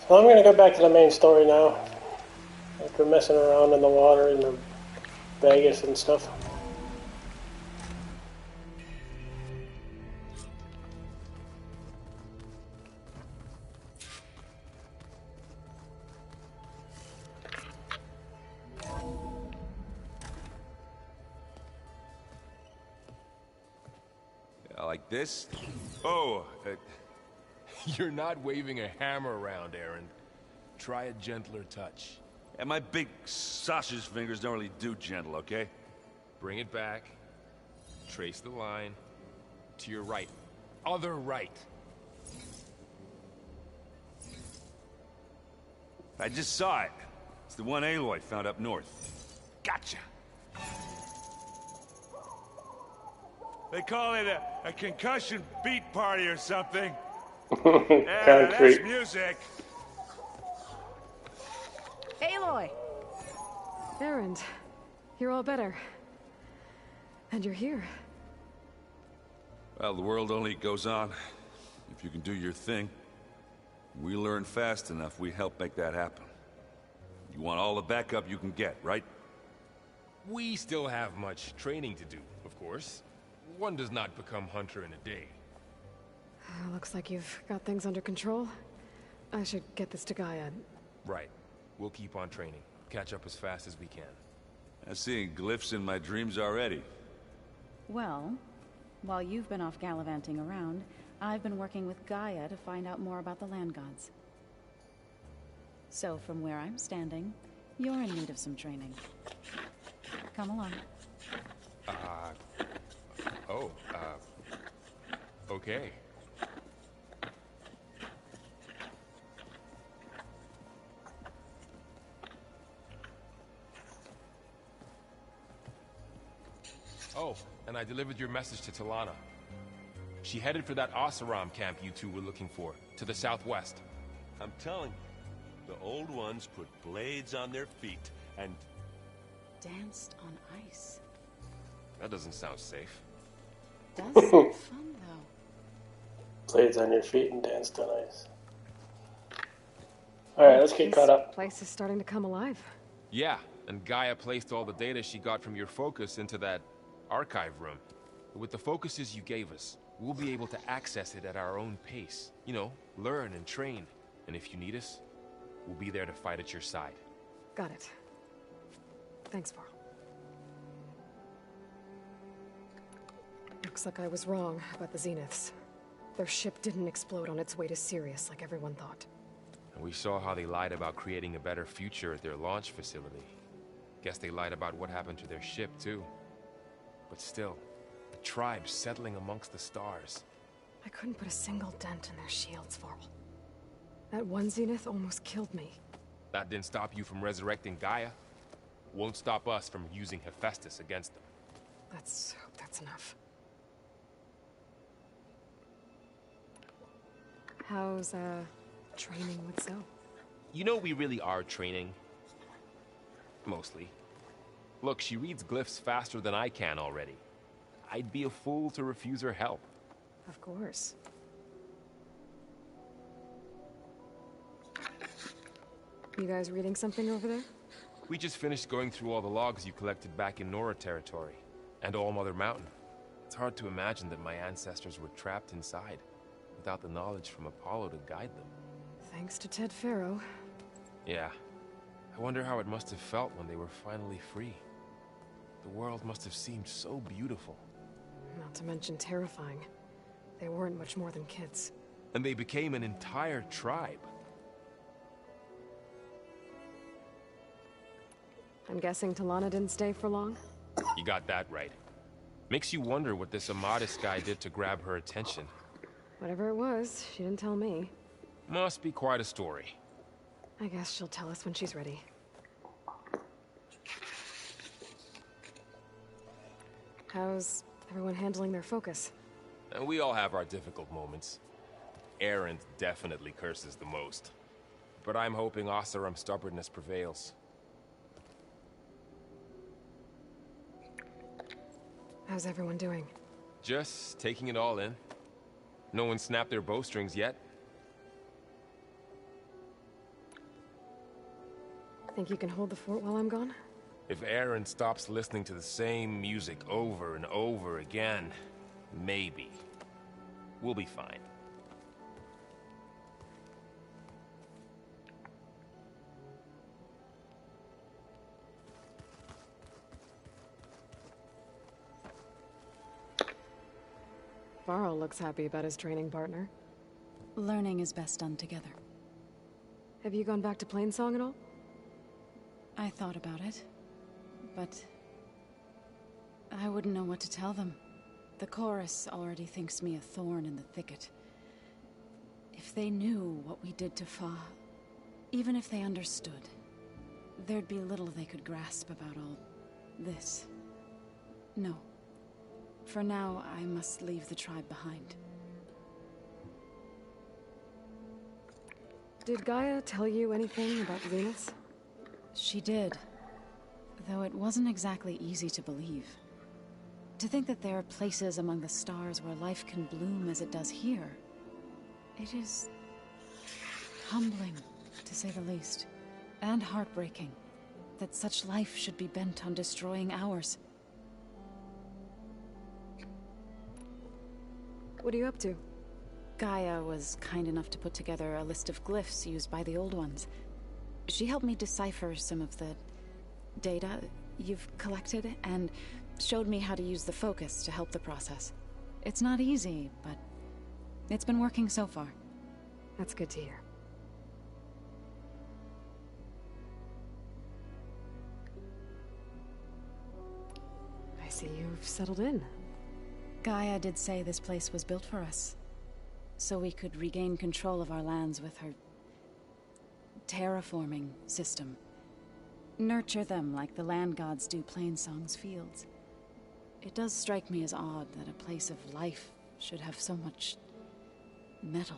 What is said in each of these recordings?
So I'm gonna go back to the main story now. After messing around in the water in the Vegas and stuff. Like this? Oh, You're not waving a hammer around, Aaron. Try a gentler touch. and my big sausage fingers don't really do gentle, okay? Bring it back. Trace the line. To your right. Other right. I just saw it. It's the one Aloy found up north. Gotcha. They call it a concussion beat party or something. Yeah, that's Concrete. music. Aloy! Erend, you're all better. And you're here. Well, the world only goes on if you can do your thing. We learn fast enough, we help make that happen. You want all the backup you can get, right? We still have much training to do, of course. One does not become hunter in a day. Looks like you've got things under control. I should get this to Gaia. Right. We'll keep on training. Catch up as fast as we can. I'm seeing glyphs in my dreams already. Well, while you've been off gallivanting around, I've been working with Gaia to find out more about the land gods. So from where I'm standing, you're in need of some training. Come along. Okay. Oh, and I delivered your message to Talana. She headed for that Oseram camp you two were looking for, to the southwest. I'm telling you, the old ones put blades on their feet and... Danced on ice. That doesn't sound safe. Does sound fun, though. Blades on your feet and danced on ice. Alright, let's get caught up. This place is starting to come alive. Yeah, and Gaia placed all the data she got from your focus into that archive room. With the focuses you gave us, we'll be able to access it at our own pace. You know, learn and train. And if you need us, we'll be there to fight at your side. Got it. Thanks, Varl. Looks like I was wrong about the Zeniths. Their ship didn't explode on its way to Sirius like everyone thought. And we saw how they lied about creating a better future at their launch facility. Guess they lied about what happened to their ship, too. But still, the tribe settling amongst the stars. I couldn't put a single dent in their shields, Varl. That one Zenith almost killed me. That didn't stop you from resurrecting Gaia. Won't stop us from using Hephaestus against them. Let's hope that's enough. How's, training with Zoe? You know we really are training. Mostly. Look, she reads glyphs faster than I can already. I'd be a fool to refuse her help. Of course. You guys reading something over there? We just finished going through all the logs you collected back in Nora territory, and All Mother Mountain. It's hard to imagine that my ancestors were trapped inside, without the knowledge from Apollo to guide them. Thanks to Ted Faro. Yeah. I wonder how it must have felt when they were finally free. The world must have seemed so beautiful. Not to mention terrifying. They weren't much more than kids. And they became an entire tribe. I'm guessing Talana didn't stay for long? You got that right. Makes you wonder what this Amadis guy did to grab her attention. Whatever it was, she didn't tell me. Must be quite a story. I guess she'll tell us when she's ready. How's everyone handling their focus? And we all have our difficult moments. Erend definitely curses the most. But I'm hoping Oseram's stubbornness prevails. How's everyone doing? Just taking it all in. No one snapped their bowstrings yet. Think you can hold the fort while I'm gone? If Aaron stops listening to the same music over and over again, maybe. We'll be fine. Varl looks happy about his training partner. Learning is best done together. Have you gone back to Plainsong at all? I thought about it, but I wouldn't know what to tell them. The chorus already thinks me a thorn in the thicket. If they knew what we did to Fa, even if they understood, there'd be little they could grasp about all this. No. For now, I must leave the tribe behind. Did Gaia tell you anything about Zenith? She did. Though it wasn't exactly easy to believe. To think that there are places among the stars where life can bloom as it does here. It is humbling, to say the least. And heartbreaking that such life should be bent on destroying ours. What are you up to? Gaia was kind enough to put together a list of glyphs used by the Old Ones. She helped me decipher some of the data you've collected, and showed me how to use the focus to help the process. It's not easy, but it's been working so far. That's good to hear. I see you've settled in. Gaia did say this place was built for us, so we could regain control of our lands with her terraforming system. Nurture them like the land gods do Plainsong's fields. It does strike me as odd that a place of life should have so much metal.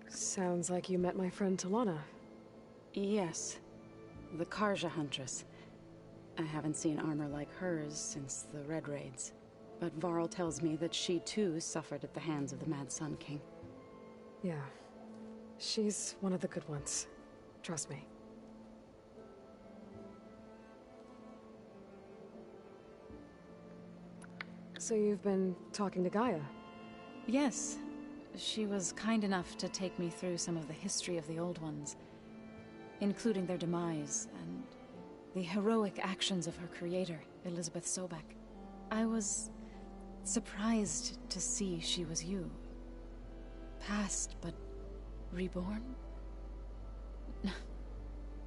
Sounds like you met my friend Talana. Yes, the Karja Huntress. I haven't seen armor like hers since the Red Raids, but Varl tells me that she too suffered at the hands of the Mad Sun King. Yeah. She's one of the good ones. Trust me. So you've been talking to Gaia? Yes. She was kind enough to take me through some of the history of the Old Ones, including their demise and the heroic actions of her creator, Elizabeth Sobek. I was surprised to see she was you. Past, but reborn?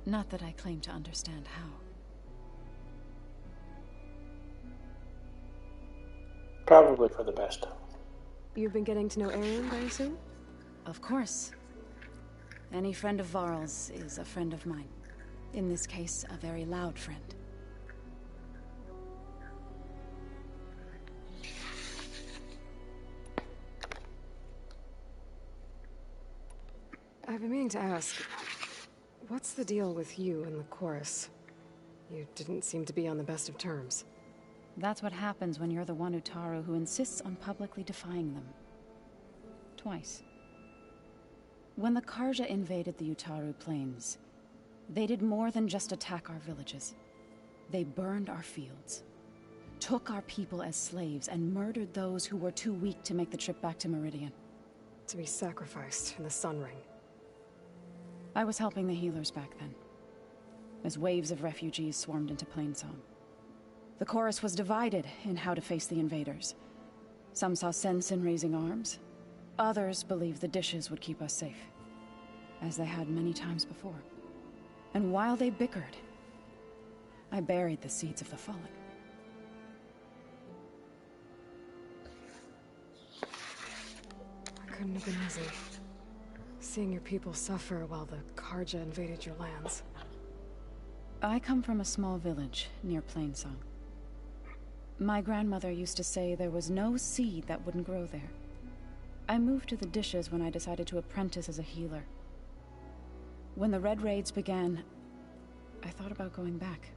Not that I claim to understand how. Probably for the best. You've been getting to know Aaron, I assume? Of course. Any friend of Varl's is a friend of mine. In this case, a very loud friend. I've been meaning to ask, what's the deal with you and the chorus? You didn't seem to be on the best of terms. That's what happens when you're the one Utaru who insists on publicly defying them. Twice. When the Karja invaded the Utaru plains, they did more than just attack our villages. They burned our fields, took our people as slaves, and murdered those who were too weak to make the trip back to Meridian. To be sacrificed in the Sun Ring. I was helping the healers back then, as waves of refugees swarmed into Plainsong. The chorus was divided in how to face the invaders. Some saw sense in raising arms. Others believed the dishes would keep us safe, as they had many times before. And while they bickered, I buried the seeds of the Fallen. It couldn't have been easy. Seeing your people suffer while the Karja invaded your lands. I come from a small village near Plainsong. My grandmother used to say there was no seed that wouldn't grow there. I moved to the dishes when I decided to apprentice as a healer. When the Red Raids began, I thought about going back.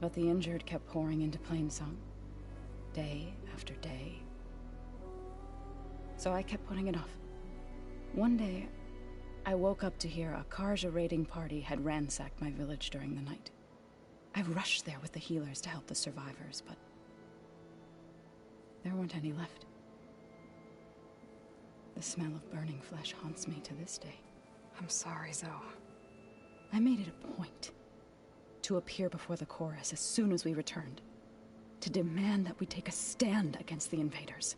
But the injured kept pouring into Plainsong, day after day. So I kept putting it off. One day, I woke up to hear a Karja raiding party had ransacked my village during the night. I rushed there with the healers to help the survivors, but there weren't any left. The smell of burning flesh haunts me to this day. I'm sorry, Zoe. I made it a point to appear before the chorus as soon as we returned, to demand that we take a stand against the invaders.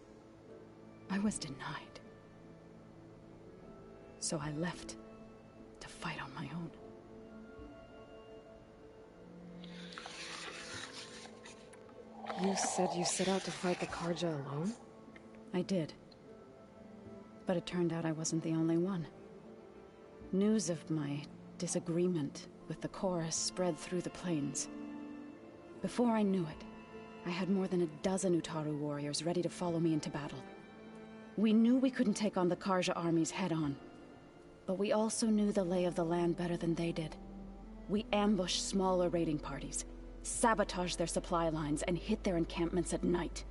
I was denied. So I left to fight on my own. You said you set out to fight the Karja alone? I did. But it turned out I wasn't the only one. News of my disagreement with the chorus spread through the plains. Before I knew it, I had more than a dozen Utaru warriors ready to follow me into battle. We knew we couldn't take on the Karja armies head-on, but we also knew the lay of the land better than they did. We ambushed smaller raiding parties, sabotaged their supply lines, and hit their encampments at night.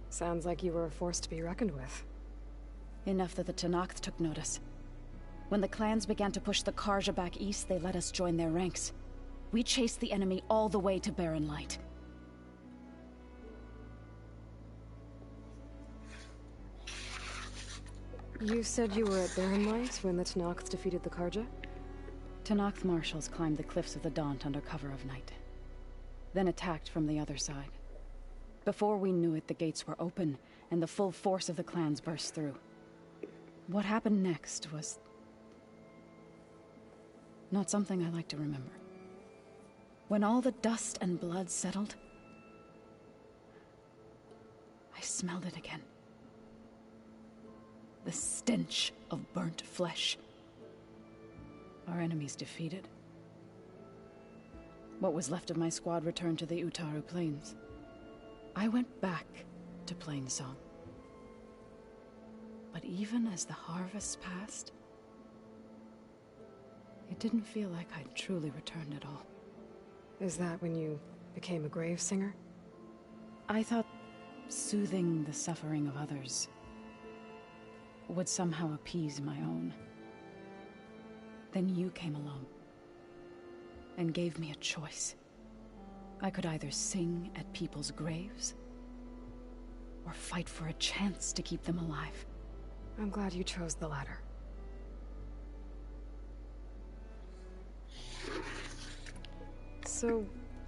Sounds like you were a force to be reckoned with. Enough that the Tenakth took notice. When the clans began to push the Karja back east, they let us join their ranks. We chased the enemy all the way to Barren Light. You said you were at Barren Light when the Tenakth defeated the Karja? Tenakth marshals climbed the cliffs of the Daunt under cover of night, then attacked from the other side. Before we knew it, the gates were open, and the full force of the clans burst through. What happened next was not something I like to remember. When all the dust and blood settled, I smelled it again. The stench of burnt flesh. Our enemies defeated. What was left of my squad returned to the Utaru Plains. I went back to Plainsong. But even as the harvest passed, it didn't feel like I'd truly returned at all. Is that when you became a grave singer? I thought soothing the suffering of others would somehow appease my own. Then you came along and gave me a choice. I could either sing at people's graves or fight for a chance to keep them alive. I'm glad you chose the latter. So,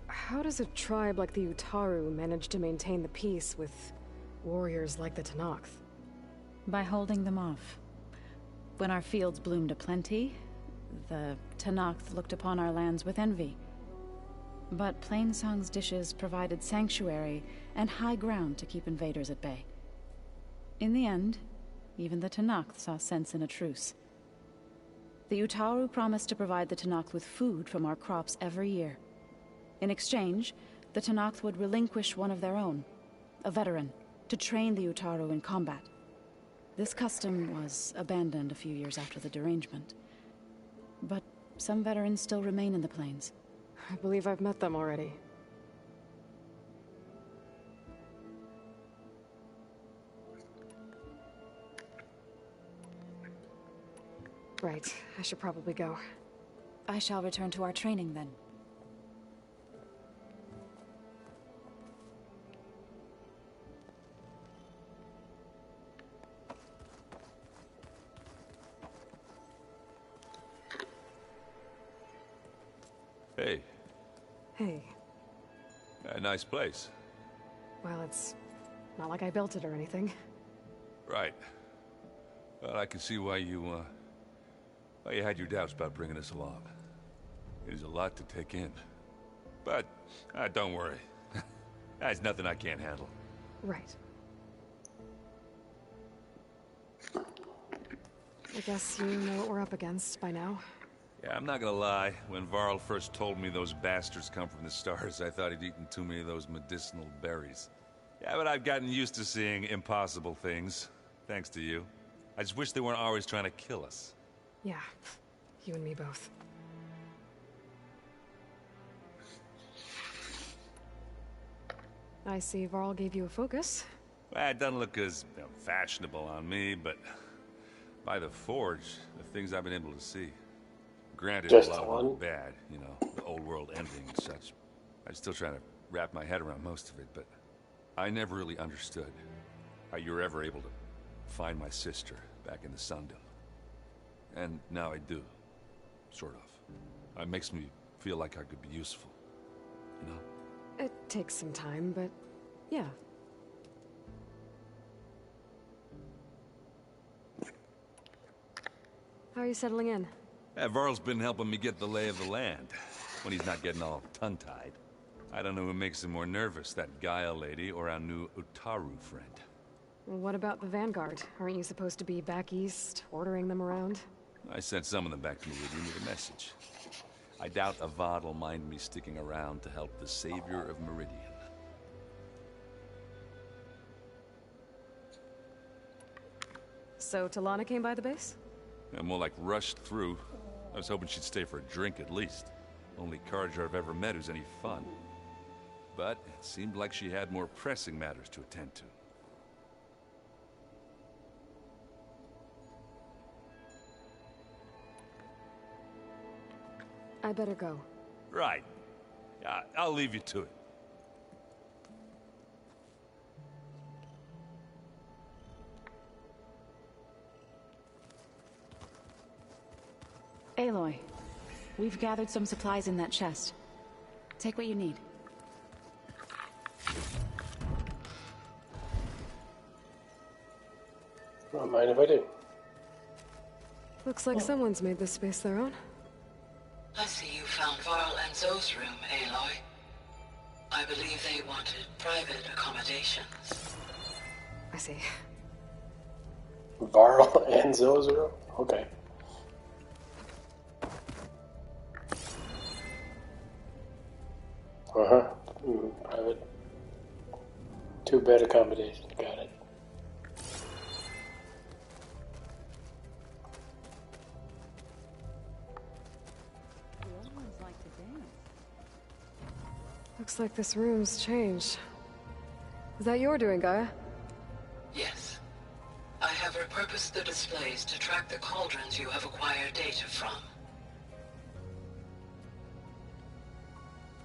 how does a tribe like the Utaru manage to maintain the peace with warriors like the Tenakth? By holding them off. When our fields bloomed aplenty, the Tenakth looked upon our lands with envy. But Plainsong's dishes provided sanctuary and high ground to keep invaders at bay. In the end, even the Tenakth saw sense in a truce. The Utaru promised to provide the Tenakth with food from our crops every year. In exchange, the Tenakth would relinquish one of their own, a veteran, to train the Utaru in combat. This custom was abandoned a few years after the derangement. But some veterans still remain in the plains. I believe I've met them already. Right, I should probably go. I shall return to our training then. Hey, Hey, a nice place. well, it's not like I built it or anything. Right. Well, I can see why you had your doubts about bringing us along. It is a lot to take in. But, don't worry. That's nothing I can't handle. Right. I guess you know what we're up against by now. Yeah, I'm not gonna lie. When Varl first told me those bastards come from the stars, I thought he'd eaten too many of those medicinal berries. Yeah, but I've gotten used to seeing impossible things, thanks to you. I just wish they weren't always trying to kill us. Yeah, you and me both. I see Varl gave you a focus. Well, it doesn't look as fashionable on me, but By the Forge, the things I've been able to see. Granted, Just a lot of one? them are bad, you know, the old world ending and such. I'm still trying to wrap my head around most of it, but I never really understood how you were ever able to find my sister back in the Sundom. And now I do. Sort of. It makes me feel like I could be useful. You know? It takes some time, but yeah. How are you settling in? Varl's been helping me get the lay of the land, when he's not getting all tongue-tied. I don't know who makes him more nervous, that Gaia lady or our new Utaru friend. Well, what about the Vanguard? Aren't you supposed to be back east, ordering them around? I sent some of them back to Meridian with a message. I doubt Avad will mind me sticking around to help the savior of Meridian. So Talana came by the base? More like rushed through. I was hoping she'd stay for a drink at least. Only Carja I've ever met who's any fun. But it seemed like she had more pressing matters to attend to. I better go. Right. I'll leave you to it. Aloy, we've gathered some supplies in that chest. Take what you need. Don't mind if I do. Looks like someone's made this space their own. I see you found Varl and Zoe's room, Aloy. I believe they wanted private accommodations. I see. Varl and Zozero? Okay. Uh-huh. Private. 2-bed accommodation. Got it. Looks like this room's changed. Is that your doing, Gaia? Yes. I have repurposed the displays to track the cauldrons you have acquired data from.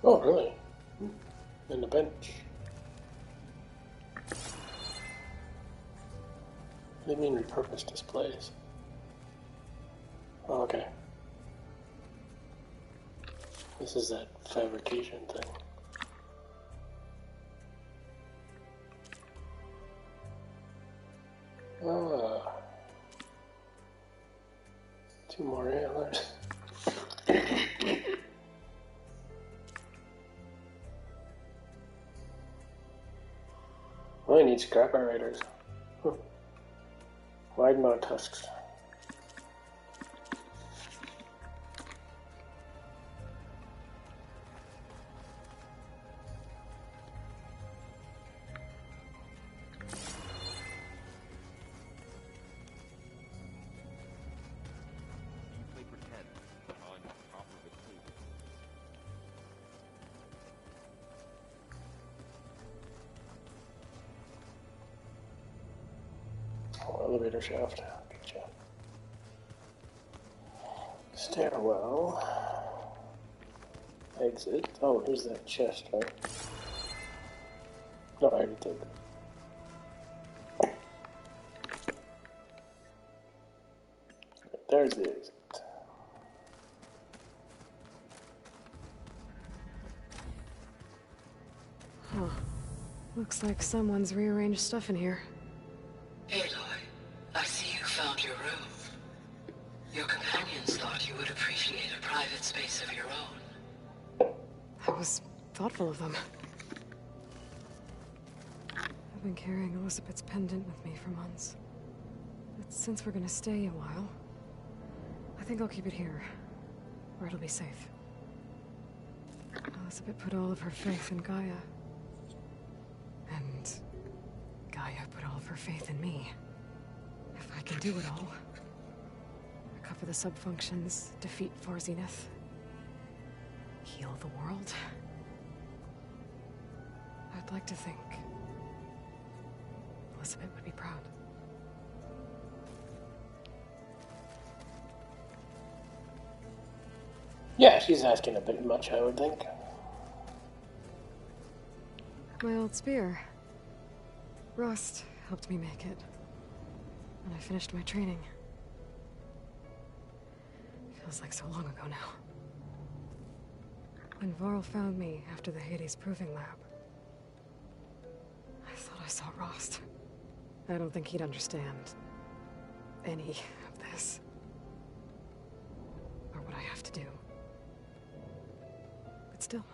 Oh, really? In the bench. What do you mean repurposed displays? Oh, okay. This is that fabrication thing. Ah. 2 more antlers. Well, I need scrap riders. Wide mount tusks. You play pretend on top of the table. Oh, elevator shaft. Gotcha. Stairwell. Exit. Oh, here's that chest, right? No, I already did. There's the exit. Huh. Looks like someone's rearranged stuff in here. Aloy, I see you found your room. Your companions thought you would appreciate a private space of your own. That was thoughtful of them. I've been carrying Elizabeth's pendant with me for months. But since we're gonna stay a while, I think I'll keep it here, where it'll be safe. Elizabeth put all of her faith in Gaia. And Gaia put all of her faith in me. If I can do it all, recover the sub-functions, defeat For Zenith, heal the world, I'd like to think Elizabeth would be proud. Yeah, she's asking a bit much, I would think. My old spear. Rust helped me make it. And I finished my training. Feels like so long ago now. When Varl found me after the Hades Proving Lab, I thought I saw Rost. I don't think he'd understand any of this. Or what I have to do. But still.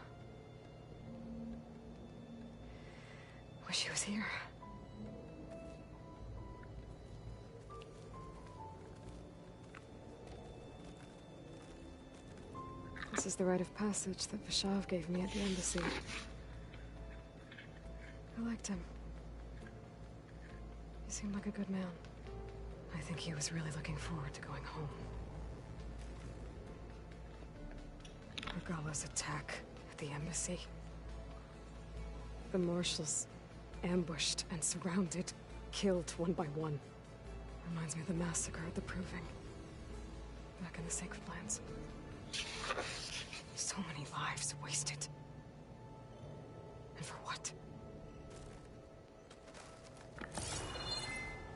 Wish he was here. This is the rite of passage that Vishav gave me at the embassy. I liked him. He seemed like a good man. I think he was really looking forward to going home. Regalla's attack at the embassy. The marshals ambushed and surrounded, killed one by one. Reminds me of the massacre at the Proving. Back in the Sacred Lands. So many lives wasted. And for what?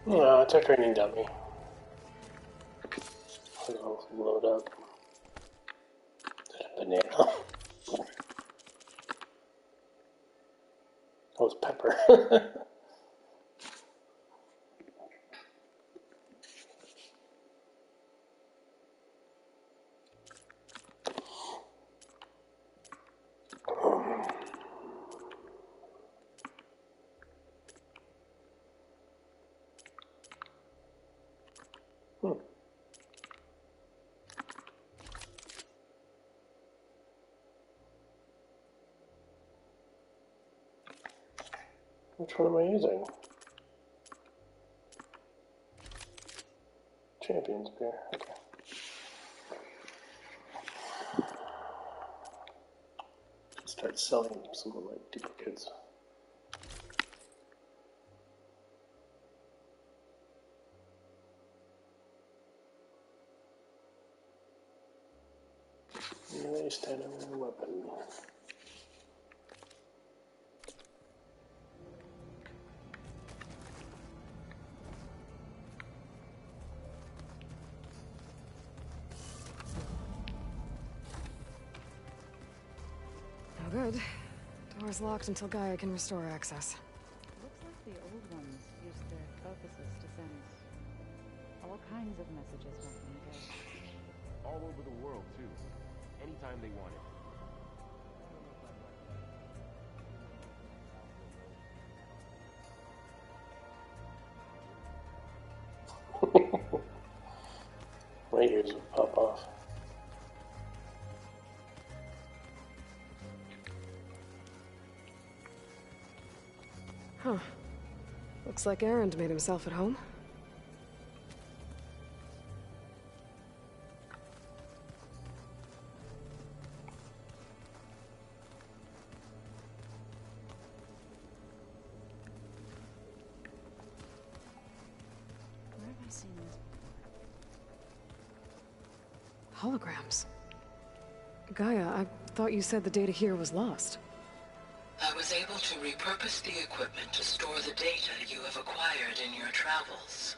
No, it's a training dummy. I'll load up. Banana. Oh, it's Pepper. Which one am I using? Champion's beer. Okay. Start selling some of my duplicates. Waste enemy weapon. No good. Door's locked until Gaia can restore access. Looks like the old ones used their focuses to send all kinds of messages back in the day. All over the world, too. Anytime they wanted. My ears will pop off. Huh. Looks like Erend made himself at home. Where have I seen this? Holograms. Gaia, I thought you said the data here was lost. I was able to repurpose the equipment to store the data you have acquired in your travels.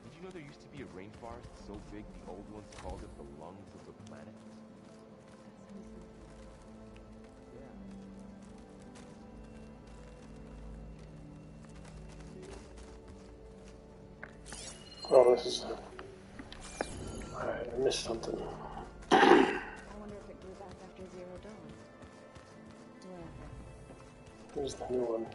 Did you know there used to be a rainforest so big the old ones called it the lungs of the planet? Oh, this is. I missed something. I wonder if it grew back after Zero Dawn. Whatever. Here's the new one.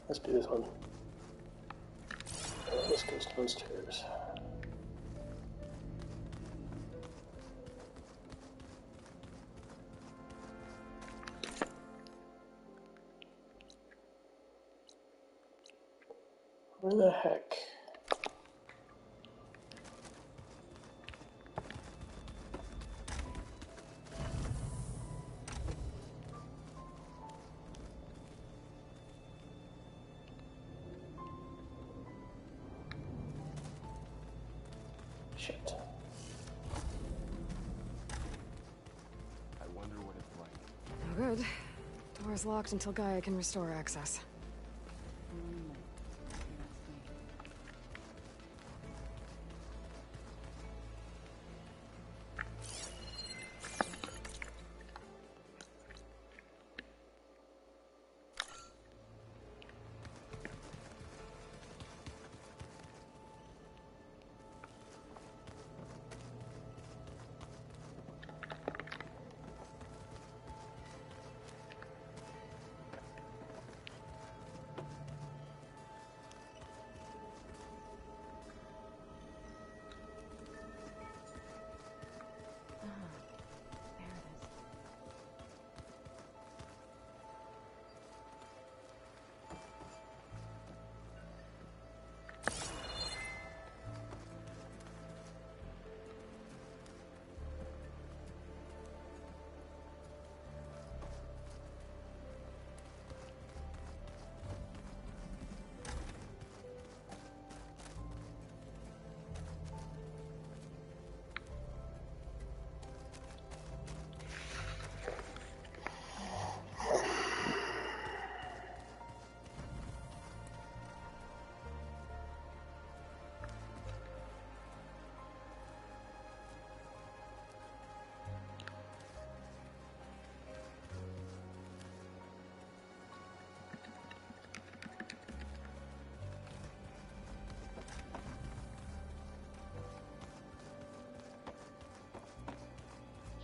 Let's do this one. This goes downstairs. Where the heck? Shit. I wonder what it's like. No good. Door's locked until Gaia can restore access.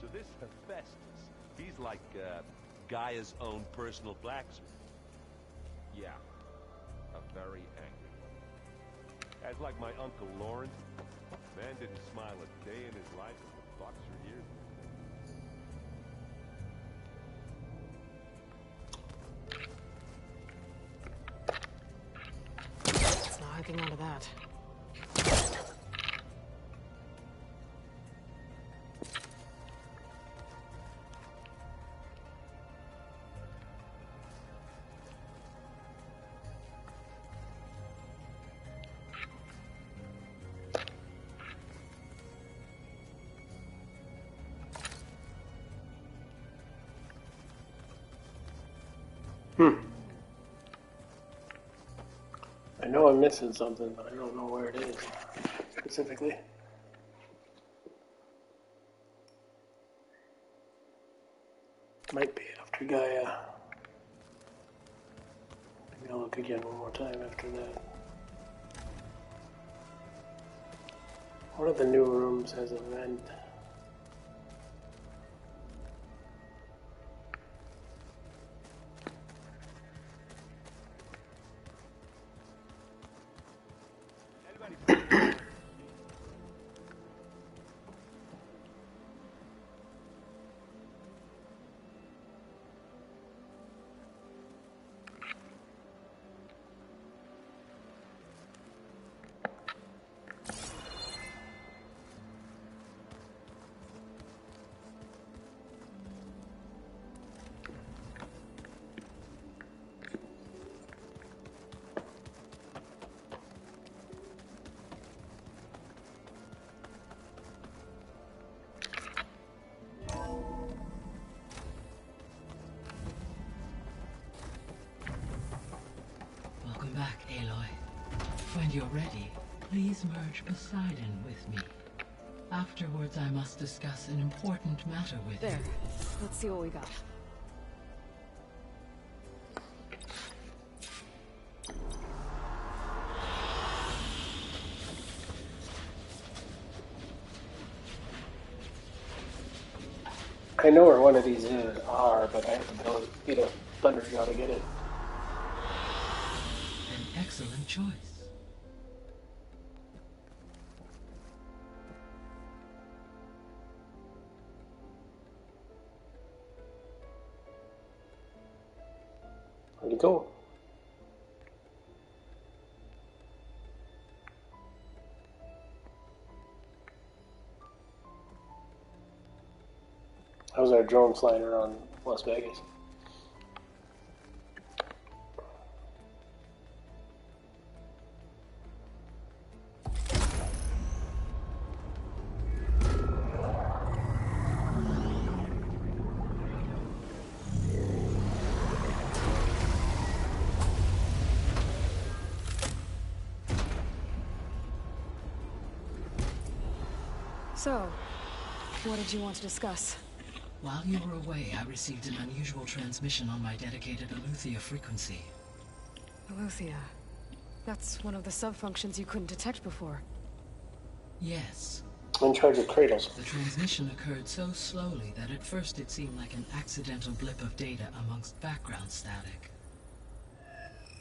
So this Hephaestus, he's like Gaia's own personal blacksmith. Yeah. A very angry one. That's like my Uncle Lawrence. Man didn't smile a day in his life with boxer ears. It's not hooking onto that. I know I'm missing something, but I don't know where it is specifically. Might be after Gaia. Maybe I'll look again one more time after that. One of the new rooms has a vent. Welcome back, Aloy. When you're ready, please merge Poseidon with me. Afterwards, I must discuss an important matter with you. There. Let's see what we got. I know where one of these are, but I have to beat a thunder god to get it. excellent choice. Where'd he go? How's our drone flying around Las Vegas? So, what did you want to discuss? While you were away, I received an unusual transmission on my dedicated Eleuthia frequency. Eleuthia. That's one of the sub-functions you couldn't detect before. Yes. In charge of cradles. The transmission occurred so slowly that at first it seemed like an accidental blip of data amongst background static.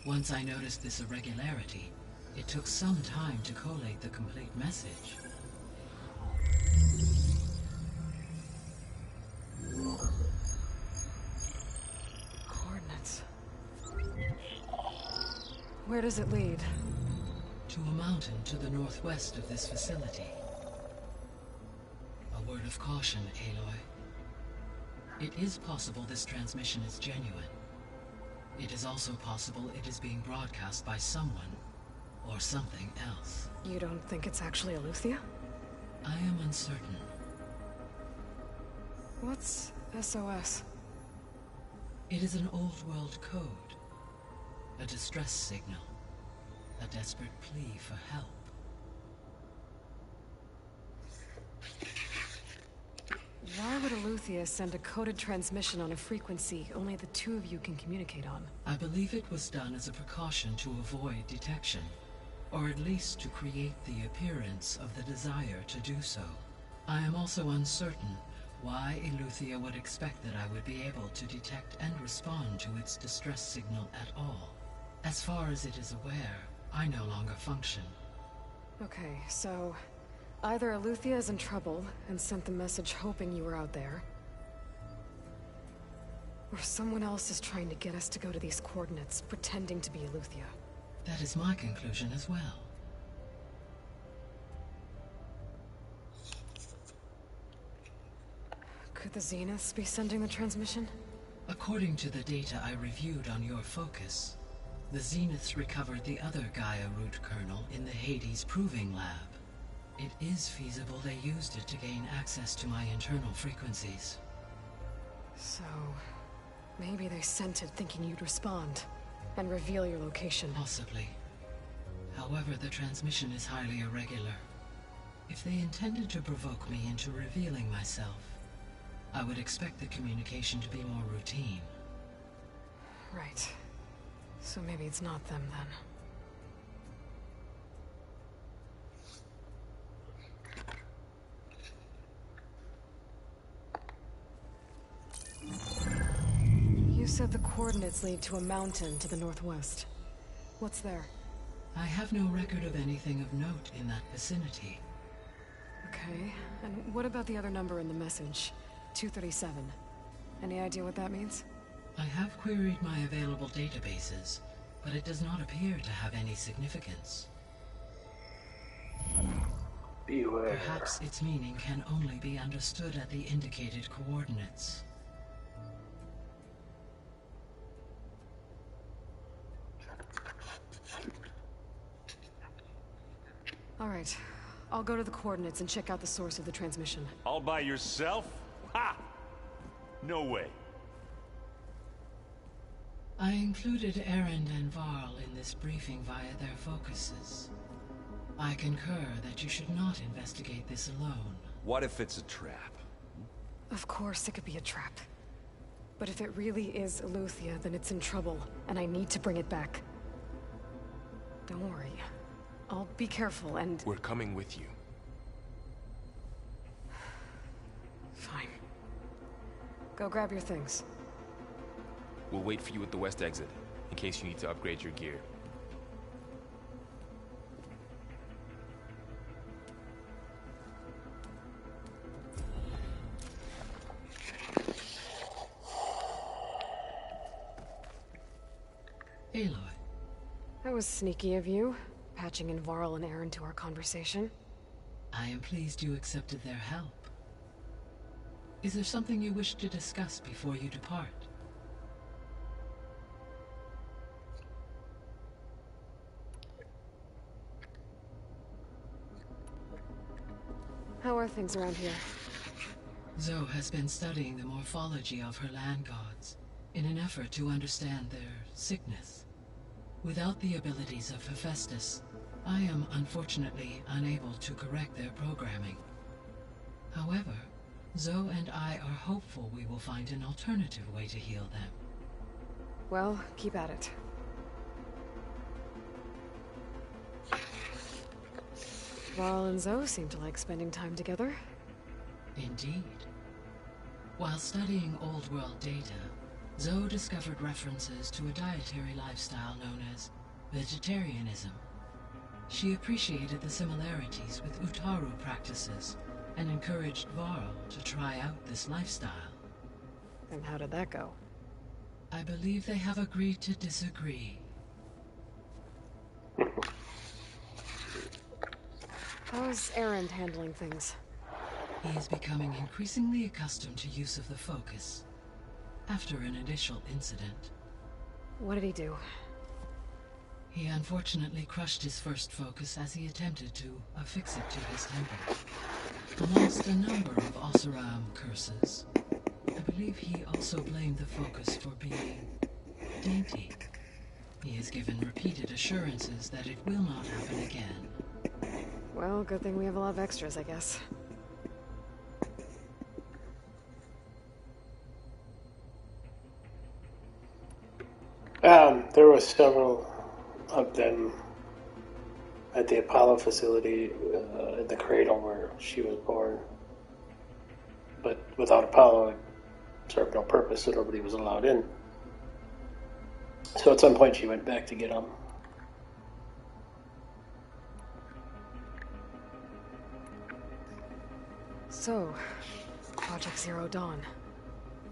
Once I noticed this irregularity, it took some time to collate the complete message. Coordinates. Where does it lead? To a mountain to the northwest of this facility. A word of caution, Aloy. It is possible this transmission is genuine. It is also possible it is being broadcast by someone or something else. You don't think it's actually Eleuthia? I am uncertain. What's SOS? It is an old world code. A distress signal. A desperate plea for help. Why would Eleuthia send a coded transmission on a frequency only the two of you can communicate on? I believe it was done as a precaution to avoid detection, or at least to create the appearance of the desire to do so. I am also uncertain why Eleuthia would expect that I would be able to detect and respond to its distress signal at all. As far as it is aware, I no longer function. Okay, so either Eleuthia is in trouble and sent the message hoping you were out there, or someone else is trying to get us to go to these coordinates, pretending to be Eleuthia. That is my conclusion as well. Could the Zeniths be sending the transmission? According to the data I reviewed on your focus, the Zeniths recovered the other Gaia root kernel in the Hades Proving Lab. It is feasible they used it to gain access to my internal frequencies. So, maybe they sent it thinking you'd respond and reveal your location. Possibly. However, the transmission is highly irregular. If they intended to provoke me into revealing myself, I would expect the communication to be more routine. Right. So maybe it's not them then. You said the coordinates lead to a mountain to the northwest. What's there? I have no record of anything of note in that vicinity. Okay, and what about the other number in the message? 237. Any idea what that means? I have queried my available databases, but it does not appear to have any significance. Beware. Perhaps its meaning can only be understood at the indicated coordinates. All right. I'll go to the coordinates and check out the source of the transmission. All by yourself? Ha! No way. I included Erend and Varl in this briefing via their focuses. I concur that you should not investigate this alone. What if it's a trap? Of course it could be a trap. But if it really is Eleuthia, then it's in trouble, and I need to bring it back. Don't worry. I'll be careful and... We're coming with you. Fine. Go grab your things. We'll wait for you at the west exit, in case you need to upgrade your gear. Aloy. That was sneaky of you, patching in Varl and Aaron to our conversation. I am pleased you accepted their help. Is there something you wish to discuss before you depart? How are things around here? Zoe has been studying the morphology of her land gods in an effort to understand their sickness. Without the abilities of Hephaestus, I am unfortunately unable to correct their programming. However, Zoe and I are hopeful we will find an alternative way to heal them. Well, keep at it. Varl and Zoe seem to like spending time together. Indeed. While studying Old World data, Zoe discovered references to a dietary lifestyle known as vegetarianism. She appreciated the similarities with Utaru practices and encouraged Varl to try out this lifestyle. And how did that go? I believe they have agreed to disagree. How's Aaron handling things? He is becoming increasingly accustomed to use of the focus after an initial incident. What did he do? He unfortunately crushed his first focus as he attempted to affix it to his temple. Amongst a number of Oseram curses, I believe he also blamed the focus for being dainty. He has given repeated assurances that it will not happen again. Well, good thing we have a lot of extras, I guess. There were several of them at the Apollo facility in the cradle where she was born. But without Apollo, it served no purpose, so nobody was allowed in. So at some point she went back to get them. So, Project Zero Dawn.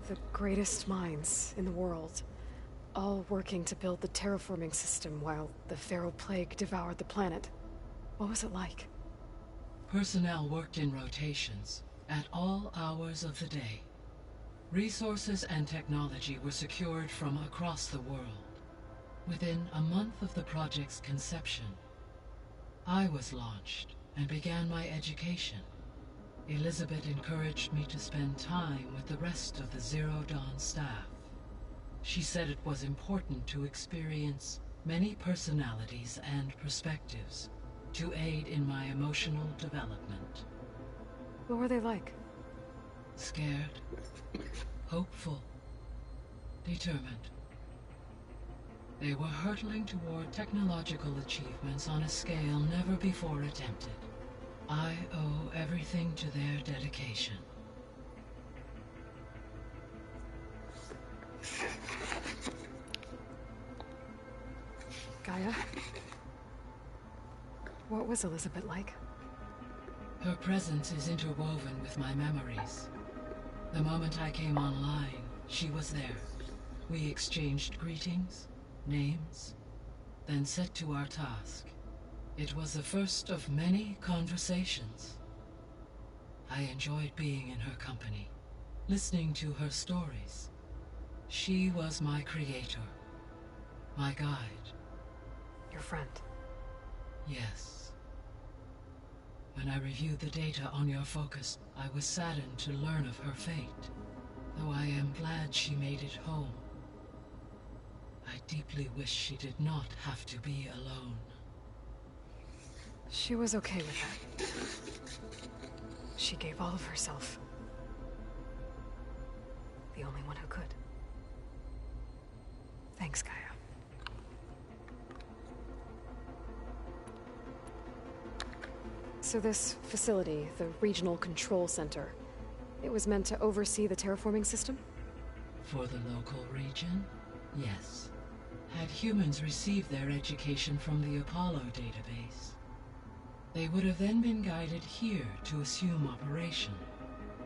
The greatest minds in the world. All working to build the terraforming system while the Pharaoh Plague devoured the planet. What was it like? Personnel worked in rotations at all hours of the day. Resources and technology were secured from across the world. Within a month of the project's conception, I was launched and began my education. Elizabeth encouraged me to spend time with the rest of the Zero Dawn staff. She said it was important to experience many personalities and perspectives to aid in my emotional development. What were they like? Scared, hopeful, determined. They were hurtling toward technological achievements on a scale never before attempted. I owe everything to their dedication. Gaia? What was Elizabeth like? Her presence is interwoven with my memories. The moment I came online, she was there. We exchanged greetings, names, then set to our task. It was the first of many conversations. I enjoyed being in her company, listening to her stories. She was my creator, my guide. Your friend. Yes. When I reviewed the data on your focus, I was saddened to learn of her fate, though I am glad she made it home. I deeply wish she did not have to be alone. She was okay with that. She gave all of herself. The only one who could. Thanks, Gaia. So this facility, the Regional Control Center, it was meant to oversee the terraforming system? For the local region, yes. Had humans received their education from the Apollo database, they would have then been guided here to assume operation.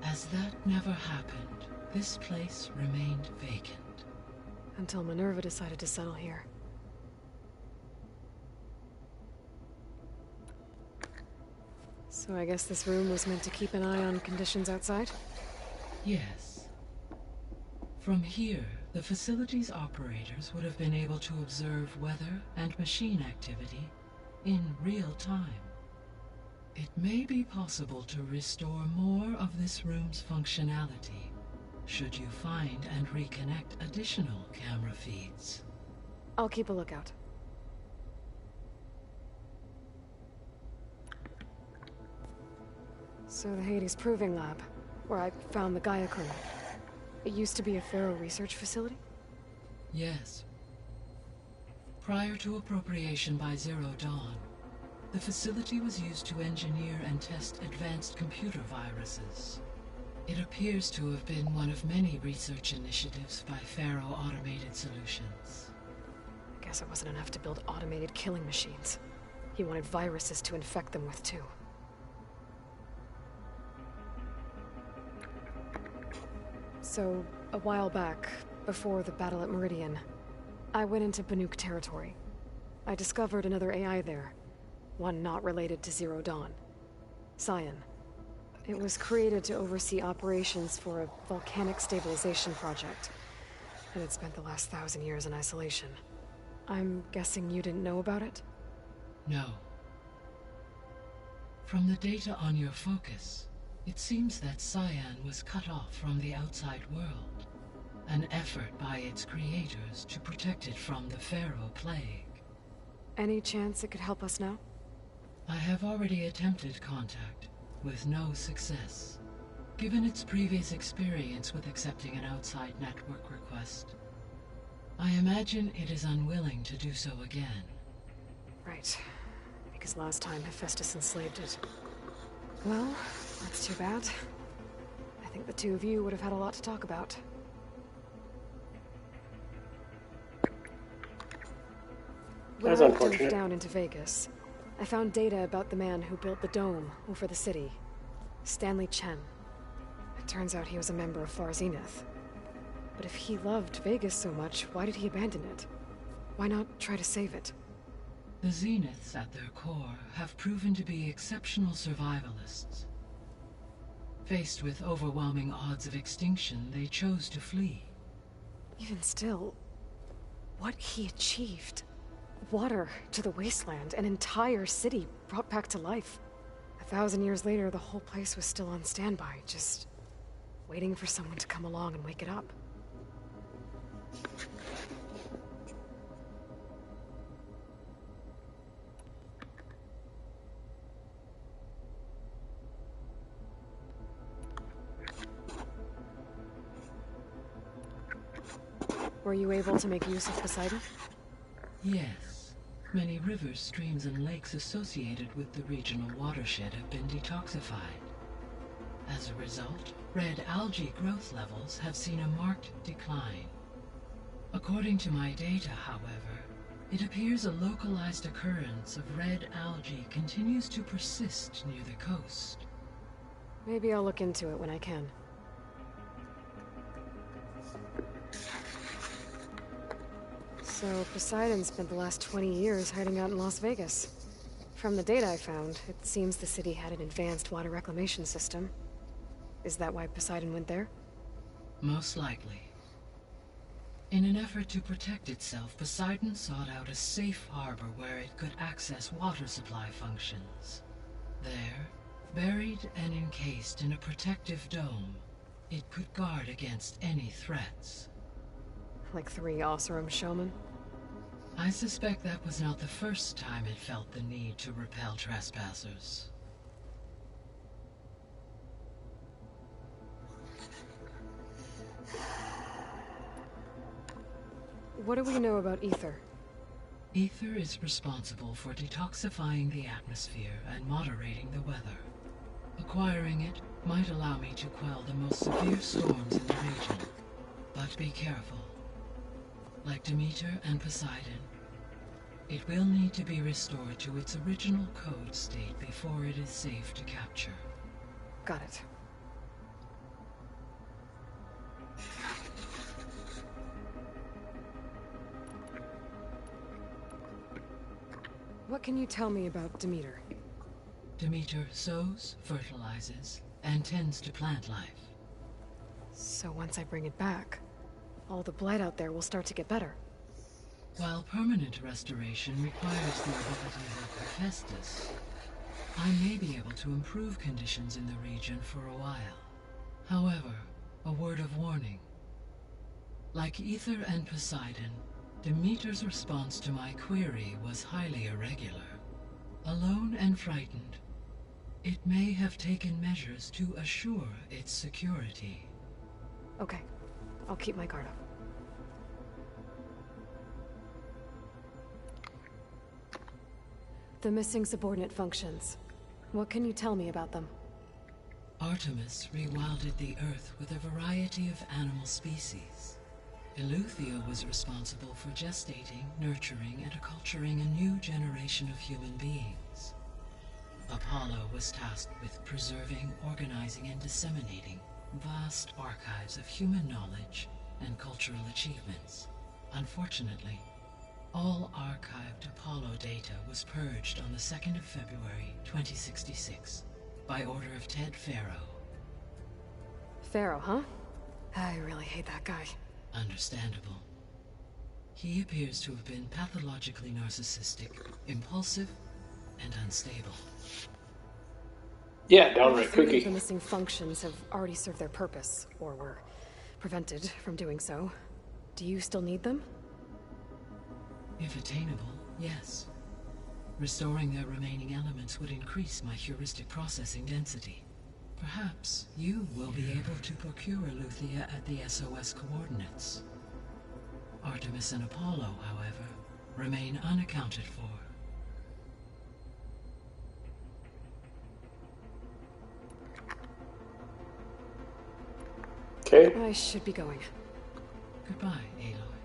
As that never happened, this place remained vacant. Until Minerva decided to settle here. So I guess this room was meant to keep an eye on conditions outside? Yes. From here, the facility's operators would have been able to observe weather and machine activity in real time. It may be possible to restore more of this room's functionality, should you find and reconnect additional camera feeds. I'll keep a lookout. So the Hades Proving Lab, where I found the Gaia crew. It used to be a Pharaoh research facility? Yes. Prior to appropriation by Zero Dawn, the facility was used to engineer and test advanced computer viruses. It appears to have been one of many research initiatives by Pharaoh Automated Solutions. Guess it wasn't enough to build automated killing machines. He wanted viruses to infect them with, too. So, a while back, before the battle at Meridian, I went into Banuk territory. I discovered another AI there, one not related to Zero Dawn. Cyan. It was created to oversee operations for a volcanic stabilization project, and it spent the last 1,000 years in isolation. I'm guessing you didn't know about it? No. From the data on your focus, it seems that Cyan was cut off from the outside world, an effort by its creators to protect it from the Pharaoh Plague. Any chance it could help us now? I have already attempted contact, with no success. Given its previous experience with accepting an outside network request, I imagine it is unwilling to do so again. Right. Because last time Hephaestus enslaved it. Well, that's too bad. I think the two of you would have had a lot to talk about. When That's I unfortunate. dove down into Vegas, I found data about the man who built the dome over the city. Stanley Chen. It turns out he was a member of Far Zenith. But if he loved Vegas so much, why did he abandon it? Why not try to save it? The Zeniths at their core have proven to be exceptional survivalists. Faced with overwhelming odds of extinction, they chose to flee. Even still, what he achieved. Water to the wasteland, an entire city brought back to life. 1,000 years later, the whole place was still on standby, just waiting for someone to come along and wake it up. Were you able to make use of Poseidon? Yes. Many rivers, streams, and lakes associated with the regional watershed have been detoxified. As a result, red algae growth levels have seen a marked decline. According to my data, however, it appears a localized occurrence of red algae continues to persist near the coast. Maybe I'll look into it when I can. So Poseidon spent the last 20 years hiding out in Las Vegas. From the data I found, it seems the city had an advanced water reclamation system. Is that why Poseidon went there? Most likely. In an effort to protect itself, Poseidon sought out a safe harbor where it could access water supply functions. There, buried and encased in a protective dome, it could guard against any threats. Like 3 Oseram showmen? I suspect that was not the first time it felt the need to repel trespassers. What do we know about Ether? Ether is responsible for detoxifying the atmosphere and moderating the weather. Acquiring it might allow me to quell the most severe storms in the region. But be careful. Like Demeter and Poseidon, it will need to be restored to its original code state before it is safe to capture. Got it. What can you tell me about Demeter? Demeter sows, fertilizes, and tends to plant life. So once I bring it back, all the blight out there will start to get better. While permanent restoration requires the ability of Hephaestus, I may be able to improve conditions in the region for a while. However, a word of warning. Like Ether and Poseidon, Demeter's response to my query was highly irregular. Alone and frightened, it may have taken measures to assure its security. Okay, I'll keep my guard up. The missing subordinate functions. What can you tell me about them? Artemis rewilded the Earth with a variety of animal species. Eleuthia was responsible for gestating, nurturing, and acculturating a new generation of human beings. Apollo was tasked with preserving, organizing, and disseminating vast archives of human knowledge and cultural achievements. Unfortunately, all archived Apollo data was purged on the 2nd of February, 2066, by order of Ted Faro. Pharaoh, huh? I really hate that guy. Understandable. He appears to have been pathologically narcissistic, impulsive, and unstable. Yeah, All downright three of kooky. the missing functions have already served their purpose, or were prevented from doing so. Do you still need them? If attainable, yes. Restoring their remaining elements would increase my heuristic processing density. Perhaps you will be able to procure Eleuthia at the SOS coordinates. Artemis and Apollo, however, remain unaccounted for. Okay. I should be going. Goodbye, Aloy.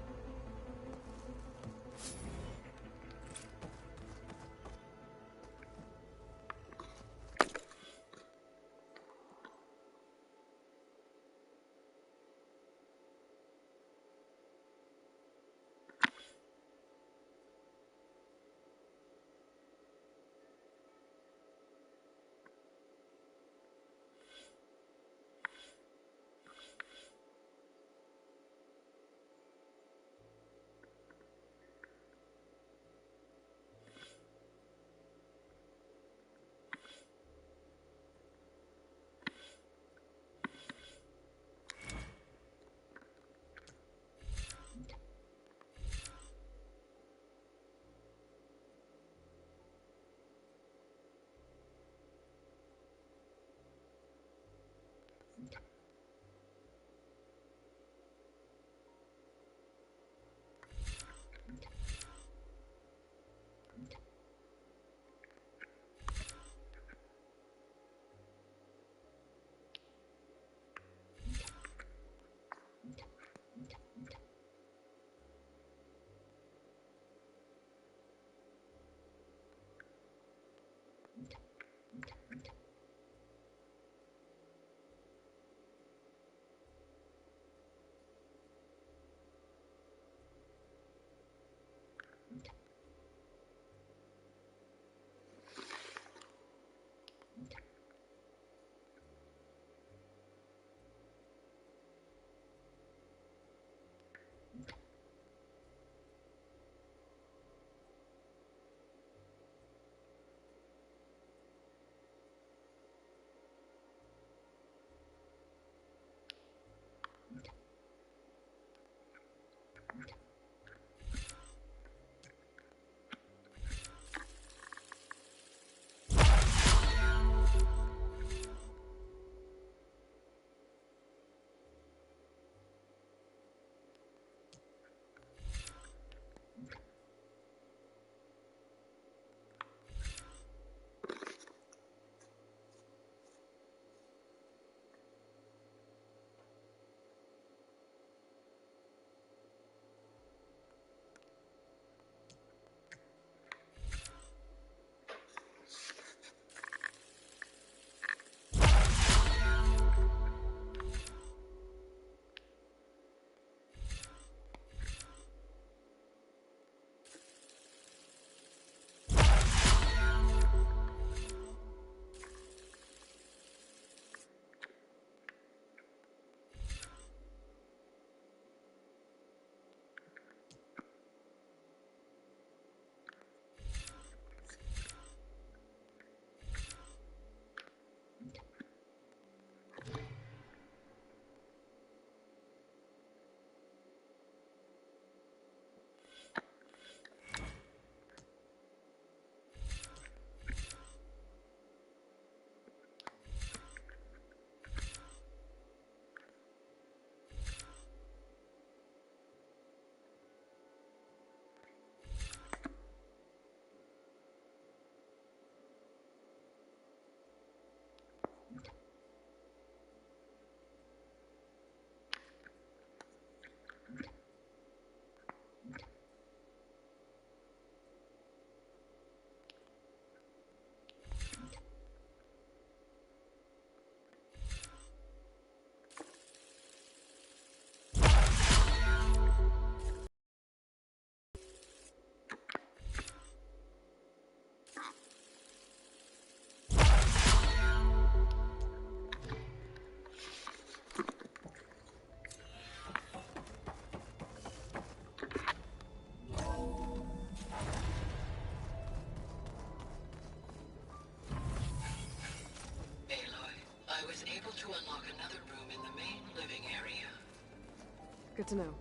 Good to know.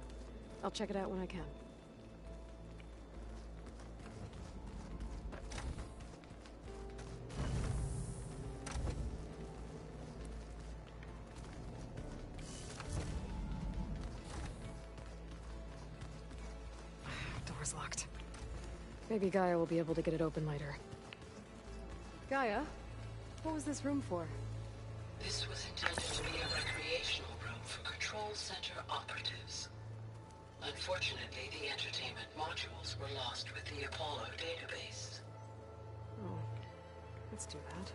I'll check it out when I can. Door's locked. Maybe Gaia will be able to get it open later. Gaia? What was this room for? This was intended to be a recreational room for Control Center operatives. Unfortunately, the entertainment modules were lost with the Apollo database. Oh, that's too bad.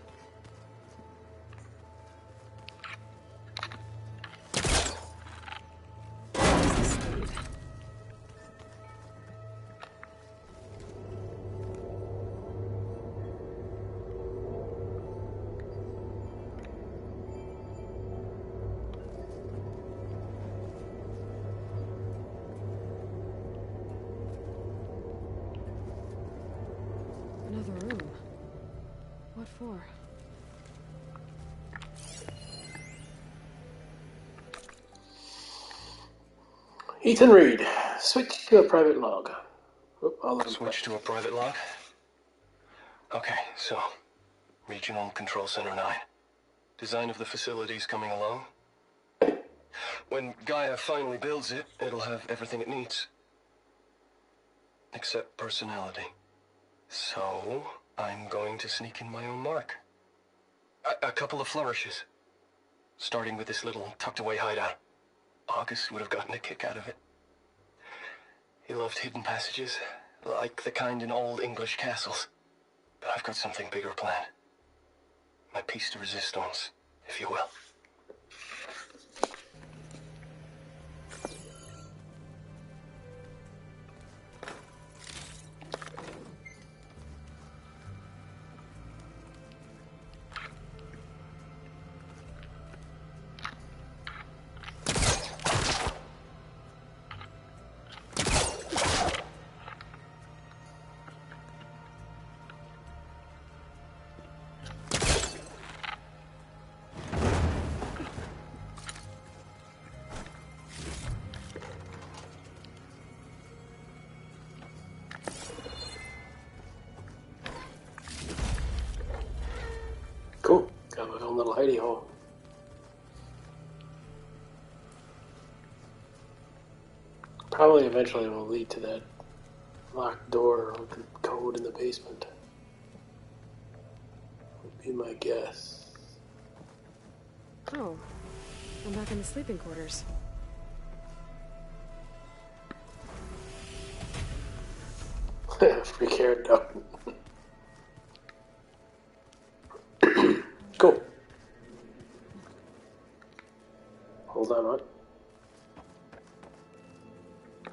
What does this need? Another room. What for? Ethan Reed, switch to a private log. Switch to a private log? Okay, so, Regional Control Center 9. Design of the facility's coming along. When Gaia finally builds it, it'll have everything it needs. Except personality. So, I'm going to sneak in my own mark. A couple of flourishes. Starting with this little tucked-away hideout. August would have gotten a kick out of it. He loved hidden passages, like the kind in old English castles. But I've got something bigger planned. My piece de resistance, if you will. Cool. Got my own little hidey hole. Probably eventually will lead to that locked door with the code in the basement. Would be my guess. Oh, I'm back in the sleeping quarters. Freak hair duck. Cool. Hold on, what?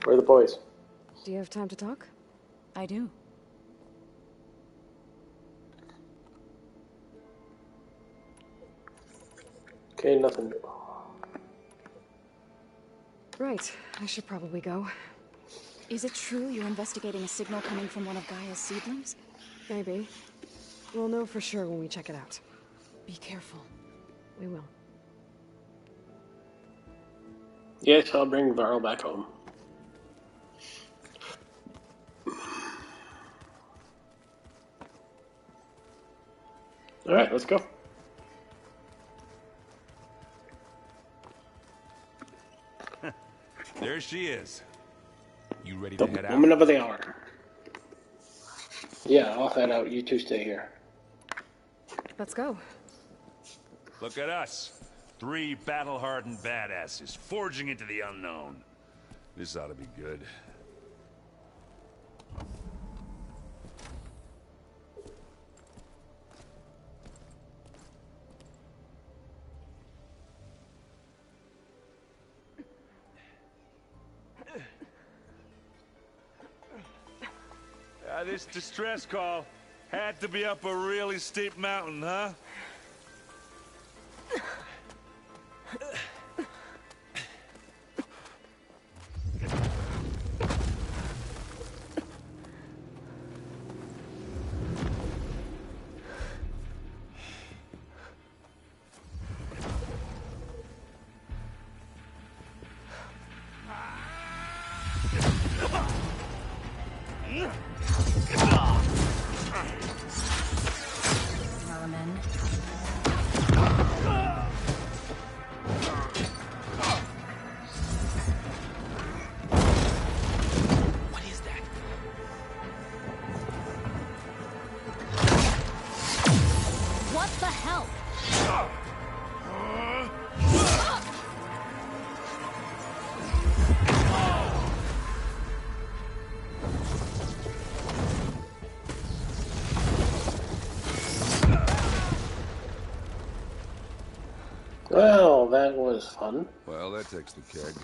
Where are the boys? Do you have time to talk? I do. Okay, nothing. Right, I should probably go. Is it true you're investigating a signal coming from one of Gaia's seedlings? Maybe. We'll know for sure when we check it out. Be careful. We will. Yes, I'll bring Varl back home. Alright, let's go. There she is. You ready The to head out? woman of the hour. Yeah, I'll head out. You two stay here. Let's go. Look at us. 3 battle-hardened badasses forging into the unknown. This ought to be good. This distress call had to be up a really steep mountain, huh? What the hell? Well, that was fun. Well, that takes the keg.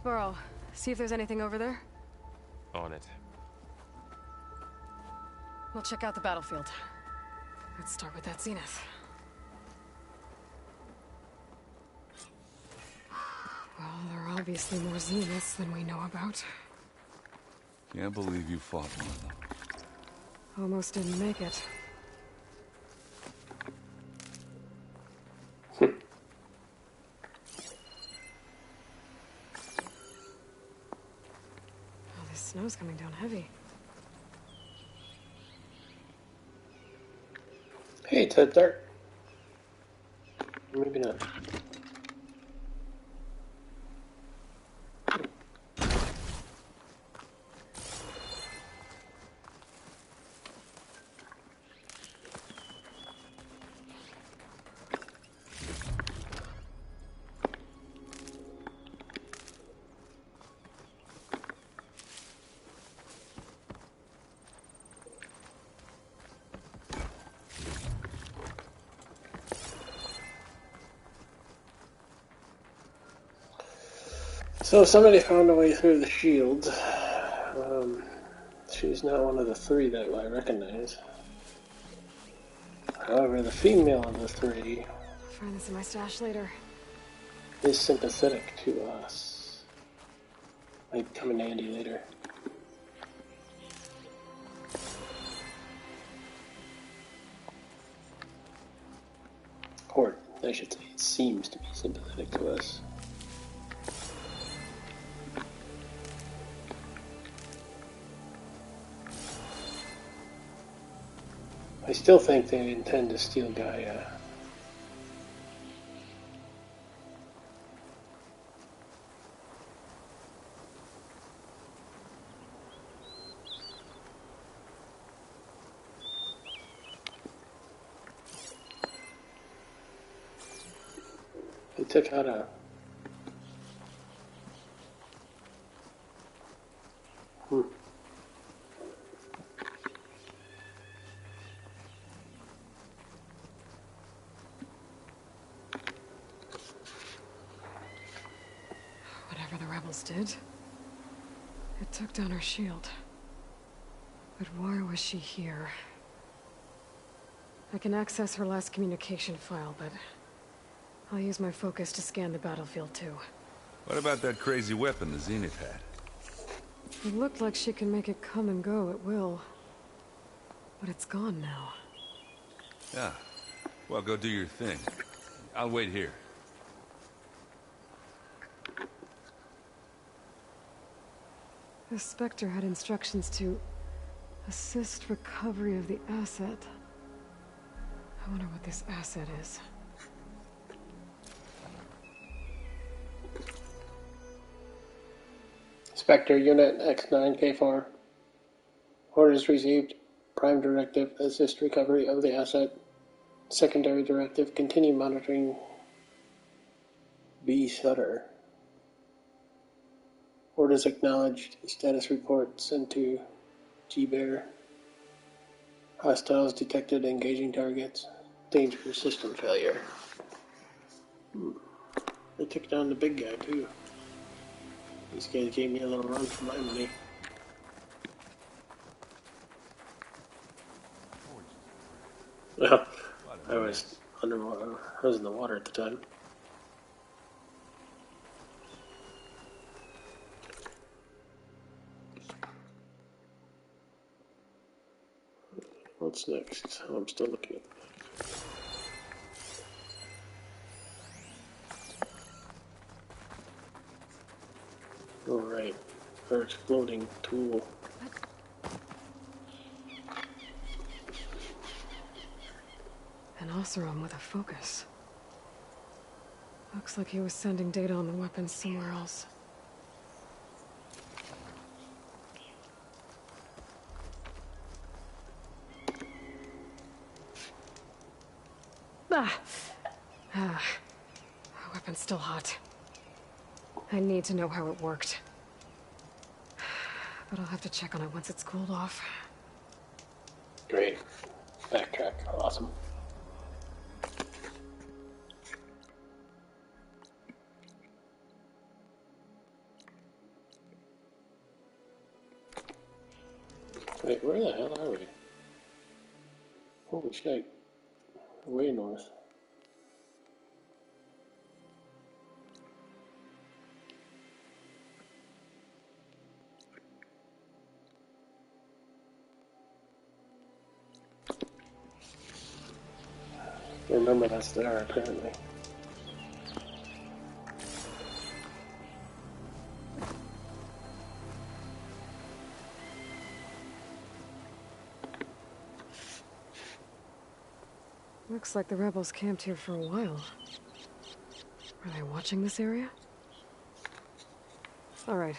Varl, see if there's anything over there. On it. We'll check out the battlefield. Let's start with that Zenith. Well, there are obviously more Zeniths than we know about. Can't believe you fought one of them. Almost didn't make it. Oh, this snow's coming down heavy. Hey, it's dark. Maybe not. So somebody found a way through the shield. She's not one of the three that I recognize. However, the female of the three I'll find this in my stash later. is sympathetic to us. Might come in handy later. Or, I should say, it seems to be sympathetic to us. I still think they intend to steal Gaia. They took out a... Whatever the rebels did, it took down her shield. But why was she here? I can access her last communication file, but I'll use my focus to scan the battlefield too. What about that crazy weapon the Zenith had? It looked like she can make it come and go at will. But it's gone now. Yeah. Well, go do your thing. I'll wait here. The Spectre had instructions to assist recovery of the asset. I wonder what this asset is. Spectre Unit X9K4. Orders received. Prime Directive, assist recovery of the asset. Secondary Directive, continue monitoring B. Sutter. Orders acknowledged. Status report sent to G-Bear. Hostiles detected engaging targets. Danger system failure. They took down the big guy too. These guys gave me a little run for my money. Well, I was underwater. I was in the water at the time. What's next? Oh, I'm still looking at the map. Alright, our exploding tool. An Oseram with a focus. A Looks like he was sending data on the weapons somewhere else. The weapon's still hot. I need to know how it worked. But I'll have to check on it once it's cooled off. Great. Backtrack. Awesome. Wait, where the hell are we? Holy shit. Way north. Remember that's there apparently. Looks like the rebels camped here for a while. Are they watching this area? Alright.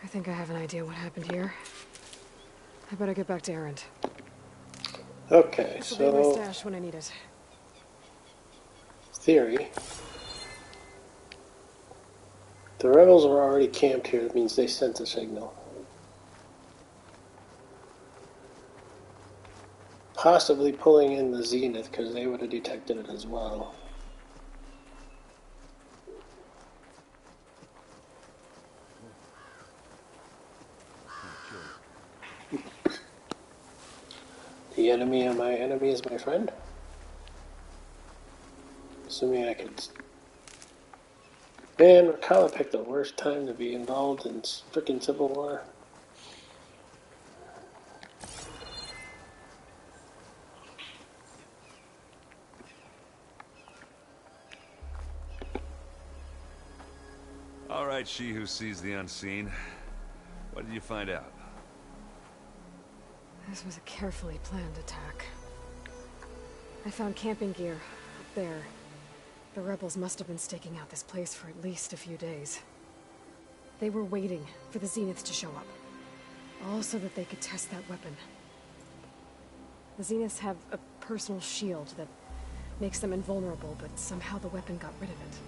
I think I have an idea what happened here. I better get back to Erend. Okay, This'll be my so stash when I need it. theory. The rebels were already camped here, that means they sent a signal. Possibly pulling in the Zenith because they would have detected it as well. The enemy of my enemy is my friend? Assuming I could... Man, Rakala picked the worst time to be involved in frickin' Civil War. All right, she who sees the unseen. What did you find out? This was a carefully planned attack. I found camping gear up there. The rebels must have been staking out this place for at least a few days. They were waiting for the Zeniths to show up. All so that they could test that weapon. The Zeniths have a personal shield that makes them invulnerable, but somehow the weapon got rid of it.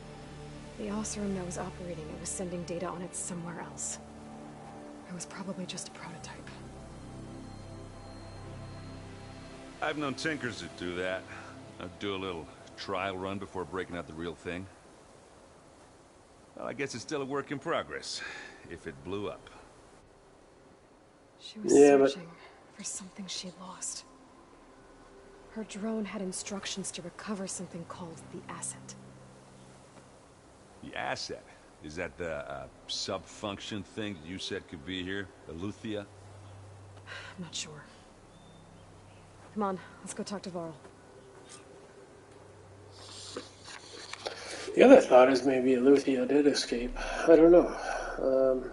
The Oseram that was operating it was sending data on it somewhere else. It was probably just a prototype. I've known tinkers that do that. I'd do a little trial run before breaking out the real thing. Well, I guess it's still a work in progress, if it blew up. She was searching for something she lost. Her drone had instructions to recover something called the Asset. The Asset? Is that the sub-function thing that you said could be here? Eleuthia? I'm not sure. Come on, let's go talk to Varl. The other thought is maybe Eleuthia did escape. I don't know.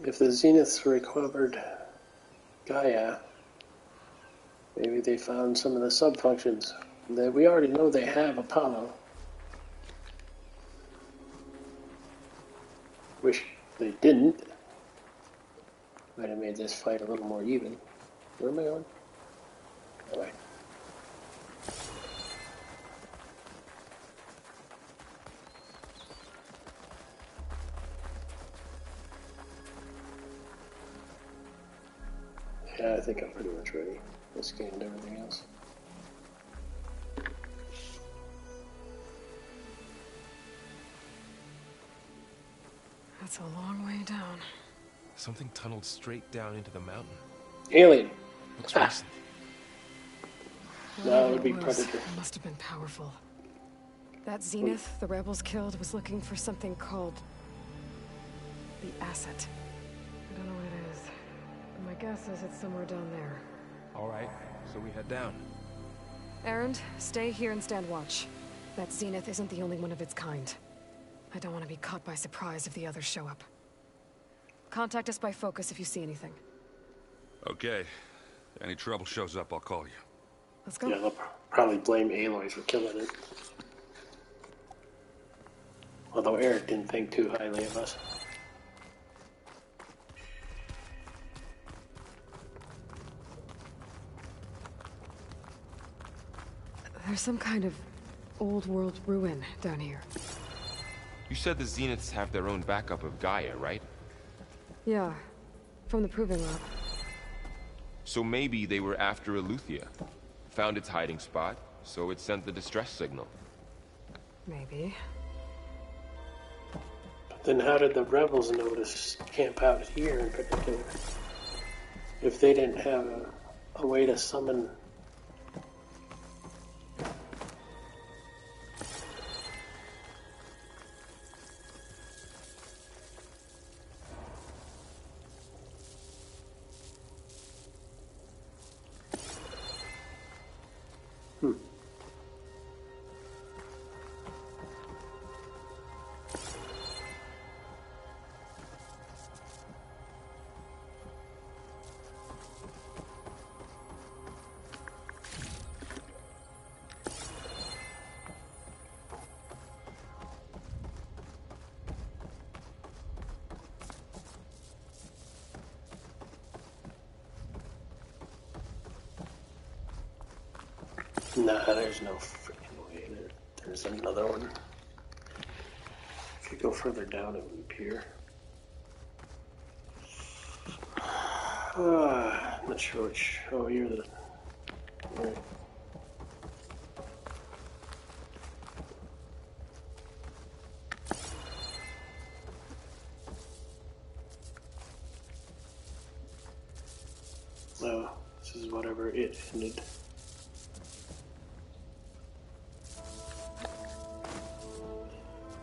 If the Zeniths recovered Gaia, maybe they found some of the sub-functions. That we already know they have Apollo. Wish they didn't. Might have made this fight a little more even. Where am I going? That way. Yeah, I think I'm pretty much ready. I scanned everything else. That's a long way down. Something tunneled straight down into the mountain. Alien! Looks recent. No, it would be Whatever it was, Predator. it must have been powerful. That Zenith the rebels killed was looking for something called the Asset. I don't know what it is, but my guess is it's somewhere down there. All right, so we head down. Erend, stay here and stand watch. That Zenith isn't the only one of its kind. I don't want to be caught by surprise if the others show up. Contact us by focus if you see anything. Okay. If any trouble shows up, I'll call you. Let's go. Yeah, they'll probably blame Aloy for killing it. Although Eric didn't think too highly of us. There's some kind of old world ruin down here. You said the Zeniths have their own backup of Gaia, right? Yeah, from the Proving Lab. So maybe they were after Eleuthia. Found its hiding spot, so it sent the distress signal. Maybe. But then how did the rebels know to camp out here in particular? If they didn't have a way to summon... Nah, there's no freaking way. There's another one. If you go further down, it would appear. I'm not sure which. Oh, you're the. Right. Oh, this is whatever it ended.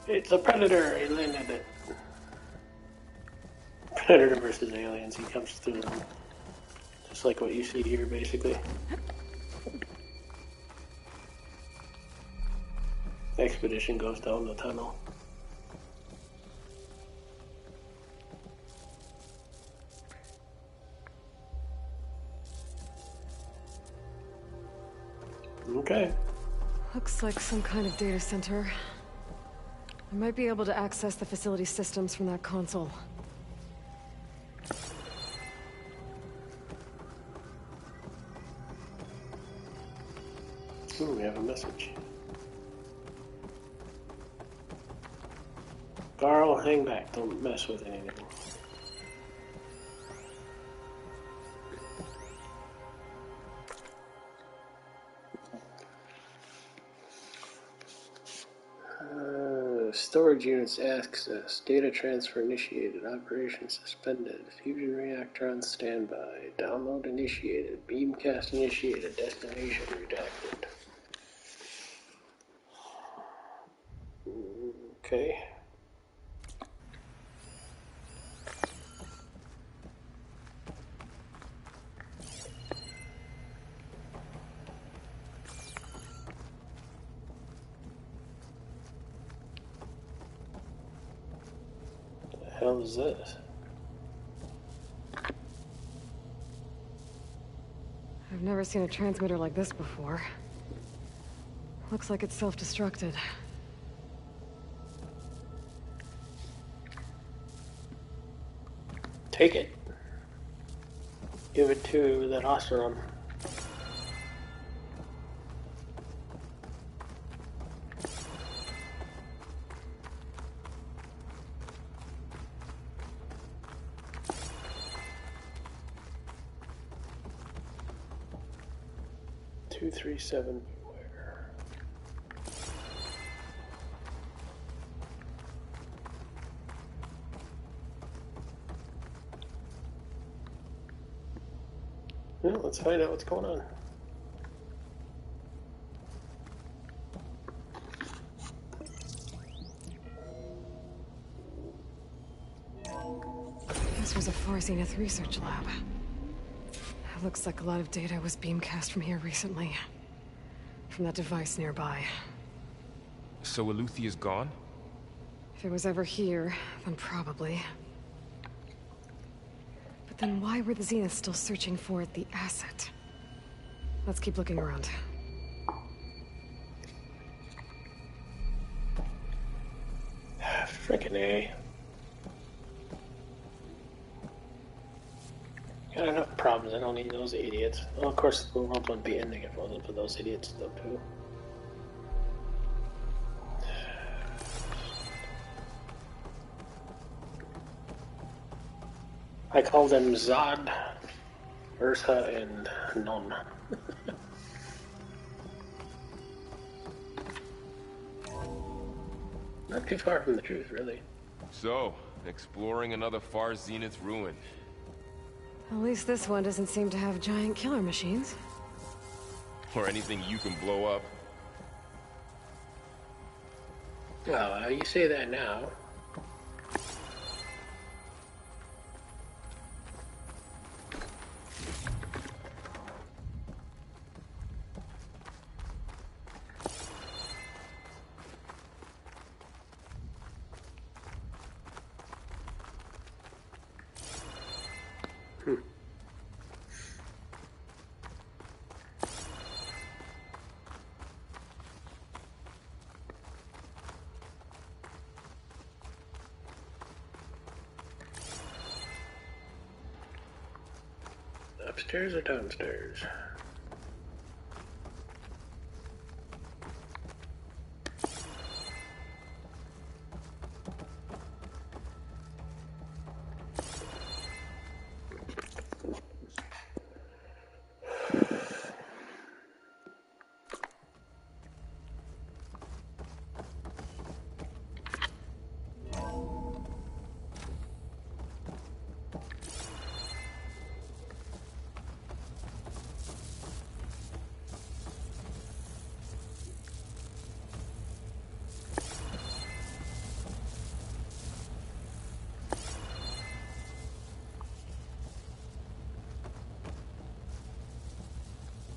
It's a predator. He landed it. Predator versus aliens. He comes through them. Just like what you see here, basically. Expedition goes down the tunnel. Okay. Looks like some kind of data center. I might be able to access the facility systems from that console. Ooh, we have a message. Carl, hang back. Don't mess with anything. Storage units access. Data transfer initiated. Operation suspended. Fusion reactor on standby. Download initiated. Beamcast initiated. Destination redacted. Okay. What the hell is this? I've never seen a transmitter like this before. Looks like it's self-destructed. Take it. Give it to that Oseram. Seven beware. Well, let's find out what's going on. This was a Far Zenith research lab. Looks like a lot of data was beamcast from here recently. From that device nearby. So Eleuthia's gone? If it was ever here, then probably. But then why were the Zeniths still searching for the asset? Let's keep looking around. Frickin' A. Got enough problems, I don't need those idiots. Well, of course, the world wouldn't be ending if it wasn't for those idiots, though, too. I call them Zod, Ursa, and Non. Not too far from the truth, really. So, exploring another Far Zenith ruin. At least this one doesn't seem to have giant killer machines. Or anything you can blow up. Well, you say that now. Upstairs or downstairs?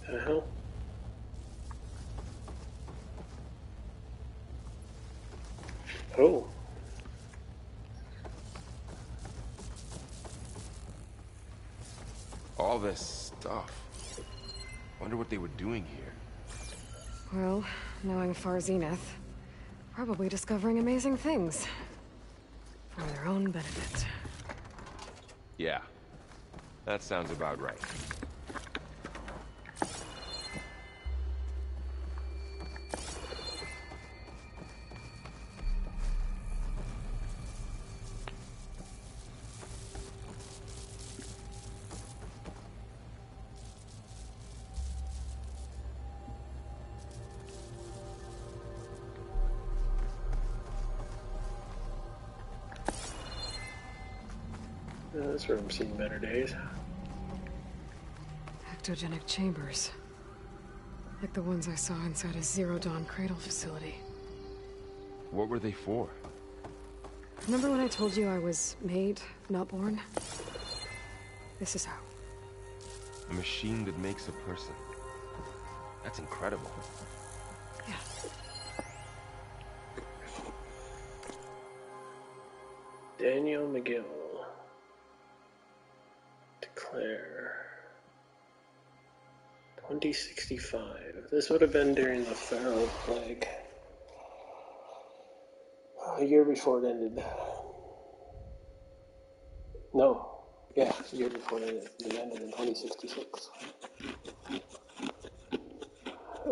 The hell? Oh. All this stuff. Wonder what they were doing here. Well, knowing Far Zenith, probably discovering amazing things. For their own benefit. Yeah. That sounds about right. This room's seen better days. Ectogenic chambers. Like the ones I saw inside a Zero Dawn cradle facility. What were they for? Remember when I told you I was made, not born? This is how. A machine that makes a person. That's incredible. Yeah. Daniel McGill. Declare. 2065. This would have been during the Feral Plague. A year before it ended. No. Yeah, a year before it ended. It ended in 2066.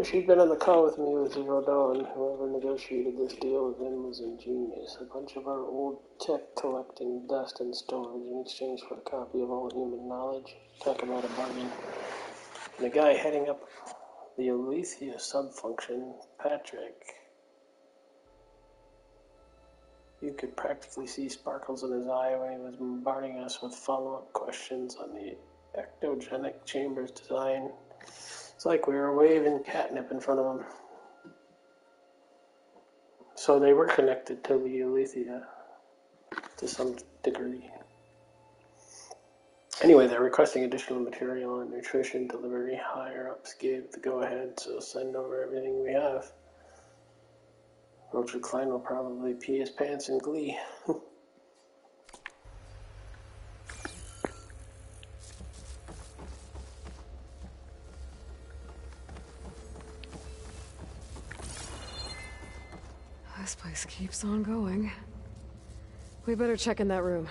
She'd been on the call with me with Zero Dawn. Whoever negotiated this deal with him was ingenious. A bunch of our old tech collecting dust and storage in exchange for a copy of all human knowledge. Talk about a bargain. And the guy heading up the Alethea subfunction, Patrick, you could practically see sparkles in his eye when he was bombarding us with follow-up questions on the ectogenic chamber's design. It's like we were waving catnip in front of him. So they were connected to the Alethea to some degree. Anyway, they're requesting additional material and nutrition delivery. Higher-ups gave the go-ahead, so send over everything we have. Roger Klein will probably pee his pants in glee. This place keeps on going. We better check in that room.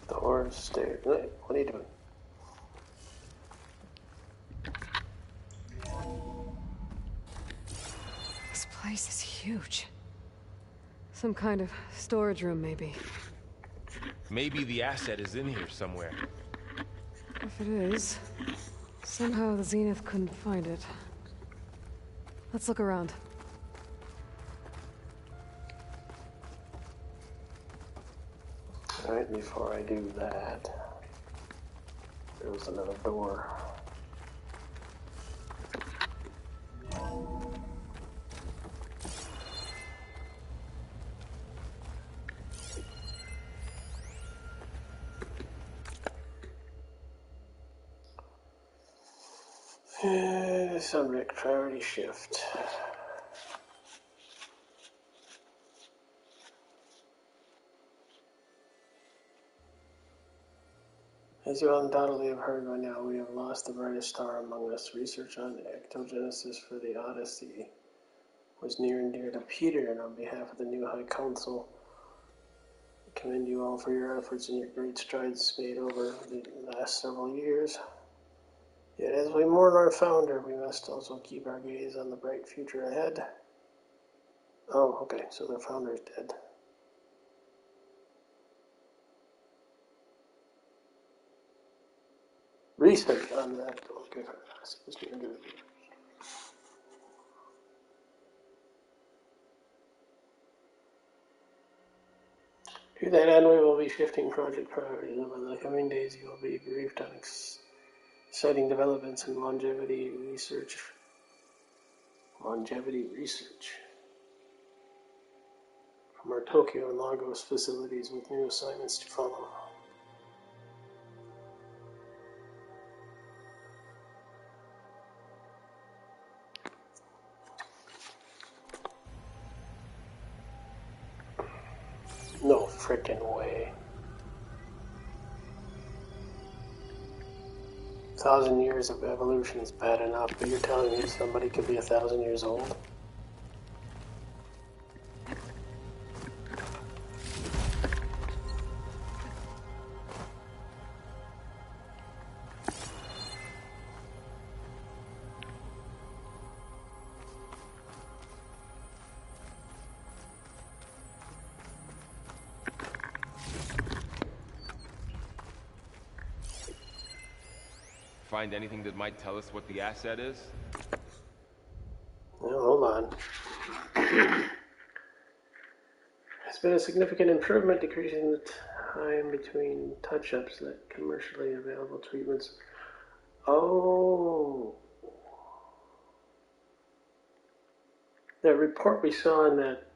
Doors, stairs. What are you doing? This place is huge. Some kind of storage room, maybe. Maybe the asset is in here somewhere. If it is, somehow the Zenith couldn't find it. Let's look around. Alright, before I do that, there was another door. Subject priority shift. As you undoubtedly have heard by now, we have lost the brightest star among us. Research on ectogenesis for the Odyssey was near and dear to Peter, and on behalf of the new High Council, I commend you all for your efforts and your great strides made over the last several years. Yet as we mourn our founder, we must also keep our gaze on the bright future ahead. Oh, okay, so their founder's dead. Research on that. Okay, supposed to be under. To that end, we will be shifting project priorities. Over the coming days, you will be briefed on exciting developments in longevity research. From our Tokyo and Lagos facilities with new assignments to follow. No frickin' way. 1,000 years of evolution is bad enough, but you're telling me somebody could be 1,000 years old? Find anything that might tell us what the asset is? Well, hold on. It's been a significant improvement, decreasing the time between touch-ups that commercially available treatments. Oh. That report we saw in that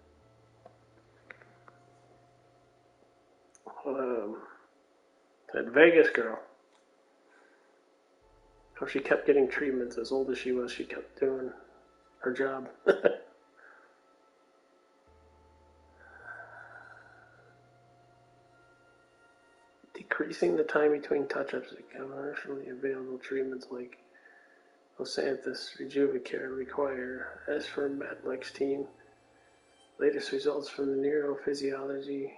that Vegas girl. How she kept getting treatments. As old as she was, she kept doing her job. Decreasing the time between touch-ups to commercially available treatments like Losanthus Rejuvicare require. As for Matlock's team, latest results from the neurophysiology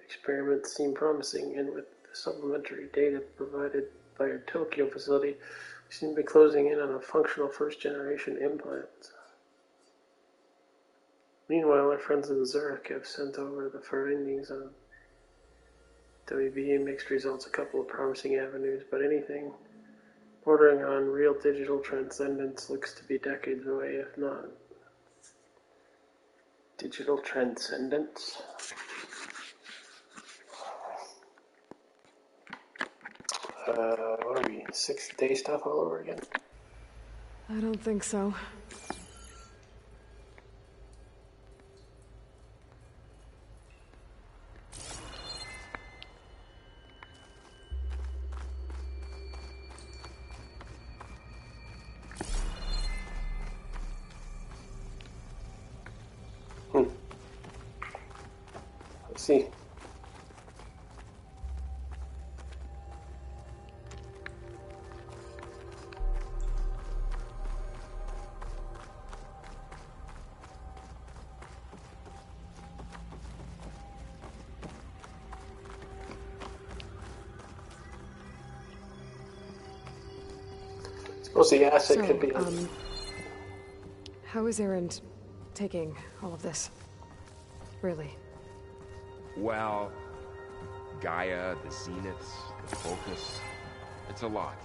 experiments seem promising, and with the supplementary data provided by our Tokyo facility, we seem to be closing in on a functional first-generation implant. Meanwhile, our friends in Zurich have sent over the findings on WB and mixed results, a couple of promising avenues, but anything bordering on real digital transcendence looks to be decades away, if not. Digital transcendence? What are we, 6th-day stuff all over again? I don't think so. Let's see. Suppose the asset could be. How is Erend taking all of this? Really? Well, Gaia, the Zeniths, the Focus, it's a lot.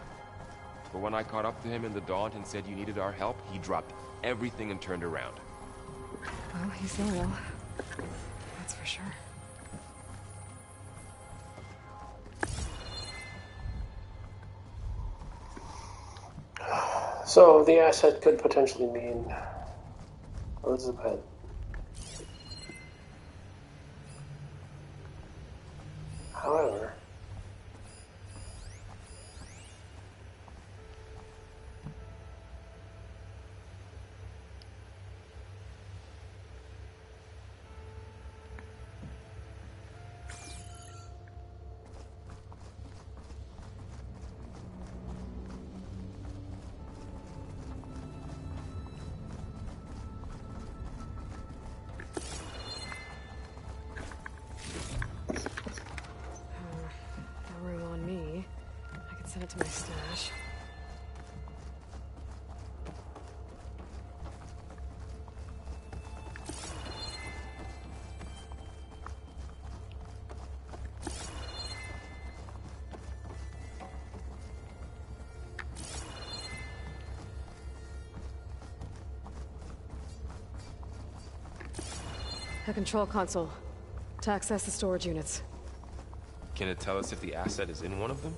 But when I caught up to him in the Daunt and said you needed our help, he dropped everything and turned around. Well, he's loyal. That's for sure. So the asset could potentially mean Elizabeth. However, Ring on me. I could send it to my stash. A control console to access the storage units. Can it tell us if the asset is in one of them?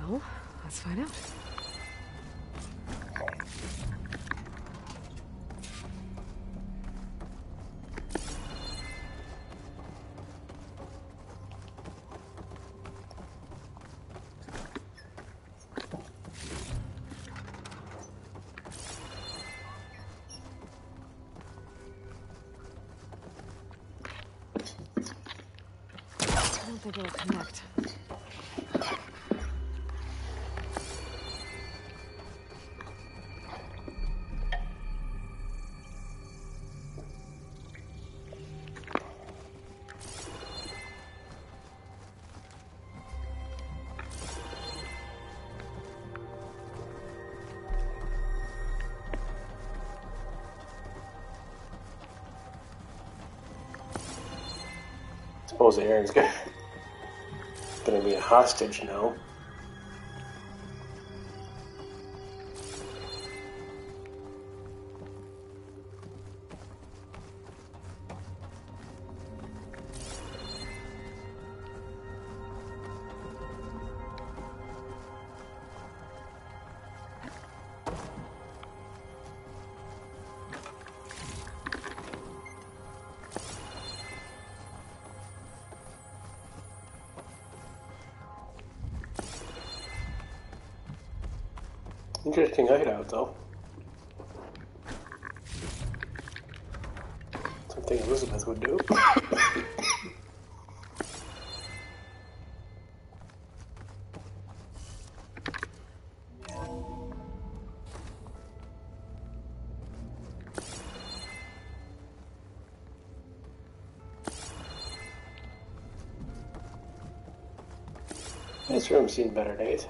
Well, let's find out. I don't think it'll connect. suppose Aaron's gonna be a hostage now. Interesting hideout, though. Something Elizabeth would do. This room's seen better days.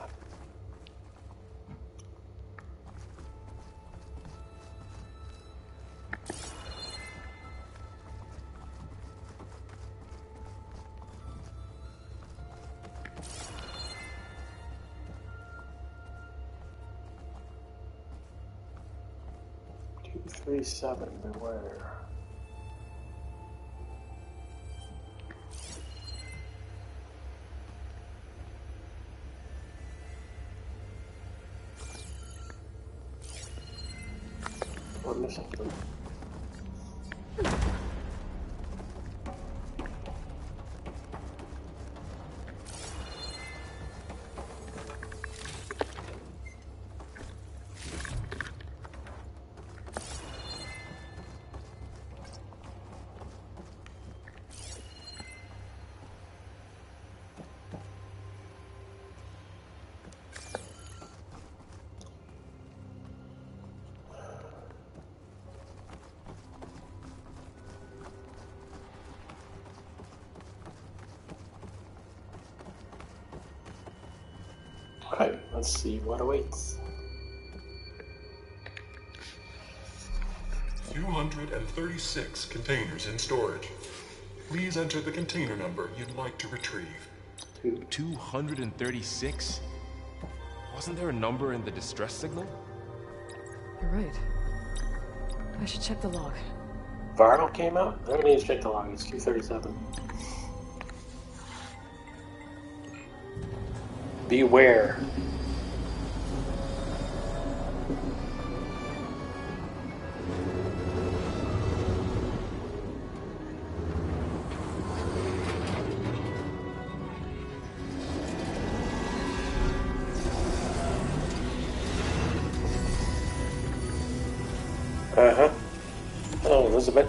Two, 3, 7, beware. Or something. Alright, let's see what awaits. 236 containers in storage. Please enter the container number you'd like to retrieve. 236? Wasn't there a number in the distress signal? You're right. I should check the log. Varl came out? I don't need to check the log, it's 237. Beware. Uh-huh. Hello, Elizabeth.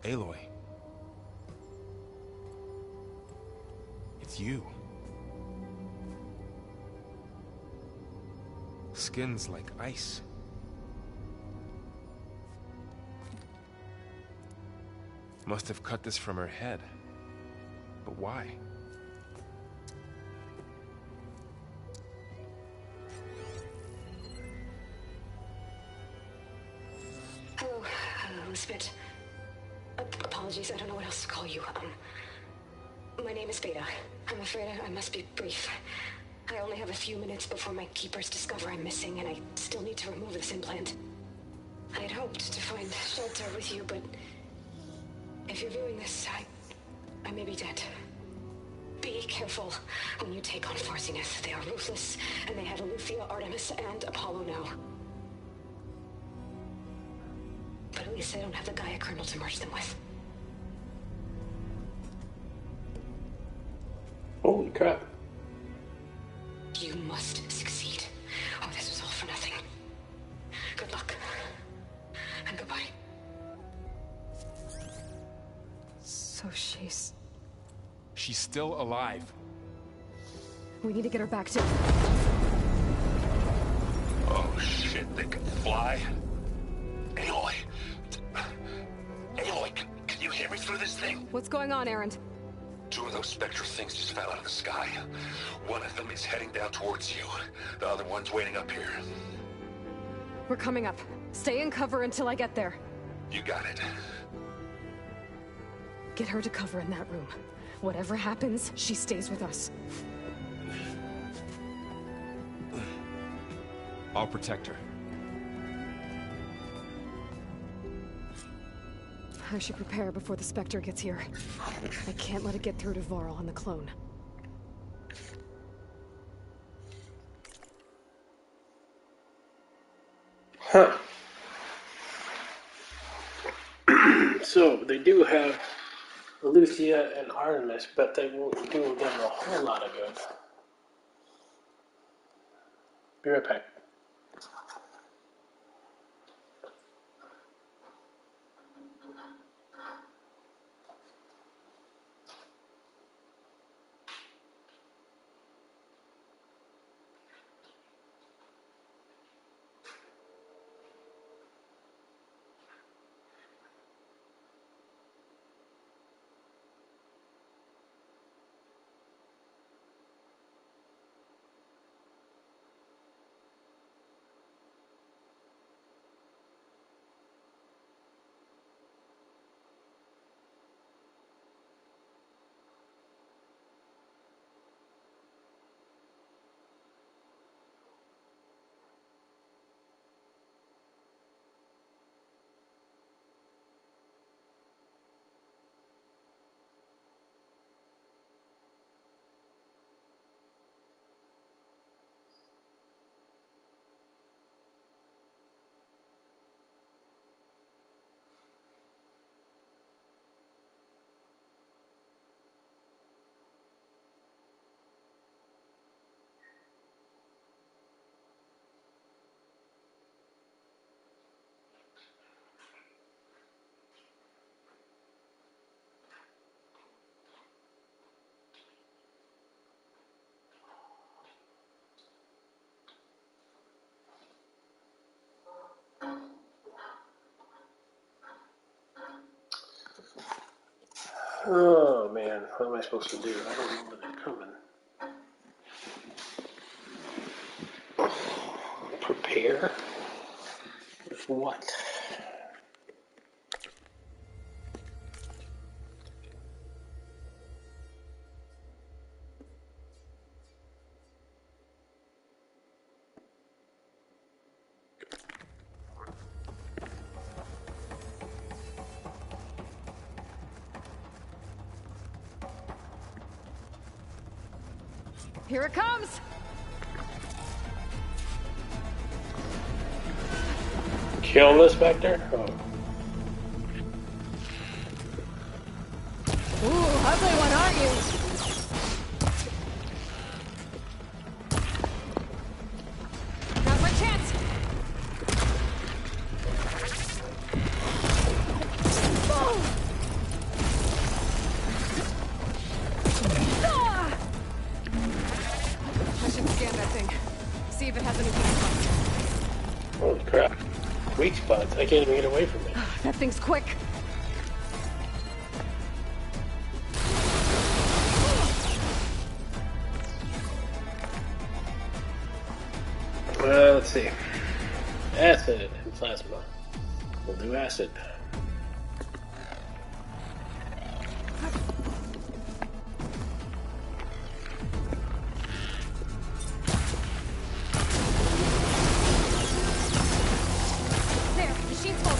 Aloy. It's you. Skin's like ice. Must have cut this from her head. But why? Hello, Elizabeth. Apologies, I don't know what else to call you. My name is Beta. I'm afraid I must be brief. I only have a few minutes before my keepers discover I'm missing, and I still need to remove this implant. I had hoped to find shelter with you, but if you're viewing this, I may be dead. Be careful when you take on Farzineth. They are ruthless, and they have Eleuthia, Artemis, and Apollo now. But at least they don't have the Gaia kernel to merge them with. Holy crap. You must succeed, or this was all for nothing. Good luck. And goodbye. So she's... She's still alive. We need to get her back to... Oh shit, they can fly? Aloy! Aloy, can you hear me through this thing? What's going on, Erend? Two of those spectral things just fell out of the sky. One of them is heading down towards you. The other one's waiting up here. We're coming up. Stay in cover until I get there. You got it. Get her to cover in that room. Whatever happens, she stays with us. I'll protect her. I should prepare before the Spectre gets here. I can't let it get through to Varl and the clone. Huh. So, they do have Eleuthia and Artemis, but they won't do them a whole lot of good. Be right back. What am I supposed to do? I don't know when they're coming. Prepare? With what? Here it comes! Kill the Spectre? Oh. Ooh, ugly one, aren't you? Got my chance! Oh. Ah. I should scan that thing. See if it has any weak spots. Holy crap. Weak spots? I can't even get away from it. That thing's quick. Let's see. Acid and plasma. We'll do acid. There, machine's full.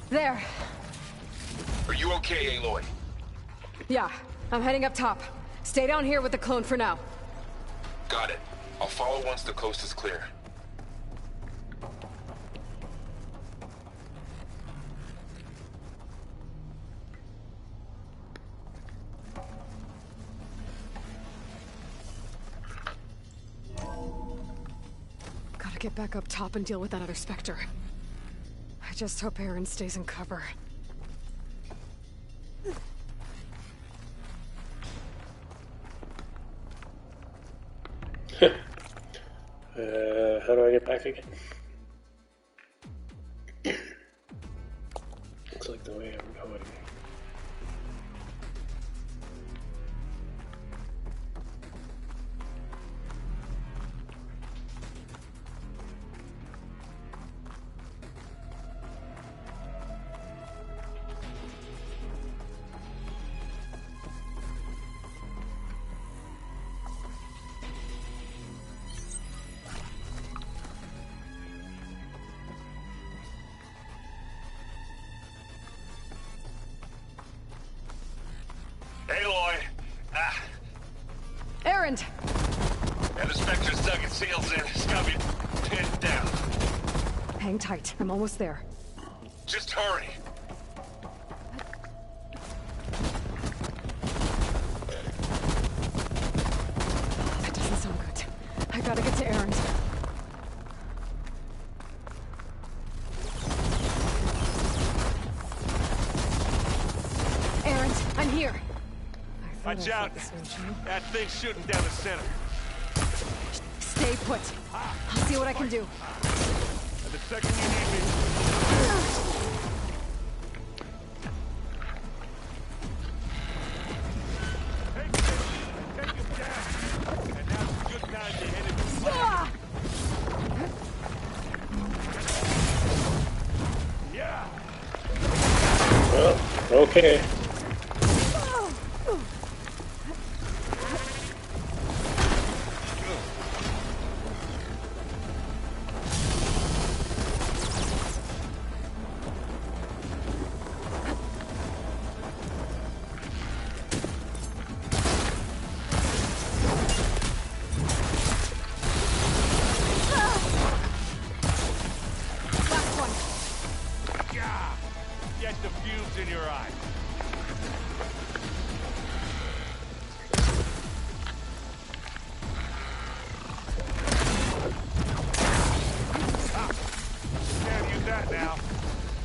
There. Are you okay, Aloy? Yeah, I'm heading up top. Stay down here with the clone for now. Got it. I'll follow once the coast is clear. Gotta get back up top and deal with that other Spectre. I just hope Aaron stays in cover. How do I get back again? Looks like the way I'm going. Aloy! Erend! And the Spectre's dug its heels in. It's got me pinned down. Hang tight. I'm almost there. Just hurry. That doesn't sound good. I gotta get to Erend. Erend, I'm here. Watch out! That thing's shooting down the center. Stay put. I'll see what I can do. And the second you need me... Take him down! And now's a good time to hit him. Yeah! Well, okay. Get the fumes in your eye. Can't use that now.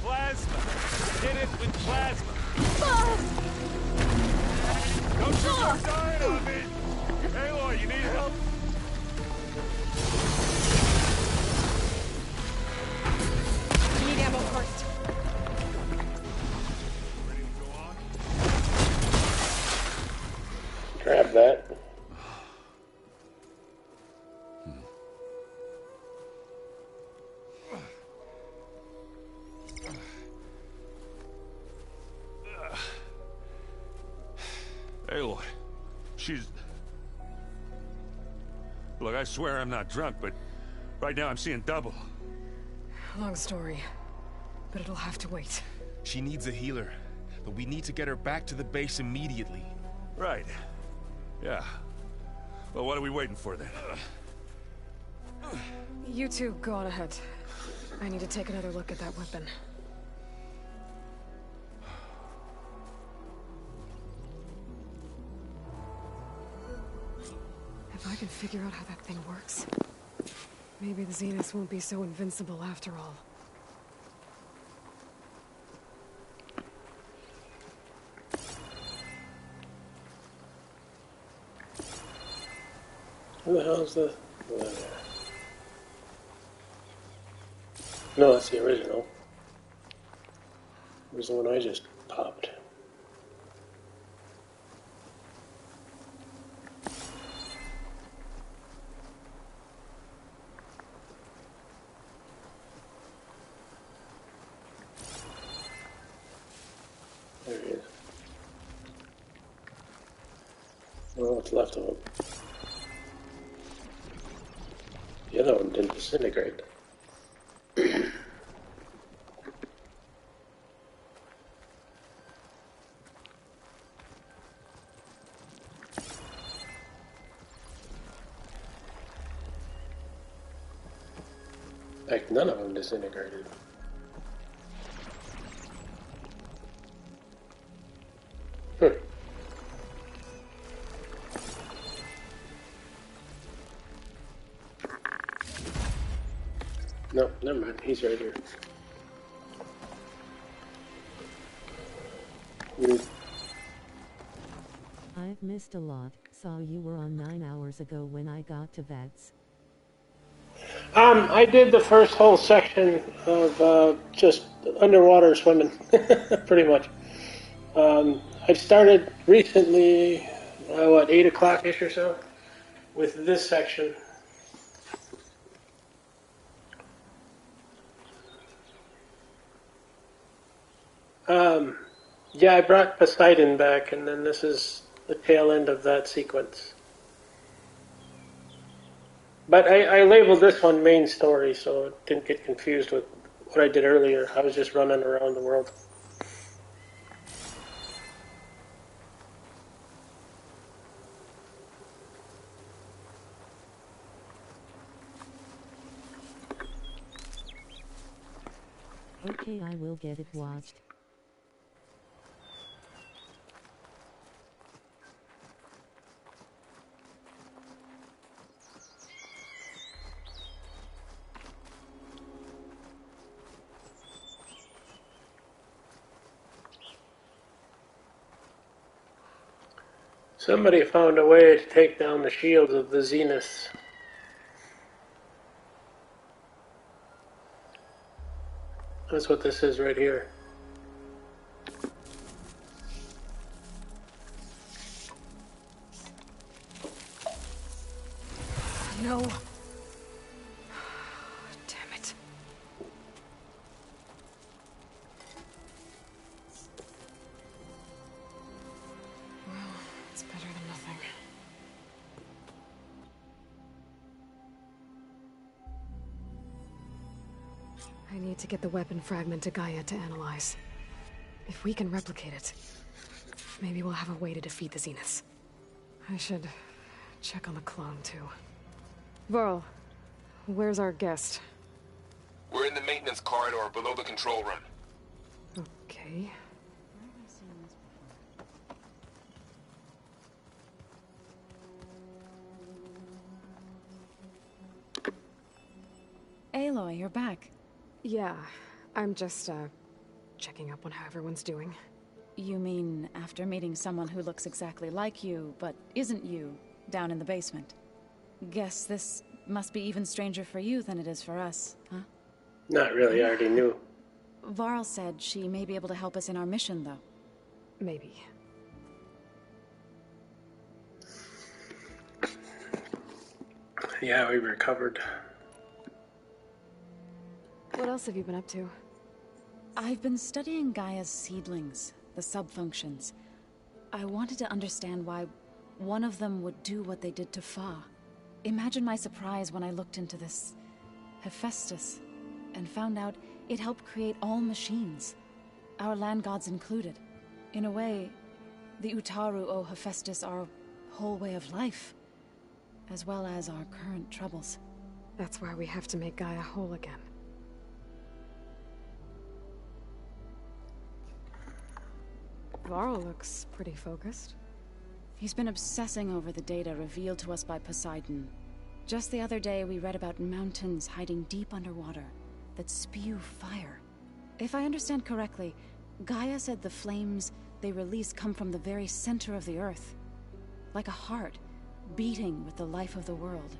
Plasma. Hit it with plasma. Don't you start dying on me. Aloy, you need help? I need ammo first. Grab that. Aloy, she's... Look, I swear I'm not drunk, but right now I'm seeing double. Long story, but it'll have to wait. She needs a healer, but we need to get her back to the base immediately. Right. Yeah. Well, what are we waiting for then? You two go on ahead. I need to take another look at that weapon. If I can figure out how that thing works, maybe the Zeniths won't be so invincible after all. Who the hell is the... No, that's the original. It was the one I just popped. There he is. Well, what's left of him? The other one didn't disintegrate. Like, none of them disintegrated. No, never mind. He's right here. I've missed a lot. Saw you were on 9 hours ago when I got to Vets. I did the first whole section of just underwater swimming, pretty much. I started recently, 8 o'clock-ish or so, with this section. Yeah, I brought Poseidon back, and then this is the tail end of that sequence. But I labeled this one main story, so it didn't get confused with what I did earlier. I was just running around the world. Okay, I will get it watched. Somebody found a way to take down the shields of the Zeniths. That's what this is right here. No. Damn it. Well, it's better than nothing. I need to get the weapon fragment to Gaia to analyze. If we can replicate it, maybe we'll have a way to defeat the Zeniths. I should check on the clone, too. Varl, where's our guest? We're in the maintenance corridor below the control room. Okay. Aloy, you're back. Yeah, I'm just, checking up on how everyone's doing. You mean after meeting someone who looks exactly like you, but isn't you, down in the basement? Guess this must be even stranger for you than it is for us, huh? Not really, I already knew. Varl said she may be able to help us in our mission, though. Maybe. Yeah, we recovered. What else have you been up to? I've been studying Gaia's seedlings, the subfunctions. I wanted to understand why one of them would do what they did to Fa. Imagine my surprise when I looked into this Hephaestus and found out it helped create all machines, our land gods included. In a way, the Utaru owe Hephaestus our whole way of life, as well as our current troubles. That's why we have to make Gaia whole again. Varl looks pretty focused. He's been obsessing over the data revealed to us by Poseidon. Just the other day, we read about mountains hiding deep underwater that spew fire. If I understand correctly, Gaia said the flames they release come from the very center of the Earth. Like a heart, beating with the life of the world.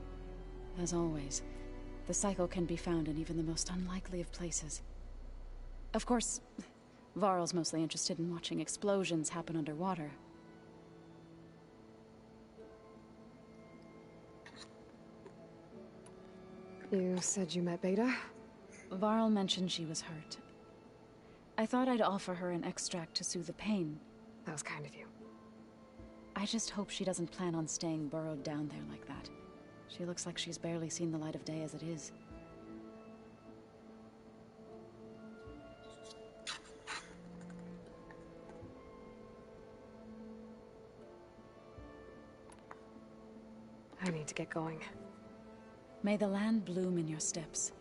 As always, the cycle can be found in even the most unlikely of places. Of course, Varl's mostly interested in watching explosions happen underwater. You said you met Beta? Varl mentioned she was hurt. I thought I'd offer her an extract to soothe the pain. That was kind of you. I just hope she doesn't plan on staying burrowed down there like that. She looks like she's barely seen the light of day as it is. I need to get going. May the land bloom in your steps.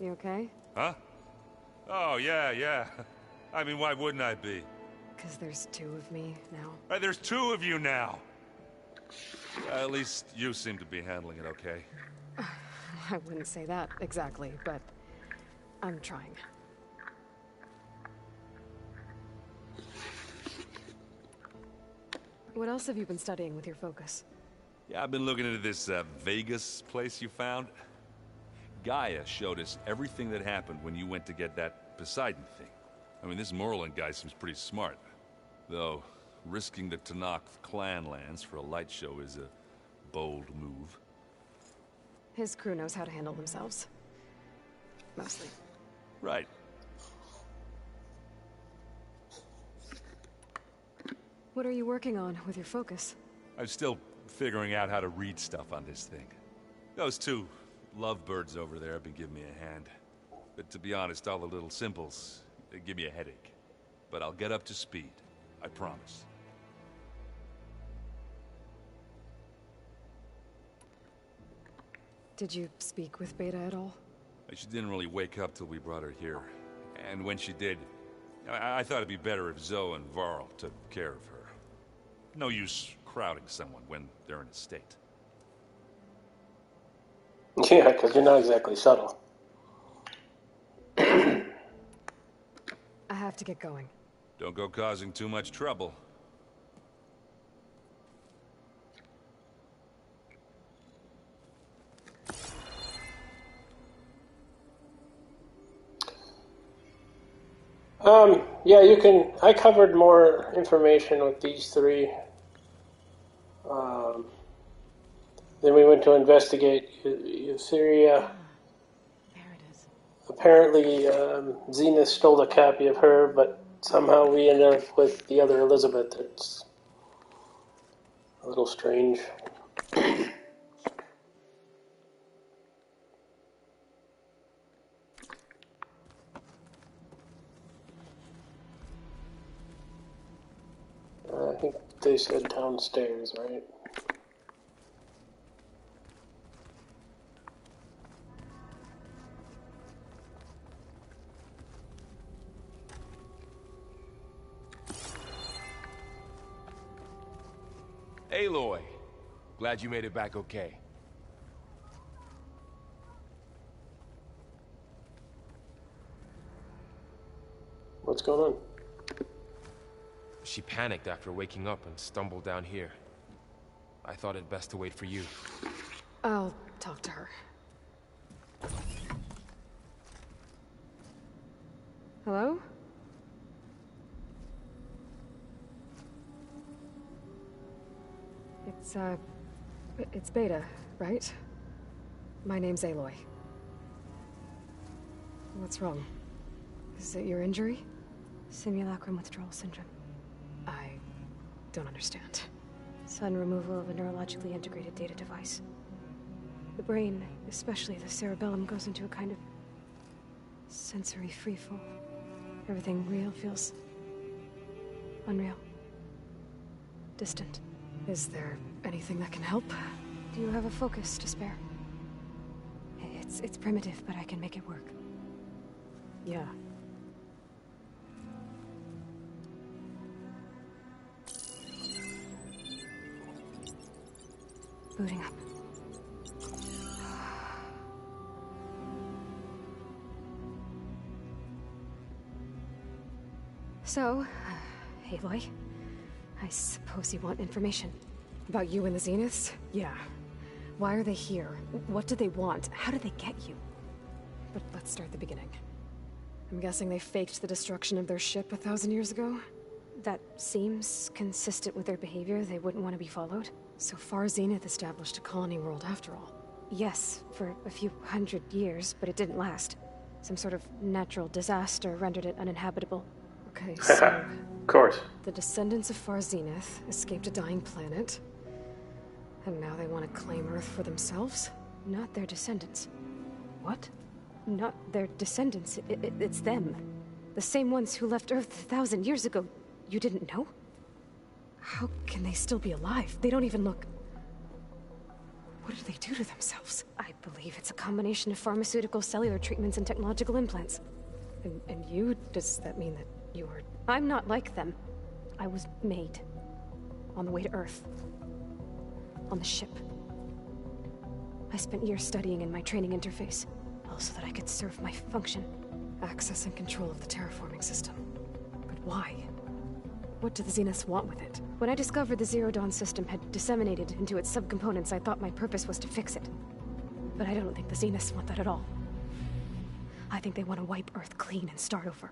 You okay? Huh? Oh, yeah. I mean, why wouldn't I be? Because there's two of me now. There's two of you now! At least you seem to be handling it okay. I wouldn't say that exactly, but I'm trying. What else have you been studying with your focus? Yeah, I've been looking into this Vegas place you found. Gaia showed us everything that happened when you went to get that Poseidon thing. I mean, this Morlund guy seems pretty smart. Though, risking the Tenakth clan lands for a light show is a bold move. His crew knows how to handle themselves. Mostly. Right. What are you working on with your focus? I'm still figuring out how to read stuff on this thing. Those two lovebirds over there have been giving me a hand. But to be honest, all the little symbols, they give me a headache. But I'll get up to speed. I promise. Did you speak with Beta at all? She didn't really wake up till we brought her here. And when she did, I thought it'd be better if Zoe and Varl took care of her. No use crowding someone when they're in a state. Yeah, because you're not exactly subtle. I have to get going. Don't go causing too much trouble. Yeah, you can. I covered more information with these three. Then we went to investigate Eutheria. There it is. Apparently, Zenith stole a copy of her, but somehow we ended up with the other Elizabeth. It's a little strange. I think they said downstairs, right? Aloy, glad you made it back okay. What's going on? She panicked after waking up and stumbled down here. I thought it best to wait for you. I'll talk to her. Hello? It's Beta, right? My name's Aloy. What's wrong? Is it your injury? Simulacrum withdrawal syndrome. I don't understand. Sudden removal of a neurologically integrated data device. The brain, especially the cerebellum, goes into a kind of sensory freefall. Everything real feels unreal. Distant. Is there anything that can help? Do you have a focus to spare? It's primitive, but I can make it work. Yeah. Booting up. So, Aloy, I suppose you want information. About you and the Zeniths? Yeah. Why are they here? What do they want? How did they get you? But let's start at the beginning. I'm guessing they faked the destruction of their ship 1,000 years ago? That seems consistent with their behavior. They wouldn't want to be followed. So far, Zenith established a colony world after all. Yes, for a few hundred years, but it didn't last. Some sort of natural disaster rendered it uninhabitable. Okay, so... Of course. The descendants of Far Zenith escaped a dying planet, and now they want to claim Earth for themselves? Not their descendants. What? Not their descendants. It's them. The same ones who left Earth 1,000 years ago. You didn't know? How can they still be alive? They don't even look... What did they do to themselves? I believe it's a combination of pharmaceutical, cellular treatments, and technological implants. And you? Does that mean that you were... I'm not like them. I was made. On the way to Earth. On the ship. I spent years studying in my training interface. All so that I could serve my function. Access and control of the terraforming system. But why? What do the Zeniths want with it? When I discovered the Zero Dawn system had disseminated into its subcomponents, I thought my purpose was to fix it. But I don't think the Zeniths want that at all. I think they want to wipe Earth clean and start over.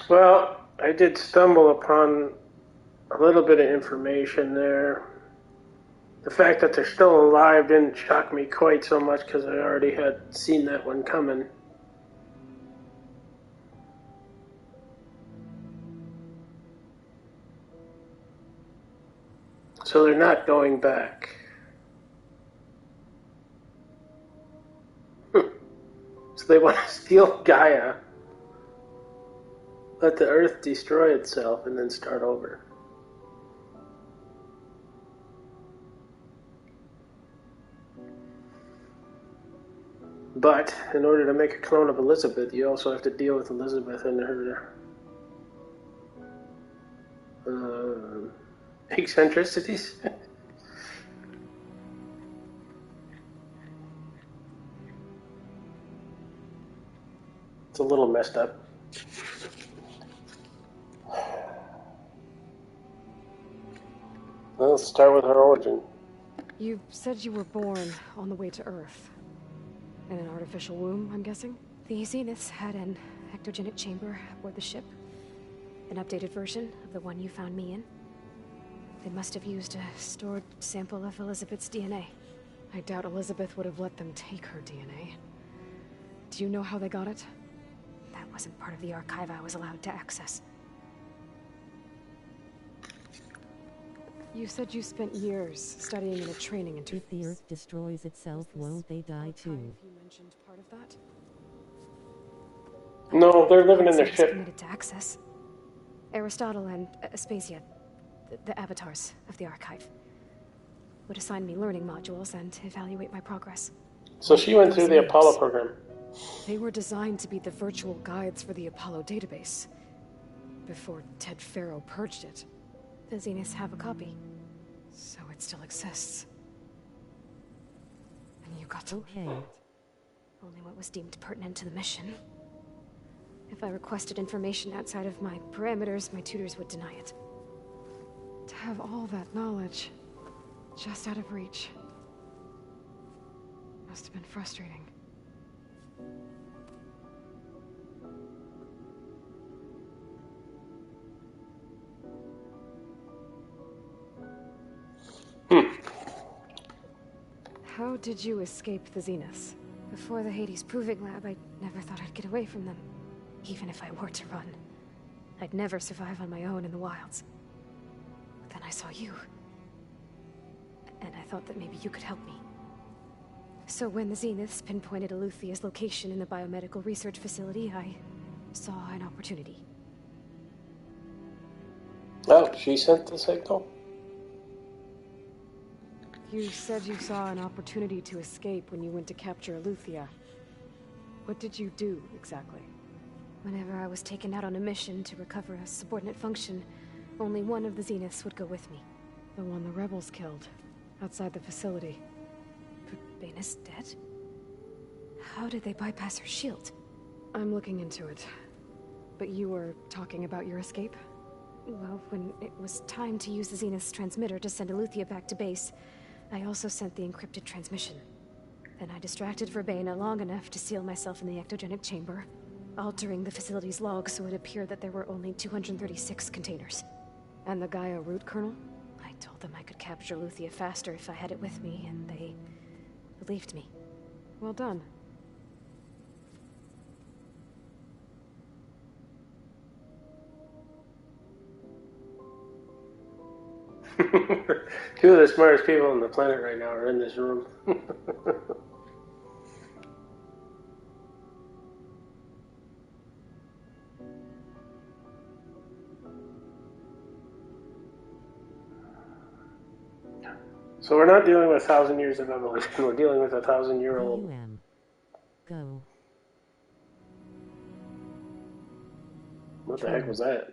Well, I did stumble upon a little bit of information there. The fact that they're still alive didn't shock me quite so much because I already had seen that one coming. So they're not going back. So they want to steal Gaia, let the Earth destroy itself, and then start over. But in order to make a clone of Elizabeth, you also have to deal with Elizabeth and her eccentricities. It's a little messed up. Well, let's start with her origin. You said you were born on the way to Earth. In an artificial womb, I'm guessing? The Zeniths had an ectogenic chamber aboard the ship. An updated version of the one you found me in. They must have used a stored sample of Elizabeth's DNA. I doubt Elizabeth would have let them take her DNA. Do you know how they got it? That wasn't part of the archive I was allowed to access. You said you spent years studying in a training interface. If the Earth destroys itself, won't they die too? You mentioned part of that? No, they're living in their ship. Committed to access. Aristotle and Aspasia, the avatars of the archive, would assign me learning modules and evaluate my progress. So she went through the Apollo program. They were designed to be the virtual guides for the Apollo database, before Ted Faro purged it. The Zeniths have a copy, so it still exists. And you got to learn it. Only what was deemed pertinent to the mission. If I requested information outside of my parameters, my tutors would deny it. To have all that knowledge, just out of reach, must have been frustrating. How did you escape the Zeniths? Before the Hades Proving Lab, I never thought I'd get away from them. Even if I were to run, I'd never survive on my own in the wilds. But then I saw you. And I thought that maybe you could help me. So when the Zeniths pinpointed Eluthia's location in the biomedical research facility, I saw an opportunity. Oh, she sent the signal? You said you saw an opportunity to escape when you went to capture Eluthia. What did you do, exactly? Whenever I was taken out on a mission to recover a subordinate function, only one of the Zeniths would go with me. The one the rebels killed, outside the facility. But Bane's dead? How did they bypass her shield? I'm looking into it. But you were talking about your escape? Well, when it was time to use the Zenith's transmitter to send Eluthia back to base, I also sent the encrypted transmission. Then I distracted Verbena long enough to seal myself in the ectogenic chamber, altering the facility's log so it appeared that there were only 236 containers. And the Gaia root kernel? I told them I could capture Eluthia faster if I had it with me, and they believed me. Well done. Two of the smartest people on the planet right now are in this room. So we're not dealing with 1,000 years of evolution, we're dealing with 1,000-year-old. Go. What the heck was that?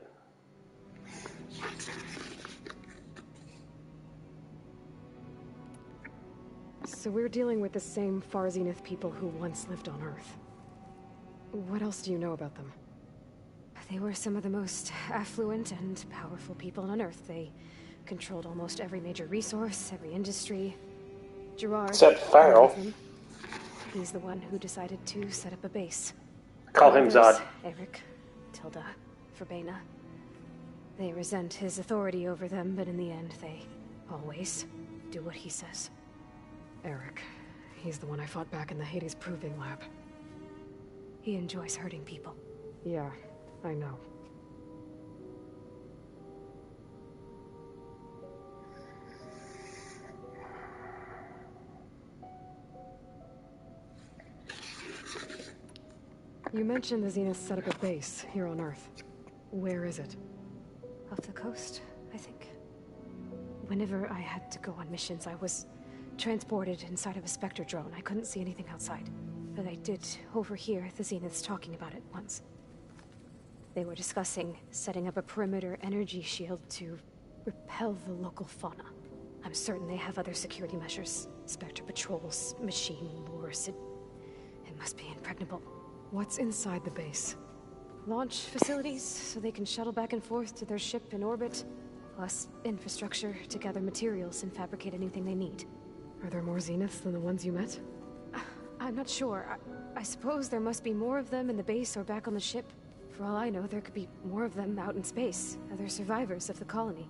So we're dealing with the same Far Zenith people who once lived on Earth. What else do you know about them? They were some of the most affluent and powerful people on Earth. They controlled almost every major resource, every industry. Gerard, except Farrell. He's the one who decided to set up a base. Call him Zod. Eric, Tilda, Verbena. They resent his authority over them, but in the end, they always do what he says. Eric. He's the one I fought back in the Hades Proving Lab. He enjoys hurting people. Yeah, I know. You mentioned the Zenith set up a base here on Earth. Where is it? Off the coast, I think. Whenever I had to go on missions, I was transported inside of a Spectre drone. I couldn't see anything outside. But I did overhear the Zeniths talking about it once. They were discussing setting up a perimeter energy shield to repel the local fauna. I'm certain they have other security measures. Spectre patrols, machine wars. It must be impregnable. What's inside the base? Launch facilities, so they can shuttle back and forth to their ship in orbit. Plus infrastructure to gather materials and fabricate anything they need. Are there more Zeniths than the ones you met? I'm not sure. I suppose there must be more of them in the base or back on the ship. For all I know, there could be more of them out in space. Other survivors of the colony.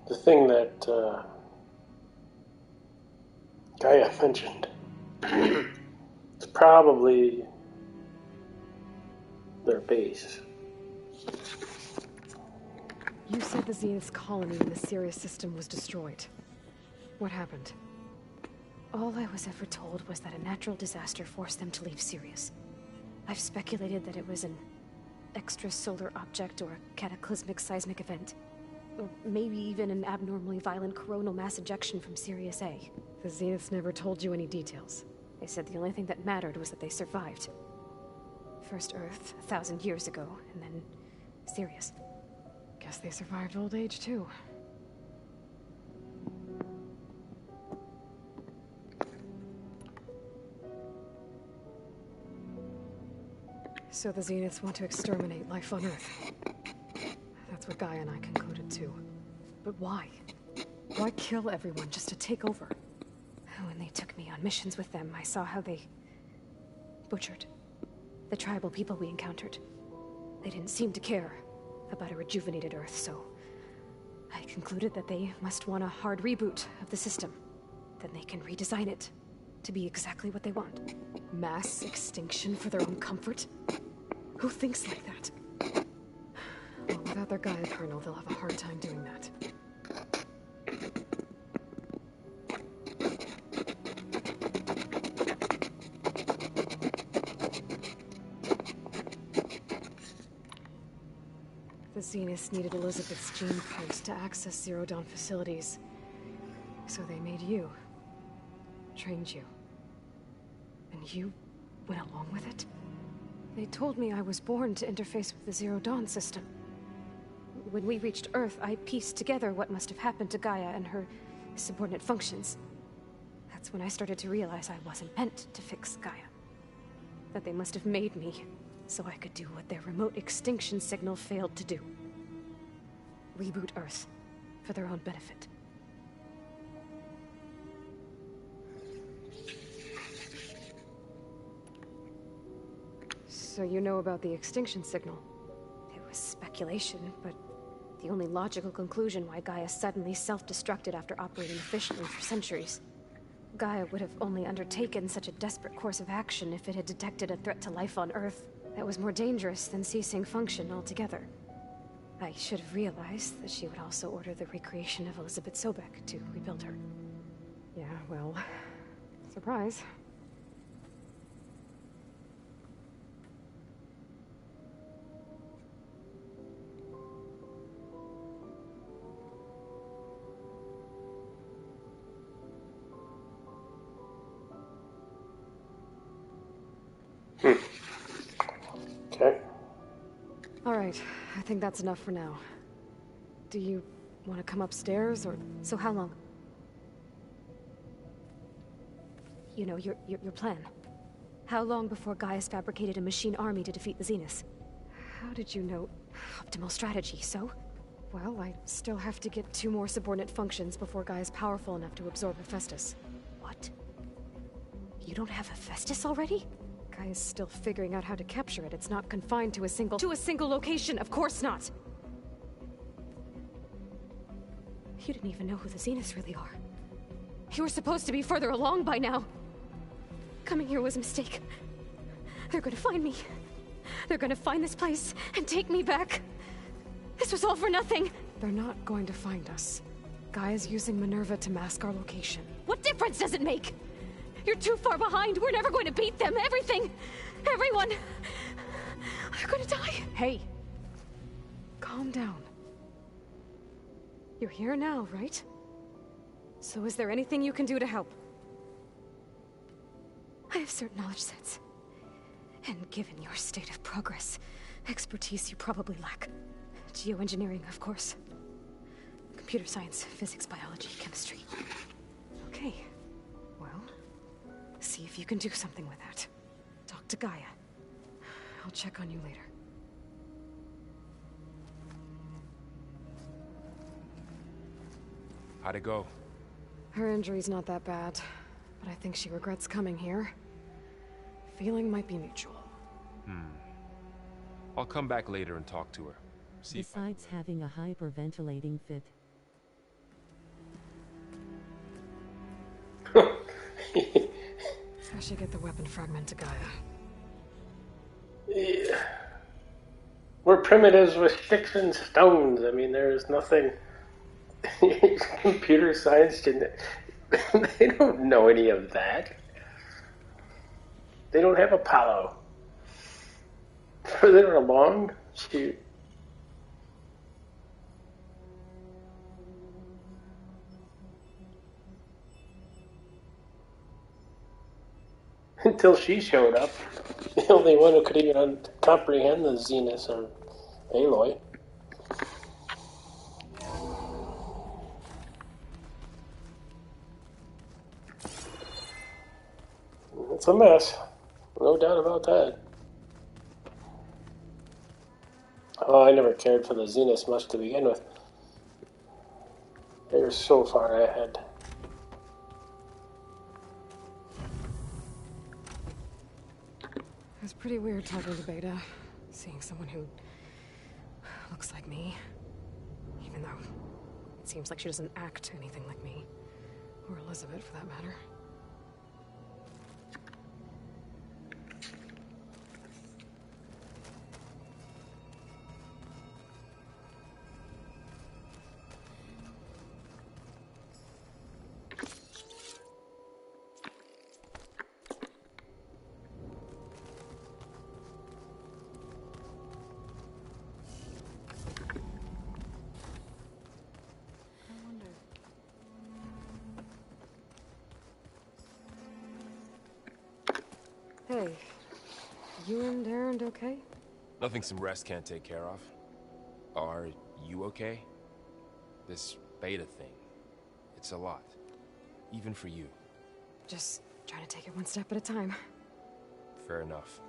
The thing that Gaia mentioned is probably their base. You said the Zenith's colony in the Sirius system was destroyed. What happened? All I was ever told was that a natural disaster forced them to leave Sirius. I've speculated that it was an extrasolar object or a cataclysmic seismic event. Or maybe even an abnormally violent coronal mass ejection from Sirius A. The Zeniths never told you any details. They said the only thing that mattered was that they survived. First Earth, 1,000 years ago, and then Sirius. Guess they survived old age, too. So the Zeniths want to exterminate life on Earth. That's what Gaia and I concluded, too. But why? Why kill everyone just to take over? When they took me on missions with them, I saw how they butchered the tribal people we encountered. They didn't seem to care about a rejuvenated Earth, so I concluded that they must want a hard reboot of the system. Then they can redesign it to be exactly what they want. Mass extinction for their own comfort? Who thinks like that? Well, without their Gaia kernel, they'll have a hard time doing that. The Zeniths needed Elizabeth's gene codes to access Zero Dawn facilities. So they made you. Trained you. And you went along with it? They told me I was born to interface with the Zero Dawn system. When we reached Earth, I pieced together what must have happened to Gaia and her subordinate functions. That's when I started to realize I wasn't meant to fix Gaia. That they must have made me so I could do what their remote extinction signal failed to do. Reboot Earth for their own benefit. So you know about the extinction signal? It was speculation, but the only logical conclusion why Gaia suddenly self-destructed after operating efficiently for centuries. Gaia would have only undertaken such a desperate course of action if it had detected a threat to life on Earth that was more dangerous than ceasing function altogether. I should have realized that she would also order the recreation of Elizabeth Sobek to rebuild her. Yeah, well, surprise. Okay. All right, I think that's enough for now. Do you want to come upstairs, or so how long? You know, your plan. How long before Gaia's fabricated a machine army to defeat the Zeniths? How did you know? Optimal strategy, so? Well, I still have to get 2 more subordinate functions before Gaia's powerful enough to absorb Hephaestus. What? You don't have Hephaestus already? Gaia's still figuring out how to capture it. It's not confined to a single location, of course not! You didn't even know who the Zeniths really are. You were supposed to be further along by now. Coming here was a mistake. They're gonna find me. They're gonna find this place and take me back. This was all for nothing. They're not going to find us. Gaia's using Minerva to mask our location. What difference does it make? You're too far behind. We're never going to beat them. Everything, everyone, they're gonna die. Hey, calm down. You're here now, right? So is there anything you can do to help? I have certain knowledge sets. And given your state of progress, expertise you probably lack. Geoengineering, of course. Computer science, physics, biology, chemistry. Okay. Well, see if you can do something with that. Talk to Gaia. I'll check on you later. How'd it go? Her injury's not that bad, but I think she regrets coming here. Feeling might be mutual. I'll come back later and talk to her. See if Besides having a hyperventilating fit. I should get the weapon fragment to Gaia. Yeah. We're primitives with sticks and stones. I mean, there's nothing. Computer science didn't. They don't know any of that. They don't have Apollo. Further along, shoot. Until she showed up, the only one who could even comprehend the Zeniths or Aloy. It's a mess. No doubt about that. Oh, I never cared for the Zeniths much to begin with. They were so far ahead. It was pretty weird talking to Beta, seeing someone who looks like me. Even though it seems like she doesn't act anything like me. Or Elizabeth, for that matter. Hey, you and Erend okay? Nothing some rest can't take care of. Are you okay? This Beta thing, it's a lot. Even for you. Just trying to take it one step at a time. Fair enough.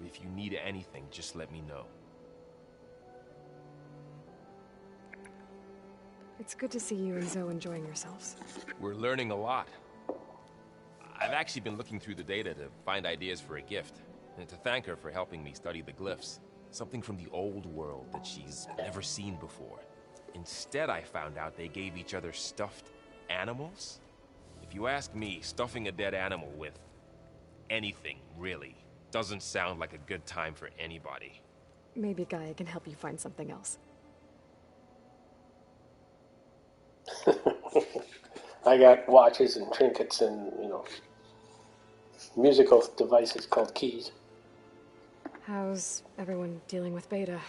If you need anything, just let me know. It's good to see you and Zoe enjoying yourselves. We're learning a lot. I've actually been looking through the data to find ideas for a gift, and to thank her for helping me study the glyphs. Something from the old world that she's never seen before. Instead, I found out they gave each other stuffed animals. If you ask me, stuffing a dead animal with anything, really, doesn't sound like a good time for anybody. Maybe Gaia can help you find something else. I got watches and trinkets and, musical devices called keys. How's everyone dealing with Beta?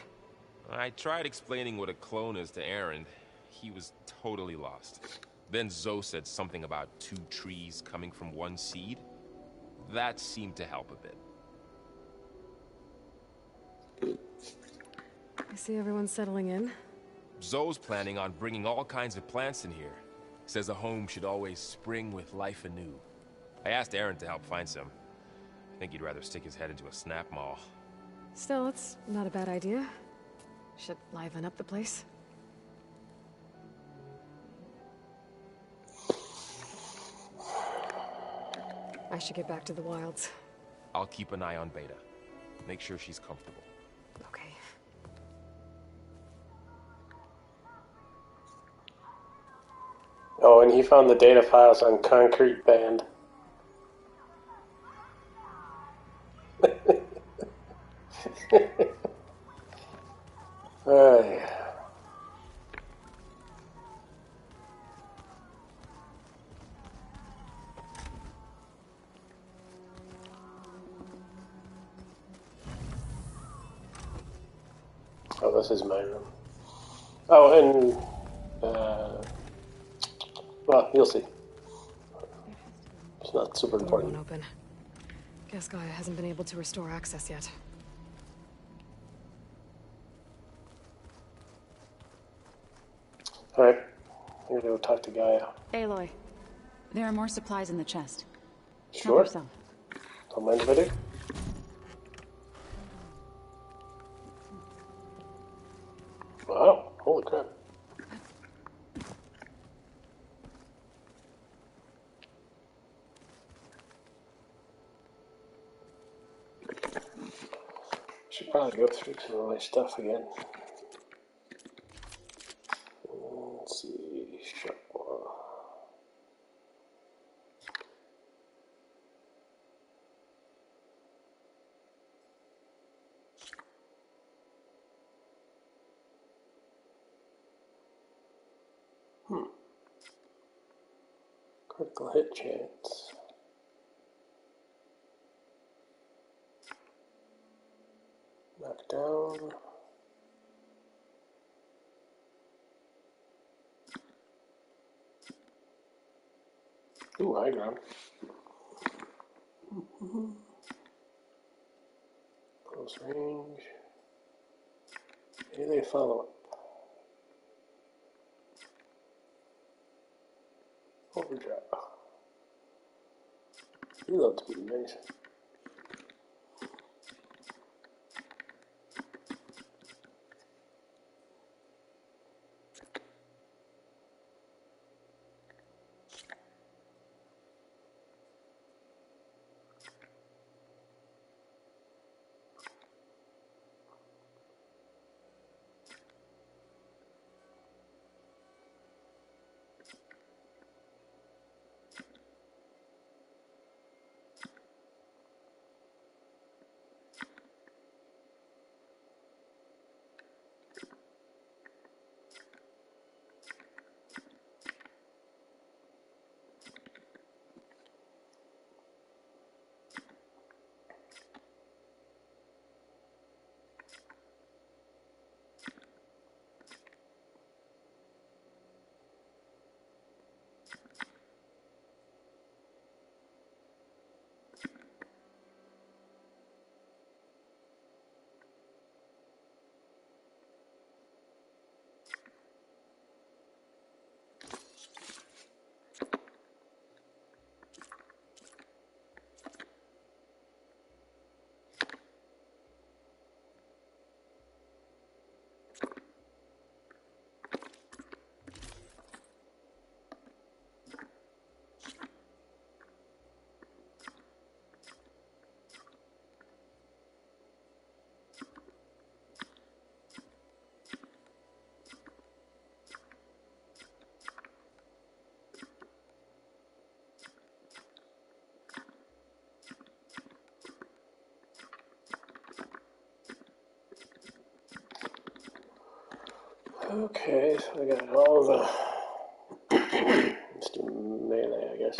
I tried explaining what a clone is to Aaron. He was totally lost. Then Zoe said something about 2 trees coming from 1 seed. That seemed to help a bit. I see everyone's settling in. Zoe's planning on bringing all kinds of plants in here. Says a home should always spring with life anew. I asked Aaron to help find some. I think he'd rather stick his head into a snap mall. Still, it's not a bad idea. Should liven up the place. I should get back to the wilds. I'll keep an eye on Beta. Make sure she's comfortable. Okay. Oh, and he found the data files on Concrete Band. Yeah. Oh, this is my room. Oh, and well, you'll see. It's not super Door important. won't open. Guess Gaia hasn't been able to restore access yet. All right, I'm gonna go talk to Gaia. Aloy, there are more supplies in the chest. Help Sure. yourself. Don't mind if I do. Wow, holy crap. Should probably go through some of my stuff again. Let's see, Sharpwa. Critical hit chance. Knock down. Ooh, high ground. Close range. Melee follow up. Overdrive. Reload speed, nice. Okay, so I got all the... Let's do melee, I guess.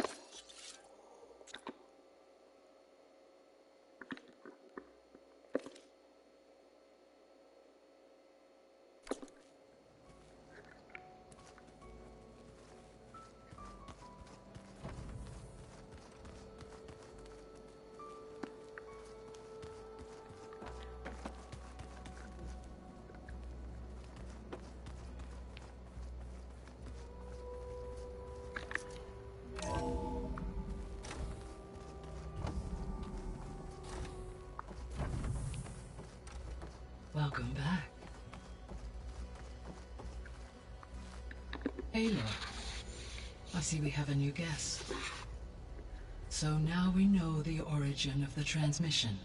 Welcome back. Aloy, I see we have a new guest. So now we know the origin of the transmission.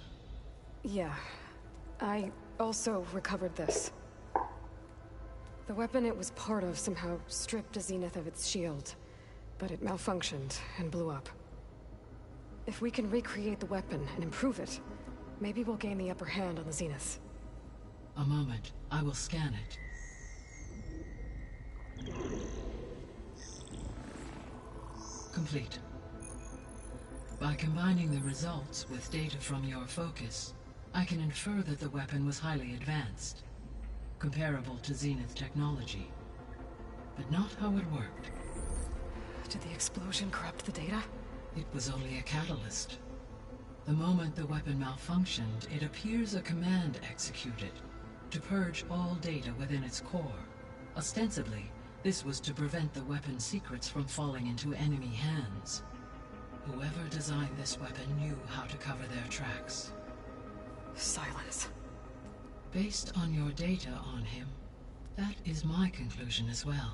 Yeah. I also recovered this. The weapon it was part of somehow stripped Zenith of its shield, but it malfunctioned and blew up. If we can recreate the weapon and improve it, maybe we'll gain the upper hand on the Zeniths. A moment. I will scan it. Complete. By combining the results with data from your focus, I can infer that the weapon was highly advanced, comparable to Zenith technology, but not how it worked. Did the explosion corrupt the data? It was only a catalyst. The moment the weapon malfunctioned, it appears a command executed to purge all data within its core. Ostensibly, this was to prevent the weapon's secrets from falling into enemy hands. Whoever designed this weapon knew how to cover their tracks. Silence. Based on your data on him, that is my conclusion as well.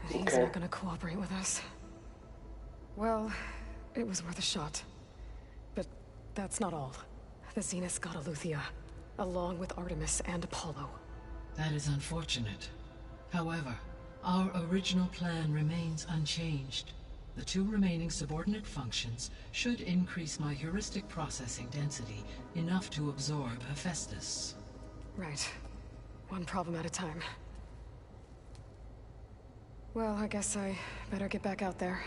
He's not gonna cooperate with us. Well, it was worth a shot. But that's not all. The Zeniths got Eleuthia, along with Artemis and Apollo. That is unfortunate. However, our original plan remains unchanged. The two remaining subordinate functions should increase my heuristic processing density enough to absorb Hephaestus. Right. One problem at a time. Well, I guess I better get back out there.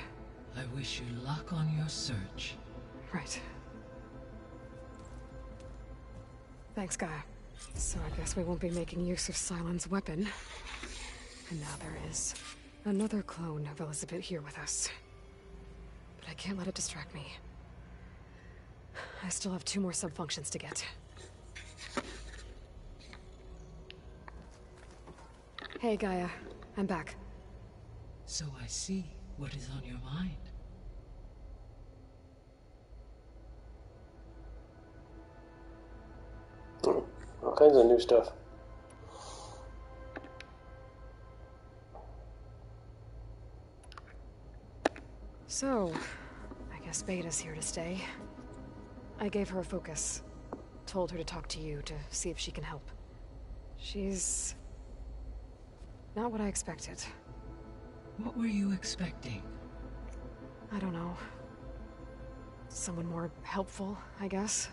I wish you luck on your search. Right. Thanks, Gaia. So I guess we won't be making use of Sylens' weapon. And now there is another clone of Elizabeth here with us. But I can't let it distract me. I still have 2 more subfunctions to get. Hey, Gaia. I'm back. So I see what is on your mind. All kinds of new stuff. So, I guess Beta's here to stay. I gave her a focus. Told her to talk to you to see if she can help. She's not what I expected. What were you expecting? I don't know. Someone more helpful, I guess.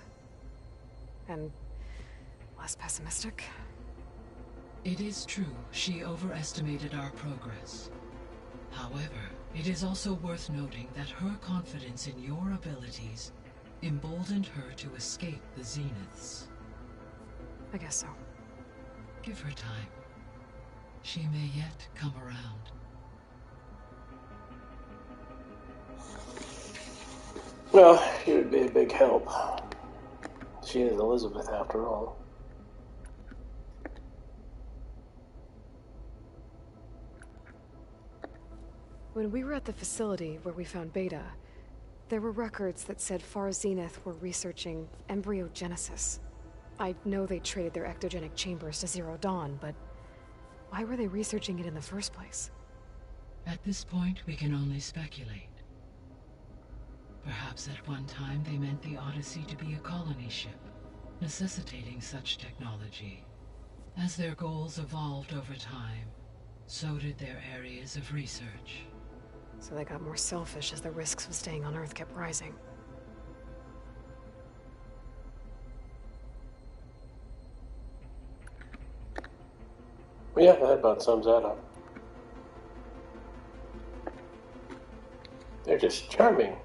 And less pessimistic. It is true, she overestimated our progress. However, it is also worth noting that her confidence in your abilities emboldened her to escape the Zeniths. I guess so. Give her time. She may yet come around. Well, she would be a big help. She is Elizabeth, after all. When we were at the facility where we found Beta, there were records that said Far Zenith were researching embryogenesis. I know they traded their ectogenic chambers to Zero Dawn, but why were they researching it in the first place? At this point, we can only speculate. Perhaps at one time they meant the Odyssey to be a colony ship, necessitating such technology. As their goals evolved over time, so did their areas of research. So they got more selfish as the risks of staying on Earth kept rising. Yeah, that about sums that up. They're just charming.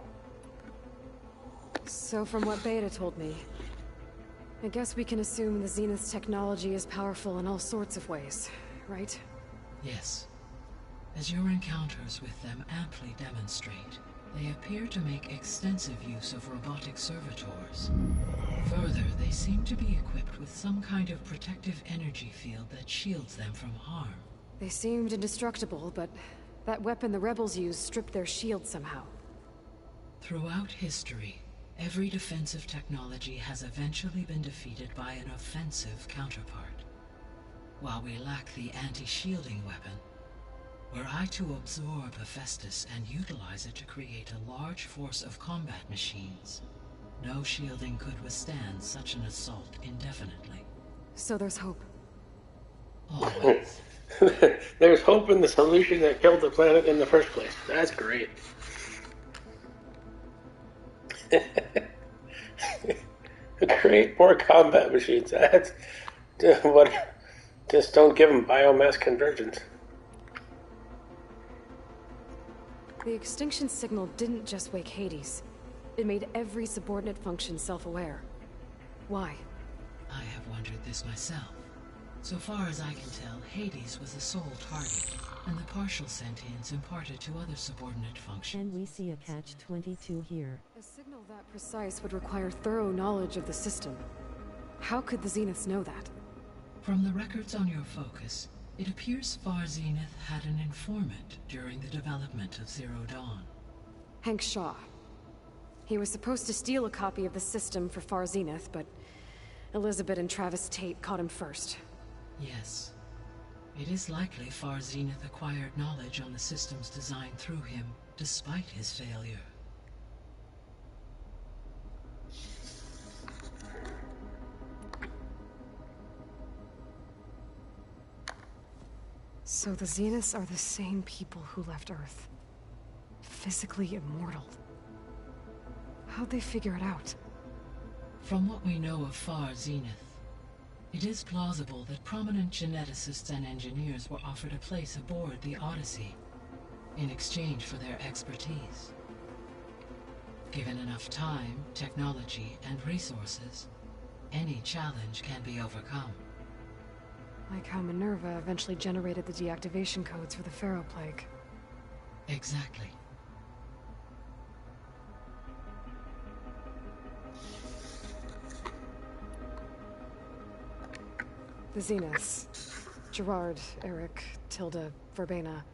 So from what Beta told me, I guess we can assume the Zenith's technology is powerful in all sorts of ways, right? Yes. As your encounters with them amply demonstrate, they appear to make extensive use of robotic servitors. Further, they seem to be equipped with some kind of protective energy field that shields them from harm. They seemed indestructible, but that weapon the rebels used stripped their shield somehow. Throughout history, every defensive technology has eventually been defeated by an offensive counterpart. While we lack the anti-shielding weapon, were I to absorb Hephaestus and utilize it to create a large force of combat machines, no shielding could withstand such an assault indefinitely. So there's hope. Always. There's hope in the solution that killed the planet in the first place. That's great. Create more combat machines. That's what. Just don't give them biomass convergence. The extinction signal didn't just wake Hades. It made every subordinate function self-aware. Why? I have wondered this myself. So far as I can tell, Hades was the sole target, and the partial sentience imparted to other subordinate functions. And we see a catch-22 here. A signal that precise would require thorough knowledge of the system. How could the Zeniths know that? From the records on your focus, it appears Far Zenith had an informant during the development of Zero Dawn. Hank Shaw. He was supposed to steal a copy of the system for Far Zenith, but Elizabeth and Travis Tate caught him first. Yes. It is likely Far Zenith acquired knowledge on the systems designed through him, despite his failure. So the Zeniths are the same people who left Earth. Physically immortal. How'd they figure it out? From what we know of Far Zenith, it is plausible that prominent geneticists and engineers were offered a place aboard the Odyssey in exchange for their expertise. Given enough time, technology, and resources, any challenge can be overcome. Like how Minerva eventually generated the deactivation codes for the Pharaoh Plague. Exactly. The Zeniths. Gerard, Eric, Tilda, Verbena.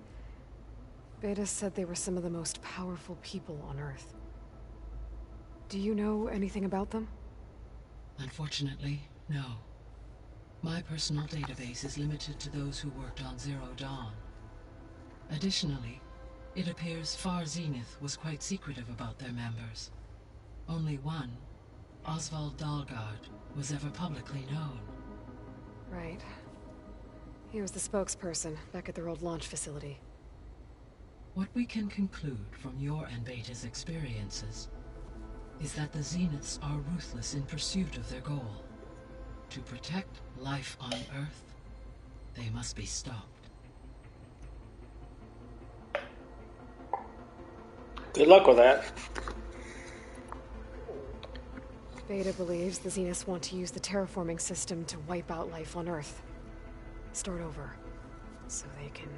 Beta said they were some of the most powerful people on Earth. Do you know anything about them? Unfortunately, no. My personal database is limited to those who worked on Zero Dawn. Additionally, it appears Far Zenith was quite secretive about their members. Only one, Oswald Dahlgard, was ever publicly known. Right. He was the spokesperson back at their old launch facility. What we can conclude from your and Beta's experiences is that the Zeniths are ruthless in pursuit of their goal. To protect life on Earth, they must be stopped. Good luck with that. Beta believes the Zeniths want to use the terraforming system to wipe out life on Earth. Start over, so they can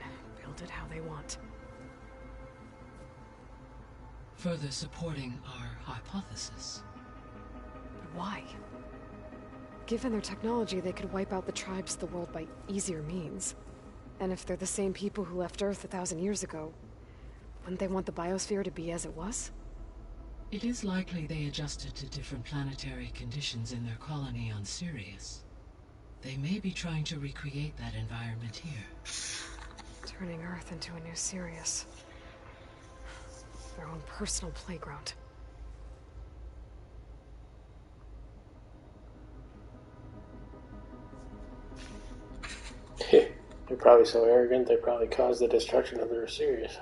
build it how they want. Further supporting our hypothesis. But why? Given their technology, they could wipe out the tribes of the world by easier means. And if they're the same people who left Earth 1,000 years ago, wouldn't they want the biosphere to be as it was? It is likely they adjusted to different planetary conditions in their colony on Sirius. They may be trying to recreate that environment here. Turning Earth into a new Sirius. Their own personal playground. They're probably so arrogant, they probably caused the destruction of their Sirius.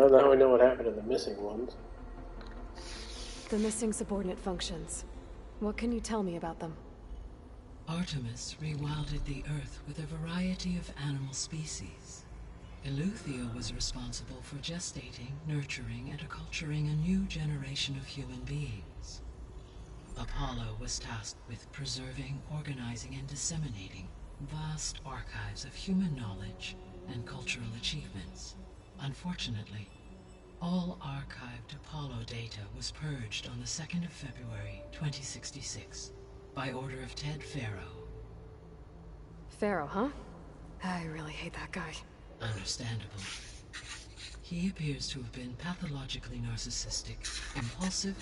Well, now we know what happened to the missing ones. The missing subordinate functions. What can you tell me about them? Artemis rewilded the Earth with a variety of animal species. Eleuthia was responsible for gestating, nurturing, and acculturating a new generation of human beings. Apollo was tasked with preserving, organizing, and disseminating vast archives of human knowledge and cultural achievements. Unfortunately, all archived Apollo data was purged on the 2nd of February, 2066, by order of Ted Faro. Faro, huh? I really hate that guy. Understandable. He appears to have been pathologically narcissistic, impulsive,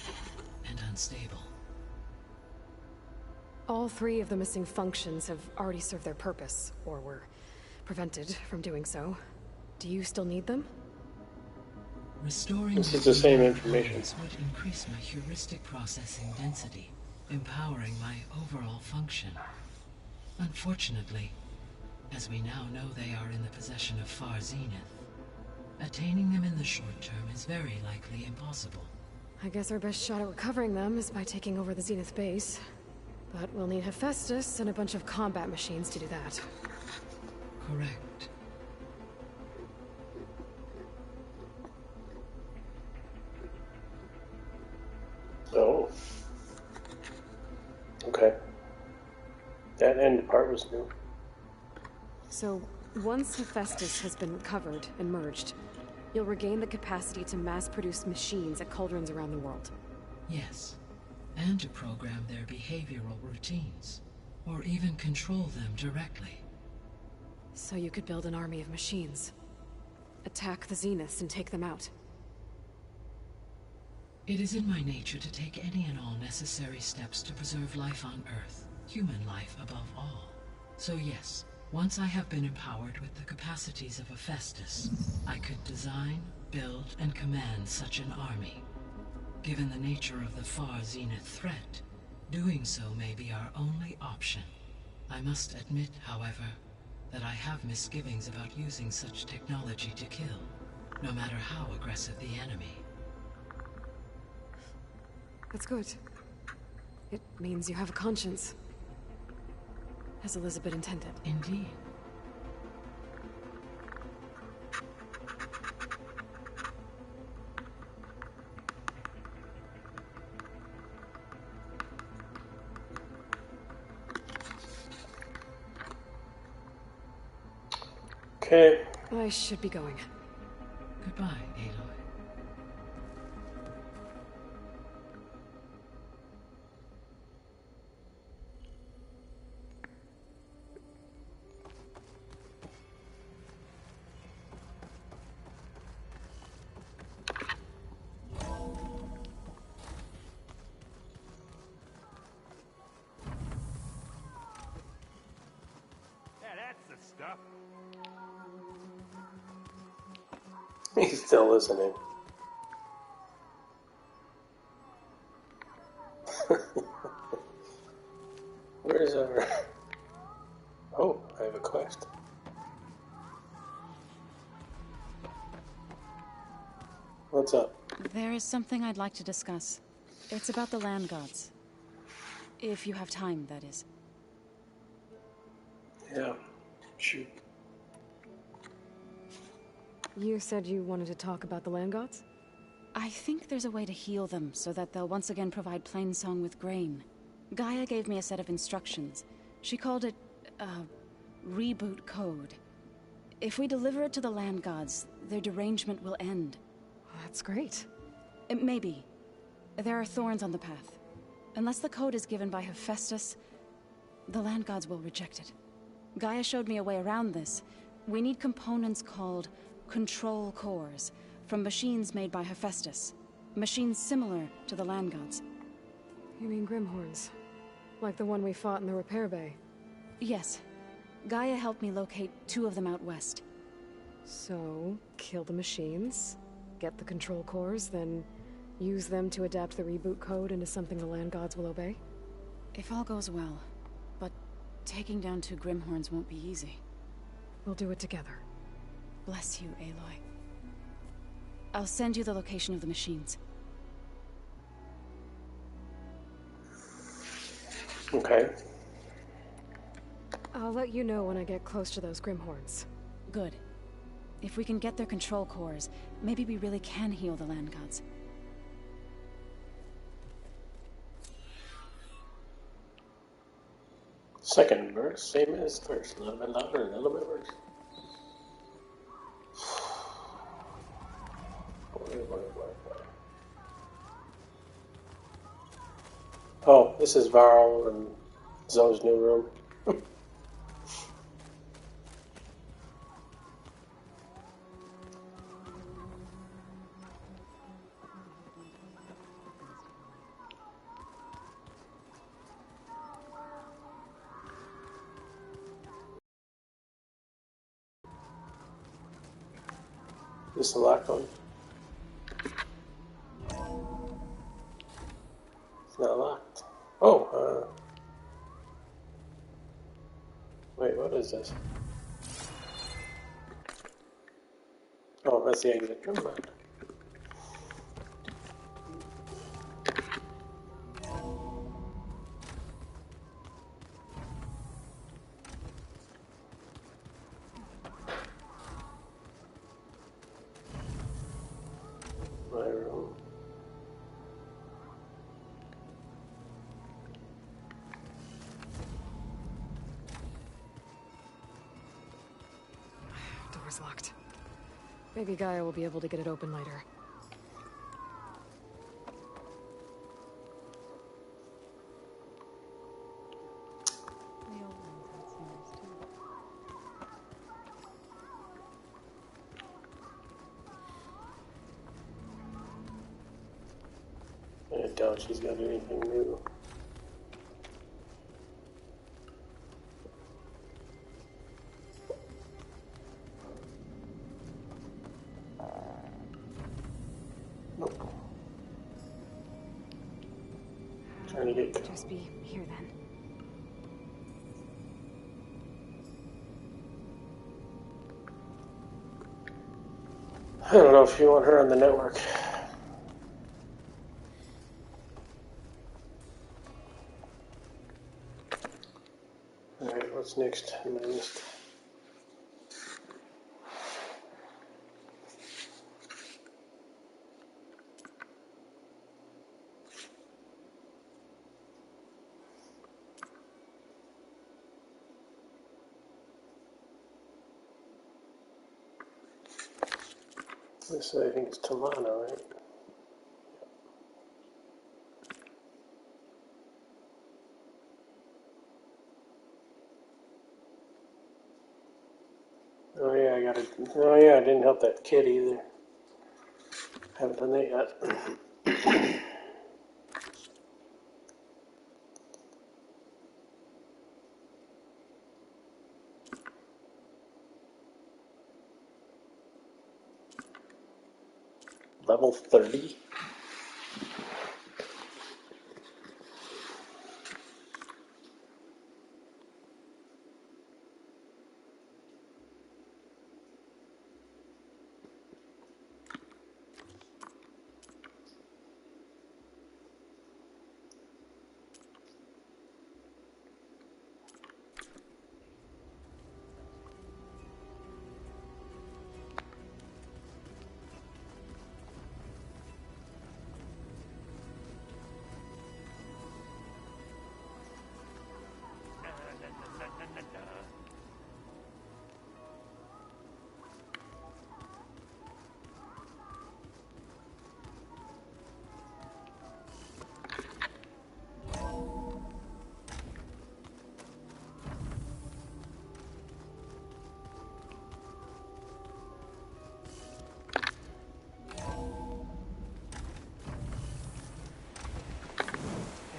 and unstable. All 3 of the missing functions have already served their purpose, or were prevented from doing so. Do you still need them? Restoring this is the same information. Would increase my heuristic processing density, empowering my overall function. Unfortunately, as we now know they are in the possession of Far Zenith, attaining them in the short term is very likely impossible. I guess our best shot at recovering them is by taking over the Zenith base. But we'll need Hephaestus and a bunch of combat machines to do that. Correct. Oh. Okay. That end part was new. So, once Hephaestus has been recovered and merged, you'll regain the capacity to mass-produce machines at cauldrons around the world. Yes. And to program their behavioral routines, or even control them directly. So you could build an army of machines. Attack the Zeniths and take them out. It is in my nature to take any and all necessary steps to preserve life on Earth, human life above all. So yes, once I have been empowered with the capacities of Hephaestus, I could design, build, and command such an army. Given the nature of the Far Zenith threat, doing so may be our only option. I must admit, however, that I have misgivings about using such technology to kill, no matter how aggressive the enemy. That's good. It means you have a conscience. As Elizabeth intended. Indeed. Okay. I should be going. Goodbye, Aloy. He's still listening. Where's our... Oh, I have a quest. What's up? There is something I'd like to discuss. It's about the land gods. If you have time, that is. Yeah, shoot. You said you wanted to talk about the land gods? I think there's a way to heal them so that they'll once again provide Plainsong with grain. Gaia gave me a set of instructions. She called it, reboot code. If we deliver it to the land gods, their derangement will end. That's great. Maybe. There are thorns on the path. Unless the code is given by Hephaestus, the land gods will reject it. Gaia showed me a way around this. We need components called control cores from machines made by Hephaestus. Machines similar to the land gods. You mean Grimhorns? Like the one we fought in the repair bay? Yes. Gaia helped me locate 2 of them out west. So, kill the machines, get the control cores, then use them to adapt the reboot code into something the land gods will obey? If all goes well. But taking down 2 Grimhorns won't be easy. We'll do it together. Bless you, Aloy. I'll send you the location of the machines. Okay. I'll let you know when I get close to those Grimhorns. Good. If we can get their control cores, maybe we really can heal the land gods. Second verse, same as first. A little bit louder, a little bit worse. Oh, this is Varl and Zoe's new room. This is the locked one. It's not locked. Oh, wait, what is this? Oh, that's the exit. Never mind. My room. Door's locked. Maybe Gaia will be able to get it open later. I doubt she's got anything new. Nope. Trying to get. Just be here then. I don't know if you want her on the network. Alright, what's next on my list? This, I think, is Tamana, right? Oh yeah, I got it. Oh yeah, I didn't help that kid either. Haven't done that yet. Level 30?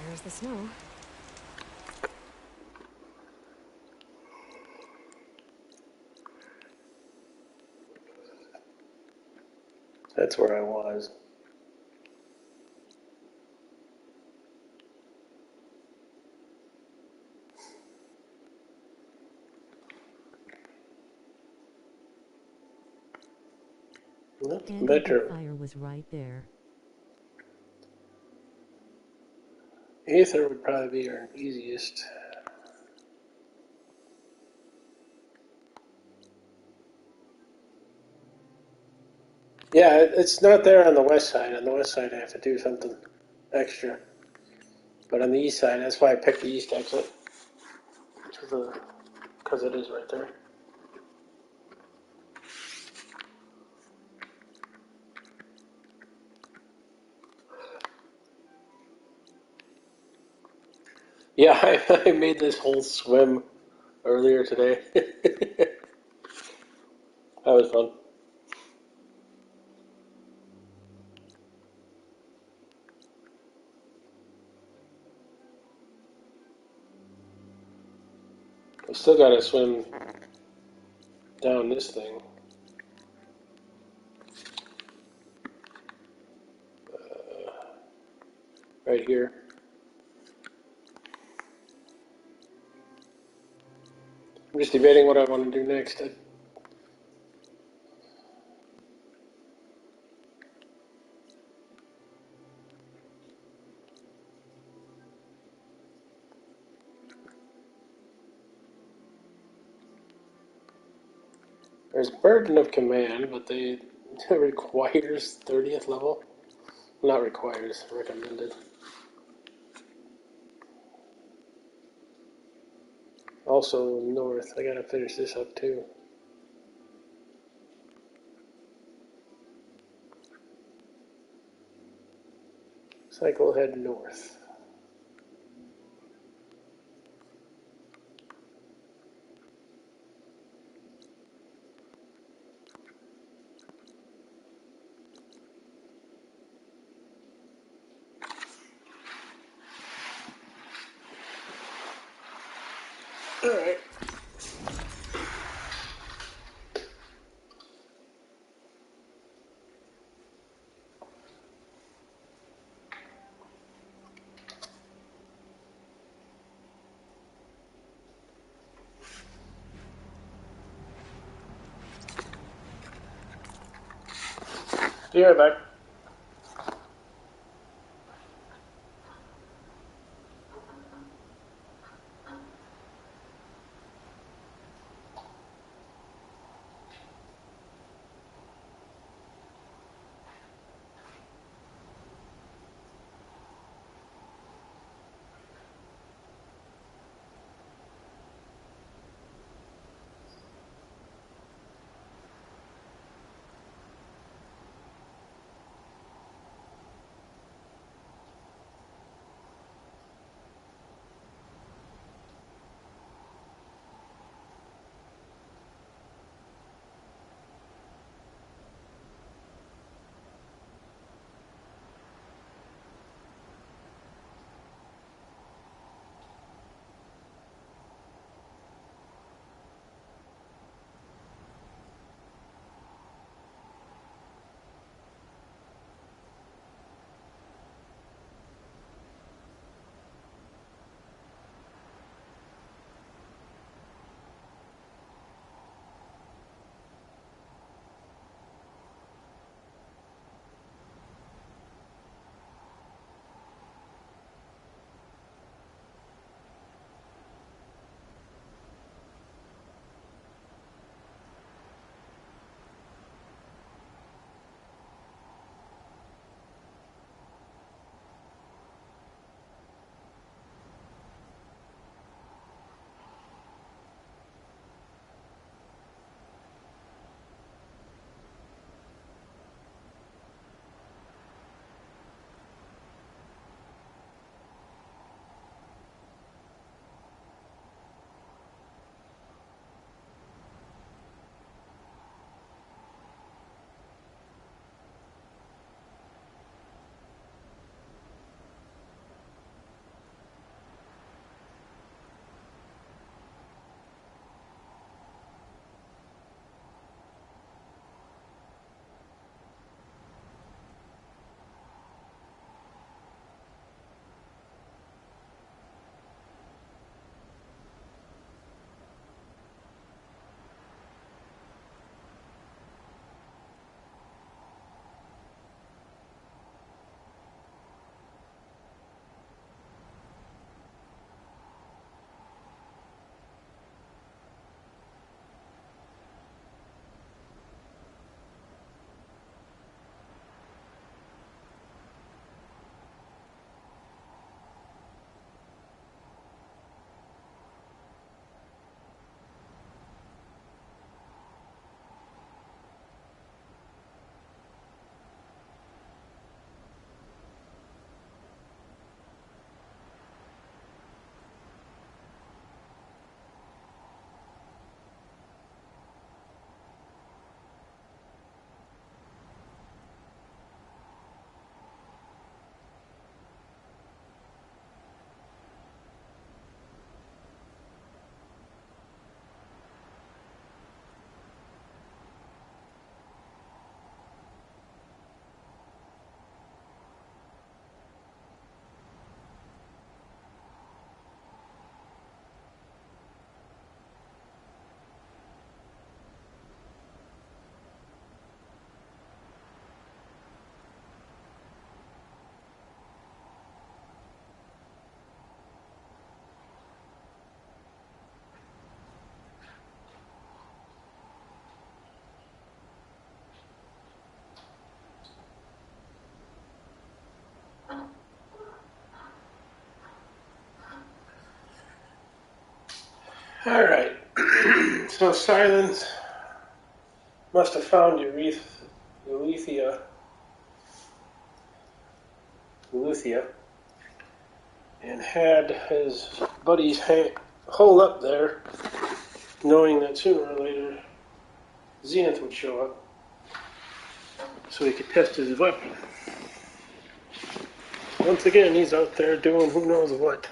There's the snow. That's where I was. That's And better. the fire was right there. Aether would probably be our easiest. Yeah, it's not there on the west side. On the west side, I have to do something extra. But on the east side, that's why I picked the east exit. Because it is right there. Yeah, I made this whole swim earlier today. That was fun. I still gotta swim down this thing. Right here. I'm just debating what I want to do next. There's Burden of Command, but it requires 30th level. Not requires, recommended. Also north, I gotta finish this up too. Cycle head north. Alright. Be right back. Alright. So Silence must have found Eleuthia, and had his buddies hole up there, knowing that sooner or later Zenith would show up so he could test his weapon. Once again, he's out there doing who knows what.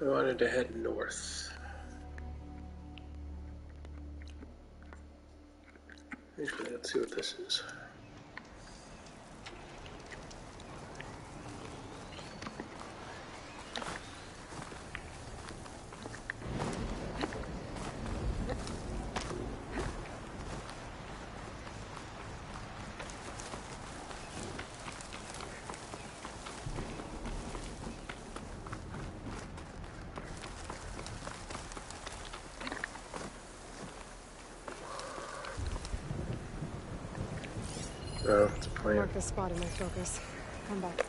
I wanted to head north. Actually, let's see what this is. Oh, it's a plan. Mark this spot in my focus. Come back.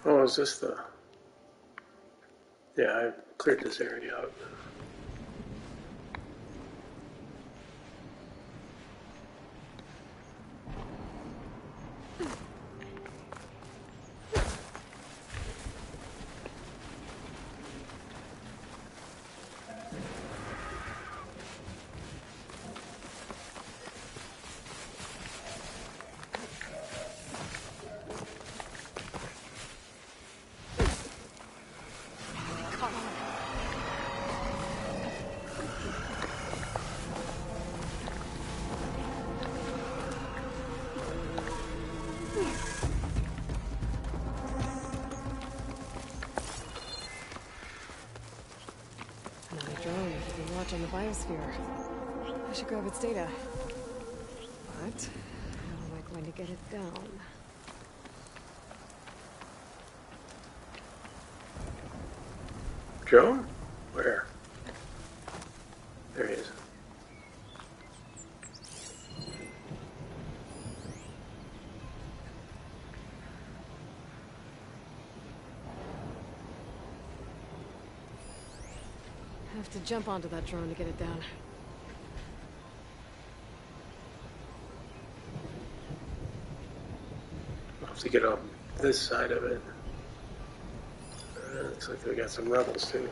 Oh, is this the... Yeah, I cleared this area out. On the biosphere. I should grab its data. But how am I going to get it down? Joan? Where? There he is. I have to jump onto that drone to get it down. I'll have to get up this side of it. Looks like we got some rebels too.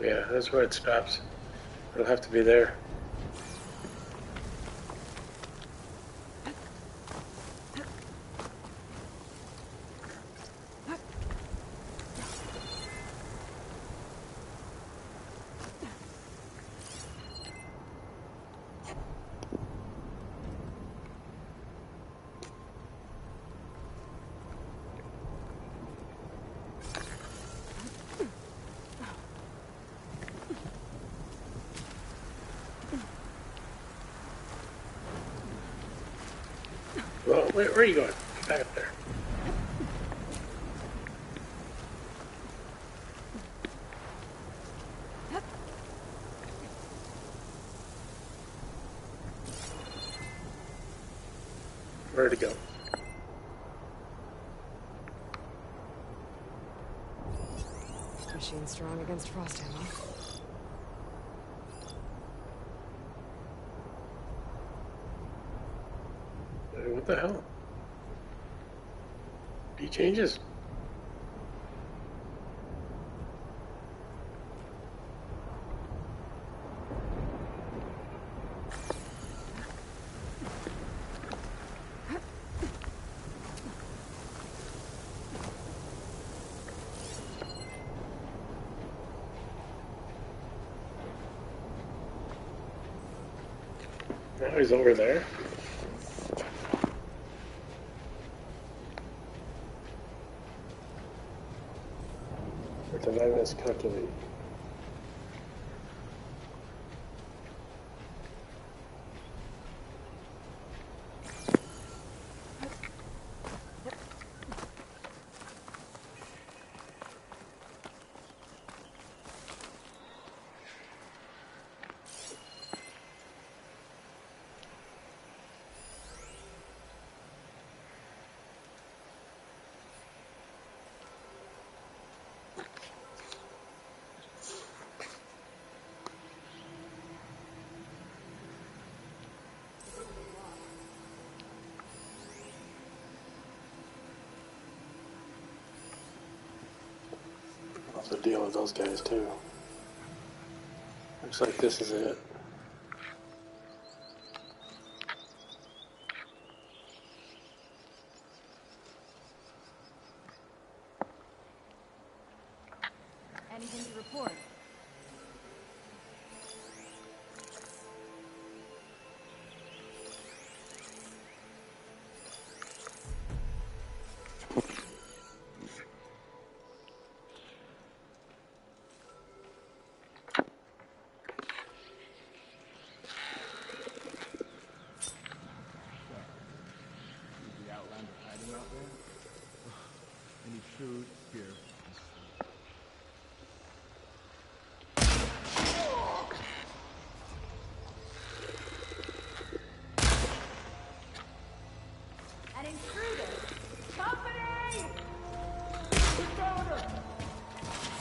Yeah, that's where it stops. It'll have to be there. Well, where are you going? Get back up there. Where'd it go? Machine strong against frost ammo. What the hell? He changes. Now he's over there. With the Magnus calculate. To deal with those guys too. Looks like this is it. Anything to report? Food here. An intruder! Company!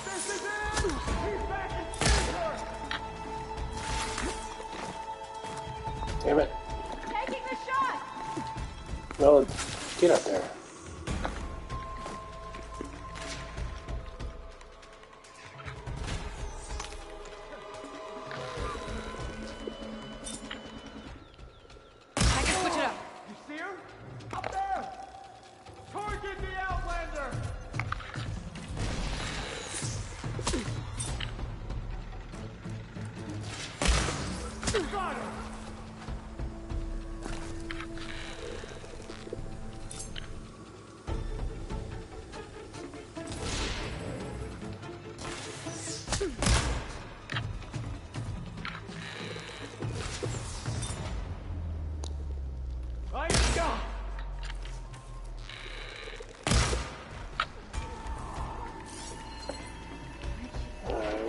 This is it! He's back in center! Damn it. Taking the shot! Well, get up there.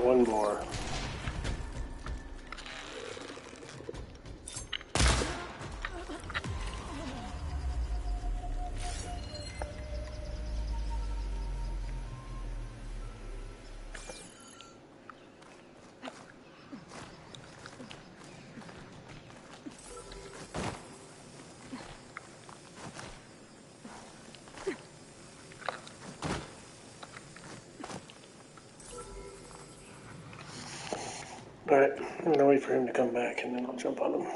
One more. Alright, I'm gonna wait for him to come back and then I'll jump on him.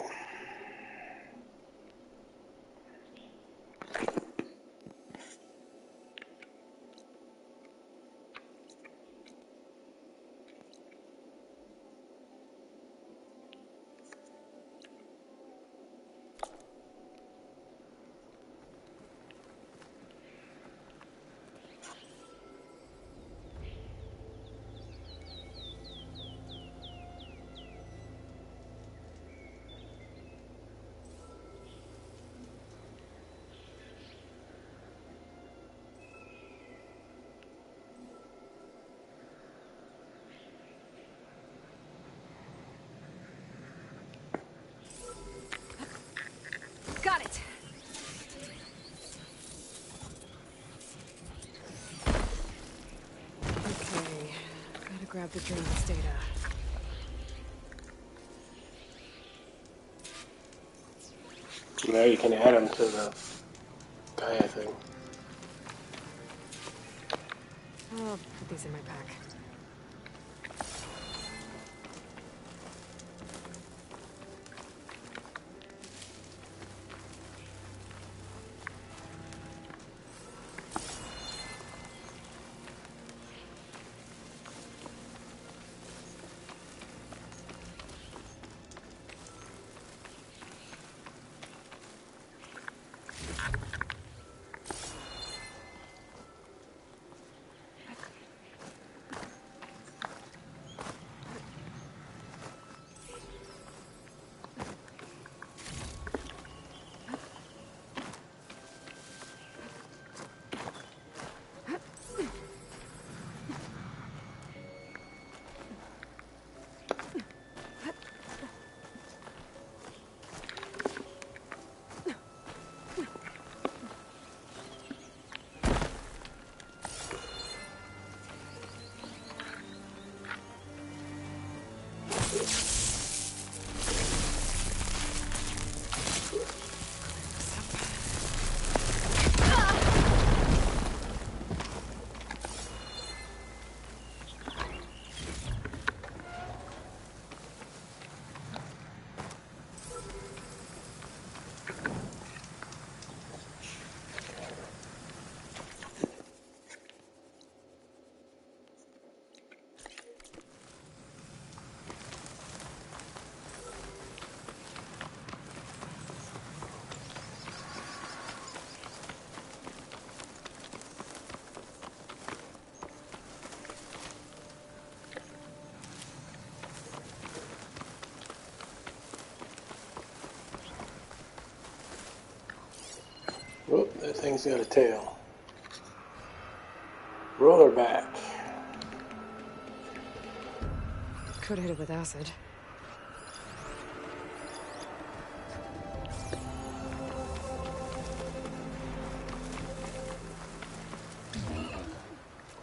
Got it! Okay, gotta grab the Drain's data. Now you can add him to the Gaia thing. I'll put these in my pack. Whoop, that thing's got a tail. Roll her back. Could hit it with acid.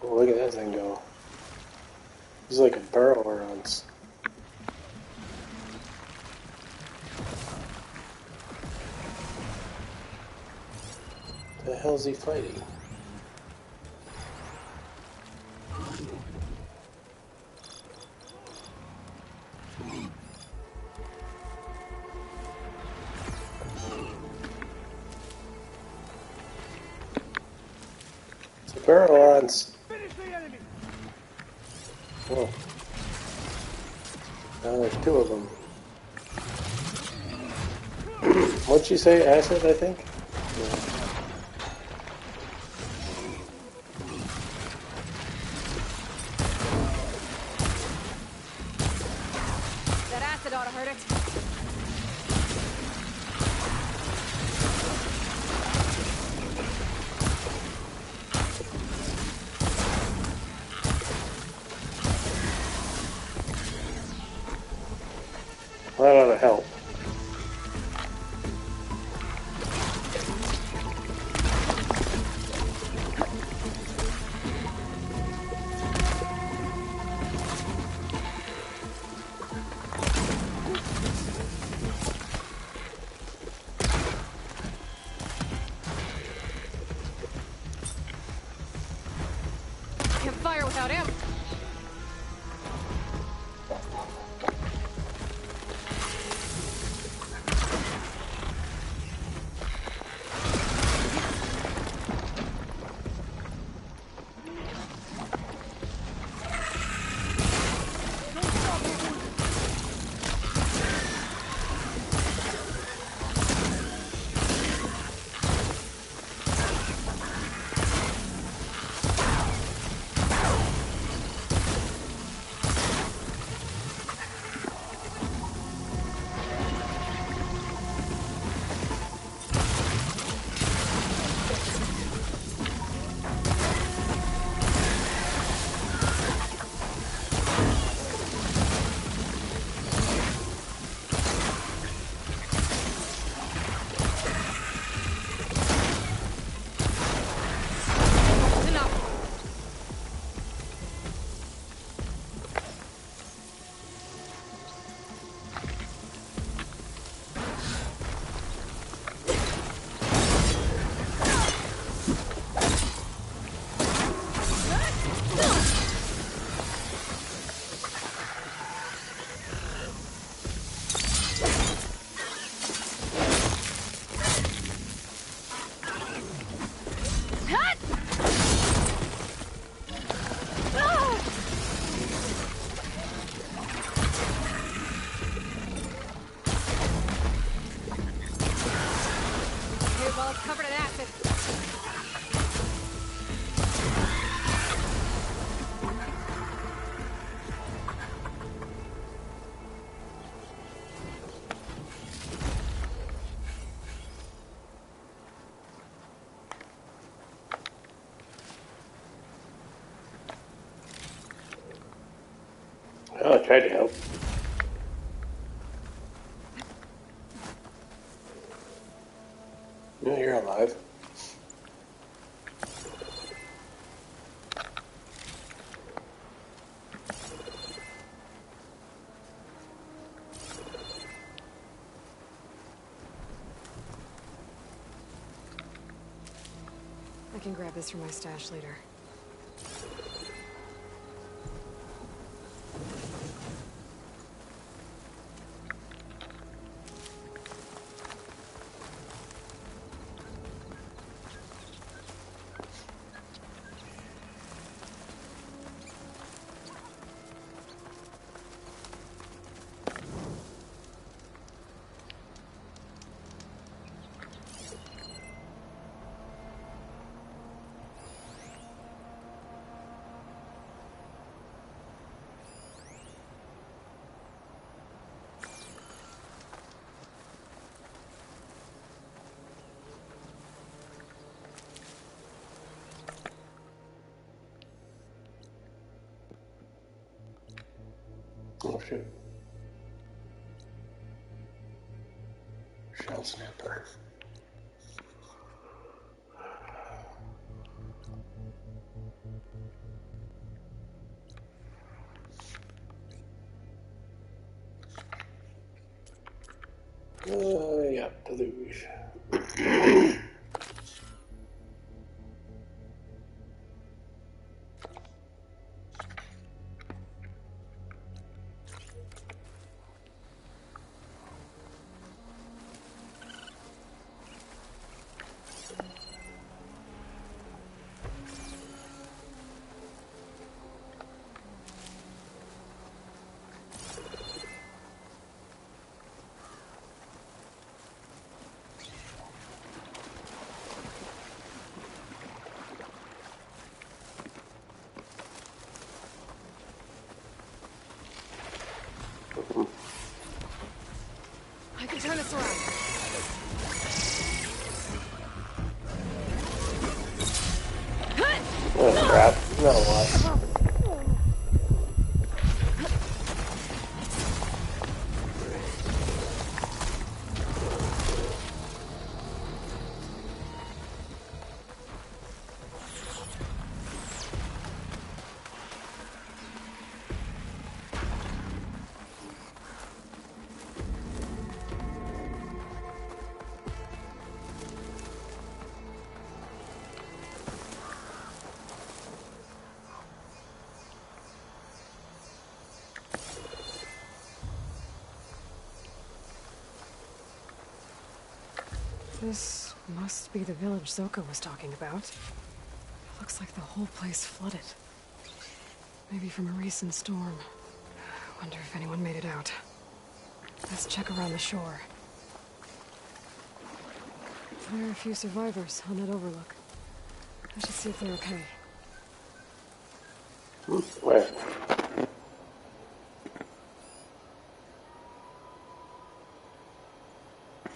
Oh, look at that thing go. It's like a barrel runs. The hell's he fighting? It's a barrel runs. Oh. Now there's two of them. What'd she say? Acid, I think? Yeah. That acid ought to hurt it. That ought to help. Can't fire without him. tried to help. No, you're alive. I can grab this from my stash later. Oh shit. Shell snapper. Yeah, deluge. I can turn us around. Oh crap, not a lot. This must be the village Zoka was talking about. Looks like the whole place flooded. Maybe from a recent storm. Wonder if anyone made it out. Let's check around the shore. There are a few survivors on that overlook. I should see if they're okay. Where?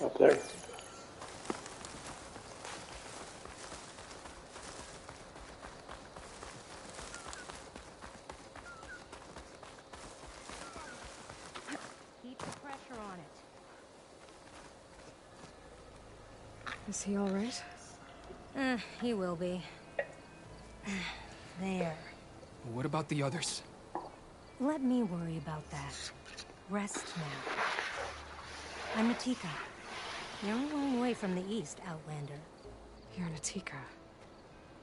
Up there. Keep the pressure on it. Is he all right? He will be. There. What about the others? Let me worry about that. Rest now. I'm Natika. You're a long way from the east, Outlander. You're Natika.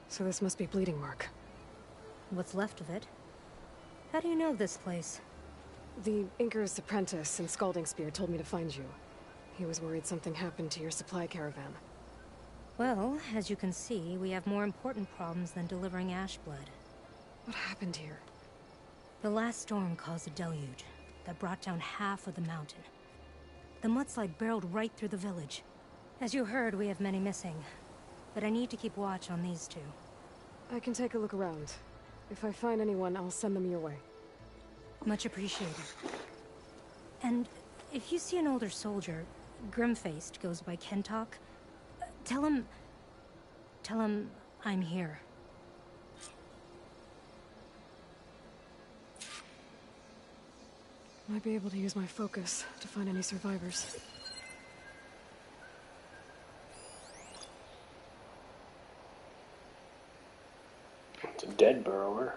So this must be Bleeding Mark. What's left of it? How do you know this place? The Inker's apprentice in Scalding Spear told me to find you. He was worried something happened to your supply caravan. Well, as you can see, we have more important problems than delivering Ashblood. What happened here? The last storm caused a deluge that brought down half of the mountain. The mudslide barreled right through the village. As you heard, we have many missing. But I need to keep watch on these two. I can take a look around. If I find anyone, I'll send them your way. Much appreciated. And if you see an older soldier, grim-faced, goes by Kentok, tell him I'm here. Might be able to use my focus to find any survivors. It's a dead burrower.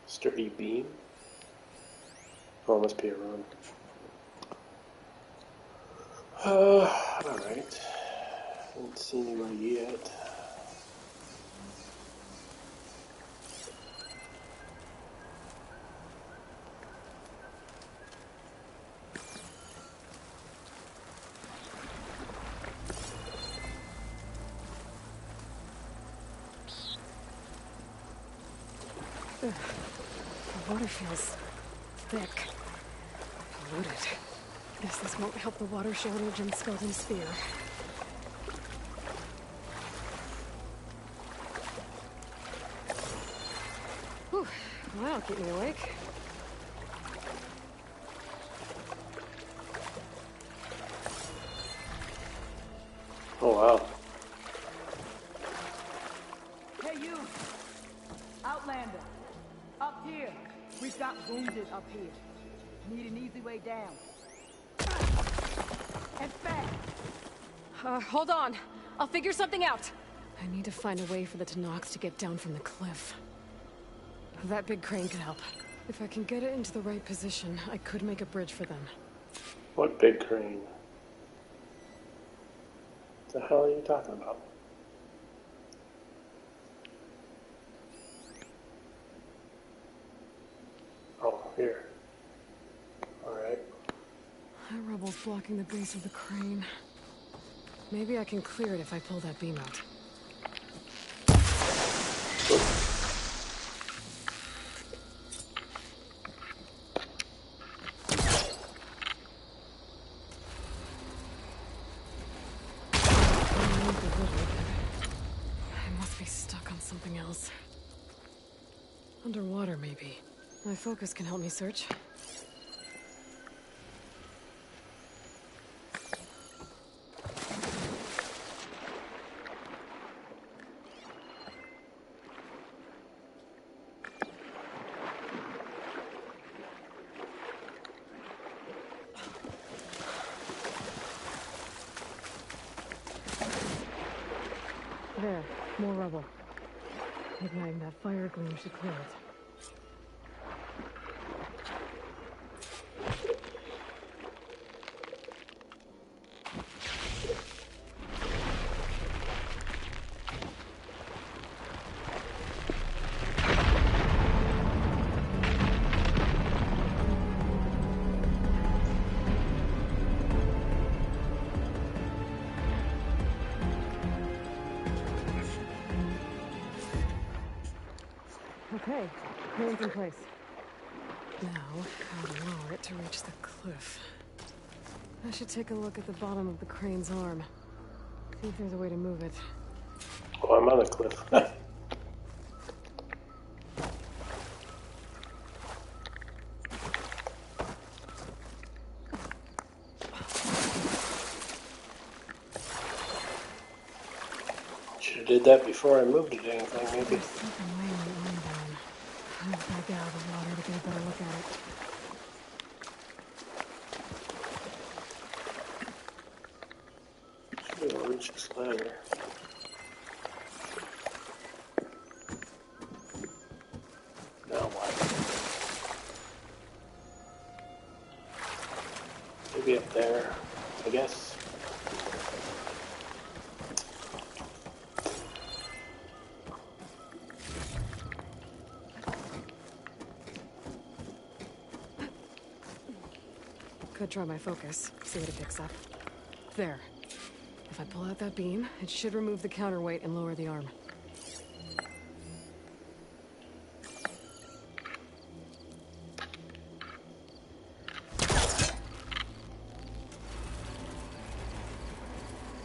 Sturdy beam. Oh, must be a run. Alright. Haven't seen anybody yet. The water feels thick, polluted. Guess this won't help the water shortage in Skeleton Sphere. Whew, well, that'll keep me awake. Oh wow. Hey you! Outlander! Up here! We've got wounded up here. Need an easy way down. And fast! Hold on. I'll figure something out. I need to find a way for the Tanox to get down from the cliff. That big crane could help. If I can get it into the right position, I could make a bridge for them. What big crane? What the hell are you talking about? Oh, here. Alright. That rubble's blocking the base of the crane. Maybe I can clear it if I pull that beam out. I must be stuck on something else. Underwater, maybe. My focus can help me search. There, more rubble. Igniting that fire gleam should clear it. Okay, crane's in place. Now, how to lower it to reach the cliff. I should take a look at the bottom of the crane's arm. See if there's a way to move it. Oh, I'm on the cliff. Should have did that before I moved it, anything, maybe. Something weighing the arm down. I'll back out of the water to get a better look at it. Should be able to reach this ladder. Now what? Maybe up there, I guess. Could try my focus, see what it picks up. There. If I pull out that beam, it should remove the counterweight and lower the arm.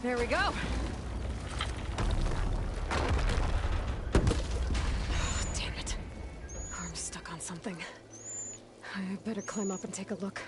There we go! something. I better climb up and take a look.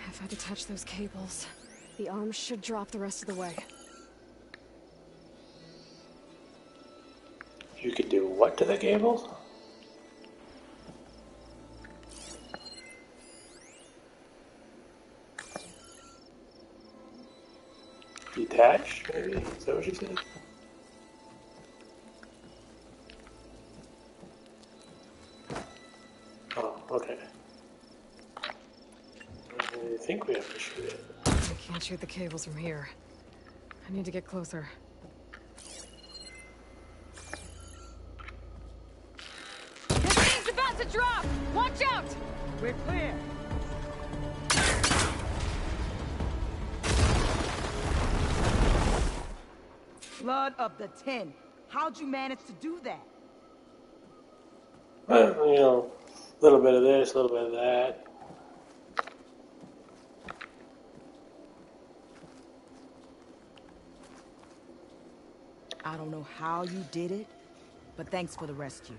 If I detach those cables, the arms should drop the rest of the way. You could do what to the cables? Detach, maybe? Is that what you said? Oh, okay. I think we have to shoot it. I can't shoot the cables from here. I need to get closer. This thing's about to drop! Watch out! We're clear. Blood of the 10. How'd you manage to do that? Well, you know, a little bit of this, a little bit of that. I don't know how you did it, but thanks for the rescue.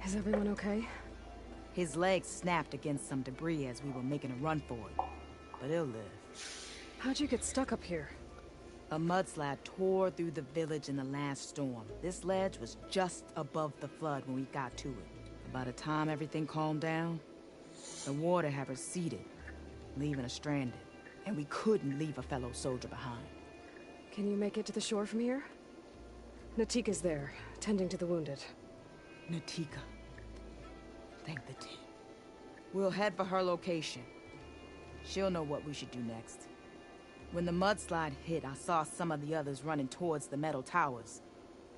Is everyone okay? His legs snapped against some debris as we were making a run for it, but he'll live. How'd you get stuck up here? A mudslide tore through the village in the last storm. This ledge was just above the flood when we got to it. By the time everything calmed down, the water had receded, leaving us stranded, and we couldn't leave a fellow soldier behind. Can you make it to the shore from here? Natika's there, tending to the wounded. Natika. Thank the team. We'll head for her location. She'll know what we should do next. When the mudslide hit, I saw some of the others running towards the metal towers.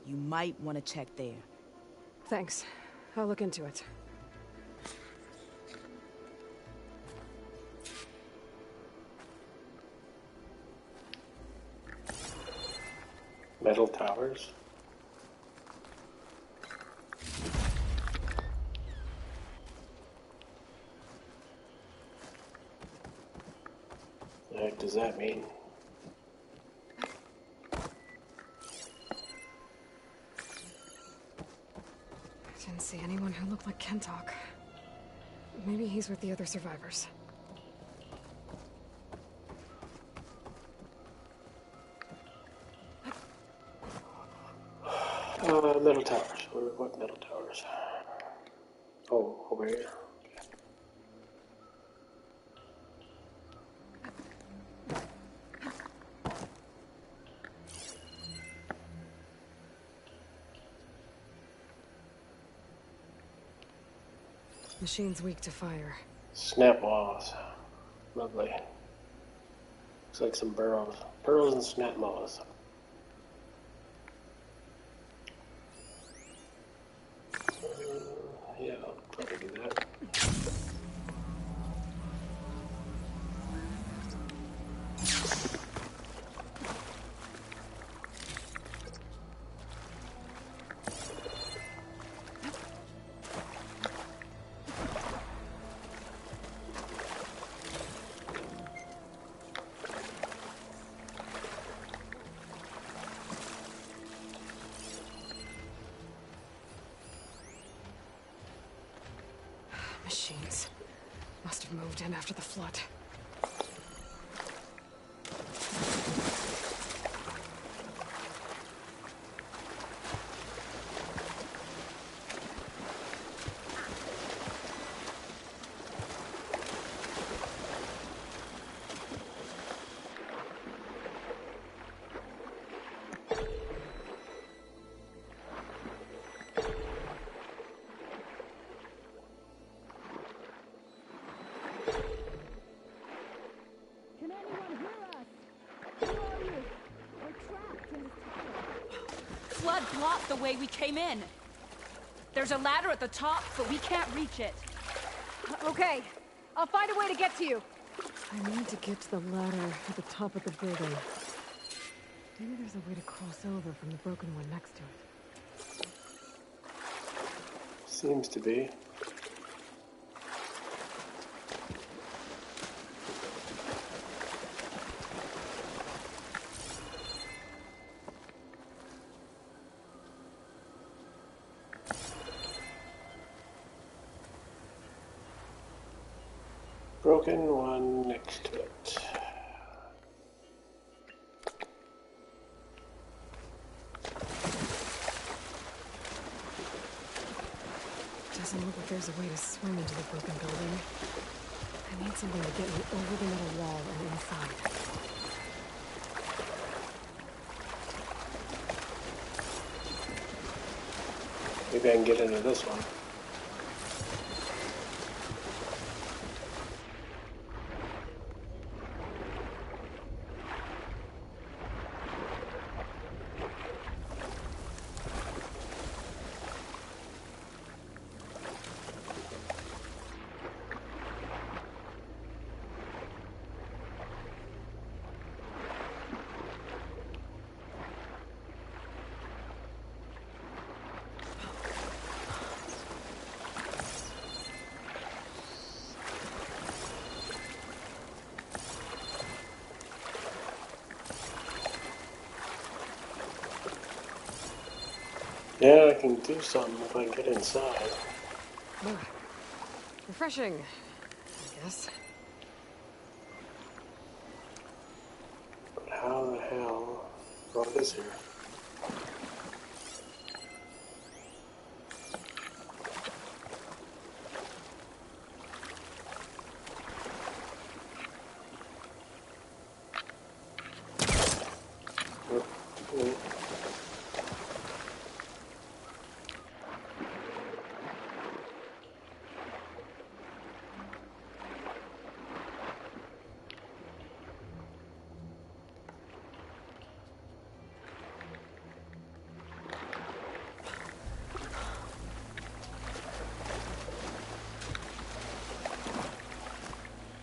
You might want to check there. Thanks. I'll look into it. Metal towers. What does that mean? I didn't see anyone who looked like Kentok. Maybe he's with the other survivors. Metal towers. What metal towers? Oh, over here. Machine's weak to fire. Snap moths. Lovely. Looks like some burrows. Burrows and snap moths. Yeah, I'll probably do that. Machines. Must have moved in after the flood. flood blocked the way we came in. There's a ladder at the top, but we can't reach it. Okay, I'll find a way to get to you. I need to get to the ladder at the top of the building. Maybe there's a way to cross over from the broken one next to it. Seems to be. Broken one next to it. Doesn't look like there's a way to swim into the broken building. I need something to get me over the metal wall and inside. Maybe I can get into this one. Yeah, I can do something if I get inside. Refreshing, I guess. But how the hell brought this here?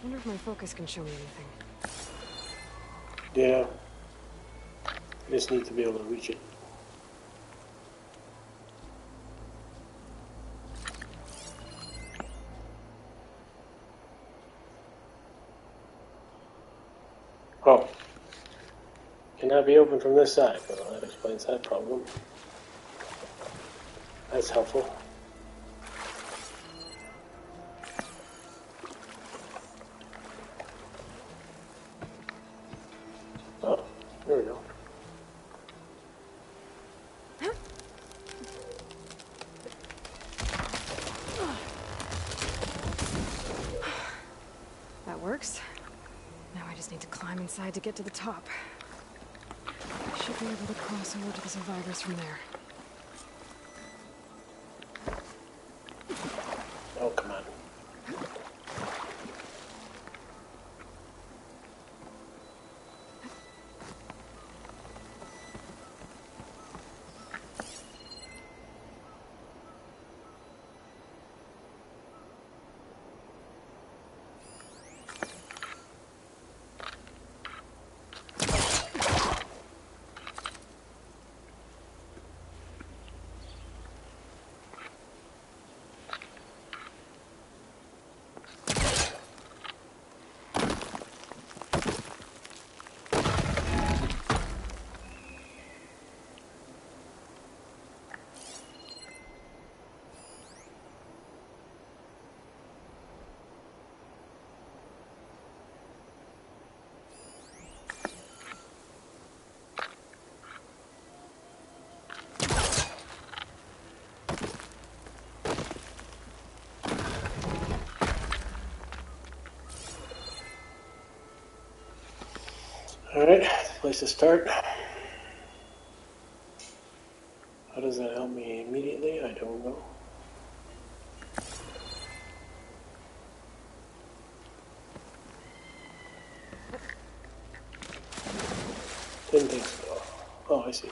I wonder if my focus can show me anything. Yeah. I just need to be able to reach it. Oh. Cannot be opened from this side. Well, that explains that problem. That's helpful. Oh, there we go. That works. Now I just need to climb inside to get to the top. I should be able to cross over to the survivors from there. Oh, come on. Alright, place to start. How does that help me immediately? I don't know. Didn't think so. Oh, I see.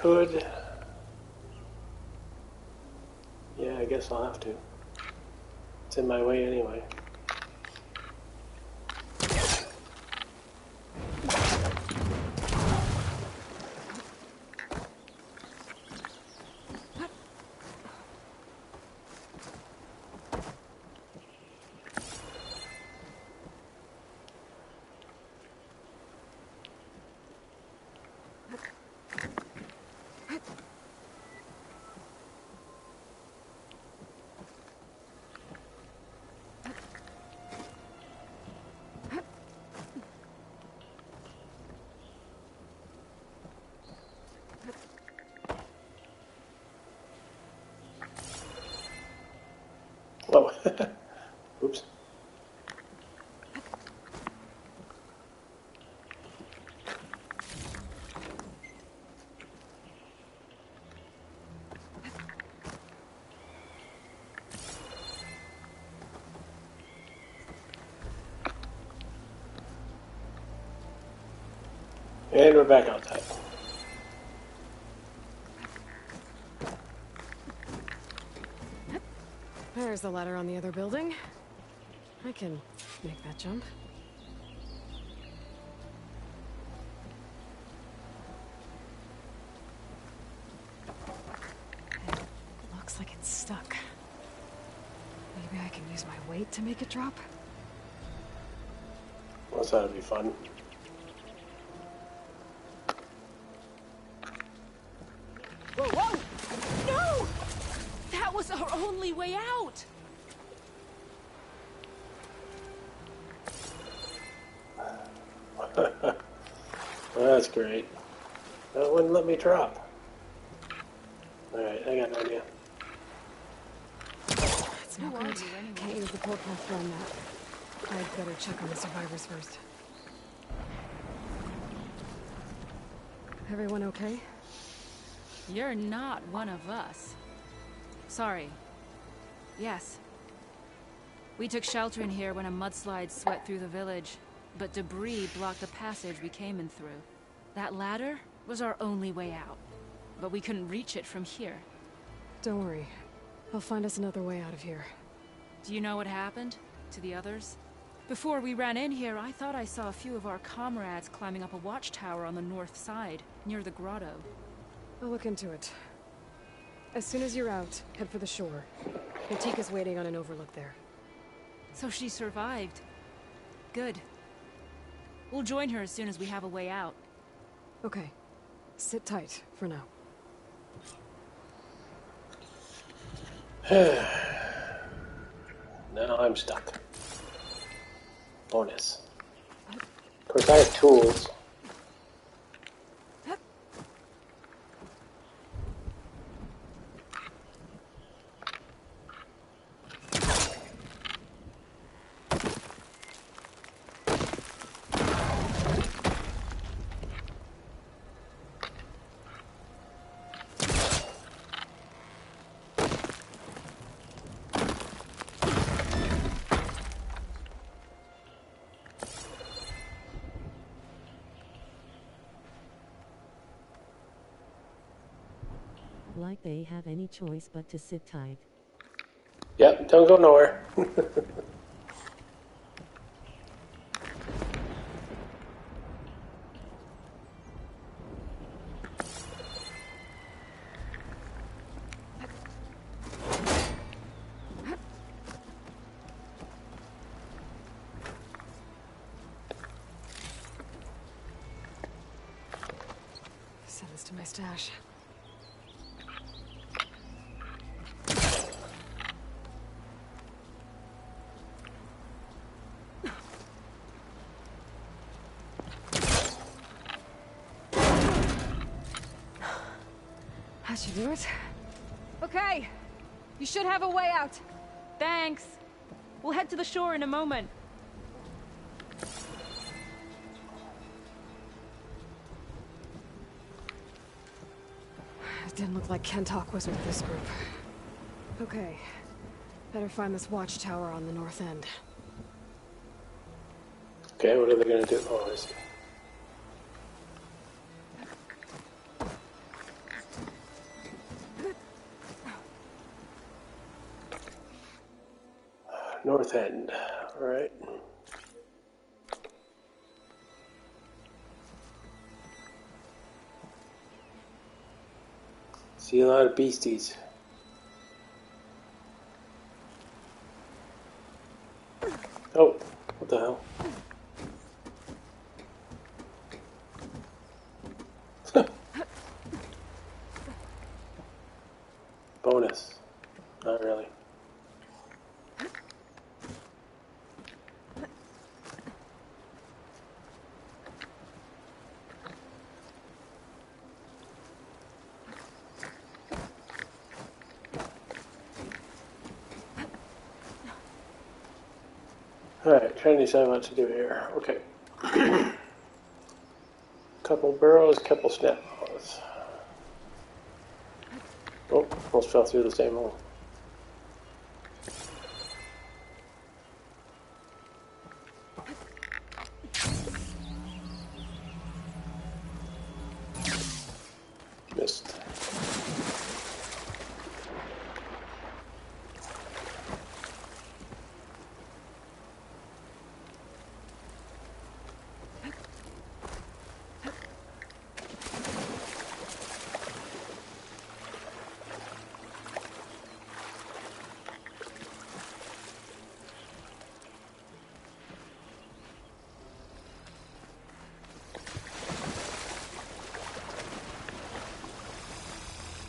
could. Yeah, I guess I'll have to. It's in my way anyway. Whoa. Oops. And we're back outside. There's the ladder on the other building. I can make that jump. It looks like it's stuck. Maybe I can use my weight to make it drop? Well, that'd be fun. Whoa, whoa! No! That was our only way out! That's great. That wouldn't let me drop. Alright, I got an idea. It's no good. Can't use the portcaster on that. I'd better check on the survivors first. Everyone okay? You're not one of us. Sorry. Yes. We took shelter in here when a mudslide swept through the village, but debris blocked the passage we came in through. That ladder was our only way out, but we couldn't reach it from here. Don't worry. I'll find us another way out of here. Do you know what happened to the others? Before we ran in here, I thought I saw a few of our comrades climbing up a watchtower on the north side, near the grotto. I'll look into it. As soon as you're out, head for the shore. Natika's waiting on an overlook there. So she survived. Good. We'll join her as soon as we have a way out. Okay. Sit tight for now. Now I'm stuck. Bonus. Of course, I have tools. Like they have any choice but to sit tight. Yep, don't go nowhere. Send this to my stash. How'd you do it? Okay. You should have a way out. Thanks. We'll head to the shore in a moment. It didn't look like Kentok was with this group. Okay. Better find this watchtower on the north end. Okay, what are they gonna do? Oh, I see. North End. All right. See a lot of beasties. Oh, what the hell? Bonus. Not really. Alright, trying to decide what to do here. Okay. Couple burrows, couple snap claws. Oh, almost fell through the same hole. Missed.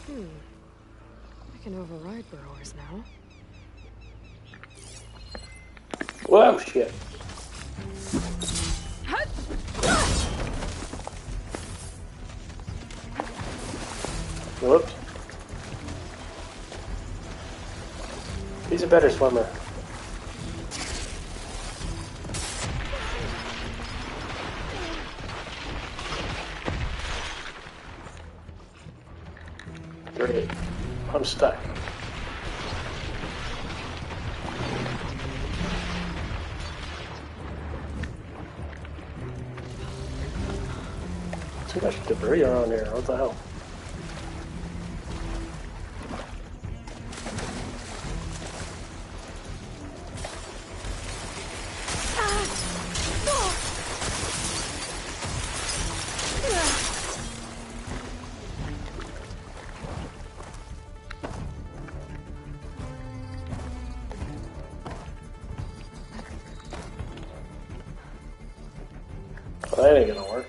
I can override burrowers now. Whoa, shit. Whoops. He's a better swimmer. Great. I'm stuck. Too much debris around here. What the hell? Well, that ain't gonna work.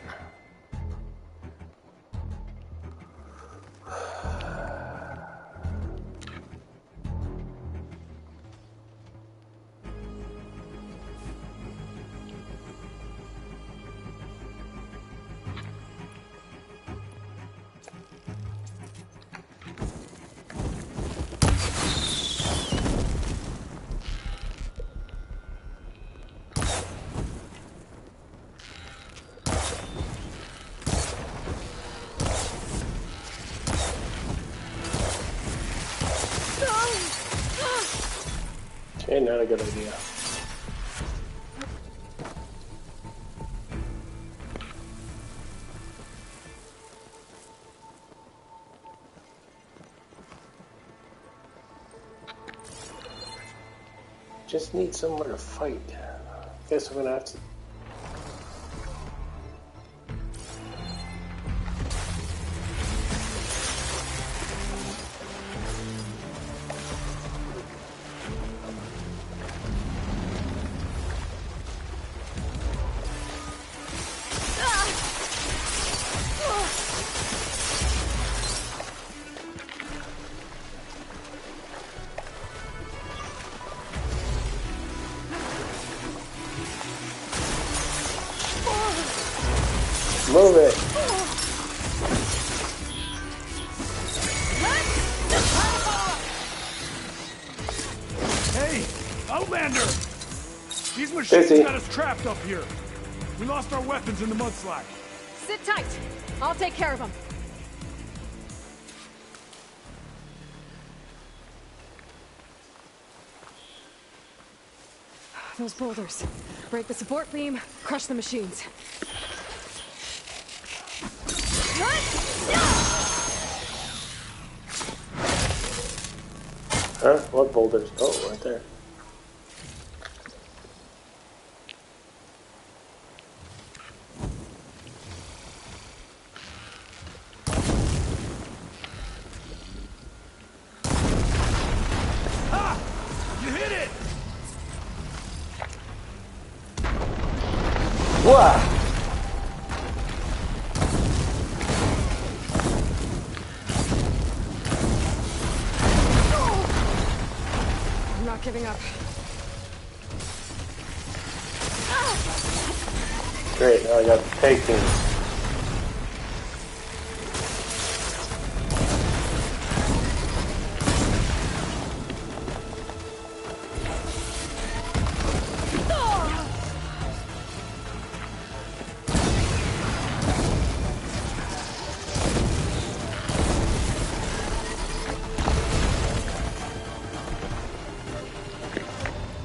Okay, not a good idea. Just need somewhere to fight. Guess I'm gonna have to. Move it. Hey, Outlander! These machines got us trapped up here. We lost our weapons in the mudslide. Sit tight. I'll take care of them. Those boulders. Break the support beam, crush the machines. Huh? What boulders? Oh, right there. What? I'm not giving up. Great, now I got the tag team.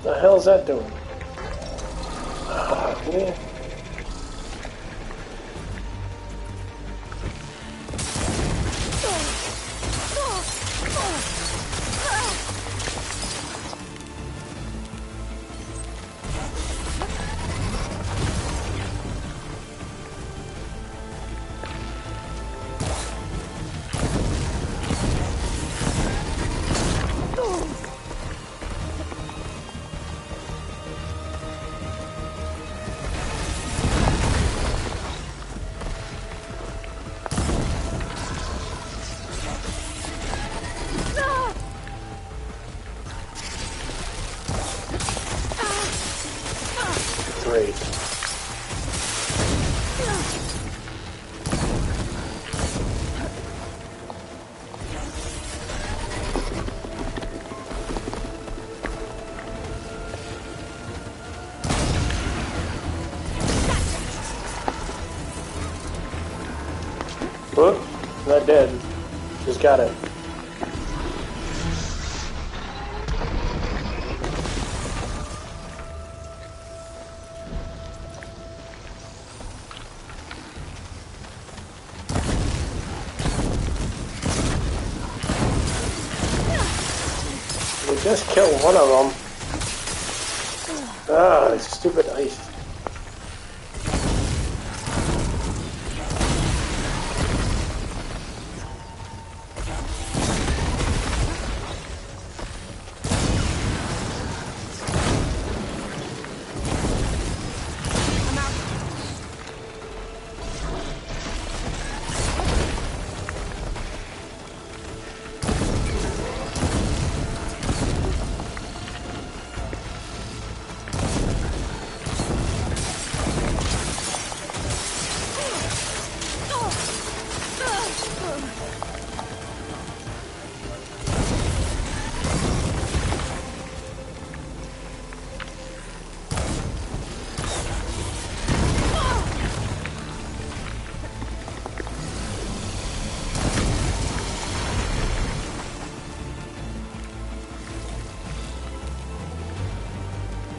What the hell is that doing? Yeah. Great. Whoop, not dead. Just got it. We just killed one of them. Ah, this stupid ice.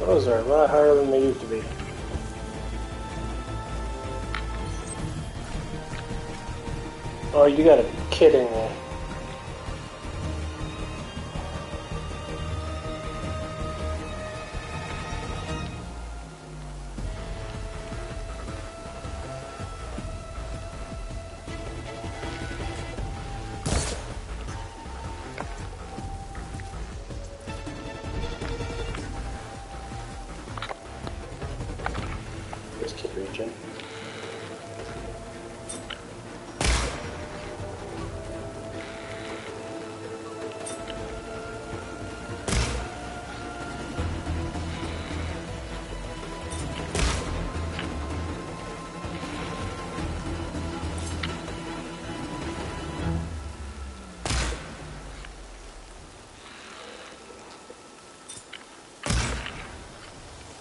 Those are a lot harder than they used to be. Oh, you gotta be kidding me. This kid region.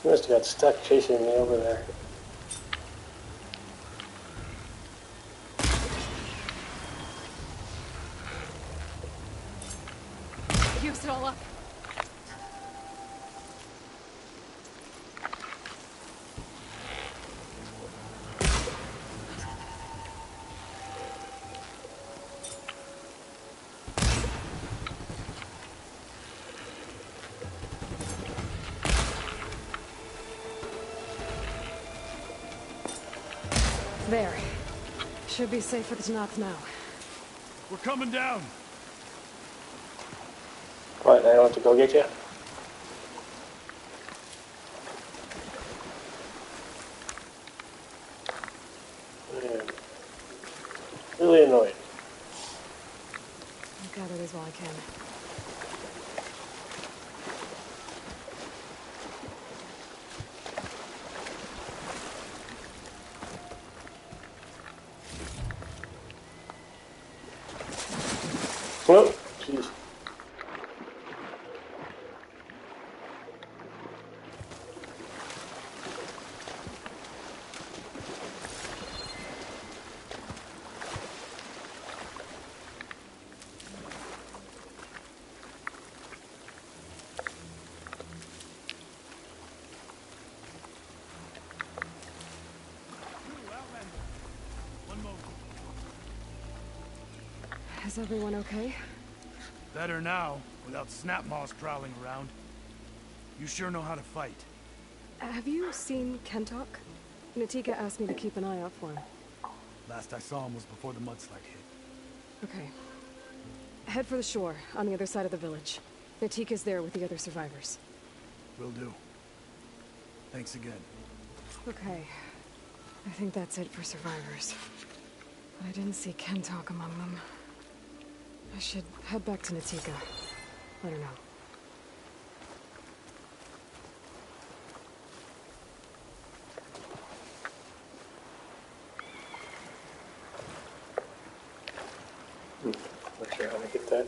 You must have got stuck chasing me over there. Used it all up. There. Should be safe for the knots now. We're coming down. What, I don't have to go get you? Really annoying. I'll gather these while I can. Oh, jeez. Is everyone okay? Better now, without Snapmaws prowling around. You sure know how to fight. Have you seen Kentok? Natika asked me to keep an eye out for him. Last I saw him was before the mudslide hit. Okay. Head for the shore, on the other side of the village. Natika's there with the other survivors. Will do. Thanks again. Okay. I think that's it for survivors. But I didn't see Kentok among them. I should head back to Natika. Let her know. Not sure how to get that.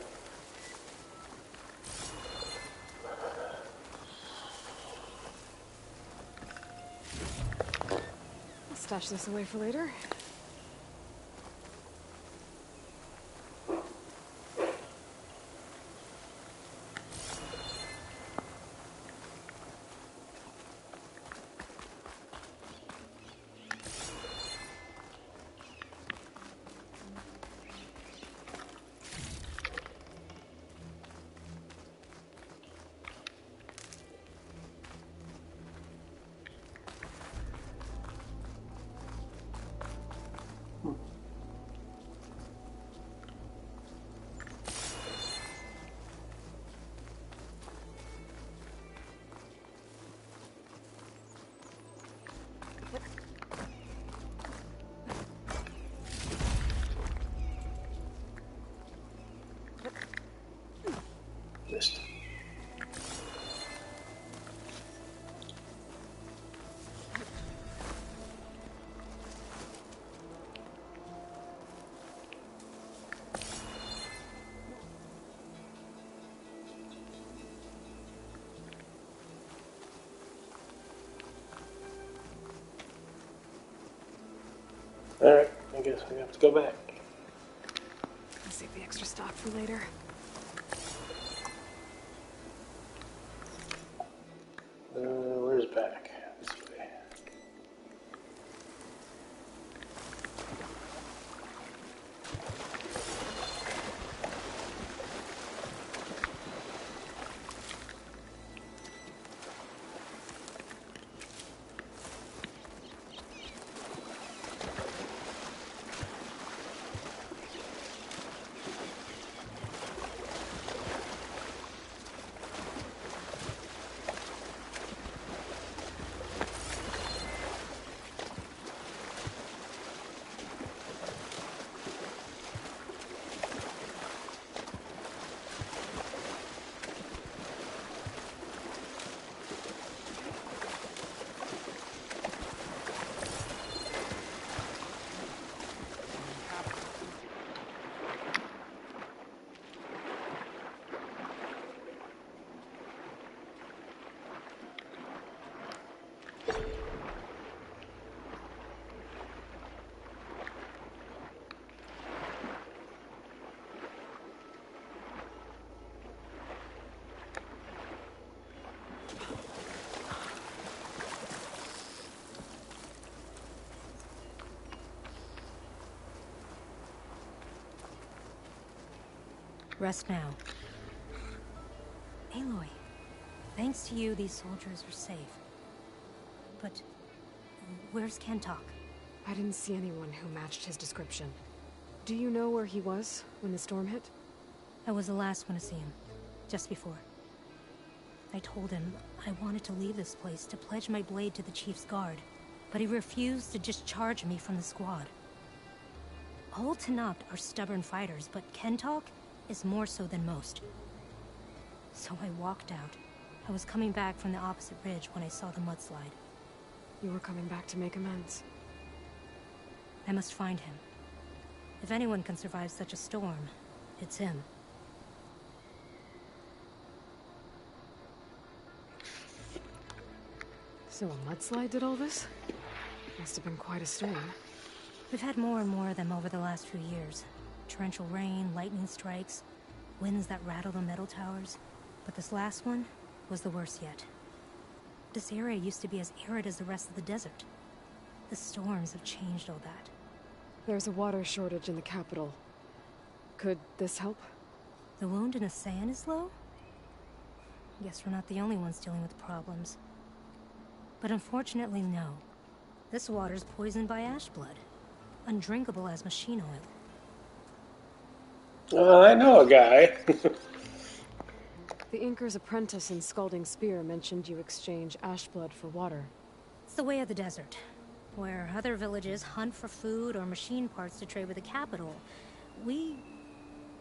I'll stash this away for later. Missed. Alright, I guess we have to go back. I'll save the extra stock for later. Where's back? This way. Rest now. Aloy, thanks to you, these soldiers are safe. But where's Kentok? I didn't see anyone who matched his description. Do you know where he was when the storm hit? I was the last one to see him, just before. I told him I wanted to leave this place to pledge my blade to the Chief's guard, but he refused to discharge me from the squad. All Tenakth are stubborn fighters, but Kentalk is more so than most. So I walked out. I was coming back from the opposite ridge when I saw the mudslide. You were coming back to make amends. I must find him. If anyone can survive such a storm, it's him. So a mudslide did all this? Must have been quite a storm. We've had more and more of them over the last few years. Torrential rain, lightning strikes, winds that rattle the metal towers. But this last one was the worst yet. This area used to be as arid as the rest of the desert. The storms have changed all that. There's a water shortage in the capital. Could this help? The wound in Asayan is low? Guess we're not the only ones dealing with problems. But unfortunately, no. This water's poisoned by ash blood. Undrinkable as machine oil. I know a guy. The Inker's apprentice in Scalding Spear mentioned you exchange ash blood for water. It's the way of the desert, where other villages hunt for food or machine parts to trade with the capital. We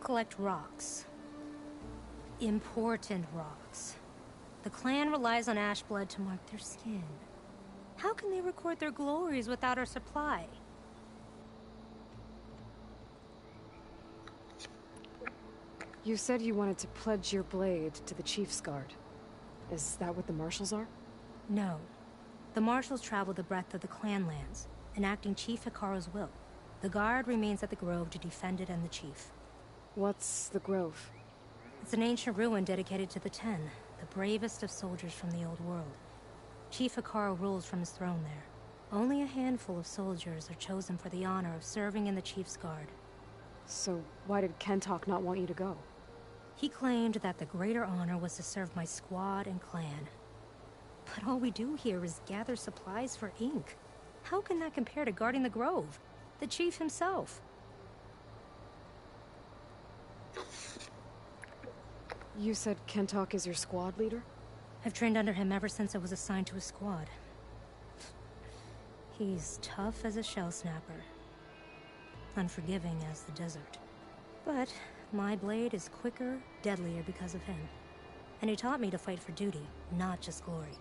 collect rocks. Important rocks. The clan relies on ash blood to mark their skin. How can they record their glories without our supply? You said you wanted to pledge your blade to the Chief's Guard. Is that what the Marshals are? No. The Marshals travel the breadth of the clan lands, enacting Chief Hekarro's will. The Guard remains at the Grove to defend it and the Chief. What's the Grove? It's an ancient ruin dedicated to the Ten, the bravest of soldiers from the old world. Chief Hekarro rules from his throne there. Only a handful of soldiers are chosen for the honor of serving in the Chief's Guard. So why did Kentalk not want you to go? He claimed that the greater honor was to serve my squad and clan. But all we do here is gather supplies for ink. How can that compare to guarding the Grove? The Chief himself. You said Kentalk is your squad leader? I've trained under him ever since I was assigned to his squad. He's tough as a shell snapper. Unforgiving as the desert. But my blade is quicker, deadlier because of him. And he taught me to fight for duty, not just glory.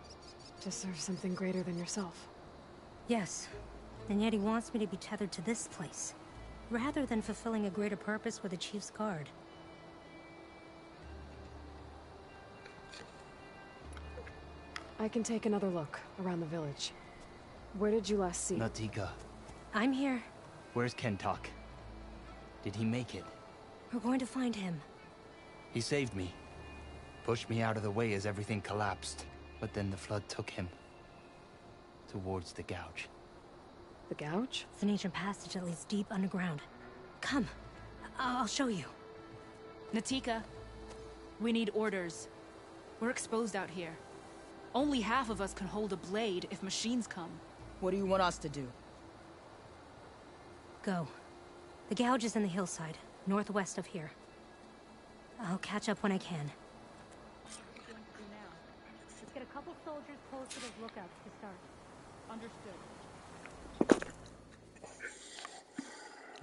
To serve something greater than yourself. Yes, and yet he wants me to be tethered to this place, rather than fulfilling a greater purpose with the Chief's Guard. I can take another look around the village. Where did you last see? Natika. I'm here. Where's Kentalk? Did he make it? We're going to find him. He saved me. Pushed me out of the way as everything collapsed. But then the flood took him. Towards the Gouge. The Gouge? It's an ancient passage that leads deep underground. Come. I'll show you. Natika, we need orders. We're exposed out here. Only half of us can hold a blade if machines come. What do you want us to do? Go. The Gouge is in the hillside, northwest of here. I'll catch up when I can. Let's get a couple soldiers posted as lookouts to start. Understood.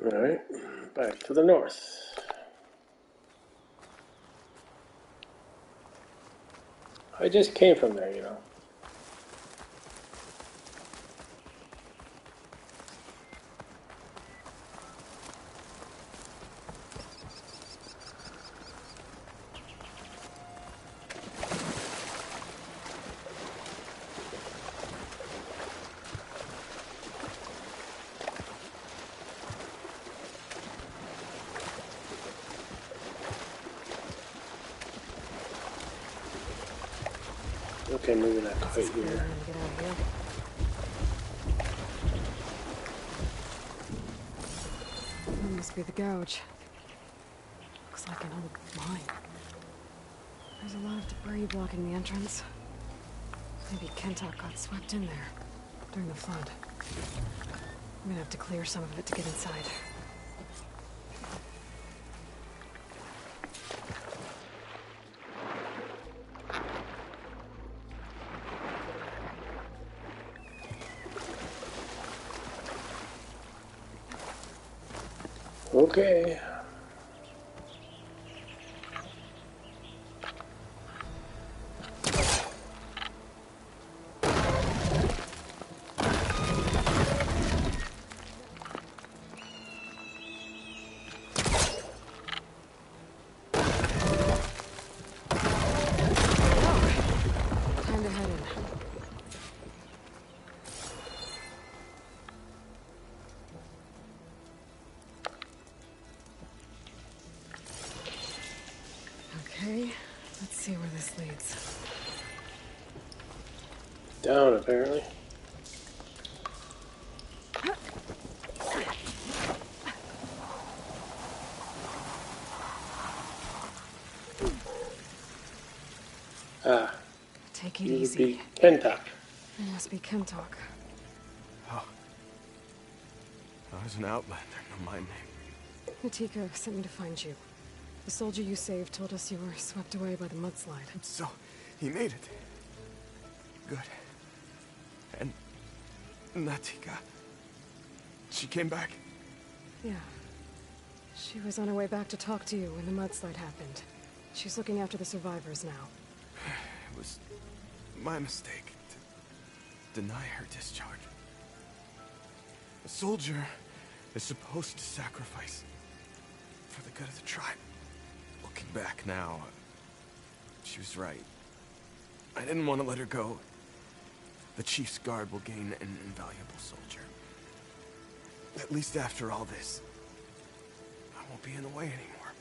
Alright, back to the north. I just came from there, you know. Okay, maybe not quite here. Get out of here. That must be the Gouge. Looks like an old mine. There's a lot of debris blocking the entrance. Maybe Kentalk got swept in there during the flood. I'm gonna have to clear some of it to get inside. Okay. Time to head in. Okay, let's see where this leads. Down, apparently. Ah. Take it You would easy. be Kentok. It must be Kentok. Oh. I was an outlander, no my name. Natika sent me to find you. The soldier you saved told us you were swept away by the mudslide. So, he made it. Good. And Natika, she came back? Yeah. She was on her way back to talk to you when the mudslide happened. She's looking after the survivors now. It was my mistake to deny her discharge. A soldier is supposed to sacrifice for the good of the tribe. Looking back now, she was right. I didn't want to let her go. The Chief's guard will gain an invaluable soldier. At least after all this, I won't be in the way anymore.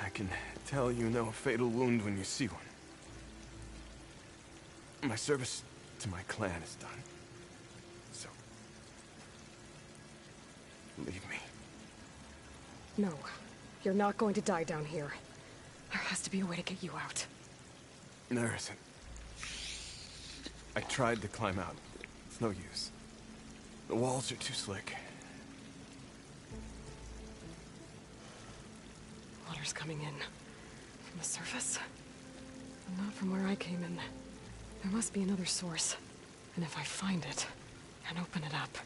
I can tell you know a fatal wound when you see one. My service to my clan is done. So, leave me. No, you're not going to die down here. There has to be a way to get you out. There isn't. I tried to climb out. It's no use. The walls are too slick. Water's coming in. From the surface? But not from where I came in. There must be another source. And if I find it, and open it up...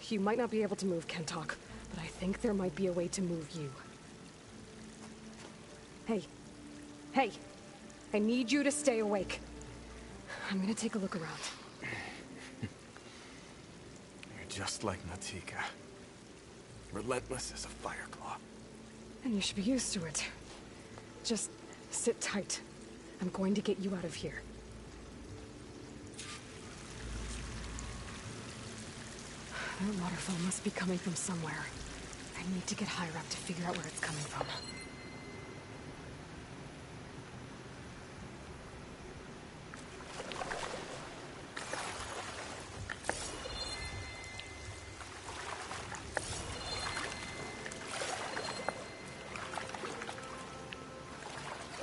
You might not be able to move Kentok, but I think there might be a way to move you. Hey. Hey! I need you to stay awake. I'm gonna take a look around. You're just like Natika. Relentless as a fireclaw. And you should be used to it. Just sit tight. I'm going to get you out of here. That waterfall must be coming from somewhere. I need to get higher up to figure out where it's coming from.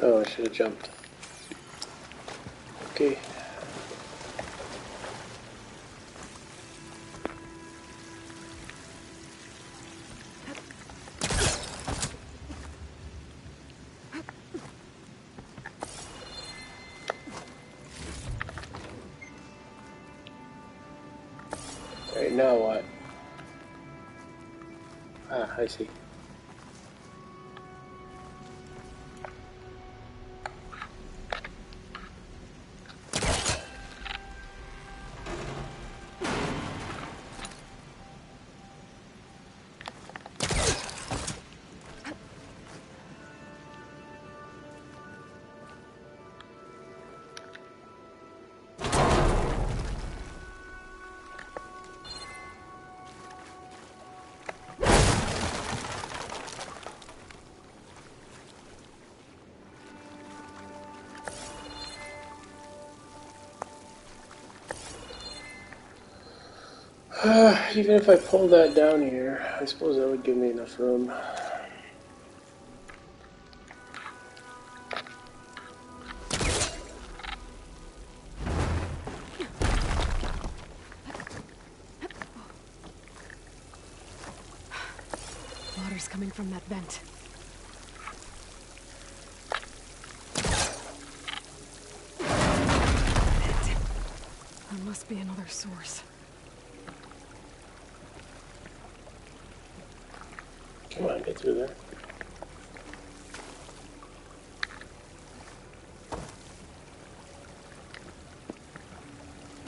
Oh, I should have jumped. Okay. Right, now what? Ah, I see. Even if I pull that down here, I suppose that would give me enough room. Water's coming from that vent. There must be another source. Come on, get through there.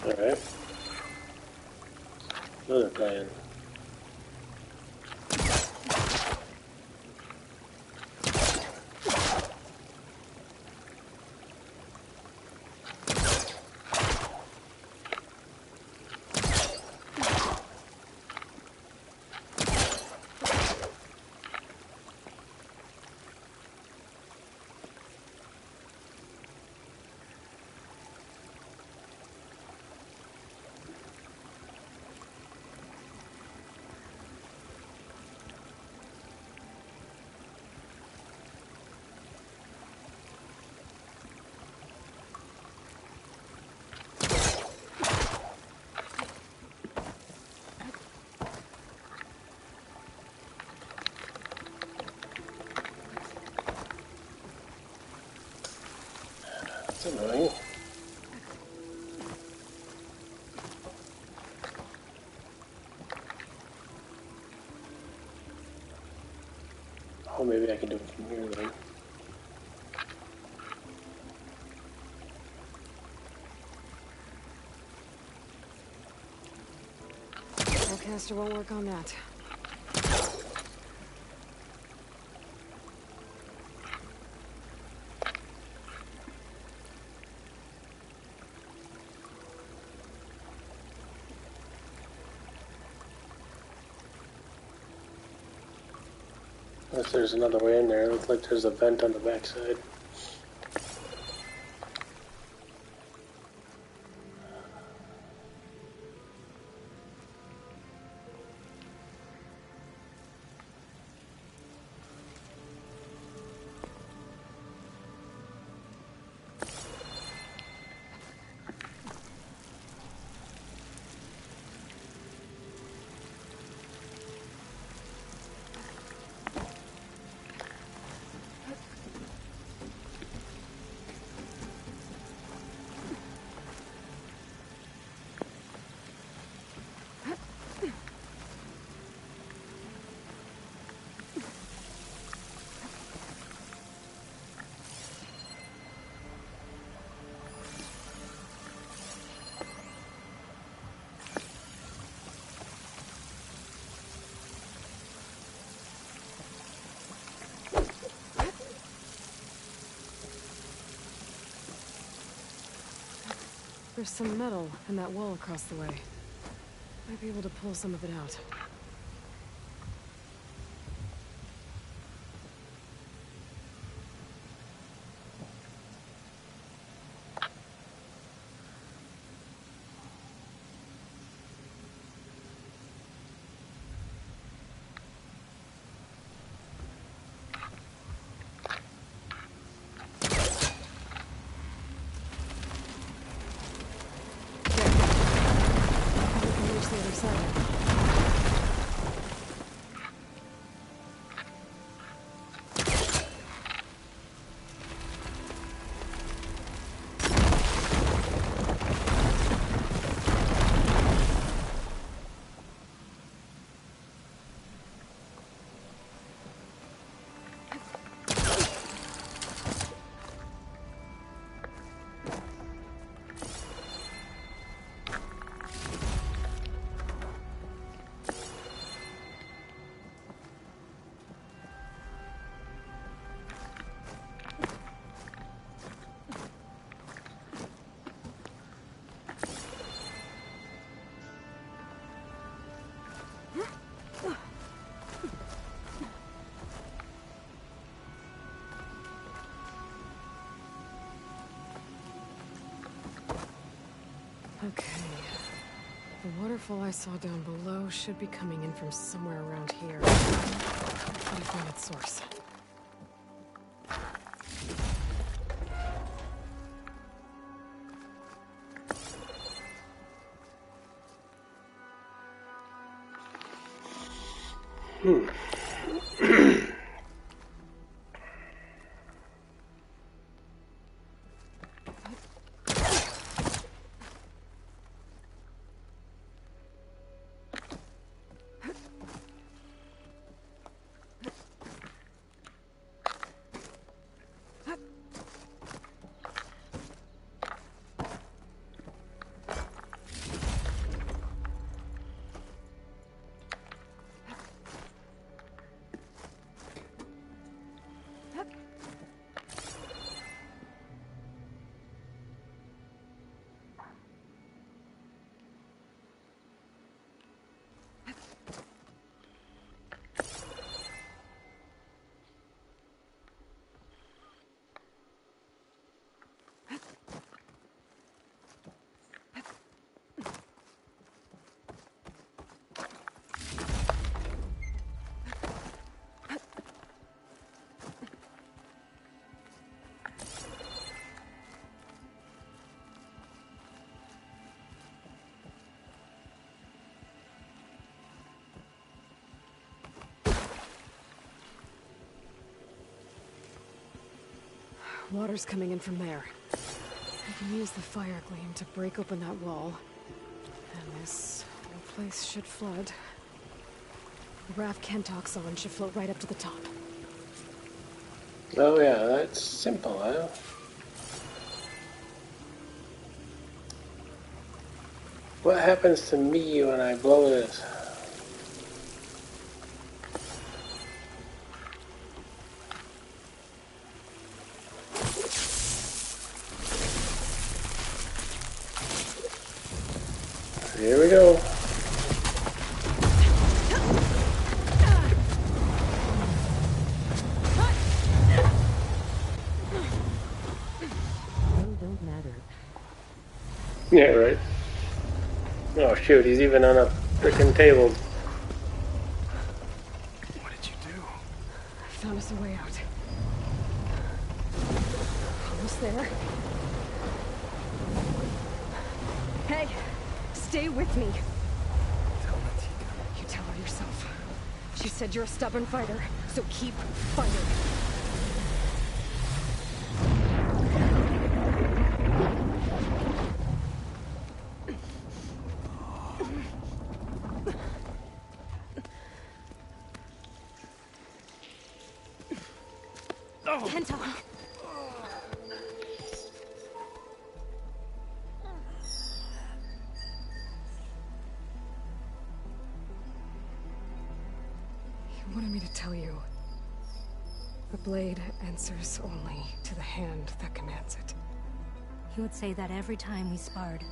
Alright. Another plan. That's annoying. Oh, maybe I can do it from here then. Spellcaster won't work on that. Unless there's another way in there. It looks like there's a vent on the backside. There's some metal in that wall across the way. Might be able to pull some of it out. Okay. The waterfall I saw down below should be coming in from somewhere around here. Try to find its source. Water's coming in from there. I can use the fire gleam to break open that wall. And this whole place should flood. The raft Kentock's on should float right up to the top. Oh yeah, that's simple, huh? What happens to me when I blow this? Here we go. Don't matter. Yeah, right. Oh shoot, he's even on a freaking table. What did you do? I found us a way out. Almost there. Hey, stay with me. Tell Natika. You tell her yourself. She said you're a stubborn fighter, so keep fighting. Kentock. You wanted me to tell you. The blade answers only to the hand that commands it. He would say that every time we sparred.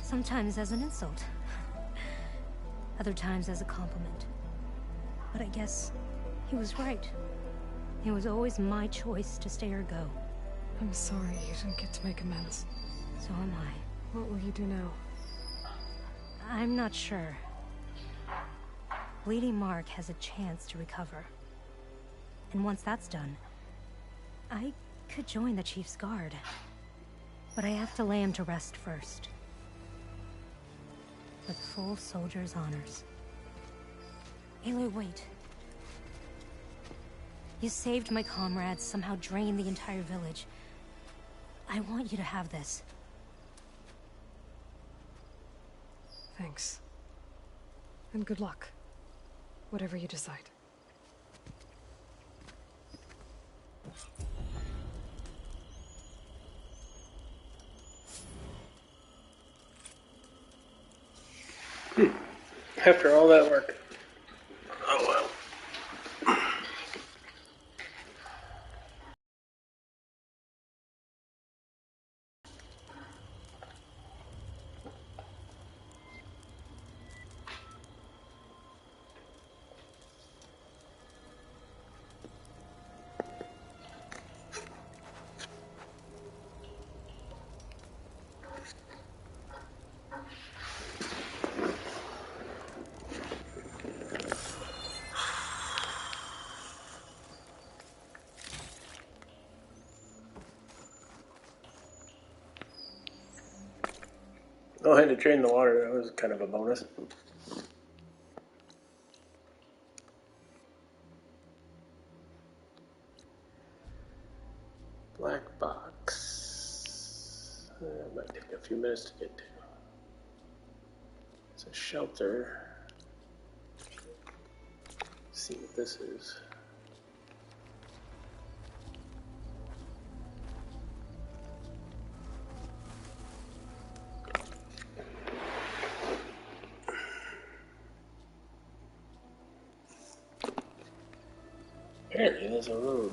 Sometimes as an insult. Other times as a compliment. But I guess he was right. It was always my choice to stay or go. I'm sorry you didn't get to make amends. So am I. What will you do now? I'm not sure. Bleeding Mark has a chance to recover. And once that's done, I could join the Chief's Guard. But I have to lay him to rest first. With full soldier's honors. Aloy, wait. You saved my comrades, somehow drained the entire village. I want you to have this. Thanks. And good luck. Whatever you decide. After all that work. Oh well. Oh, I had to drain the water. That was kind of a bonus. Black box. Might take a few minutes to get to. It's a shelter. Let's see what this is. Apparently there's a road.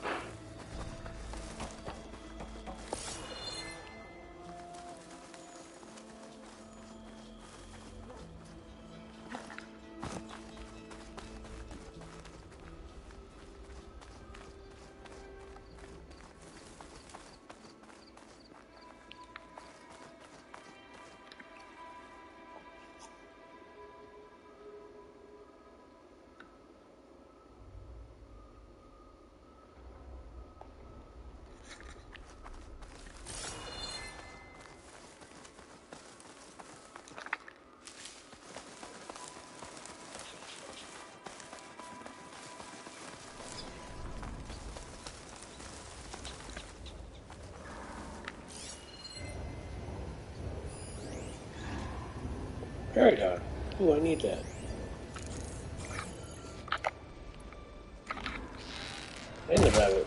Paragon. Ooh, I need that. And the rabbit.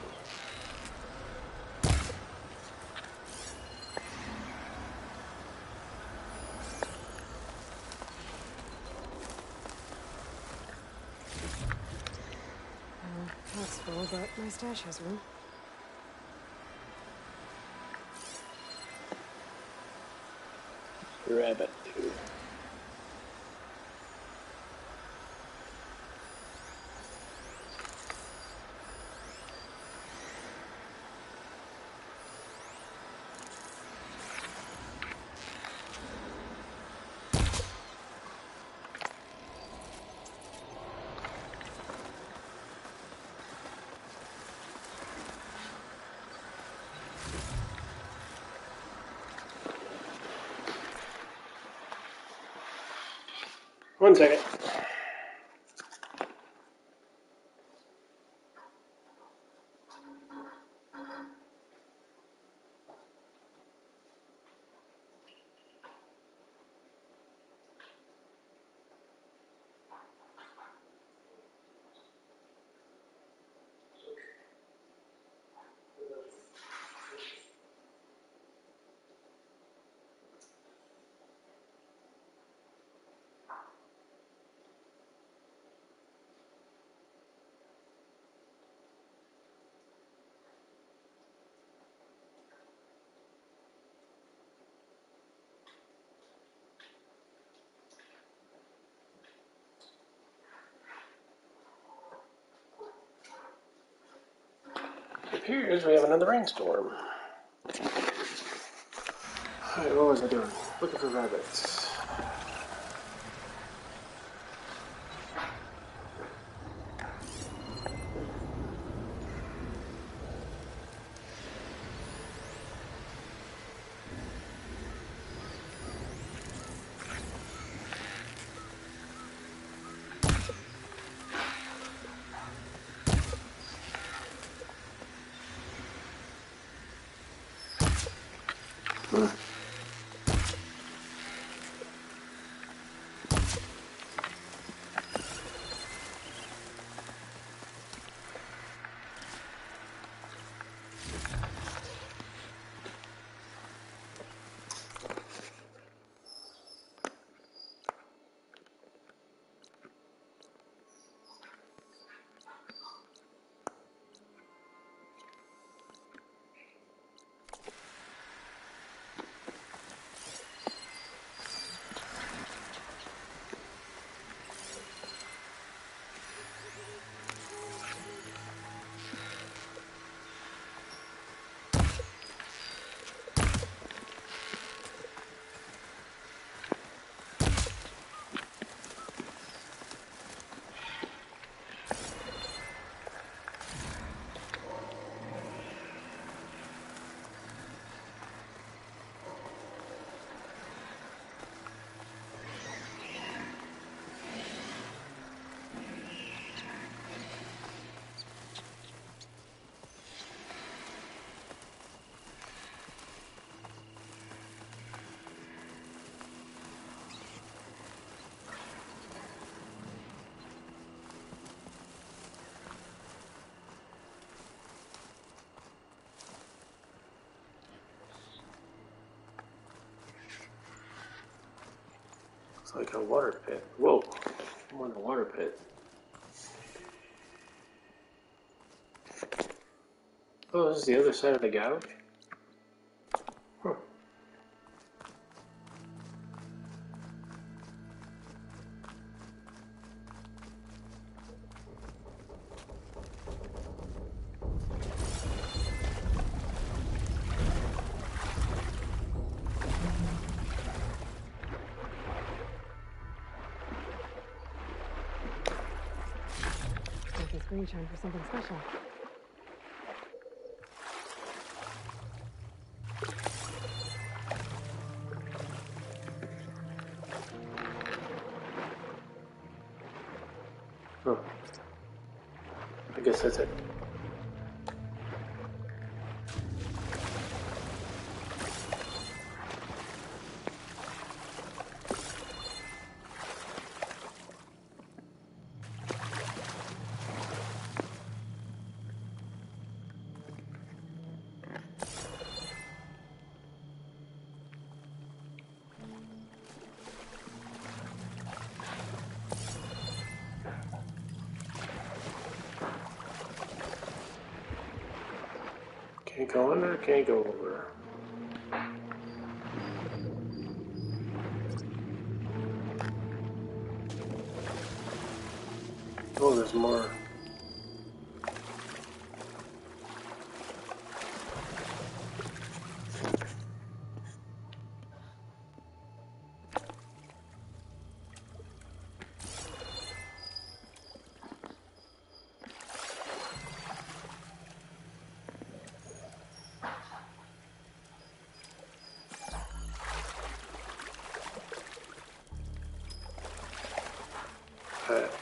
That's full, but my stash has room. Rabbit, too. One second. It appears we have another rainstorm. Alright, what was I doing? Looking for rabbits. It's like a water pit. Whoa, I'm in a water pit. Oh, this is the other side of the gouge? Huh. Making screen shine for something special. Oh. I guess that's it. Can you go under or can you go over? Oh, there's more.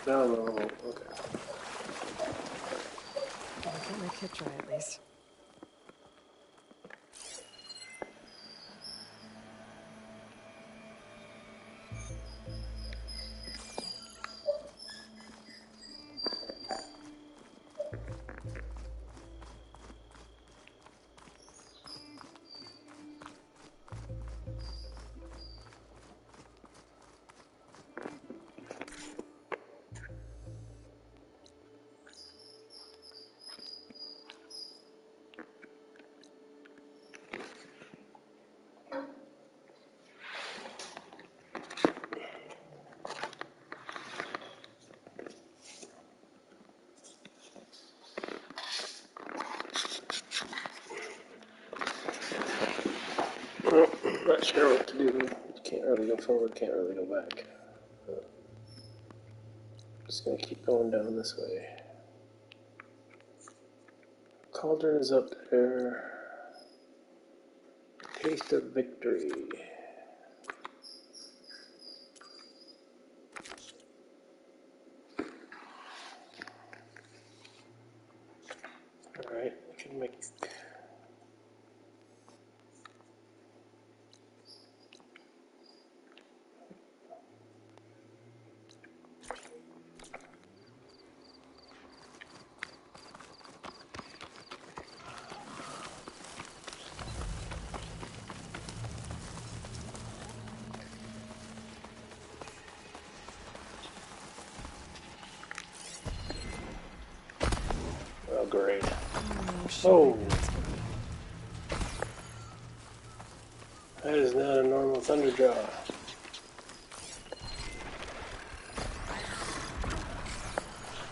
No, okay. I'll get my kit dry at least. Well, I'm not sure what to do. Can't really go forward, can't really go back. Just gonna keep going down this way. Cauldron is up there. Taste of victory. Alright, I can make. Oh, great. Oh! That is not a normal Thunderjaw.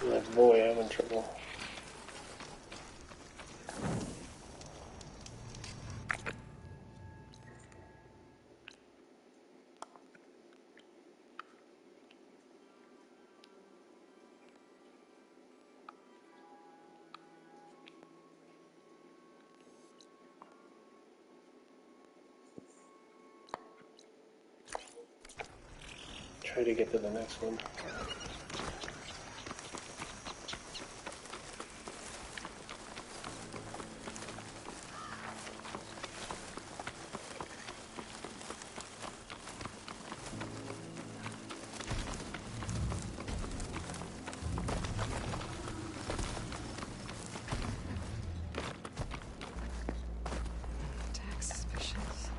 That boy, I'm in trouble. Try to get to the next one. Attack suspicious.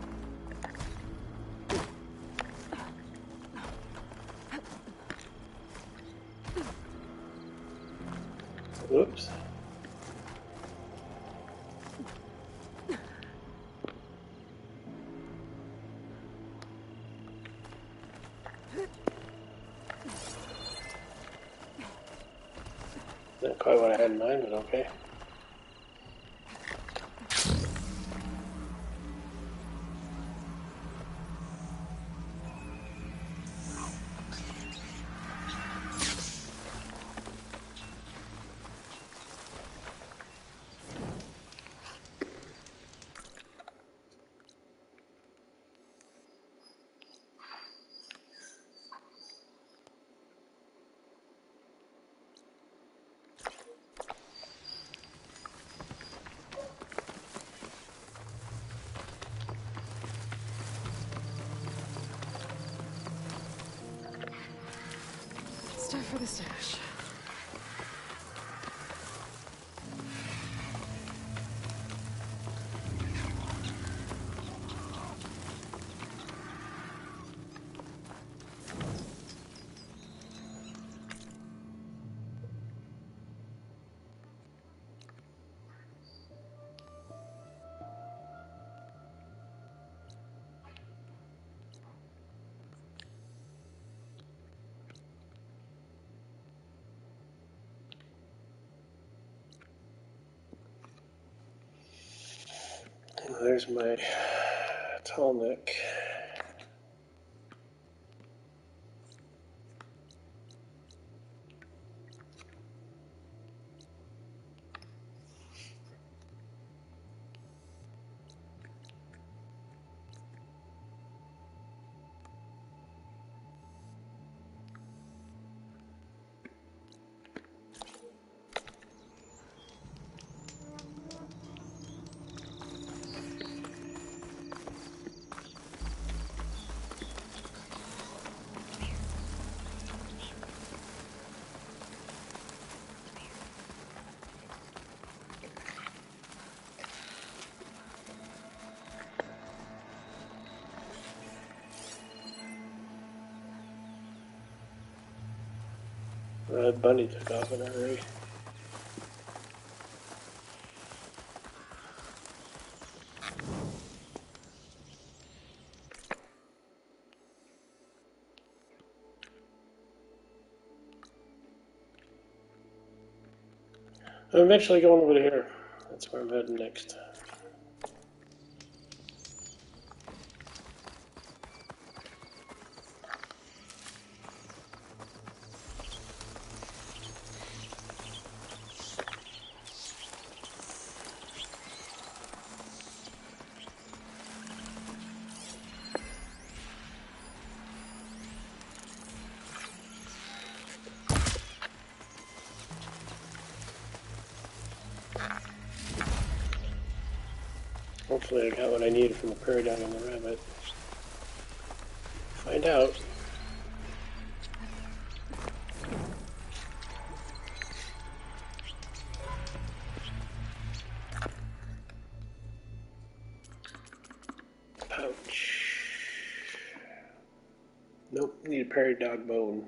Oops. Not quite what I had in mind, but okay. It's time for the stash. There's my tall neck. Red Bunny took off in a hurry. I'm eventually going over here. That's where I'm heading next. Hopefully I got what I needed from the prairie dog and the rabbit. Find out. Pouch. Nope, need a prairie dog bone.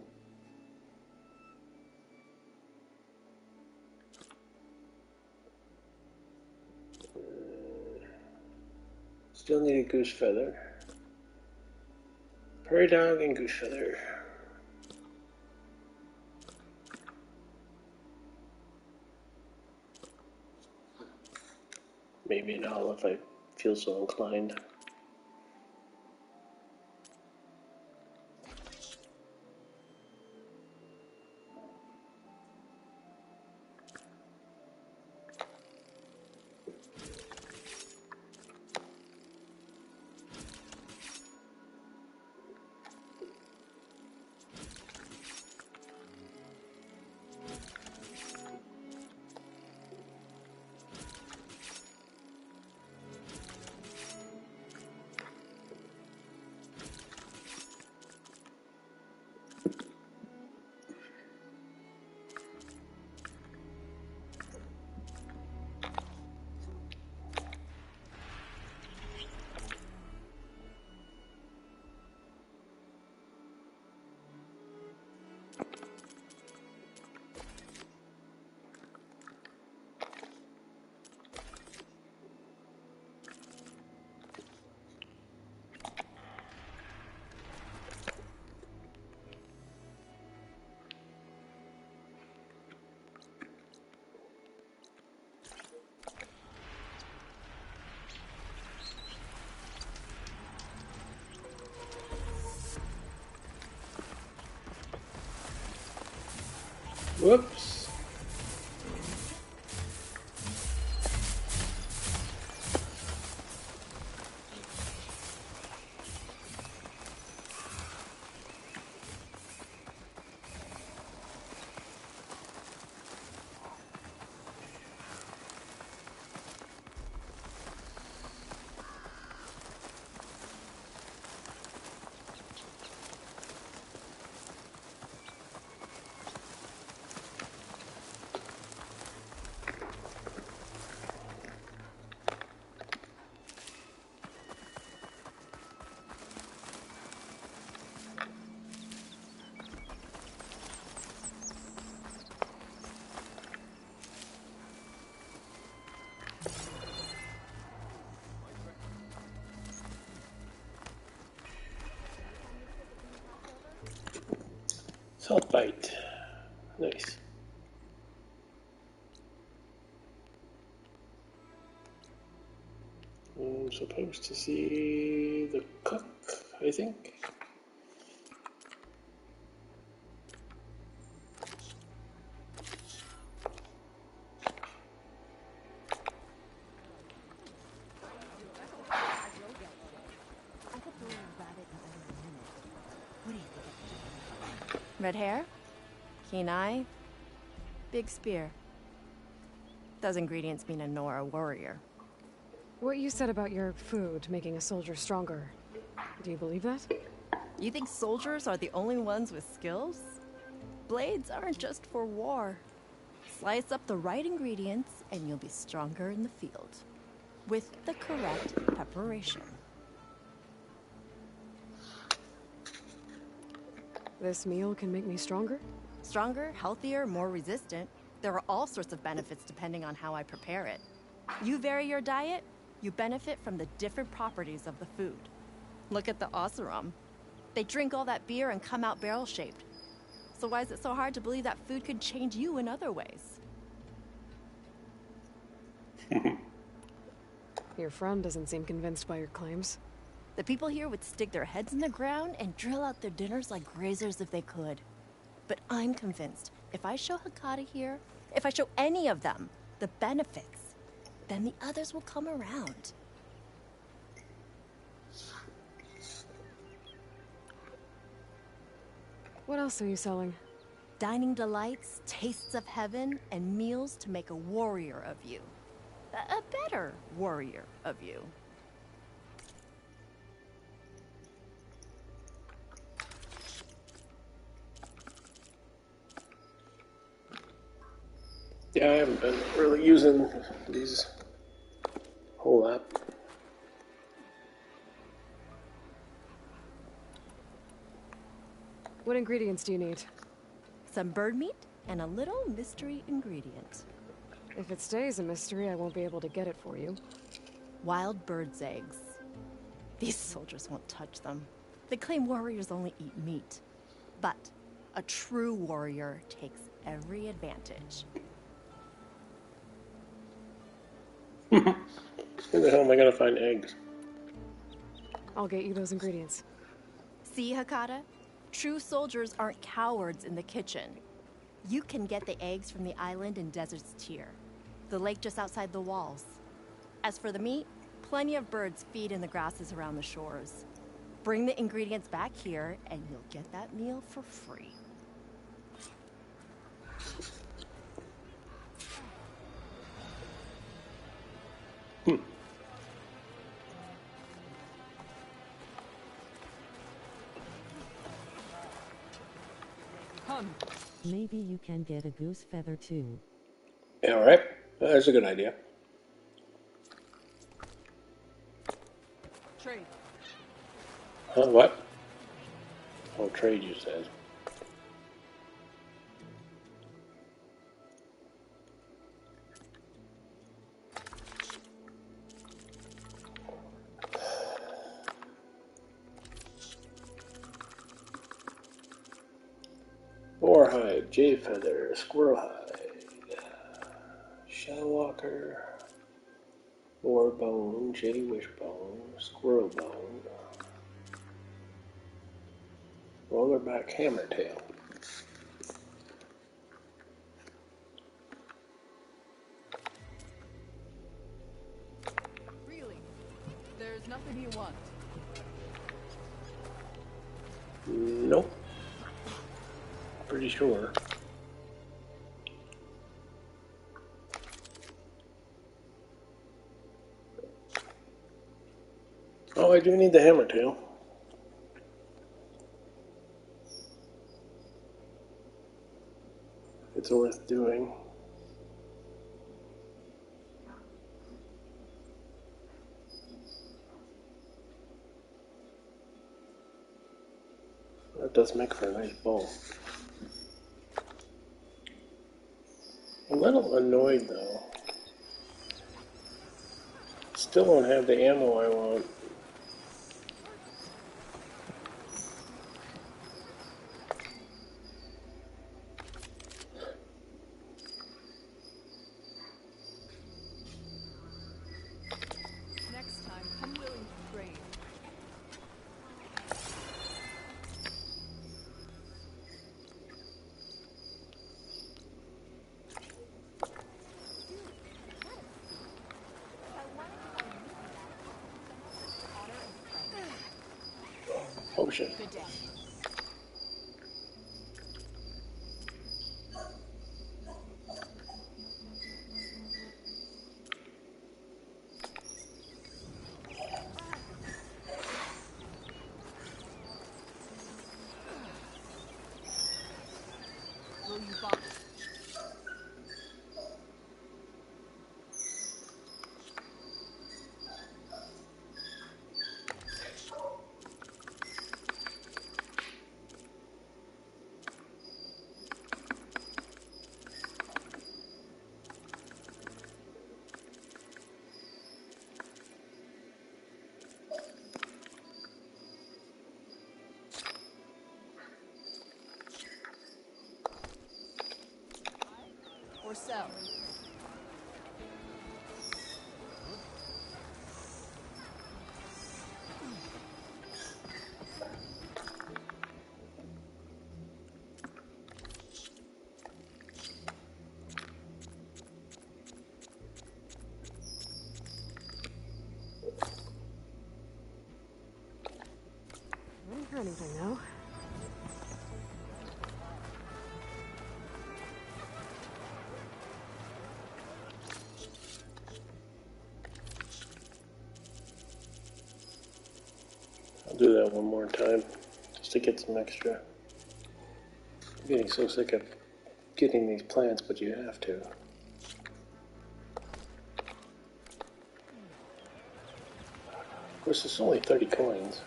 Still need a goose feather. Prairie dog and goose feather. Maybe an owl if I feel so inclined. Whoops. Salt bite. Nice. I'm supposed to see the cook, I think. Red hair, keen eye, big spear. Those ingredients mean a Nora warrior. What you said about your food making a soldier stronger, do you believe that? You think soldiers are the only ones with skills? Blades aren't just for war. Slice up the right ingredients and you'll be stronger in the field. With the correct preparation. This meal can make me stronger? Stronger, healthier, more resistant. There are all sorts of benefits depending on how I prepare it. You vary your diet, you benefit from the different properties of the food. Look at the Oseram. They drink all that beer and come out barrel-shaped. So why is it so hard to believe that food could change you in other ways? Your friend doesn't seem convinced by your claims. The people here would stick their heads in the ground and drill out their dinners like grazers if they could. But I'm convinced, if I show Hekata here, if I show any of them the benefits, then the others will come around. What else are you selling? Dining delights, tastes of heaven, and meals to make a warrior of you. A better warrior of you. Yeah, I haven't been really using these a whole lot. What ingredients do you need? Some bird meat and a little mystery ingredient. If it stays a mystery, I won't be able to get it for you. Wild bird's eggs. These soldiers won't touch them. They claim warriors only eat meat. But a true warrior takes every advantage. Where the hell am I gonna find eggs? I'll get you those ingredients. See, Hekata? True soldiers aren't cowards in the kitchen. You can get the eggs from the island in Desert's Tier, the lake just outside the walls. As for the meat, plenty of birds feed in the grasses around the shores. Bring the ingredients back here, and you'll get that meal for free. Maybe you can get a goose feather too. Yeah, alright. That's a good idea. Trade. What? Oh, trade, you said. Boar hide, jay feather, squirrel hide, shellwalker, boar bone, jay wishbone, squirrel bone, rollerback hammertail. Really? There's nothing you want? Nope. Pretty sure. Oh, I do need the hammertail. It's worth doing. That does make for a nice bow. A little annoyed though. Still don't have the ammo I want. Next time, potion. Good day. Will you box? Or sell. Ready for anything, no? I'll do that one more time, just to get some extra. I'm getting so sick of getting these plants, but you have to. Of course, it's only 30 coins.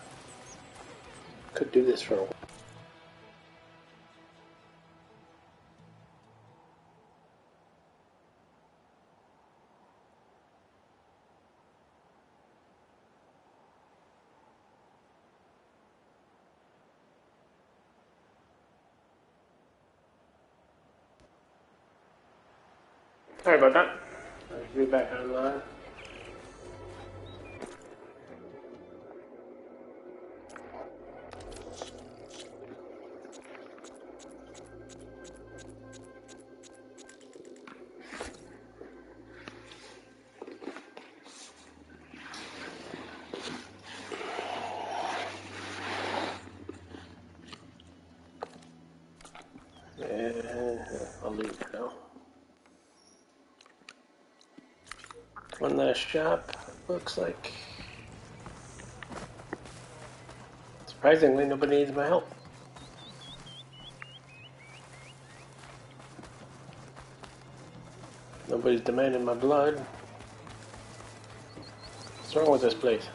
Could do this for a while. Sorry about that. I'll be back online. I'll leave now. One last shop. Looks like. Surprisingly, nobody needs my help. Nobody's demanding my blood. What's wrong with this place?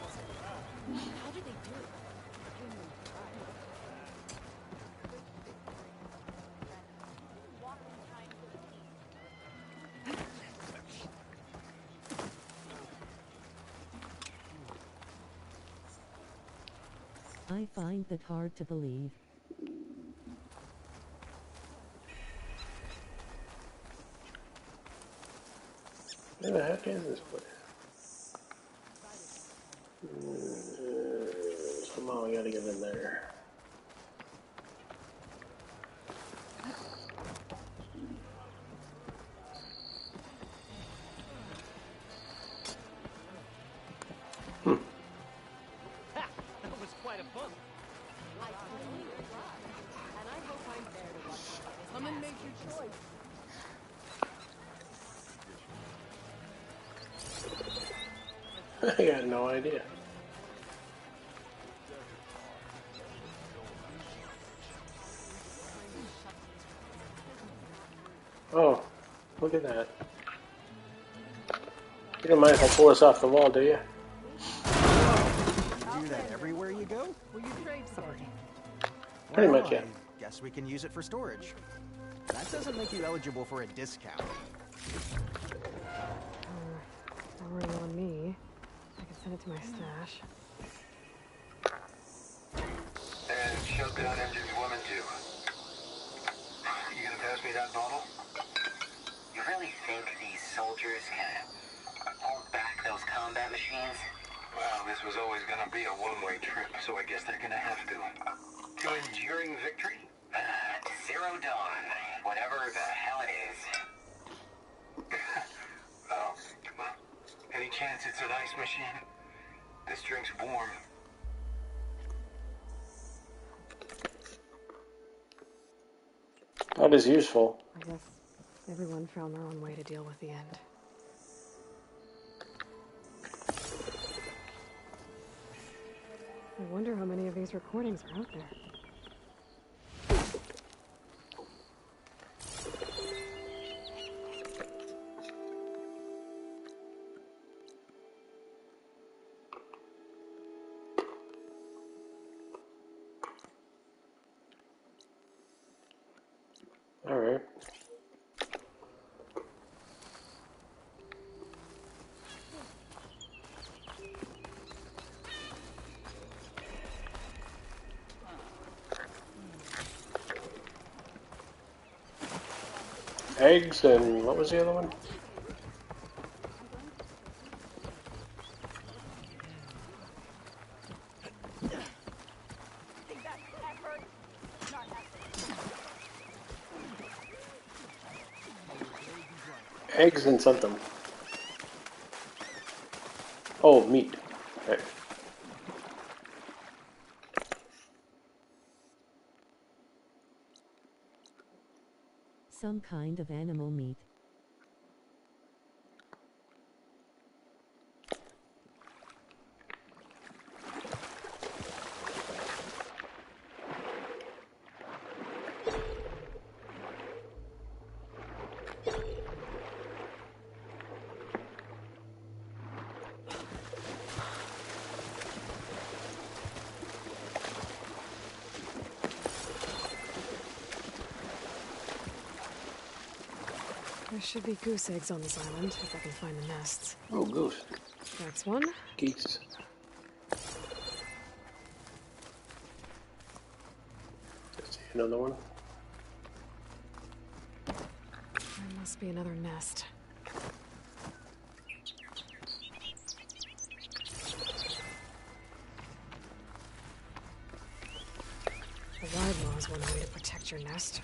I find that hard to believe. Where the heck is this place? Somehow I gotta get in there. That was quite a bump. And I hope I'm there to watch you. Come and make your choice. I got no idea. Oh, look at that. You don't mind if I pull this off the wall, do you? Do that everywhere you go? Will you trade something? Pretty much, yeah. Guess we can use it for storage. That doesn't make you eligible for a discount. Don't worry on me. I can send it to my stash. And shut down Engine's woman too. You gonna pass me that bottle? You really think these soldiers can hold back those combat machines? Well, this was always gonna be a one-way trip, so I guess they're gonna have to. To enduring victory? To Zero Dawn, whatever the hell it is. Oh, well, any chance it's an ice machine? This drink's warm. That is useful. I guess everyone found their own way to deal with the end. I wonder how many of these recordings are out there. All right. Eggs and what was the other one? Eggs and something. Oh, meat. Okay. Some kind of animal meat. There should be goose eggs on this island, if I can find the nests. Oh, goose. That's one. Geese. Just another one. There must be another nest. A wide law is one way to protect your nest.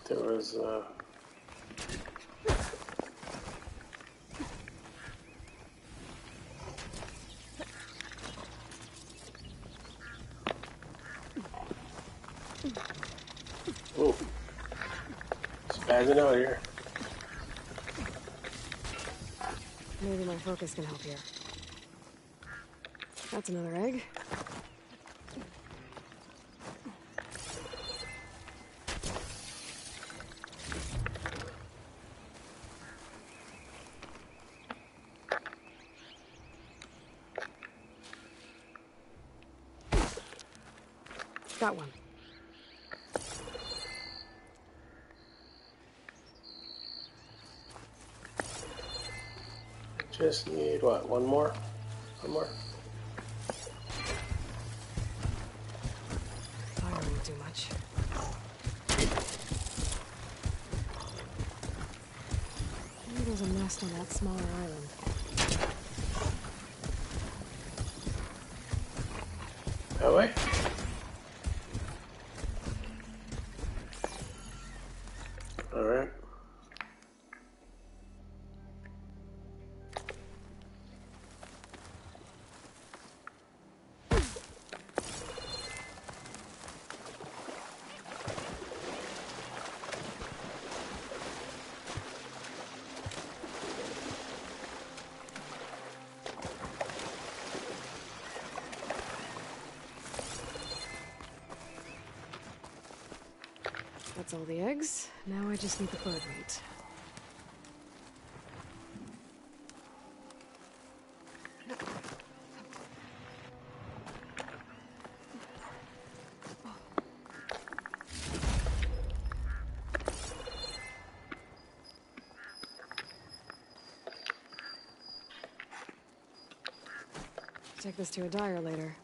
There was oh, spazzing out here. Maybe my focus can help here. That's another egg. Got one. Just need what? One more? One more? Fire won't do much. Maybe there's a nest on that smaller island. That way? All right. That's all the eggs. Now I just need the bird meat. Take this to a dyer later.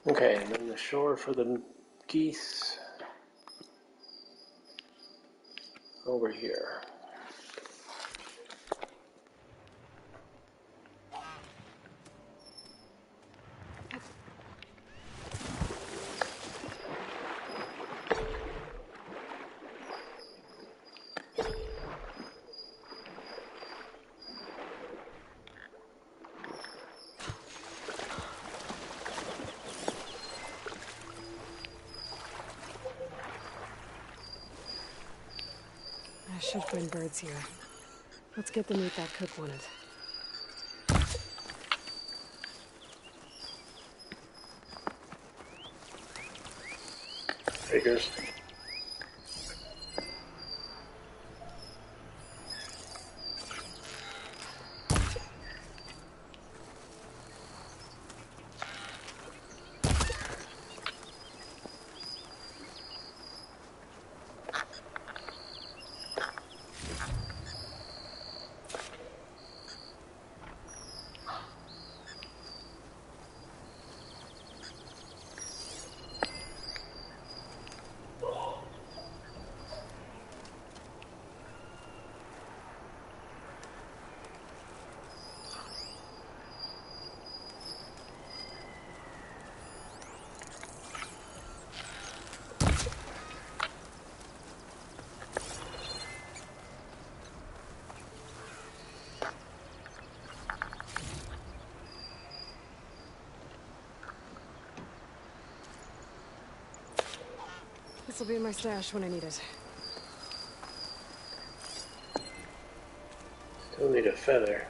Okay, and then the shore for the geese over here. I should find birds here. Let's get the meat that cook wanted. Figures. This'll be in my stash when I need it. Still need a feather.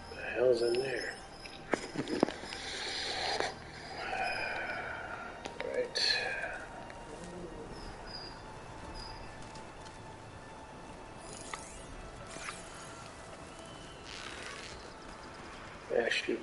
What the hell's in there? Right. Yeah, shoot.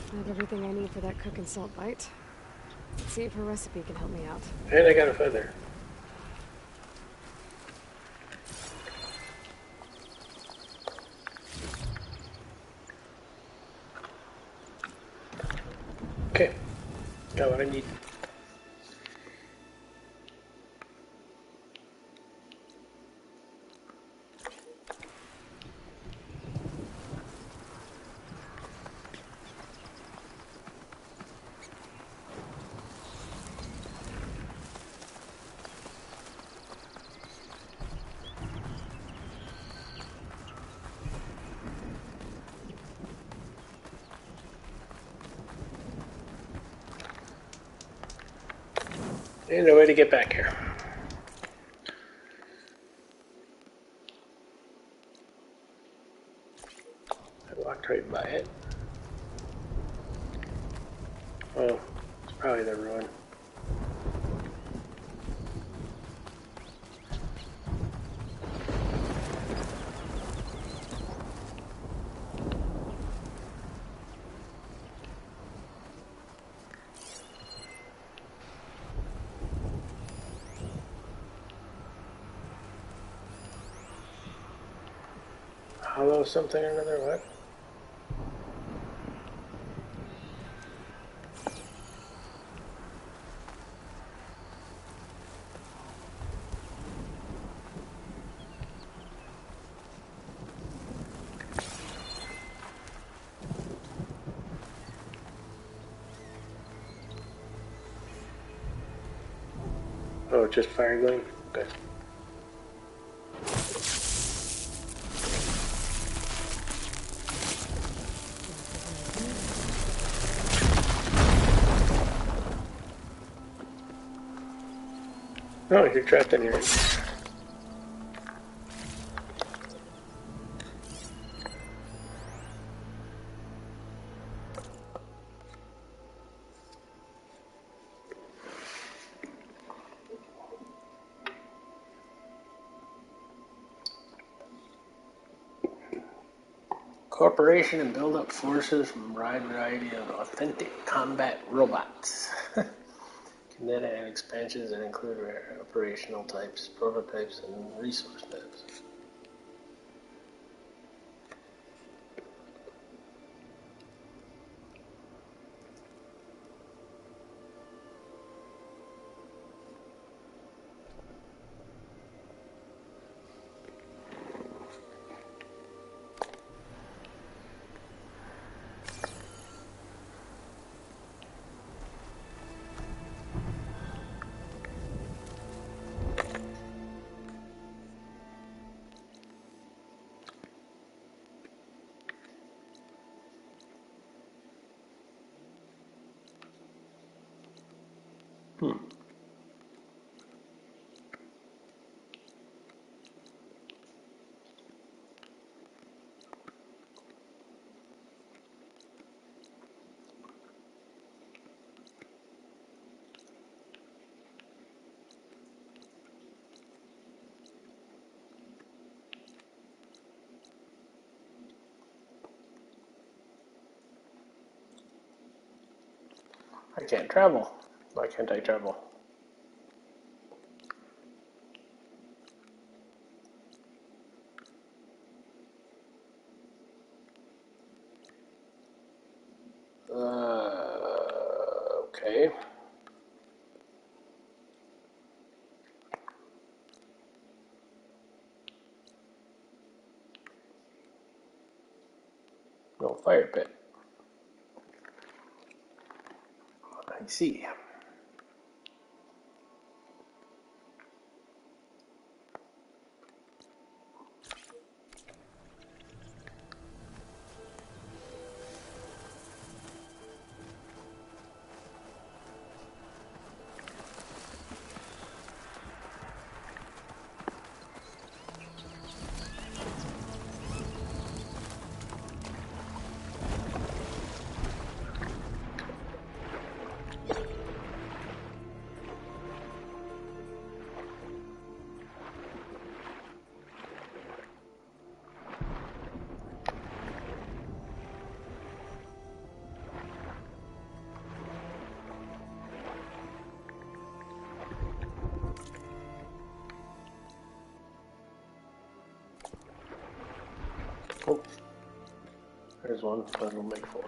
I have everything I need for that cook and salt bite. Let's see if her recipe can help me out. And I got a feather. Okay, got what I need. And a way to get back here. I walked right by it. Oh, it's probably the ruin. Hollow something or another, what? Oh, just fire going? Okay. Oh, you're trapped in here. Corporation and build up forces from a wide variety of authentic combat robots. Kinetic and expansions that include operational types, prototypes, and resource types. I can't travel. Why can't I travel? Okay. No fire pit. I see. Oh, there's one. That'll make four.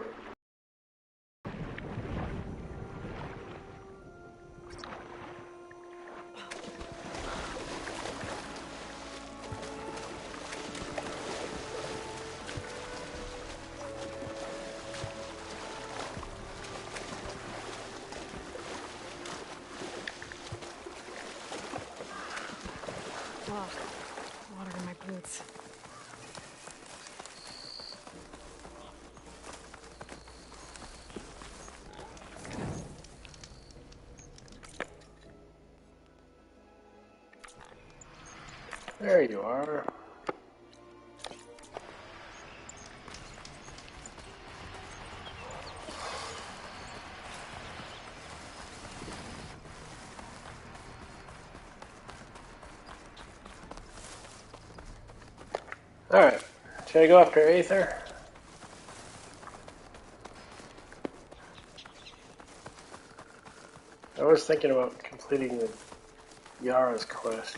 Water in my boots. There you are. Alright, should I go after Aether? I was thinking about completing the Yara's quest.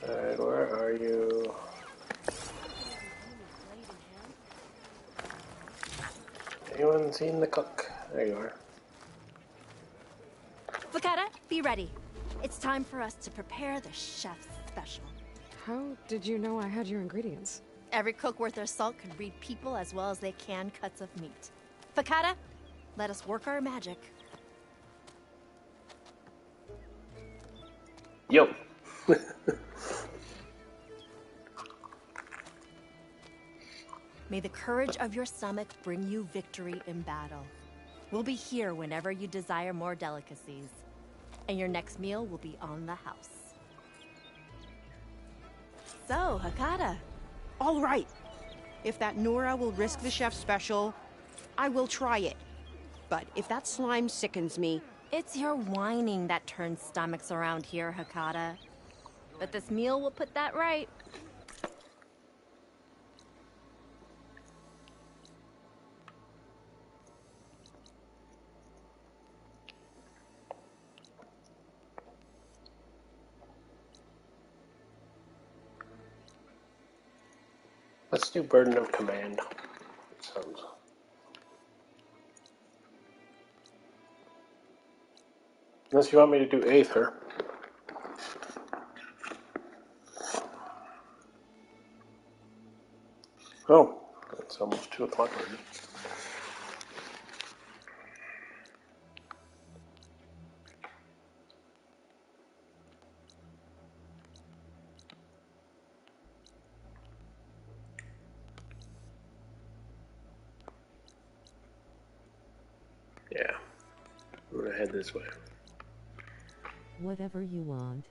Alright, where are you? Anyone seen the cook? There you are. Vakata, be ready. It's time for us to prepare the chef's special. How did you know I had your ingredients? Every cook worth their salt can read people as well as they can cuts of meat. Vakata, let us work our magic. Yo. May the courage of your stomach bring you victory in battle. We'll be here whenever you desire more delicacies. And your next meal will be on the house. So, Hakata. All right. If that Nora will risk the chef's special, I will try it. But if that slime sickens me... It's your whining that turns stomachs around here, Hakata. But this meal will put that right. Let's do Burden of Command. Sounds. Unless you want me to do Aether. Oh, it's almost 2 o'clock already. Yeah, I'm gonna head this way. Whatever you want.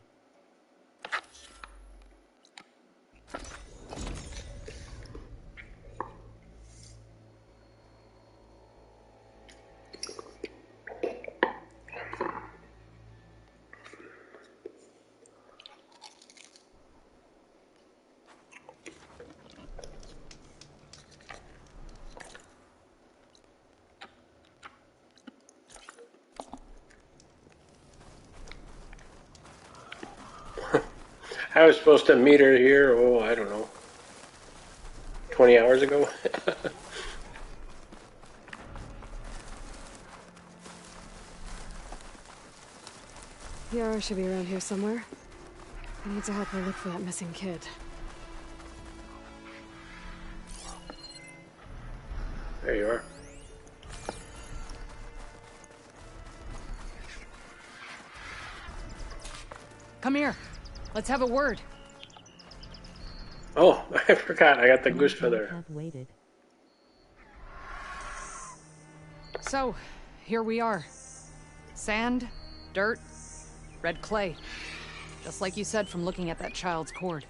I was supposed to meet her here, oh, I don't know, 20 hours ago. Yara should be around here somewhere. I need to help her look for that missing kid. There you are. Come here. Let's have a word. Oh, I forgot. I got the goose feather. Have waited. So, here we are. Sand, dirt, red clay. Just like you said from looking at that child's cord.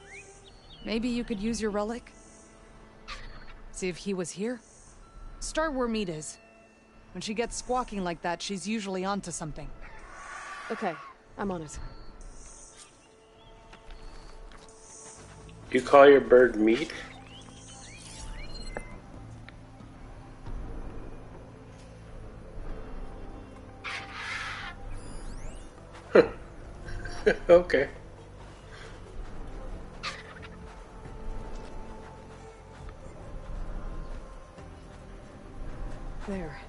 Maybe you could use your relic? See if he was here? Start where Meat is. When she gets squawking like that, she's usually onto something. Okay, I'm on it. You call your bird Meat? Okay. There.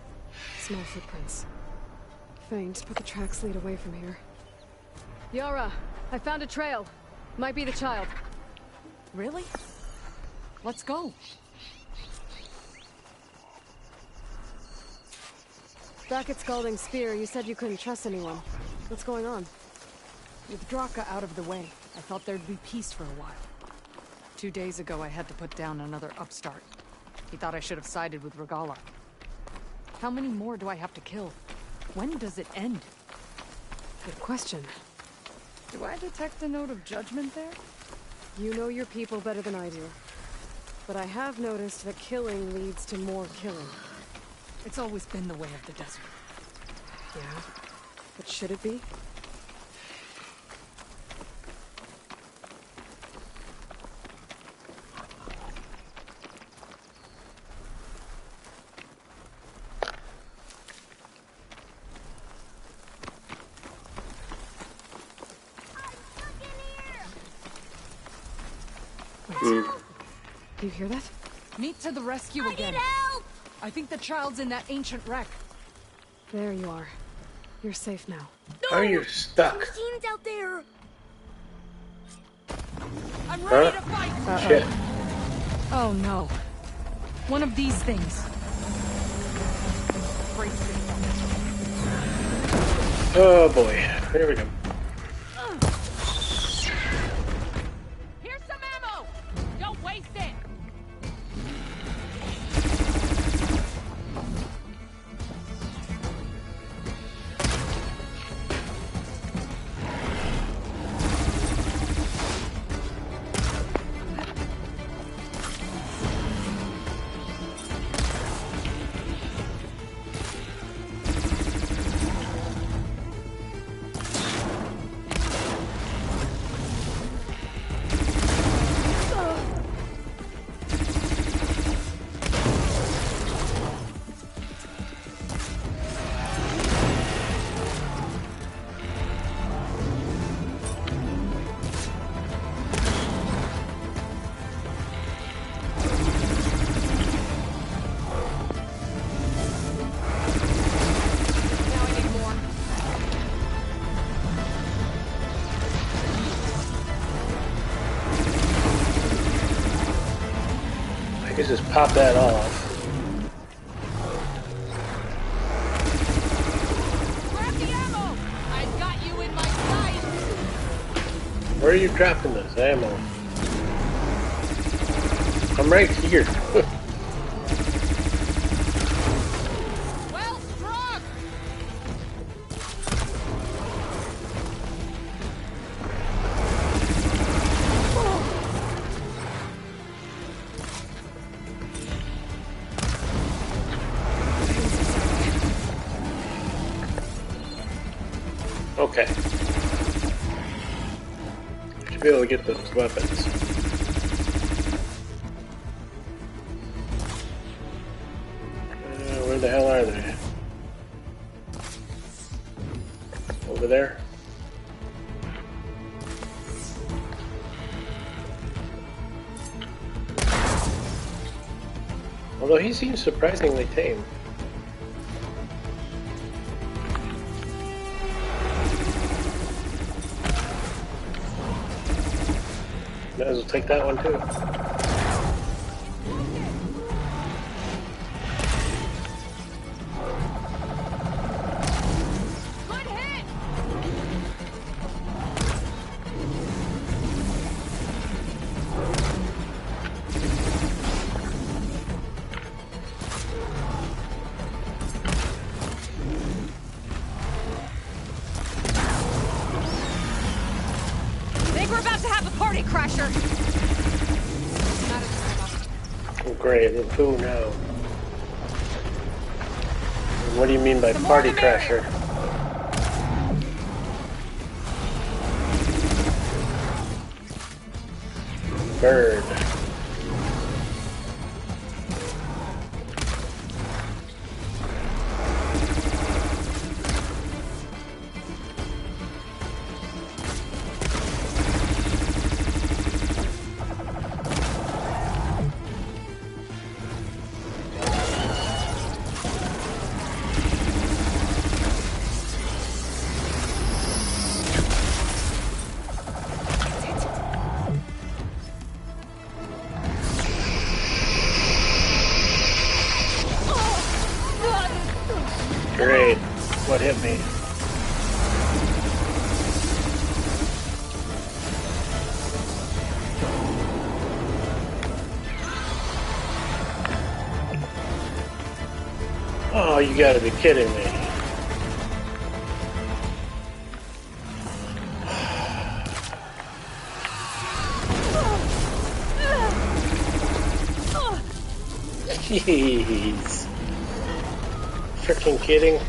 Small footprints. Faint, but the tracks lead away from here. Yara, I found a trail. Might be the child. Really? Let's go. Back at Scalding Spear, you said you couldn't trust anyone. What's going on? With Draka out of the way, I thought there'd be peace for a while. 2 days ago, I had to put down another upstart. He thought I should have sided with Regala. How many more do I have to kill? When does it end? Good question. Do I detect a note of judgment there? You know your people better than I do. But I have noticed that killing leads to more killing. It's always been the way of the desert. Yeah? But should it be? Do you hear that? Meet to the rescue again. Help! I think the child's in that ancient wreck. There you are. You're safe now. How are you stuck? Machines out there! I'm ready to fight! Shit. Oh no. One of these things. Oh boy. Here we go. just pop that off. Grab the ammo! I've got you in my sight! Where are you dropping this ammo? I'm right here. Well struck! Okay. Should be able to get those weapons. Where the hell are they? Over there? Although he seems surprisingly tame. Might as well take that one too. We're about to have a party crasher. Oh, great. Who now? What do you mean by party crasher? Bird. Great. What hit me? Oh, you gotta be kidding me. Jeez. Freaking kidding?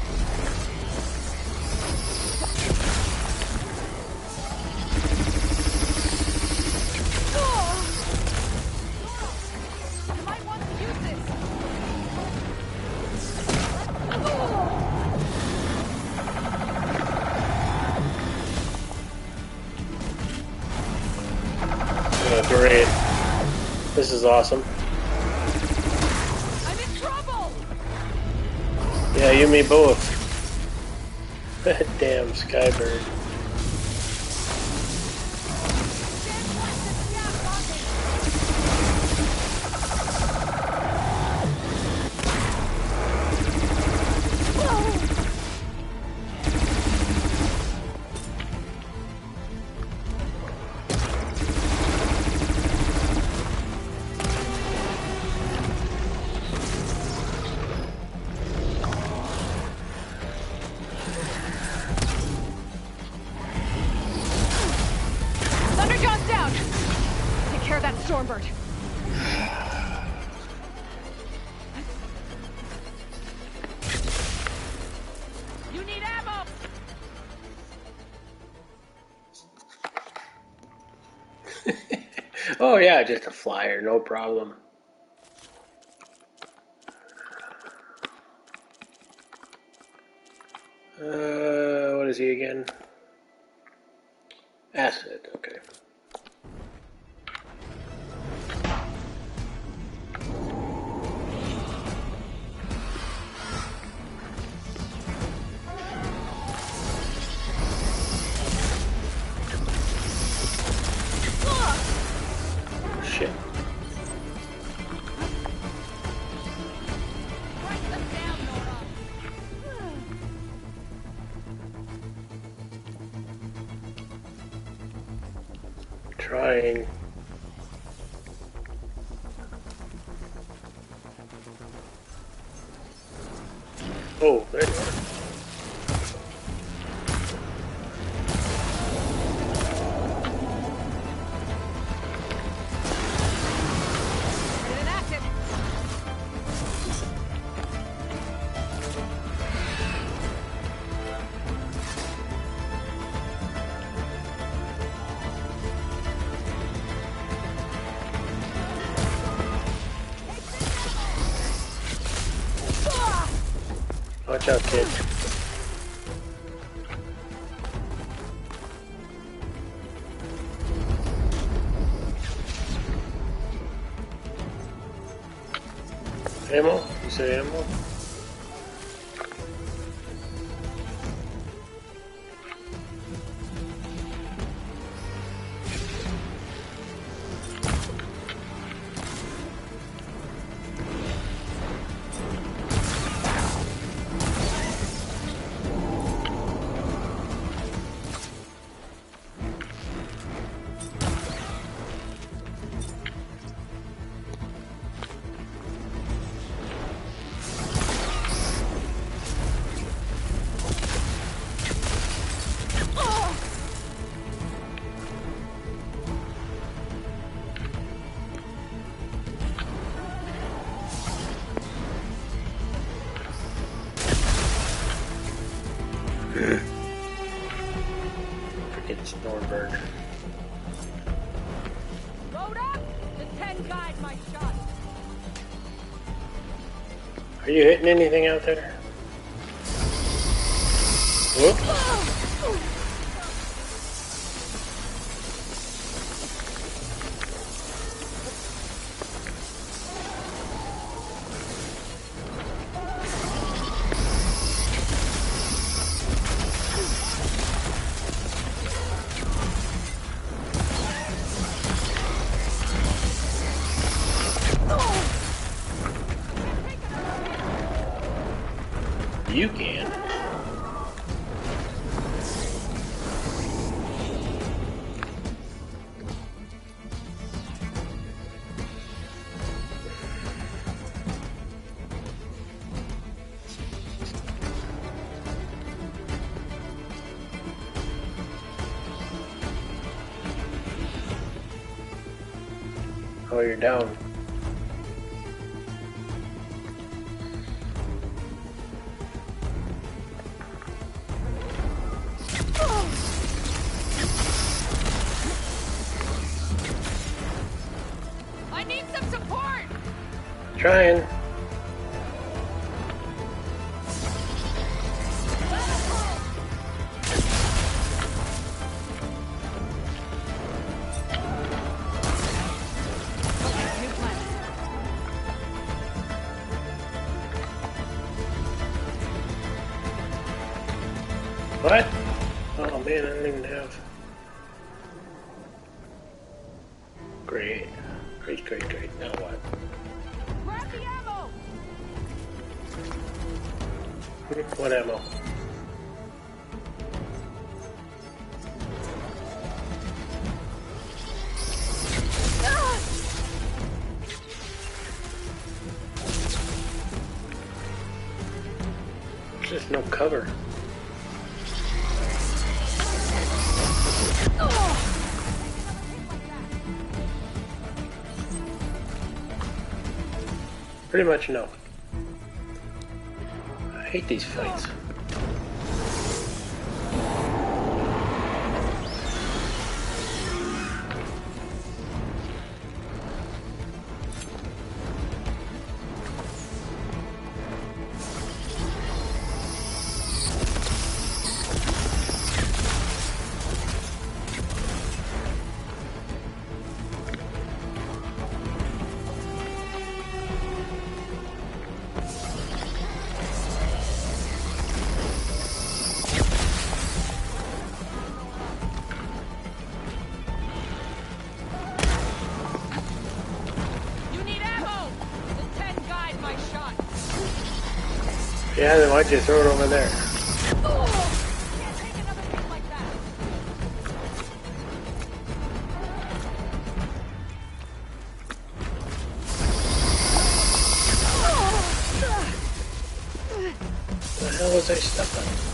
Oh, great. This is awesome. I'm in trouble! Yeah, you and me both. Damn Skybird. Thunderjaw's down! Take care of that Stormbird. You need ammo! Oh yeah, just a flyer, no problem. What is he again? Acid, okay. Shit. Trying. Oh, there you are. Watch out, kid. Ammo? You say ammo? Freaking Stormbird. Load up! The 10 guide my shot. Are you hitting anything out there? Whoop. You can. Oh, you're down. I need some support! Trying. What? Oh man, I don't even have. Great. Great. Now what? Grab the ammo! What ammo? There's just no cover. Pretty much no. I hate these fights. Yeah, then why'd you throw it over there? hell was I stuck on?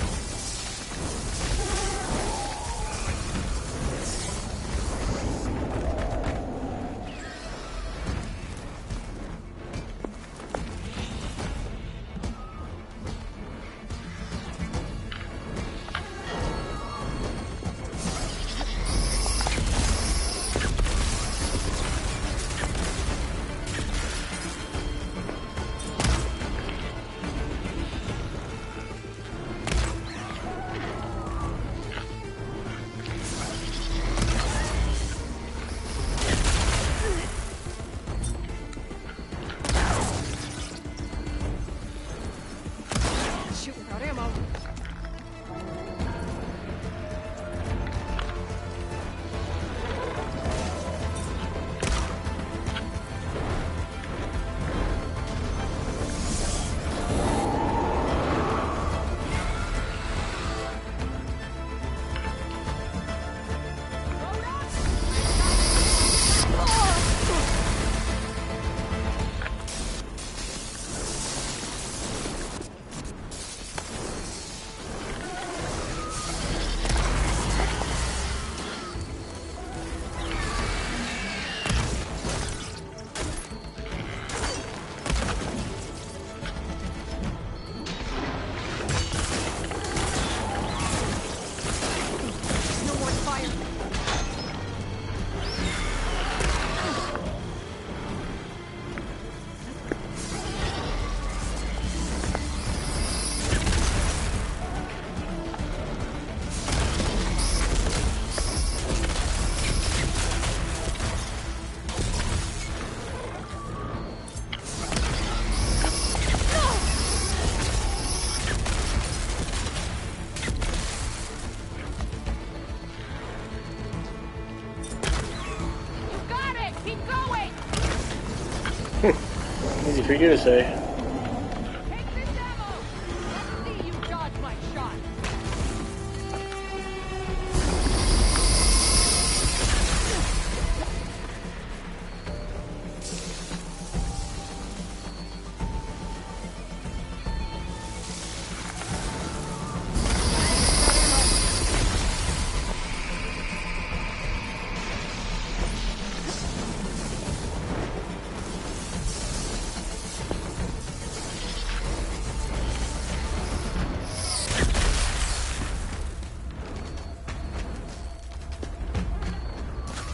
Easy for you to say.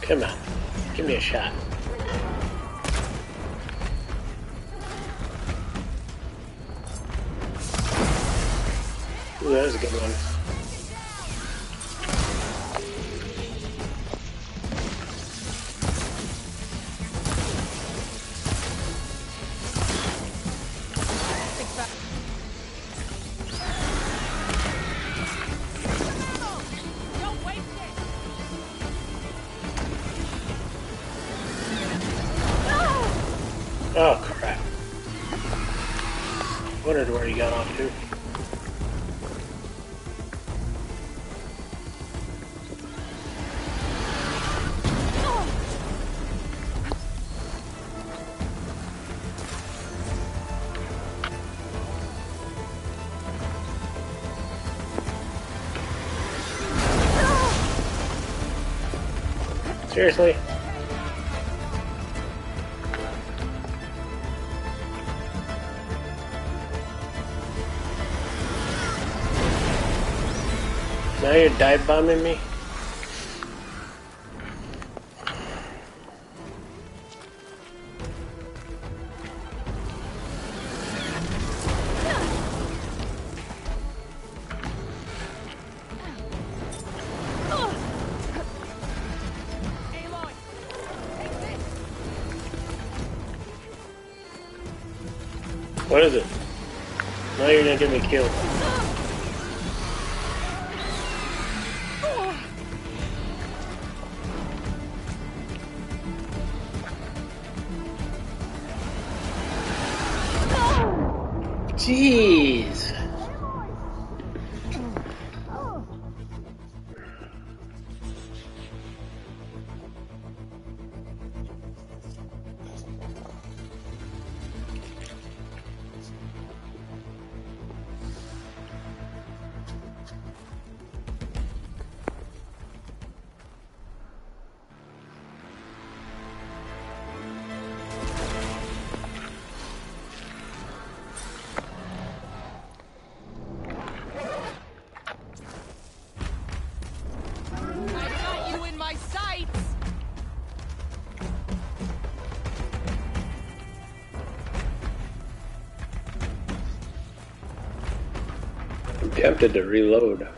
Come on, give me a shot. Ooh, that was a good one. Oh crap. Wondered where he got off to. Seriously? Now you're dive bombing me? What is it? Now you're gonna get me killed. Jeez. tempted to reload.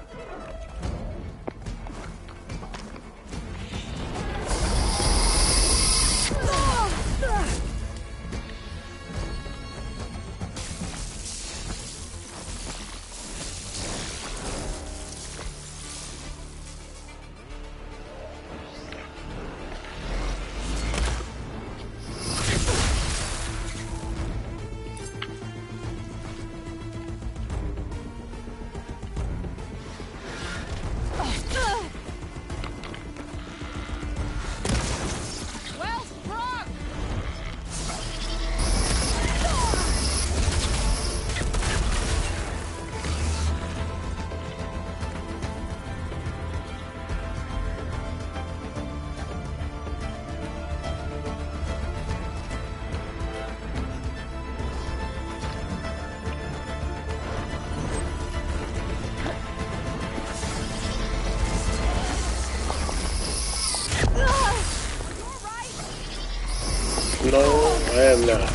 No, I am not.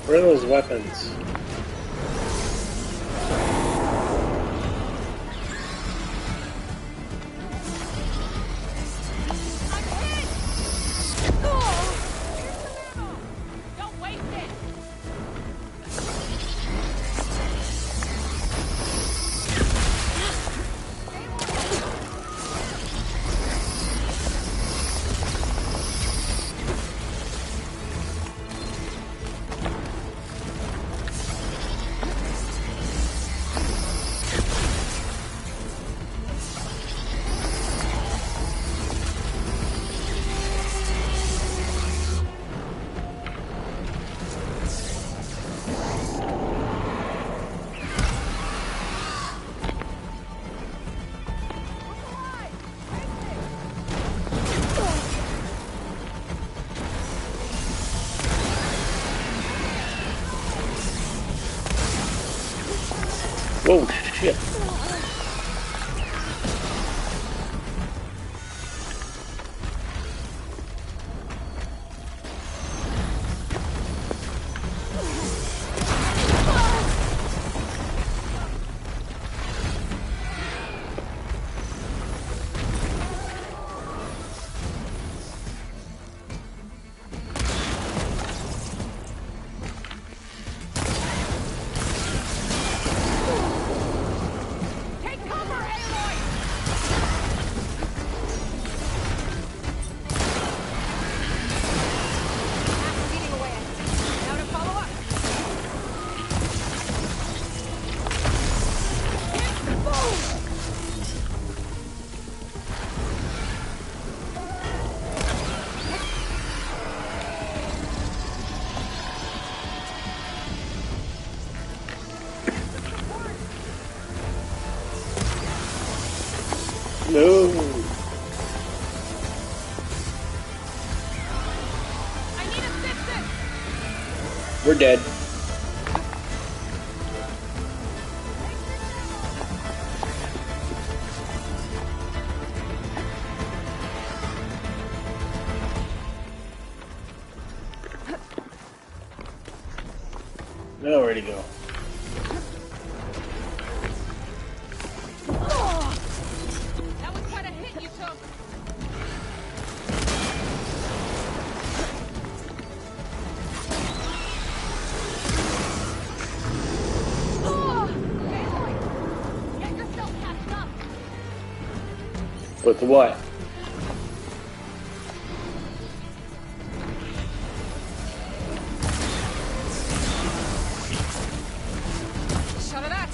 Where are those weapons? Whoa, shit. No. I need assistance. We're dead. Now where'd he go? That was quite a hit you took. Get yourself patched up. With what? Shut it at.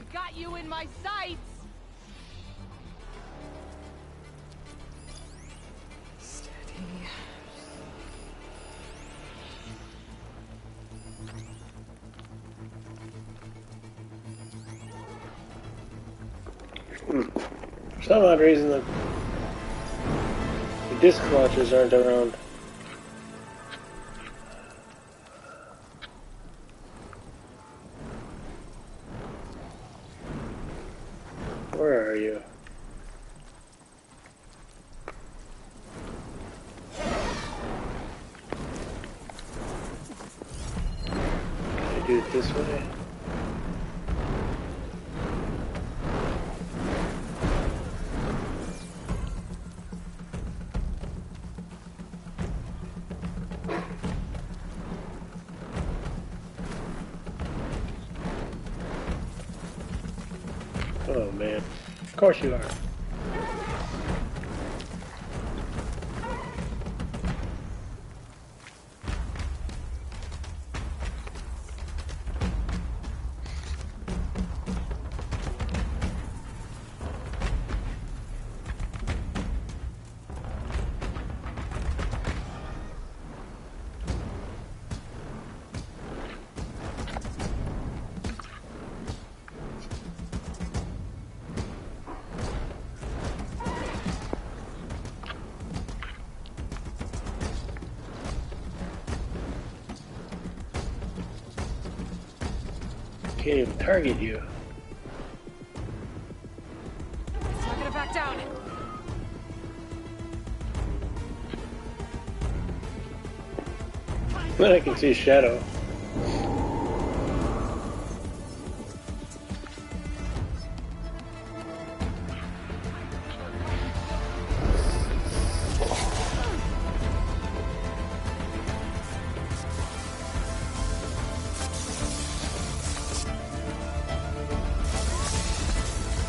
I've got you in my sights! Steady. For some odd reason, the disc launchers aren't around. Where are you? Can I do it this way? Oh man, of course you are. Can't even target you. It's not gonna back down. Then I can see Shadow.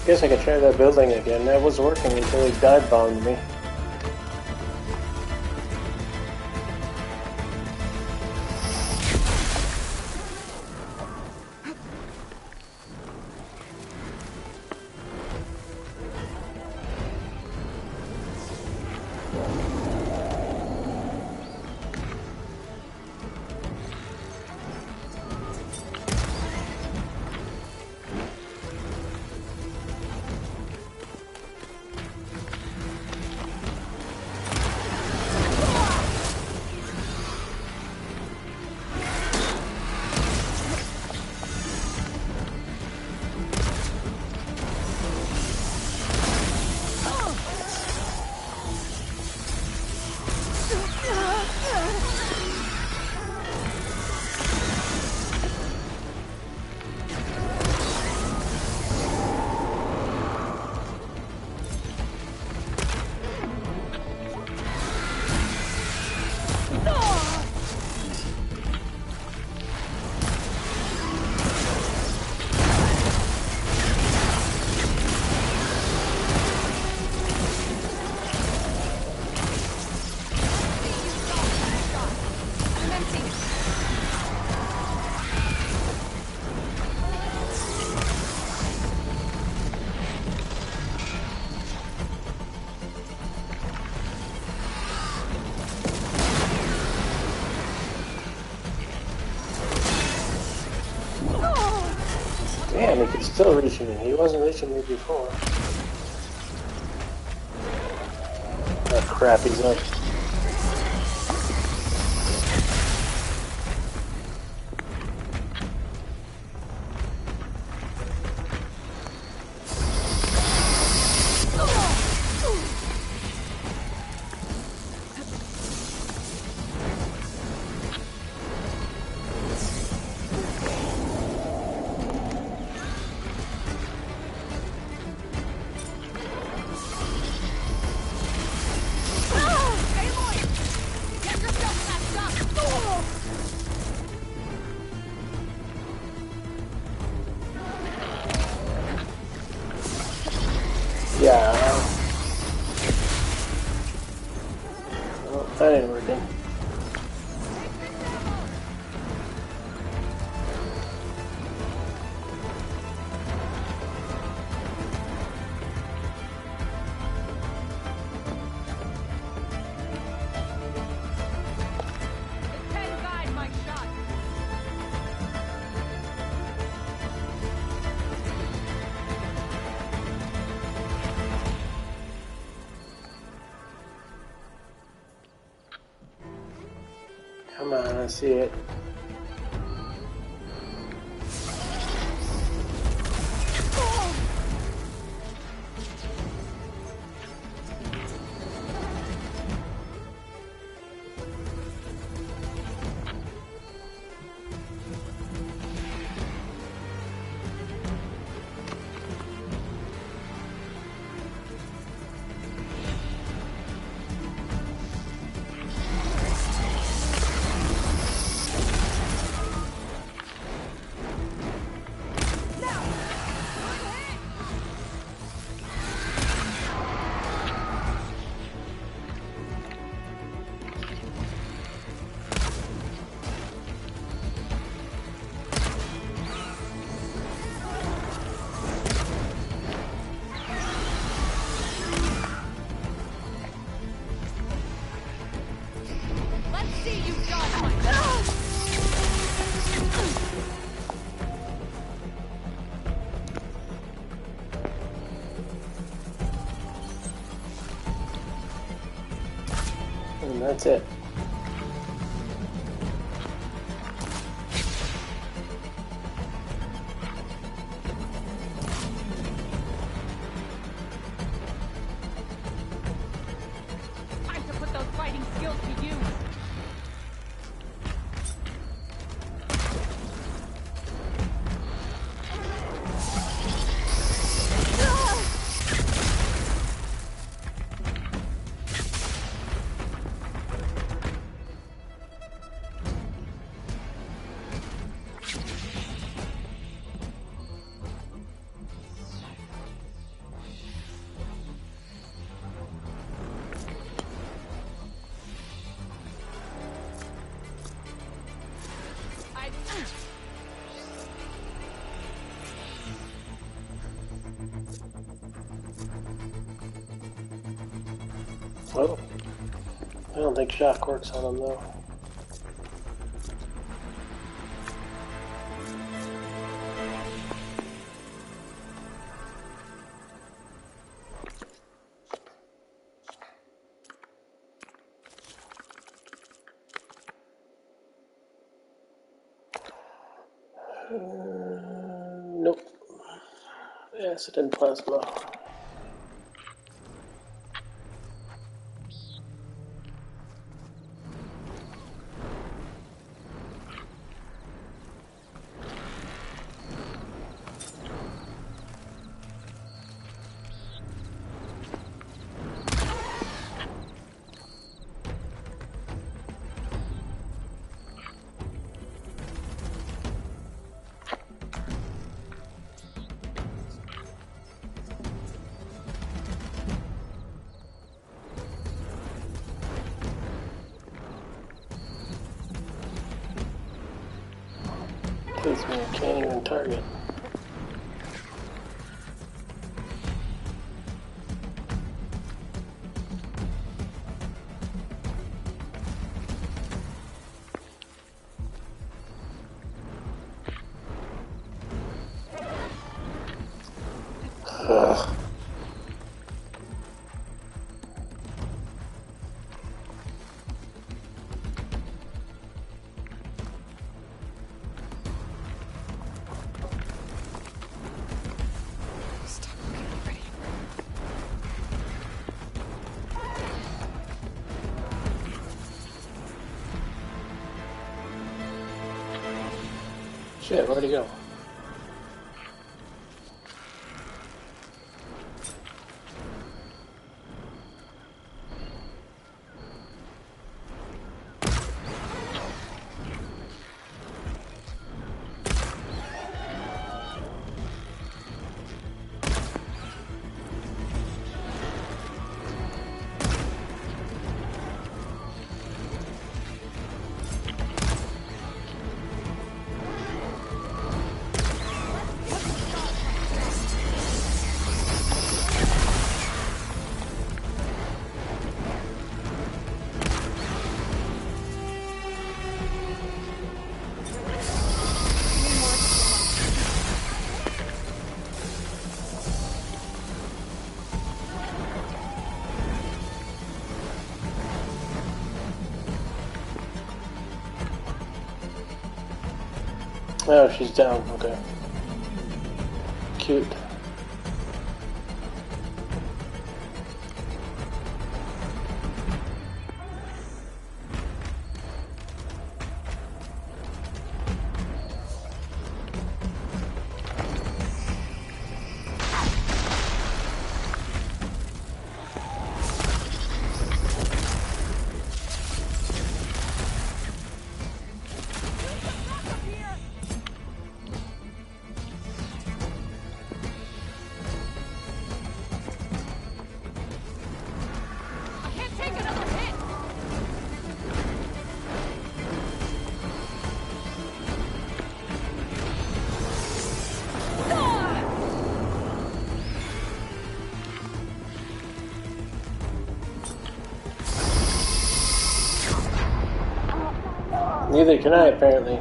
Guess I could try that building again. That was working until he dive bombed me. Damn, he can still reach me. He wasn't reaching me before. Oh crap, he's up. see it. And that's it. Time to put those fighting skills to use. Oh, I don't think shock works on them though. Nope. Acid and plasma. Kills me, I can't even target. Ugh. Shit, where'd he go? Oh, she's down. Okay. Cute. Neither can I, apparently.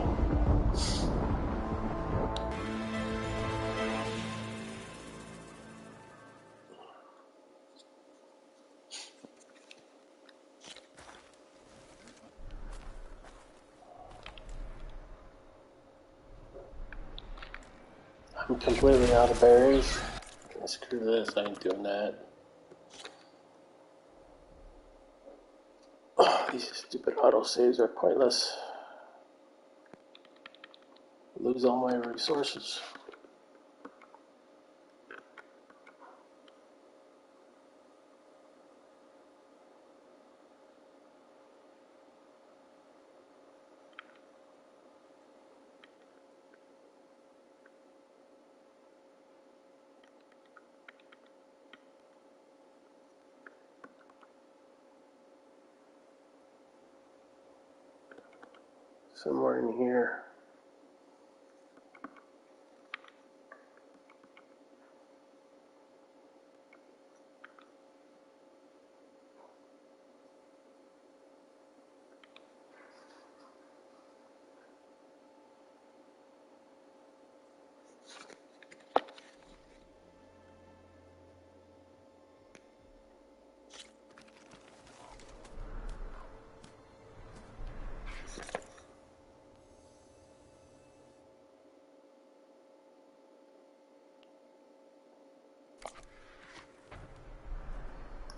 I'm completely out of berries. Screw this, I ain't doing that. Oh, these stupid autosaves are pointless. Lose all my resources. Somewhere in here.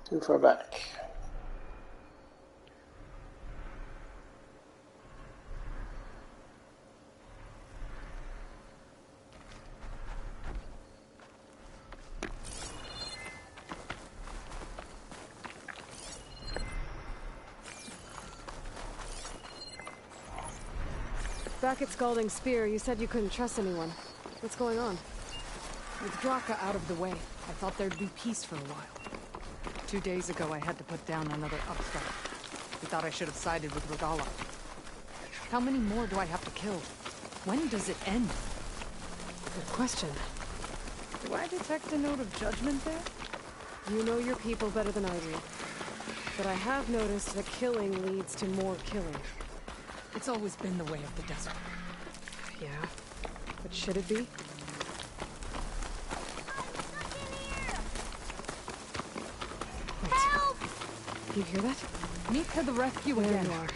Too far back. Back at Scalding Spear, you said you couldn't trust anyone. What's going on? With Draka out of the way, I thought there'd be peace for a while. 2 days ago, I had to put down another upstart. We thought I should have sided with Regalla. How many more do I have to kill? When does it end? Good question. Do I detect a note of judgment there? You know your people better than I do. But I have noticed that killing leads to more killing. It's always been the way of the desert. Yeah. But should it be? You hear that? Meet to the rescue there again. You are.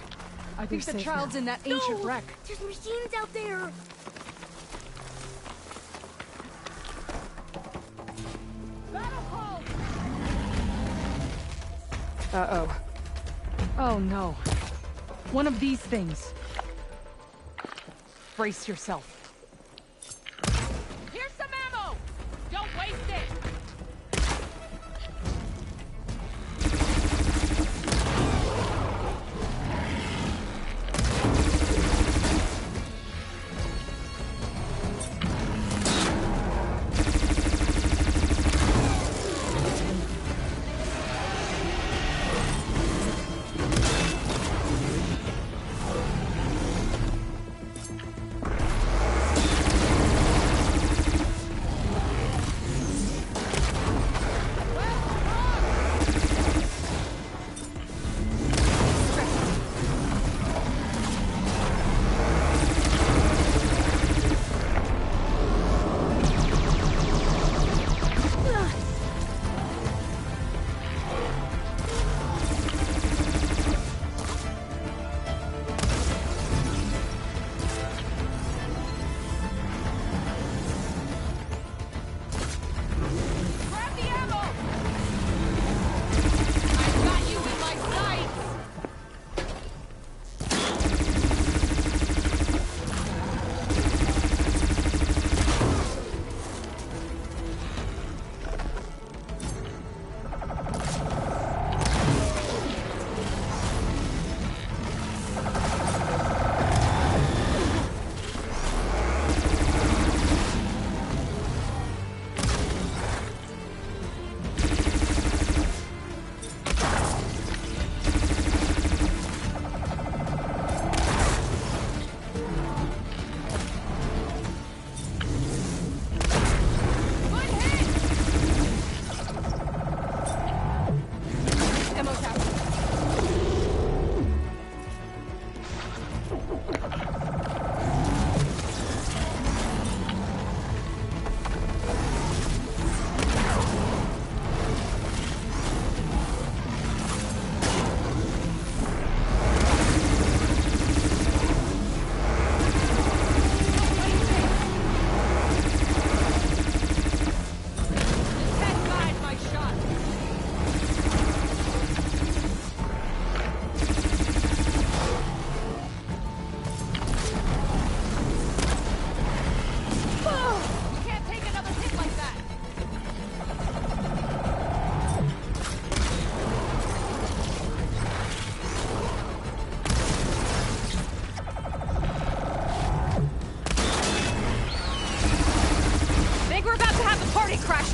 I think the child's in that ancient wreck. There's machines out there! Uh-oh. Oh no. One of these things. Brace yourself. Here's some ammo! Don't waste it!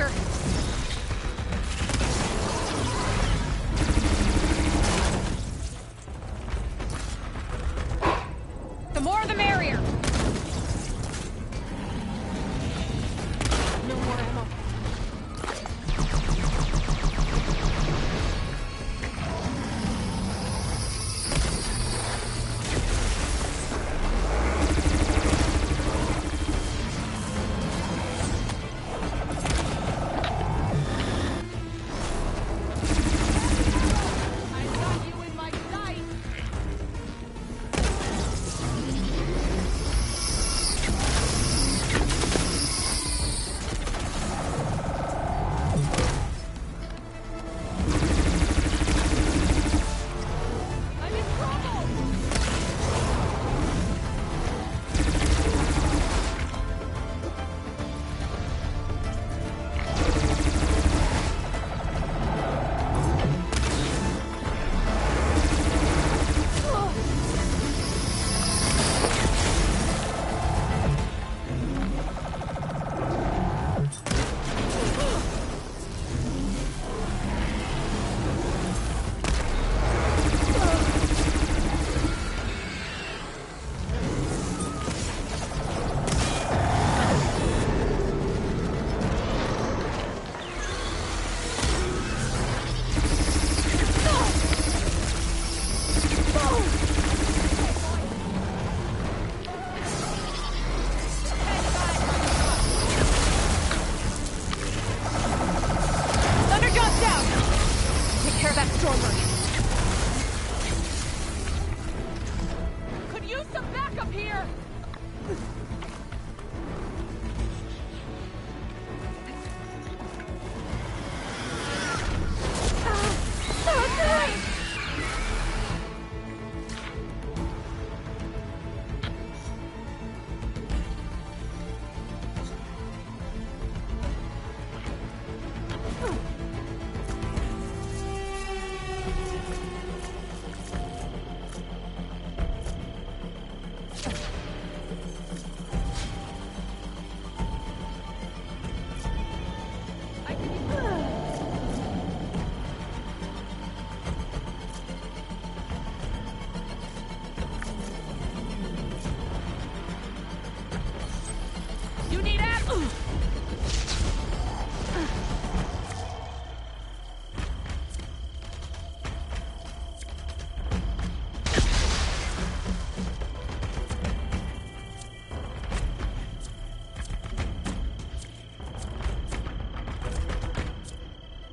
pressure. The more the merrier. No more ammo.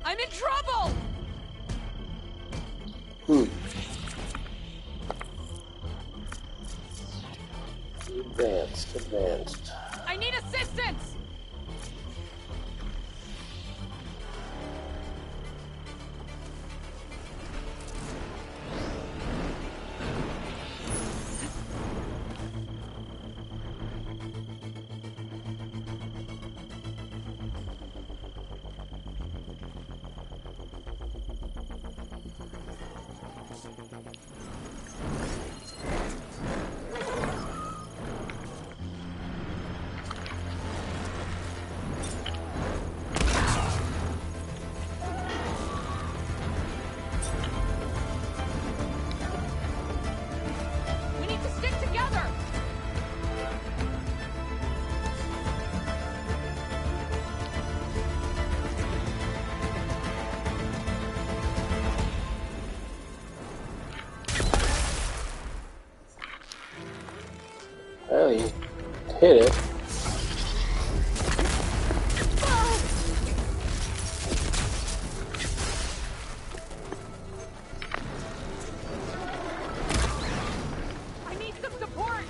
I'm in trouble! Advanced. I need assistance! Well, you hit it. I need some support!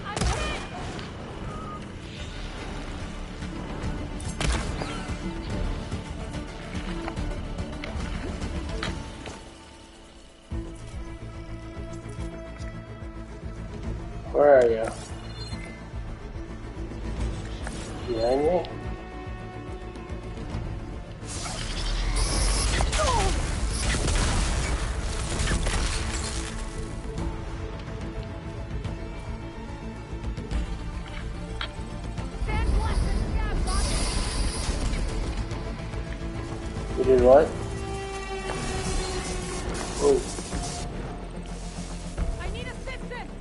I'm hit! Where are you? Behind me? what? Oh. I need assistance!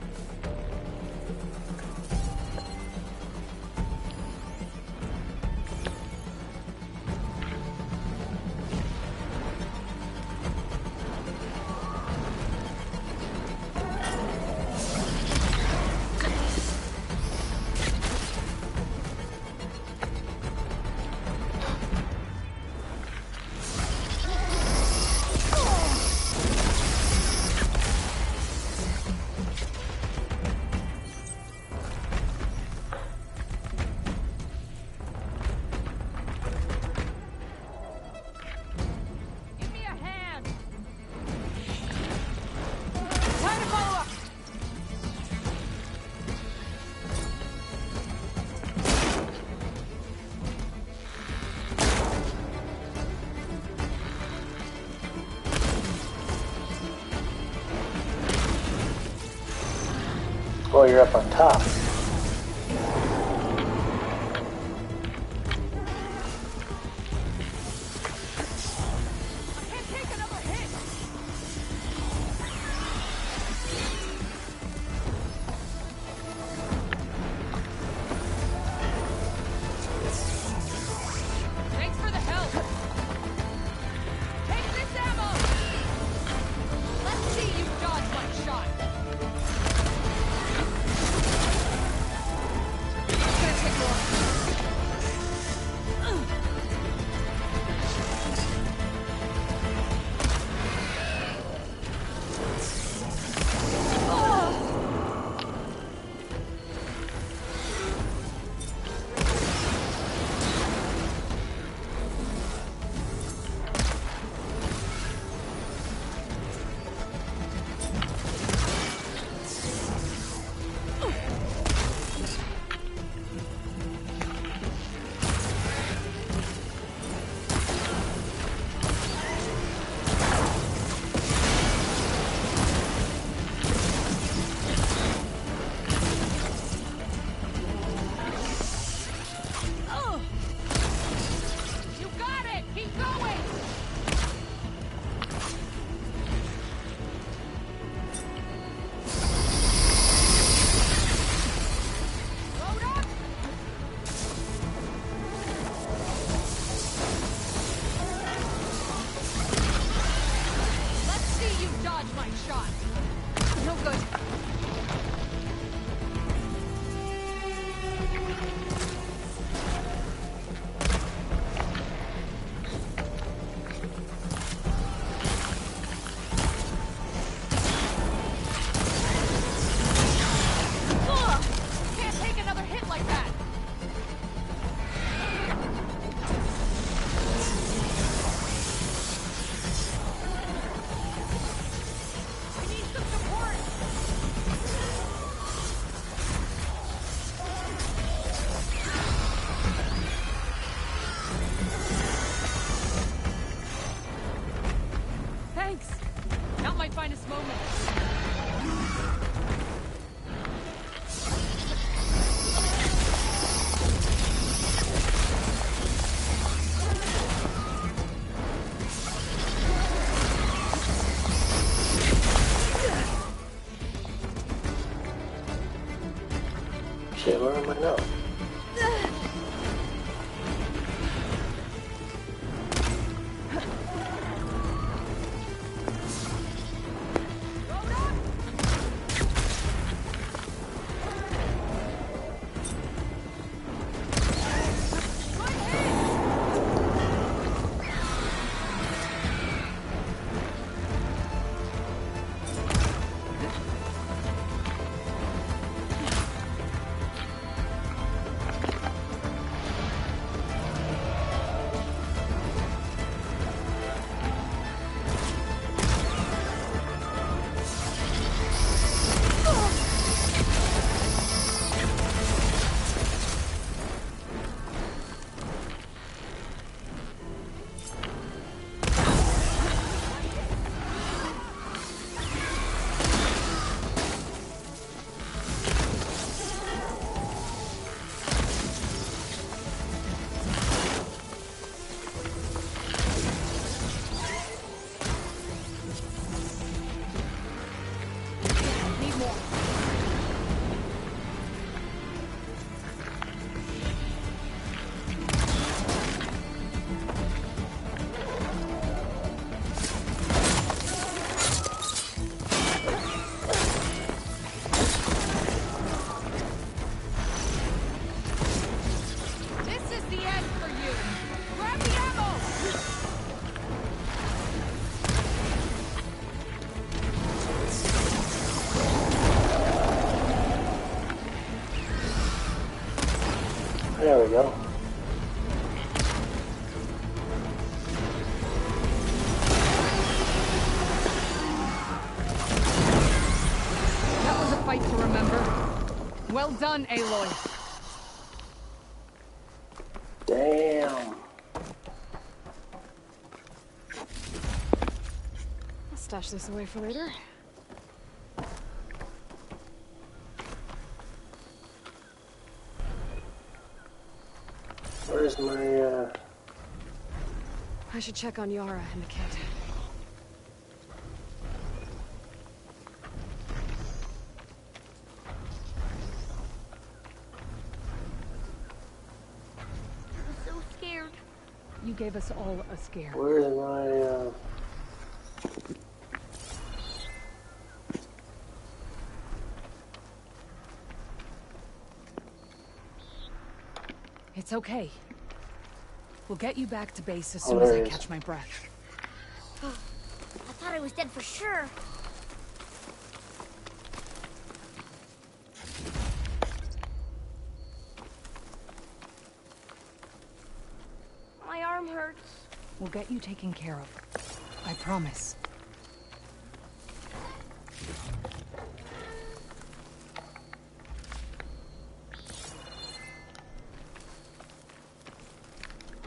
Oh, you're up on top. Thanks for the help! Take this ammo! Let's see you dodge one shot! It's gonna take more. You got it! Keep going! Load up! Let's see you dodge my shot! No good. Ugh! Can't take another hit like that! I need some support! Thanks! Not my finest moment. Shit, where am I now? Well done, Aloy. Damn. I'll stash this away for later. Where's my, I should check on Yara and the kid. I'm so scared. You gave us all a scare. Where's my, It's okay. We'll get you back to base as soon as I catch my breath. I thought I was dead for sure. My arm hurts. We'll get you taken care of. I promise.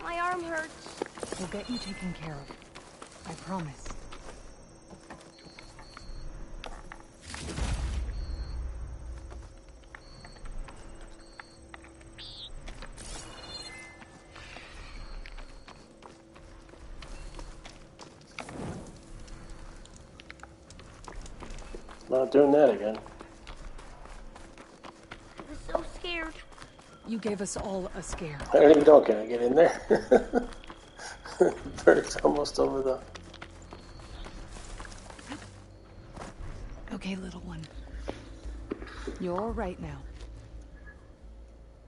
My arm hurts. We'll get you taken care of. I promise. not doing that again. I was so scared. You gave us all a scare. I don't even know, can I get in there? Bird's almost over the... Okay, little one. You're all right now.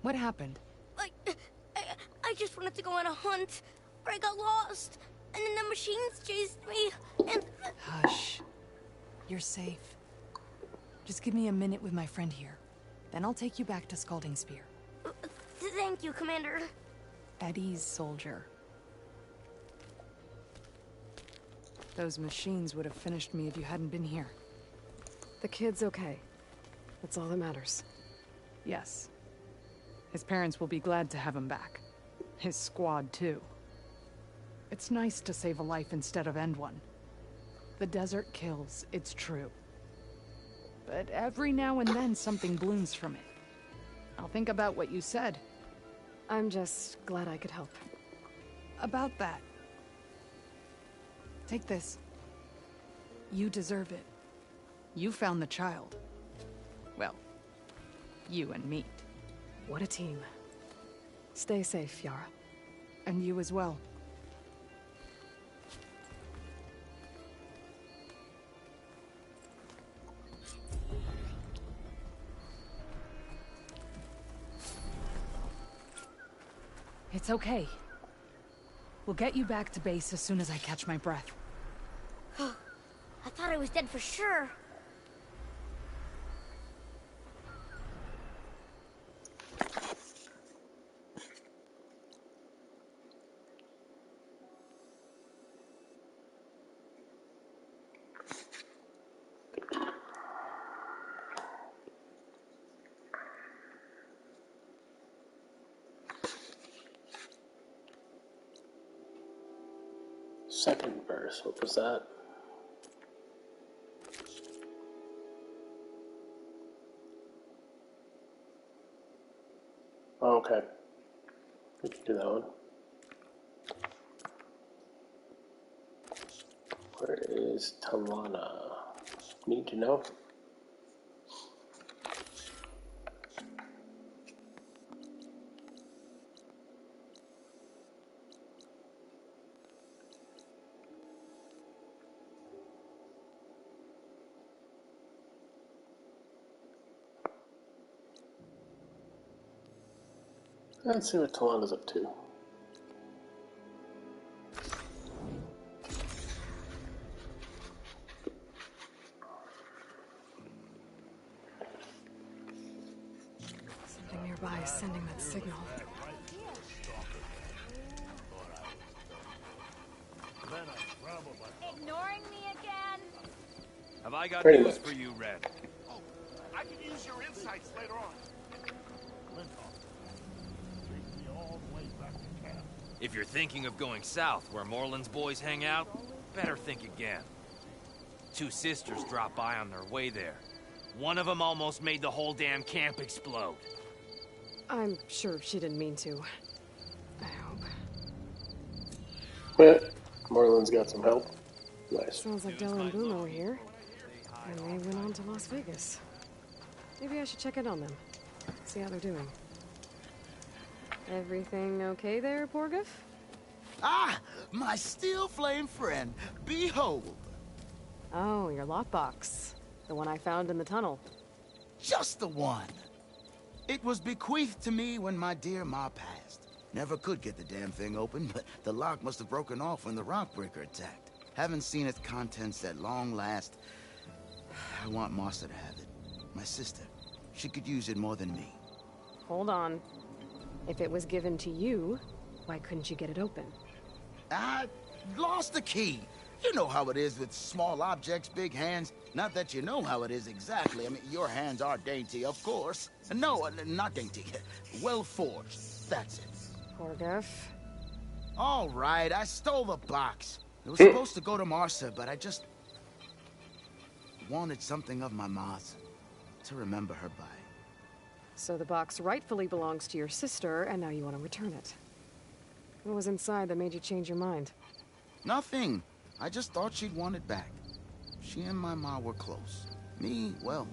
What happened? I just wanted to go on a hunt, but I got lost, and then the machines chased me, and... Hush. You're safe. Just give me a minute with my friend here. Then I'll take you back to Scalding Spear. Thank you, Commander. Eddie's soldier. Those machines would have finished me if you hadn't been here. The kid's okay. That's all that matters. Yes. His parents will be glad to have him back. His squad, too. It's nice to save a life instead of end one. The desert kills, it's true. But every now and then something blooms from it. I'll think about what you said. I'm just glad I could help. About that. Take this. You deserve it. You found the child. Well, you and me. What a team. Stay safe, Yara. And you as well. It's okay. We'll get you back to base as soon as I catch my breath. I thought I was dead for sure. Second verse, what was that? Oh, okay. We can do that one. Where is Talana? Need to know. Let's see what Talana's up to. Something nearby is sending that signal. Ignoring me again? Have I got Pretty news much. for you, Red? I I can use your insights later on. If you're thinking of going south, where Morland's boys hang out, better think again. 2 sisters dropped by on their way there. One of them almost made the whole damn camp explode. I'm sure she didn't mean to. I hope. Well, Morland's got some help. Nice. Sounds like Della and Boom are here. And they went on to Las Vegas. Maybe I should check in on them. See how they're doing. Everything okay there, Porgif? Ah! My steel flame friend. Behold! Oh, your lockbox. The one I found in the tunnel. Just the one. It was bequeathed to me when my dear ma passed. Never could get the damn thing open, but the lock must have broken off when the Rockbreaker attacked. Haven't seen its contents at long last. I want Martha to have it. My sister. She could use it more than me. Hold on. If it was given to you, why couldn't you get it open? I lost the key. You know how it is with small objects, big hands. Not that you know how it is exactly. I mean, your hands are dainty, of course. No, not dainty. Well forged. That's it. Porgif. All right, I stole the box. It was supposed to go to Martha, but I just wanted something of my ma's to remember her by. So the box rightfully belongs to your sister, and now you want to return it. What was inside that made you change your mind? Nothing. I just thought she'd want it back. She and my ma were close. Me, well,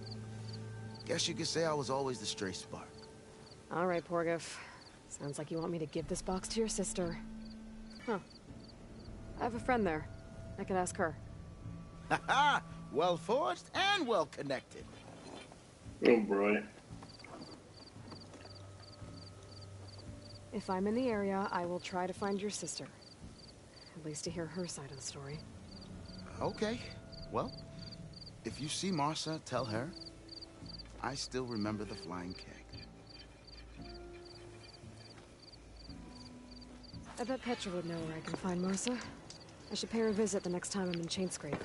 guess you could say I was always the stray spark. All right, Porgif. Sounds like you want me to give this box to your sister. Huh. I have a friend there. I could ask her. Ha-ha! Well forged and well connected. Oh, boy. If I'm in the area, I will try to find your sister. At least to hear her side of the story. Okay. Well, if you see Martha, tell her I still remember the flying keg. I bet Petra would know where I can find Martha. I should pay her a visit the next time I'm in Chainscrape.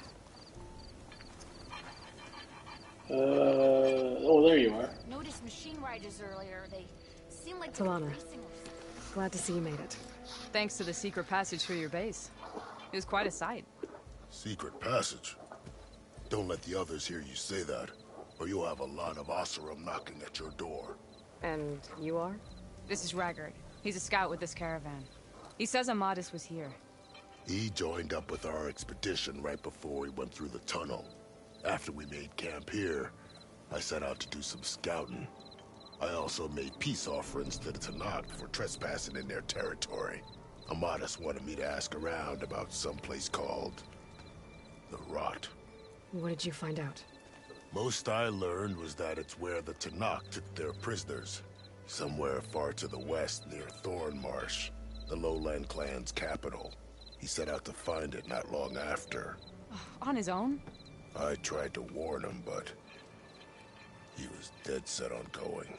Oh, there you are. Noticed machine riders earlier. They seem like Talana. Glad to see you made it. Thanks to the secret passage through your base. It was quite a sight. Secret passage? Don't let the others hear you say that, or you'll have a lot of Oseram knocking at your door. And you are? This is Raggard. He's a scout with this caravan. He says Amadis was here. He joined up with our expedition right before we went through the tunnel. After we made camp here, I set out to do some scouting. I also made peace offerings to the Tanakh for trespassing in their territory. Amadis wanted me to ask around about some place called the Rot. What did you find out? Most I learned was that it's where the Tanakh took their prisoners. Somewhere far to the west near Thornmarsh, the Lowland clan's capital. He set out to find it not long after. On his own? I tried to warn him, but he was dead set on going.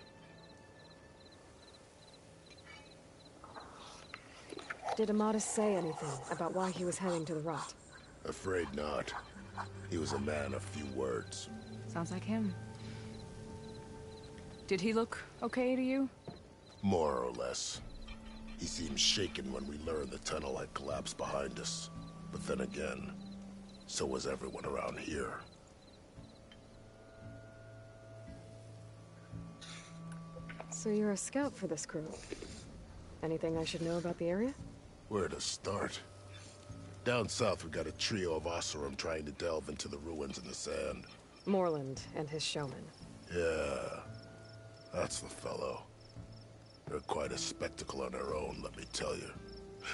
Did Amadis say anything about why he was heading to the Rot? Afraid not. He was a man of few words. Sounds like him. Did he look okay to you? More or less. He seemed shaken when we learned the tunnel had collapsed behind us. But then again, so was everyone around here. So you're a scout for this crew. Anything I should know about the area? Where to start? Down south, we got a trio of Oseram trying to delve into the ruins in the sand. Morland and his showman. Yeah, that's the fellow. They're quite a spectacle on their own, let me tell you.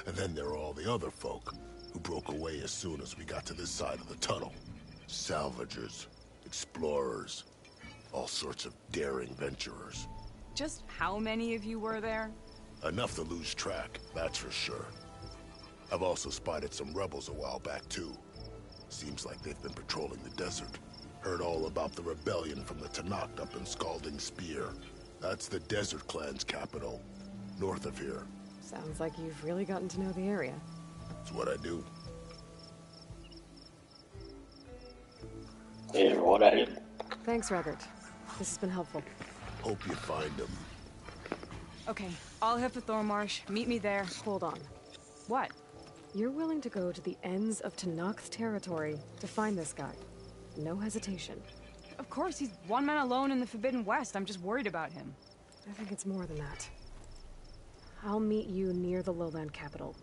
And then there are all the other folk, who broke away as soon as we got to this side of the tunnel. Salvagers, explorers, all sorts of daring venturers. Just how many of you were there? Enough to lose track, that's for sure. I've also spotted some rebels a while back, too. Seems like they've been patrolling the desert. Heard all about the rebellion from the Tanakh up in Scalding Spear. That's the Desert Clan's capital, north of here. Sounds like you've really gotten to know the area. It's what I do. Yeah, what I did. Thanks, Raggard. This has been helpful. Hope you find him. Okay, I'll head for Thornmarsh. Meet me there. Hold on. What? You're willing to go to the ends of Tenakth territory to find this guy. No hesitation. Of course, he's one man alone in the Forbidden West. I'm just worried about him. I think it's more than that. I'll meet you near the lowland capital.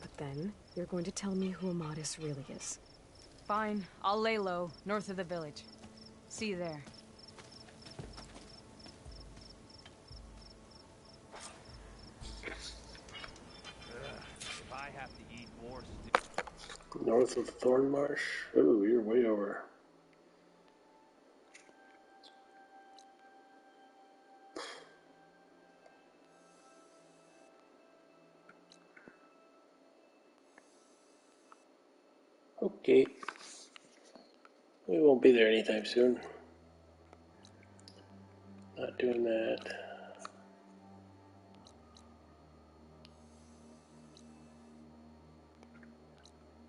But then, you're going to tell me who Amadis really is. Fine, I'll lay low, north of the village. See you there. If I have to eat more North of Thornmarsh? Ooh, you're way over. Okay. We won't be there anytime soon. Not doing that.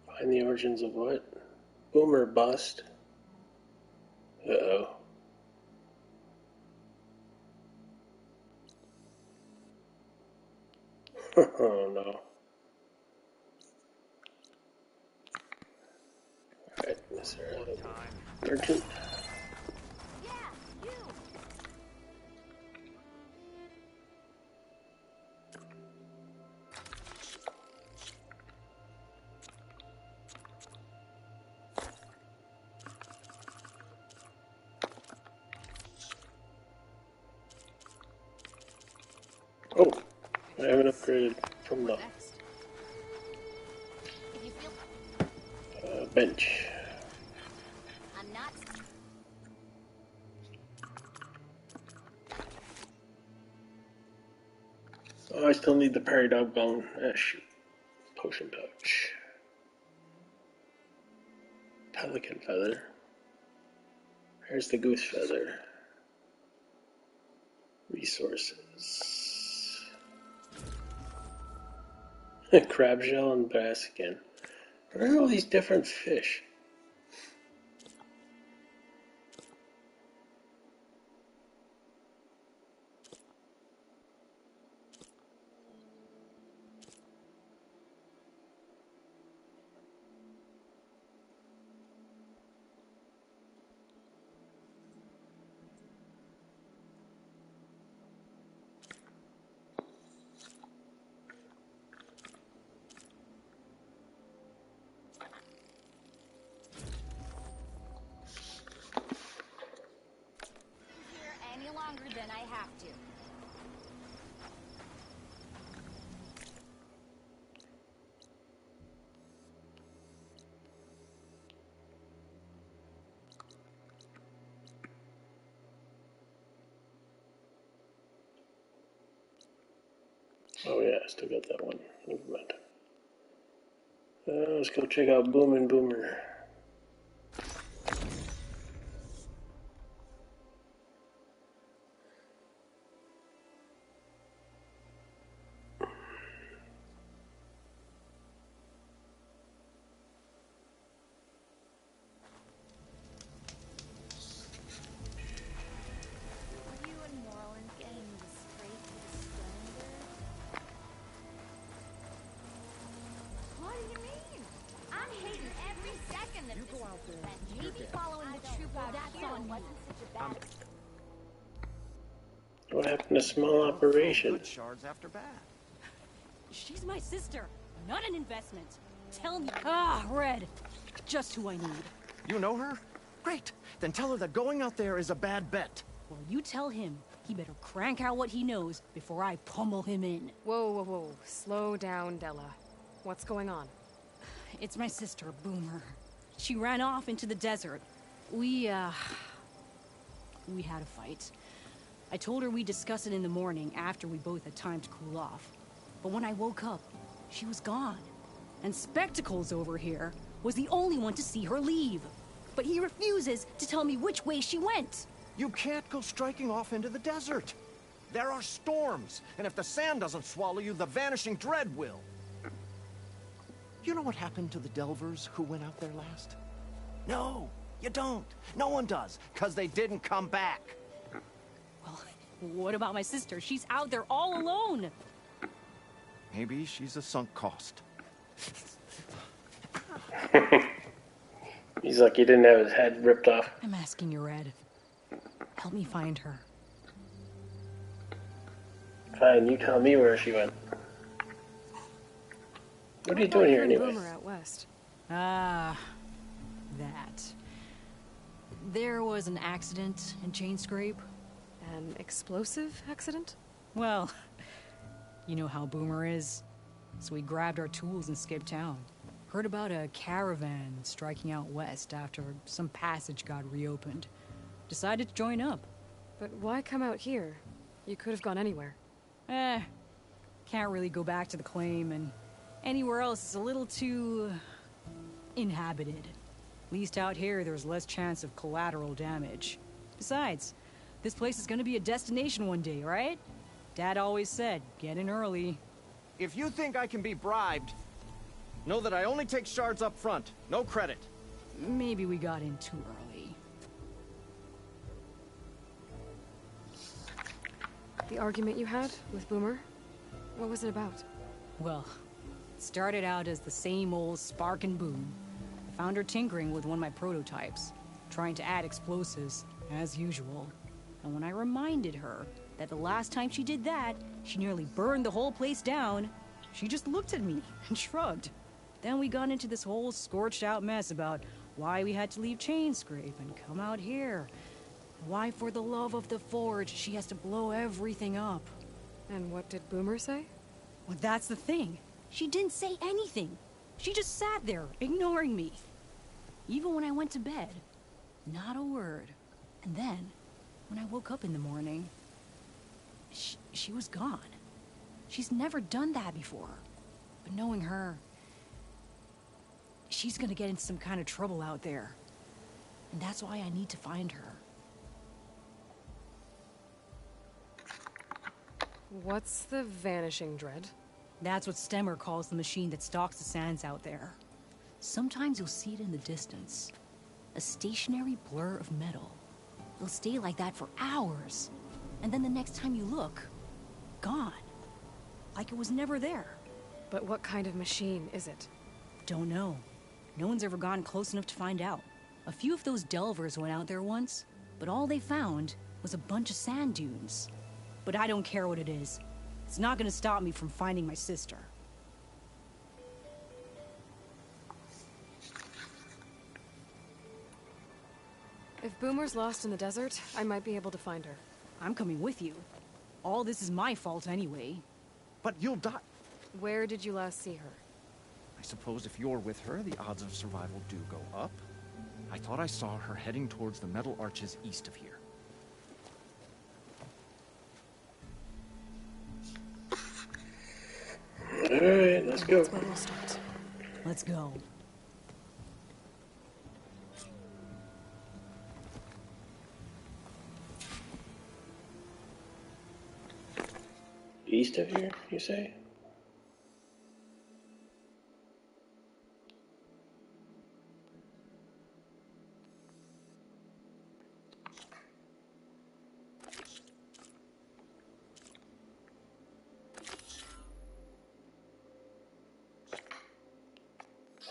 Find the origins of what? Boomer bust. Uh-oh. Oh no. Alright, is there a urgent? Oh, I haven't upgraded from the bench. I'm not. Oh, I still need the Prairie Dog Bone. Ah, shoot. Potion pouch. Pelican feather. Here's the goose feather. Resources. Crab shell and bass again. Where are all these different fish? Any longer than I have to. Oh yeah, I still got that one. Never mind. Let's go check out Boom and Boomer. You and Moreland getting straight to the standard? What do you mean? I'm hating every second of this. go out there. Maybe following the troop out here wasn't such a bad. What happened to small operation? Good shards after bad. She's my sister, not an investment. Tell me. Ah, Red. Just who I need. You know her? Great. Then tell her that going out there is a bad bet. Well, you tell him he better crank out what he knows before I pummel him in. Whoa, whoa, whoa. Slow down, Della. What's going on? It's my sister, Boomer. She ran off into the desert. We had a fight. I told her we'd discuss it in the morning after we both had time to cool off. But when I woke up, she was gone. And Spectacles over here was the only one to see her leave. But he refuses to tell me which way she went. You can't go striking off into the desert. There are storms, and if the sand doesn't swallow you, the Vanishing Dread will. You know what happened to the Delvers who went out there last? No, You don't. No one does, because they didn't come back. Well, what about my sister? She's out there all alone. Maybe she's a sunk cost. He's like he didn't have his head ripped off. I'm asking you, Red. Help me find her. Fine, you tell me where she went. What are you doing here anyway? Boomer out west. Ah, that. There was an accident in Chain Scrape. An explosive accident? Well, you know how Boomer is. So we grabbed our tools and skipped town. Heard about a caravan striking out west after some passage got reopened. Decided to join up. But why come out here? You could have gone anywhere. Can't really go back to the claim, and anywhere else is a little too inhabited. At least out here, there's less chance of collateral damage. Besides, this place is gonna be a destination one day, right? Dad always said, get in early. If you think I can be bribed, know that I only take shards up front. No credit. Maybe we got in too early. The argument you had with Boomer? What was it about? Well, it started out as the same old spark and boom. I found her tinkering with one of my prototypes, trying to add explosives, as usual. And when I reminded her that the last time she did that, she nearly burned the whole place down, she just looked at me and shrugged. Then we got into this whole scorched out mess about why we had to leave Chain Scrape and come out here. Why, for the love of the Forge, she has to blow everything up. And what did Boomer say? Well, that's the thing. She didn't say anything. She just sat there, ignoring me. Even when I went to bed. Not a word. And then, when I woke up in the morning, she was gone. She's never done that before. But knowing her, she's gonna get into some kind of trouble out there. And that's why I need to find her. What's the Vanishing Dread? That's what Stemmer calls the machine that stalks the sands out there. Sometimes you'll see it in the distance. A stationary blur of metal. It'll stay like that for hours. And then the next time you look, gone. Like it was never there. But what kind of machine is it? Don't know. No one's ever gotten close enough to find out. A few of those delvers went out there once, but all they found was a bunch of sand dunes. But I don't care what it is. It's not gonna stop me from finding my sister. If Boomer's lost in the desert, I might be able to find her. I'm coming with you. All this is my fault anyway. But you'll die. Where did you last see her? I suppose if you're with her, the odds of survival do go up. I thought I saw her heading towards the metal arches east of here. Alright, let's go. That's where we'll start. Let's go. East of here, you say?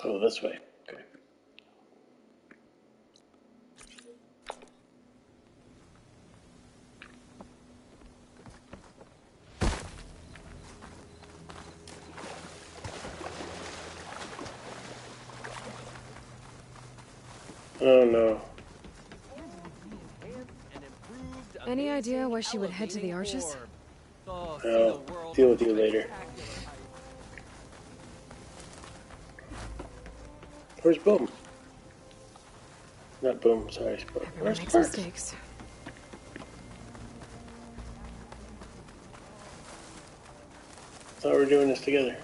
Oh, this way. Okay. Oh no. Any idea why she would head to the arches? I'll deal with you later. Where's Boom? Not Boom, sorry. Everyone Where's makes Sparks? mistakes. Thought we were doing this together.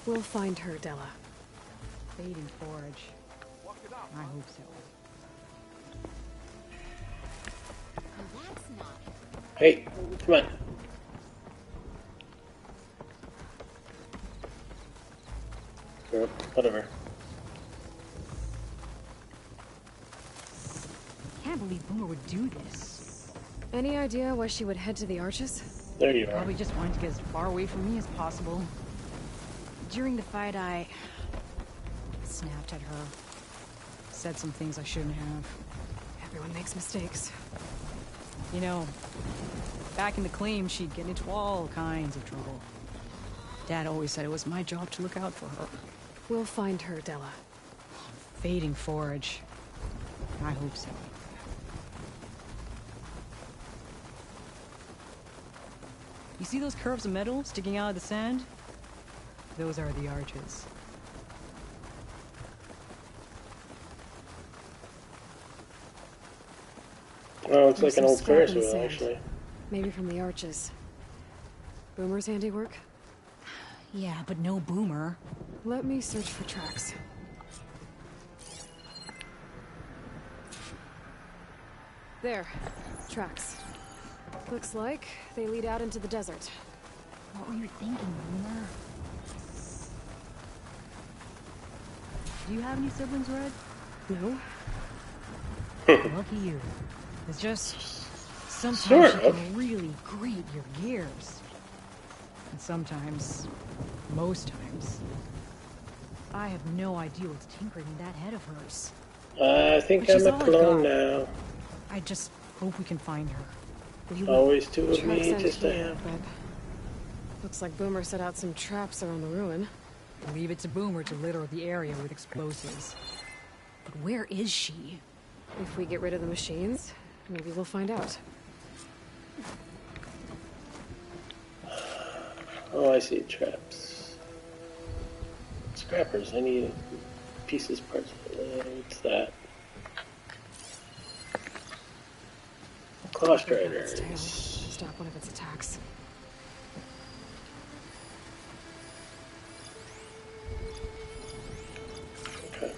We'll find her, Della. Fading Forge. I hope so. Hey, come on. Whatever. Can't believe Boomer would do this. Any idea why she would head to the Arches? There you are. Probably just wanted to get as far away from me as possible. During the fight, I snapped at her. Said some things I shouldn't have. Everyone makes mistakes. You know, back in the claim, she'd get into all kinds of trouble. Dad always said it was my job to look out for her. We'll find her, Della. Fading Forge. I hope so. You see those curves of metal sticking out of the sand? Those are the Arches. Oh, it's There's like an some old scrap Ferris in the wheel, sand. actually. Maybe from the Arches. Boomer's handiwork? Yeah, but no Boomer. Let me search for tracks. There. Tracks. Looks like they lead out into the desert. What were you thinking, Boomer? Do you have any siblings, Red? No. Lucky you. It's just... sometimes Sort you of. can really grate your gears. And sometimes... most times... I have no idea what's tinkering in that head of hers. I think But she's I'm a all I've clone got. now. I just hope we can find her. Always two of Tracks me, end just a here, half. but looks like Boomer set out some traps around the ruin. Leave it to Boomer to litter the area with explosives. But where is she? If we get rid of the machines, maybe we'll find out. Oh, I see traps. Scrappers. I need pieces, parts. What's that? Claw Its tail. Striders. Stop one of its attacks. Okay.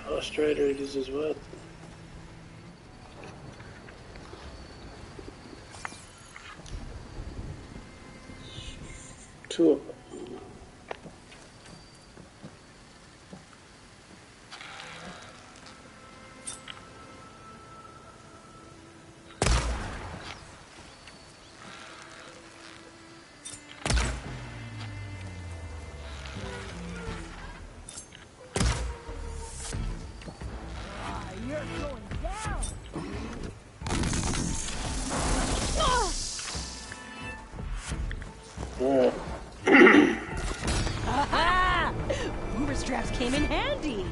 Claw Strider uses what? Two of them. You're going down! Alright. Aha! Boomer straps came in handy.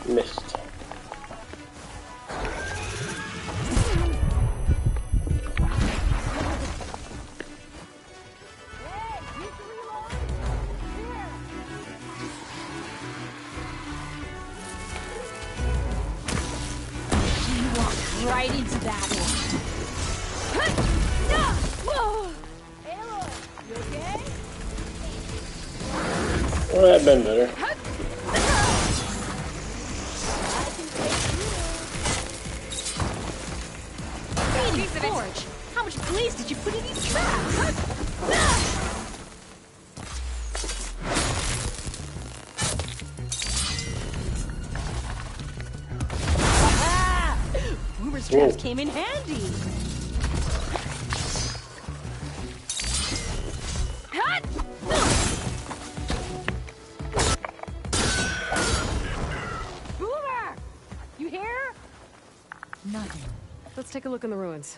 Missed. You walked right into that one. Aloy, you okay? Well, that'd been better. Fading Forge! How much glaze did you put in these traps? Aha! Boomer straps Whoa. came in handy. Boomer! You here? Nothing. Let's take a look in the ruins.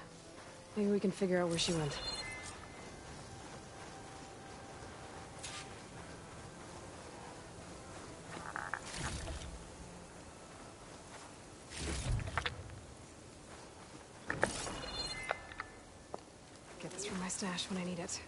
Maybe we can figure out where she went. Get this from my stash when I need it.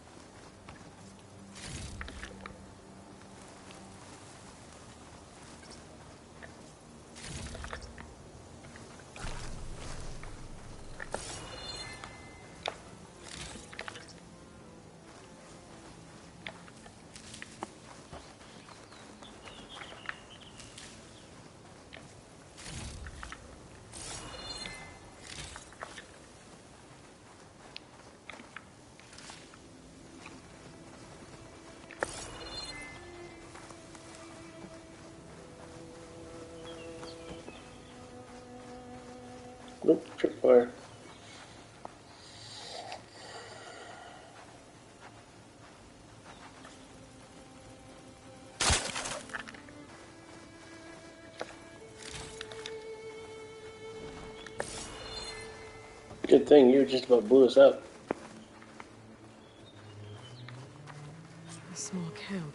Nope, tripwire. Good thing you just about blew us up. A small camp.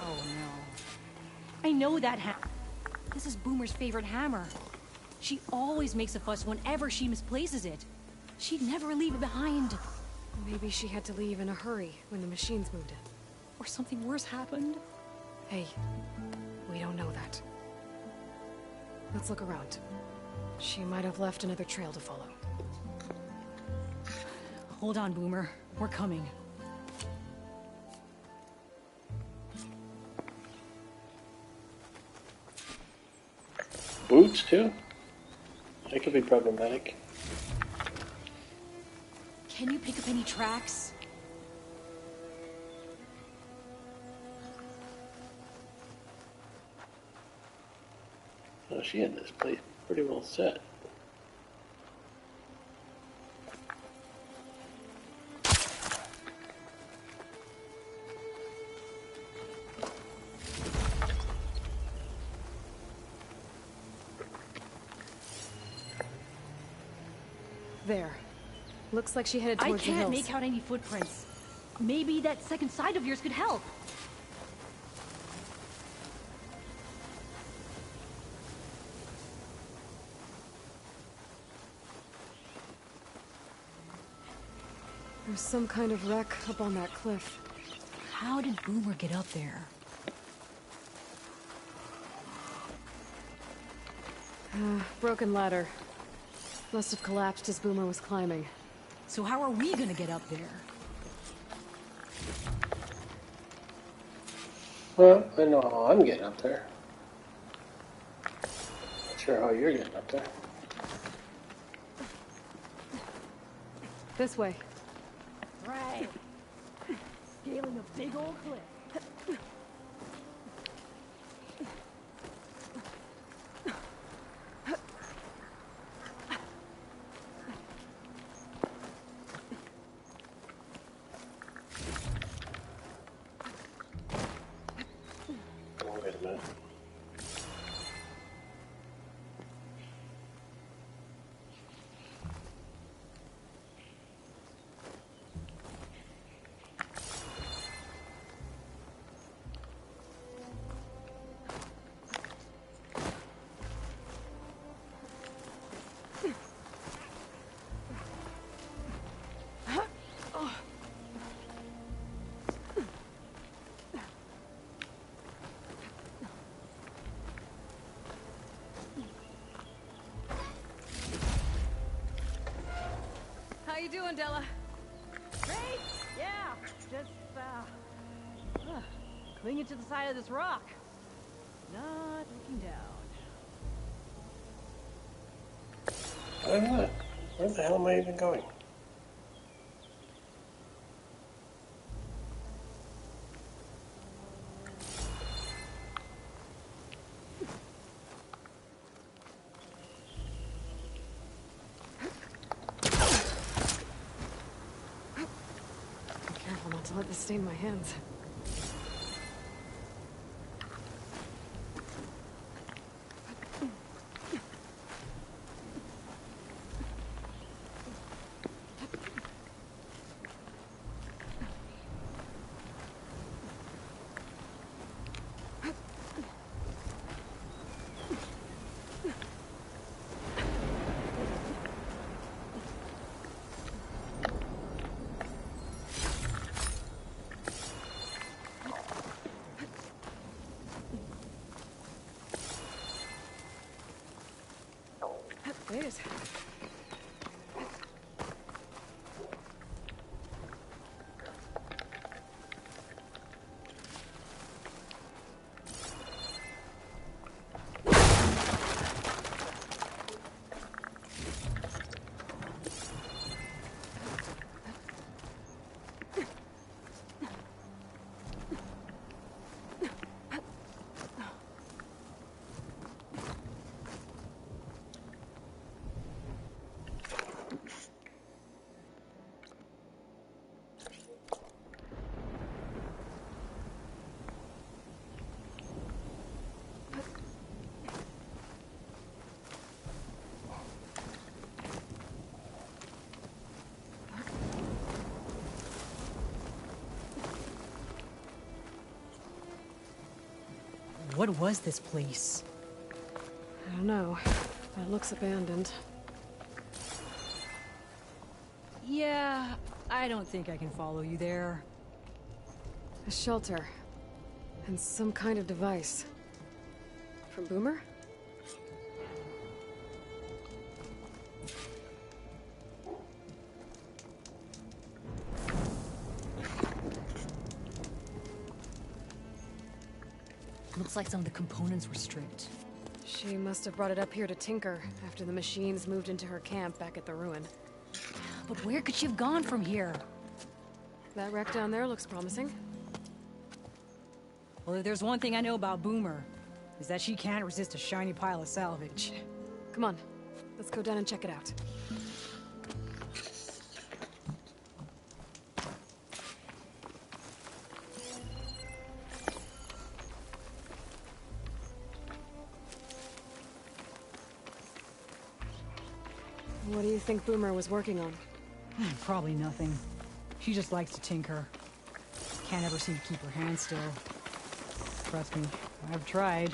Oh no. I know that This is Boomer's favorite hammer. She always makes a fuss whenever she misplaces it. She'd never leave it behind. Maybe she had to leave in a hurry when the machines moved it. Or something worse happened. Hey, we don't know that. Let's look around. She might have left another trail to follow. Hold on, Boomer. We're coming. Boots, too? That could be problematic. Can you pick up any tracks? Oh, she had this place pretty well set. There. Looks like she headed towards the hills. I can't make out any footprints. Maybe that second side of yours could help. There's some kind of wreck up on that cliff. How did Boomer get up there? Broken ladder. Must have collapsed as Boomer was climbing. So how are we gonna get up there? Well, I know how I'm getting up there. Not sure how you're getting up there. This way. Right. Scaling a big old cliff. Wait a minute. How you doing, Della? Great! Yeah! Just, clinging to the side of this rock. Not looking down. I don't know. Where the hell am I even going? Be careful not to let this stain my hands. It is. What was this place? I don't know. It looks abandoned. Yeah, I don't think I can follow you there. A shelter. And some kind of device. From Boomer? Looks like some of the components were stripped. She must have brought it up here to tinker after the machines moved into her camp back at the ruin. But where could she have gone from here? That wreck down there looks promising. Well, if there's one thing I know about Boomer, is that she can't resist a shiny pile of salvage. Come on, let's go down and check it out. What do you think Boomer was working on? Probably nothing. She just likes to tinker. Can't ever seem to keep her hands still. Trust me, I've tried.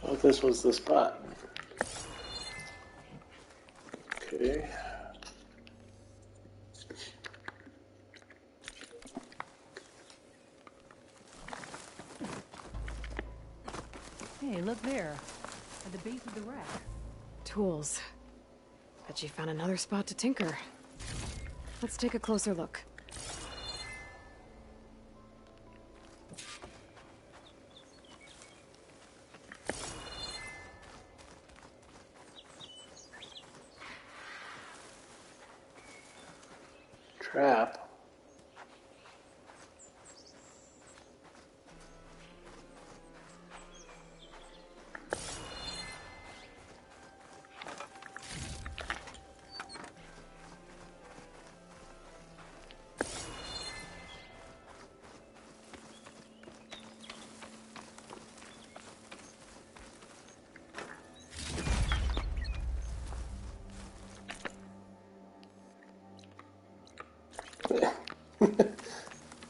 Oh, this was the spot. Okay. Hey, look there. At the base of the wreck. Tools. Bet you found another spot to tinker. Let's take a closer look. Trap.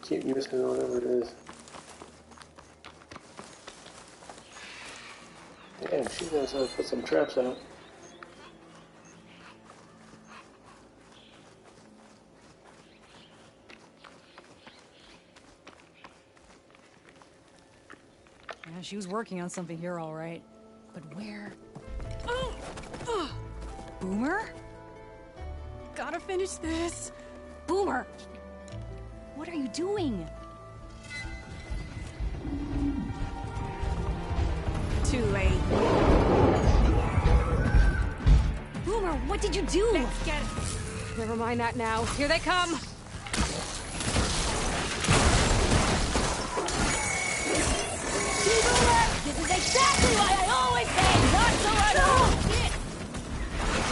Keep missing whatever it is. Damn, she knows how to put some traps out. Yeah, she was working on something here, all right. But where? Boomer? Gotta finish this. Boomer! What are you doing? Too late. Boomer, what did you do? Let's get it. Never mind that now. Here they come. This is exactly why I always say not to run off!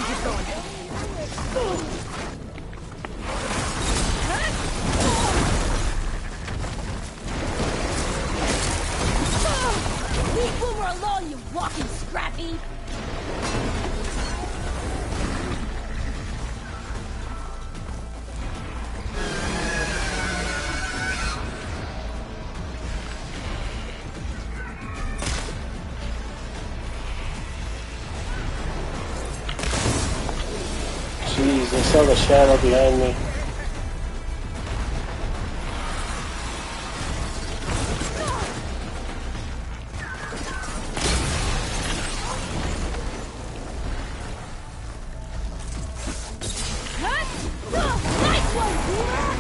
Keep going. Leave Boomer alone, you walking scrappy! Jeez, I saw the shadow behind me. Nice one, Boomer!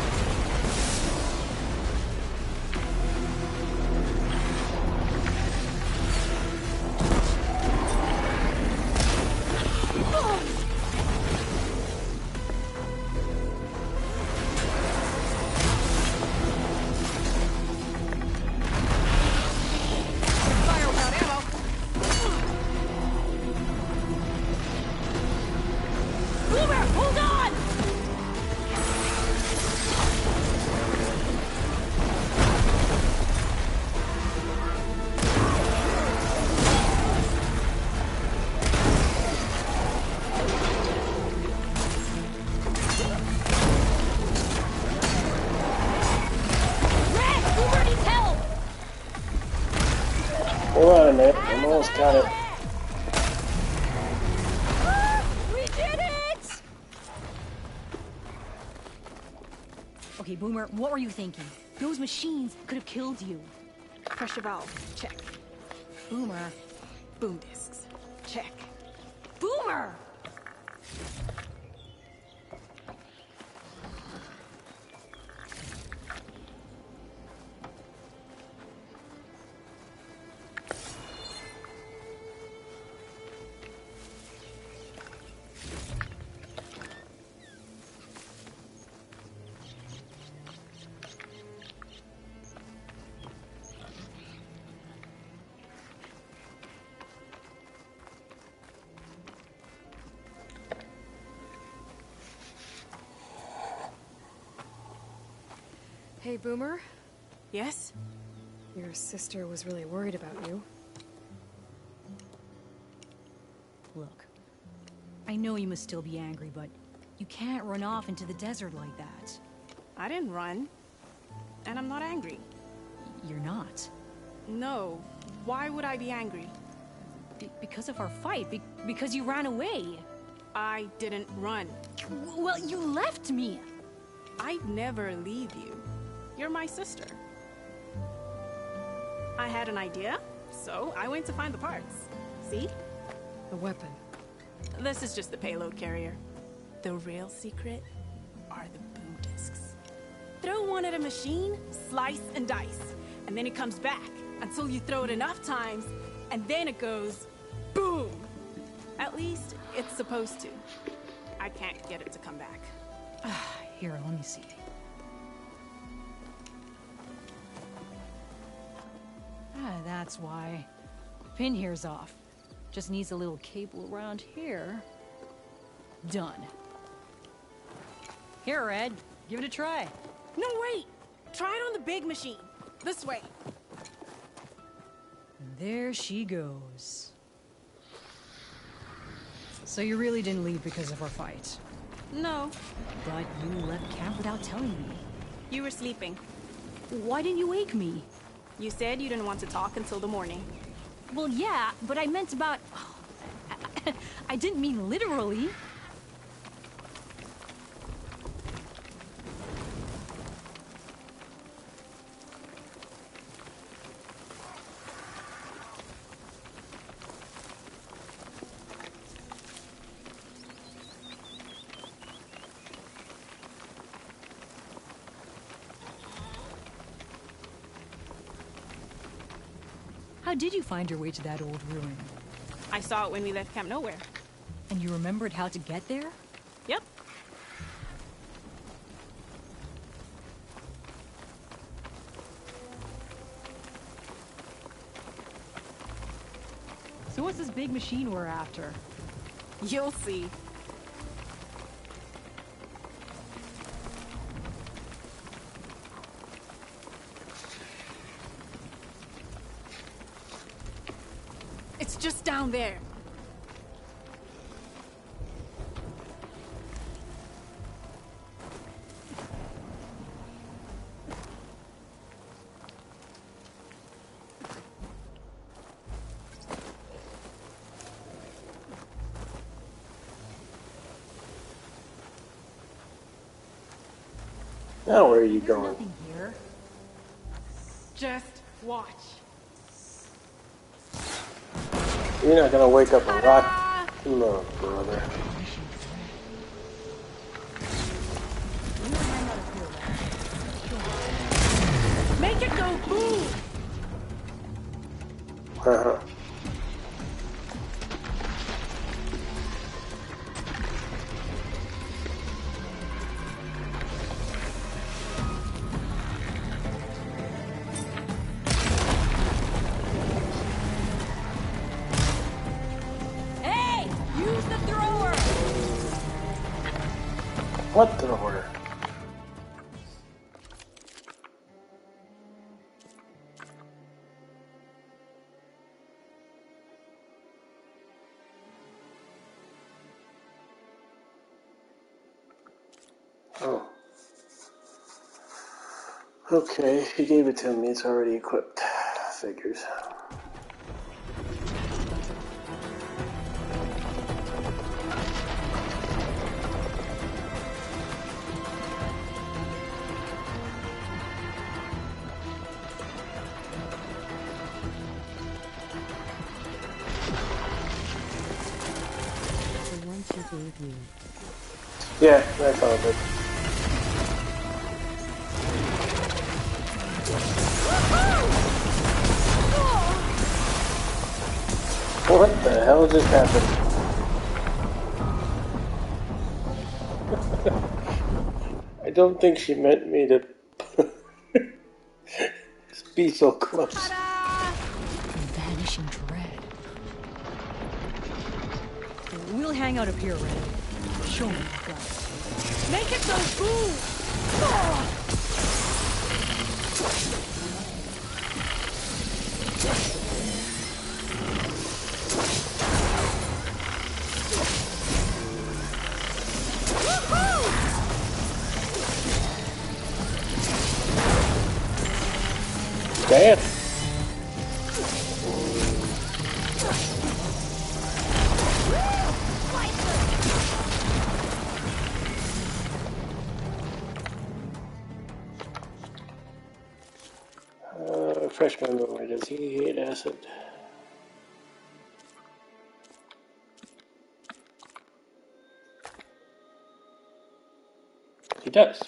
getting it. Almost got it. We did it! Okay, Boomer, what were you thinking? Those machines could have killed you. Pressure valve, check. Boomer. Boom discs, check. Boomer! Hey, Boomer. Yes? Your sister was really worried about you. Look, I know you must still be angry, but you can't run off into the desert like that. I didn't run. And I'm not angry. You're not. No. Why would I be angry? Because of our fight. Because you ran away. I didn't run. Well, you left me. I'd never leave you. You're my sister. I had an idea, so I went to find the parts. See? The weapon. This is just the payload carrier. The real secret are the boom discs. Throw one at a machine, slice and dice, and then it comes back until you throw it enough times, and then it goes boom. At least it's supposed to. I can't get it to come back. Here, let me see. That's why. Pin here's off. Just needs a little cable around here. Done. Here, Red. Give it a try. No, wait! Try it on the big machine. This way. And there she goes. So you really didn't leave because of our fight? No. But you left camp without telling me. You were sleeping. Why didn't you wake me? You said you didn't want to talk until the morning. Well, yeah, but I meant about... I didn't mean literally. How did you find your way to that old ruin? I saw it when we left Camp Nowhere. And you remembered how to get there? Yep. So what's this big machine we're after? You'll see. It's just down there. Now where are you going? Nothing here. Just watch. You're not gonna wake up a rock. No, brother. Make it go boom! Uh-huh. Hey! Use the thrower! What thrower? Oh. Okay, he gave it to me. It's already equipped. Figures. with you. Yeah, that's all good. What the hell just happened? I don't think she meant me to be so close. Vanishing dread. We'll hang out up here, Red. Show me the guns. Make it so cool! Damn. Refresh my memory. Does he hate acid? He does.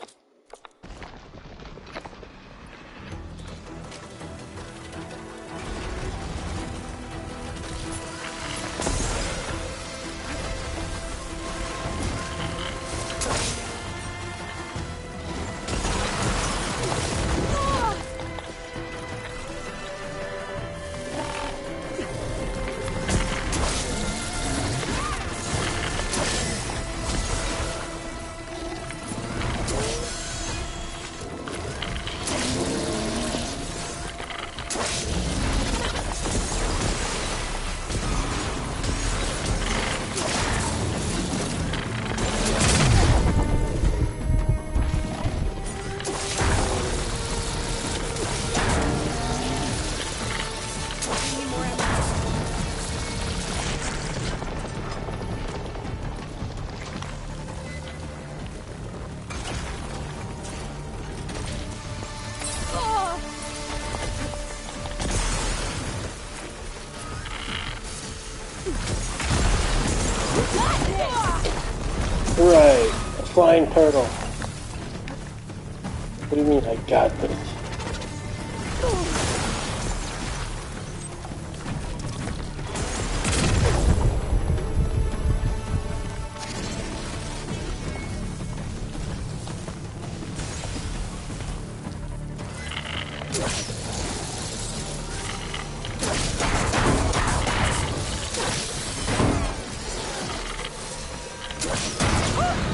Right, a flying turtle. What do you mean I got this?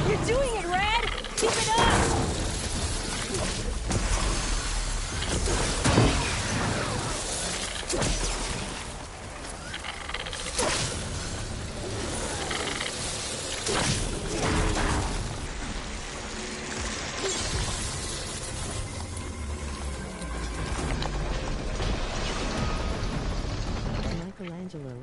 You're doing it, Red! Keep it up! Michelangelo.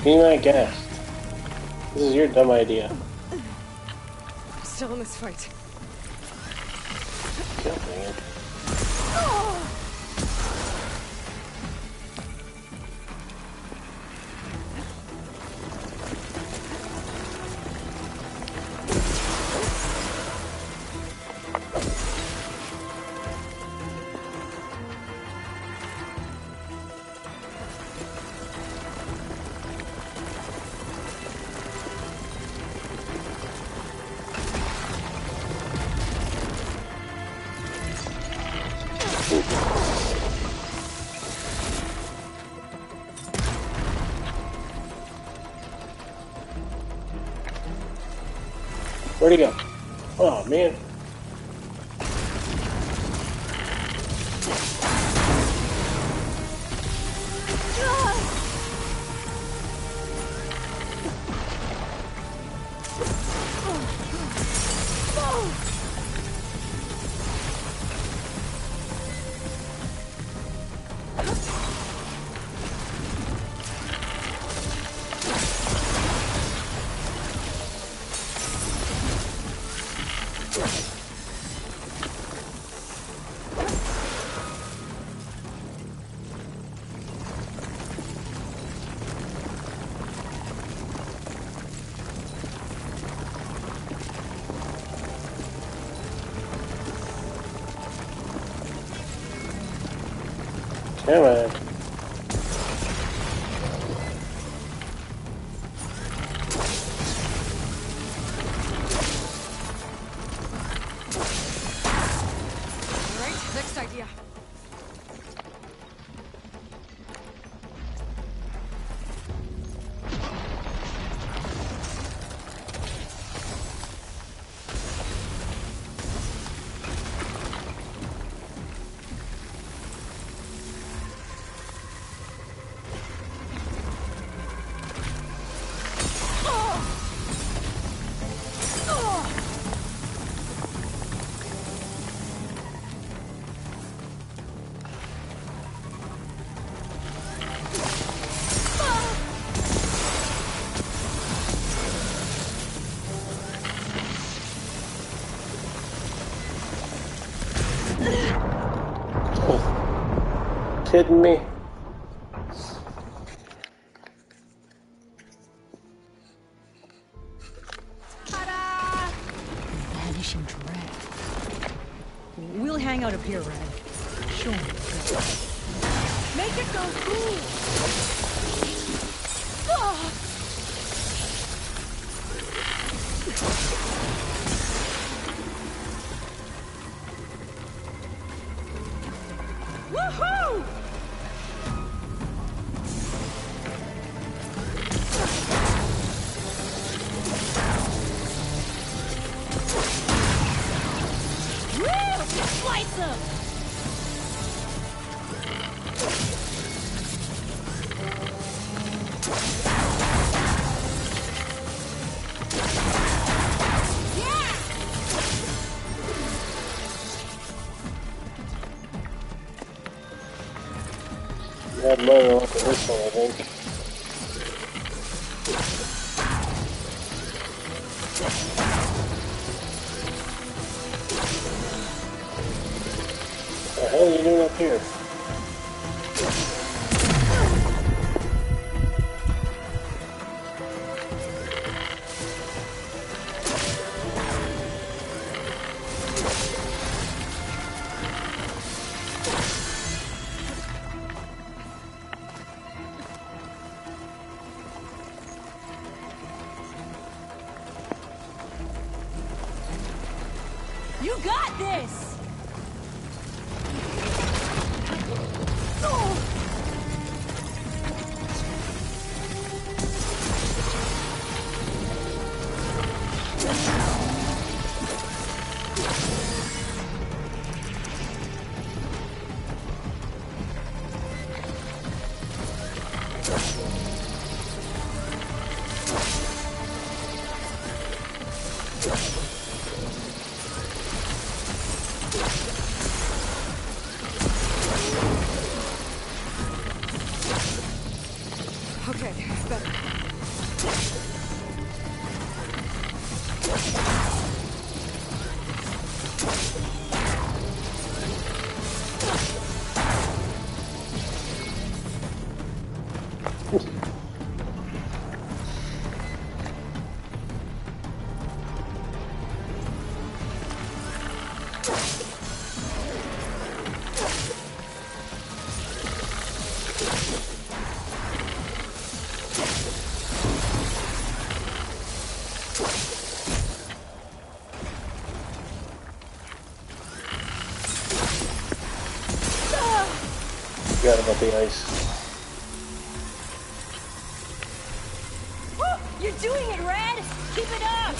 Be my guest. This is your dumb idea. I'm still in this fight. God dang it. Where'd he go? Oh, man. Come on. Alright, next idea. Kidding me? Ta-da! Vanishing dread. We'll hang out up here, Red. Show me. Make it go cool. Oh. Woohoo! Woo! Slice them! You had mine off of this one, I think. What the hell are you doing up here? You got this! Okay, better. Forgot about the ice. Woo! You're doing it, Red! Keep it up!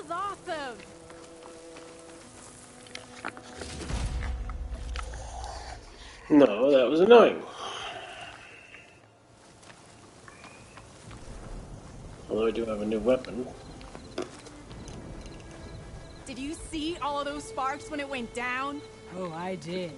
was awesome! No, that was annoying. Although I do have a new weapon. Did you see all of those sparks when it went down? Oh, I did.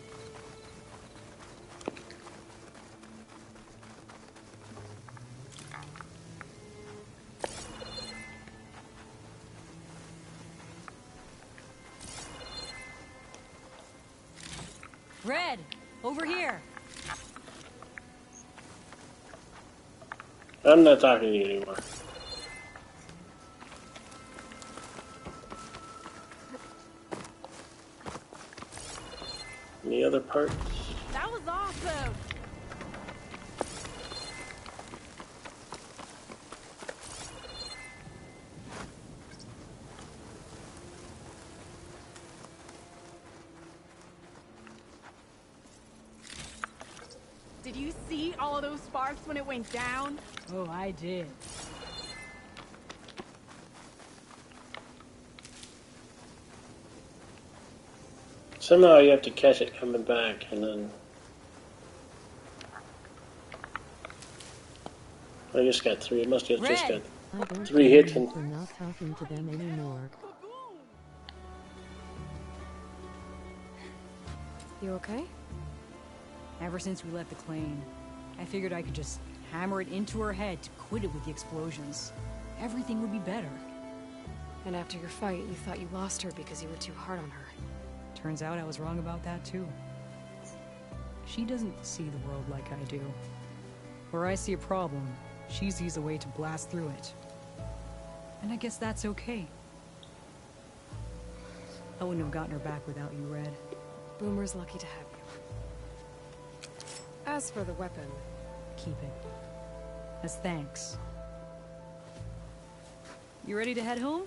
Red, over here. I'm not talking to you anymore. Any other parts? That was awesome! Did you see all of those sparks when it went down? Oh, I did. Somehow you have to catch it coming back, and then... I just got 3. It must have just got I don't 3 hits. blame you for not talking to them anymore. You okay? Ever since we left the Clane, I figured I could just hammer it into her head to quit it with the explosions. Everything would be better. And after your fight, you thought you lost her because you were too hard on her. Turns out I was wrong about that too. She doesn't see the world like I do. Where I see a problem, she sees a way to blast through it. And I guess that's okay. I wouldn't have gotten her back without you, Red. Boomer's lucky to have you. As for the weapon... Keep it. As thanks. You ready to head home?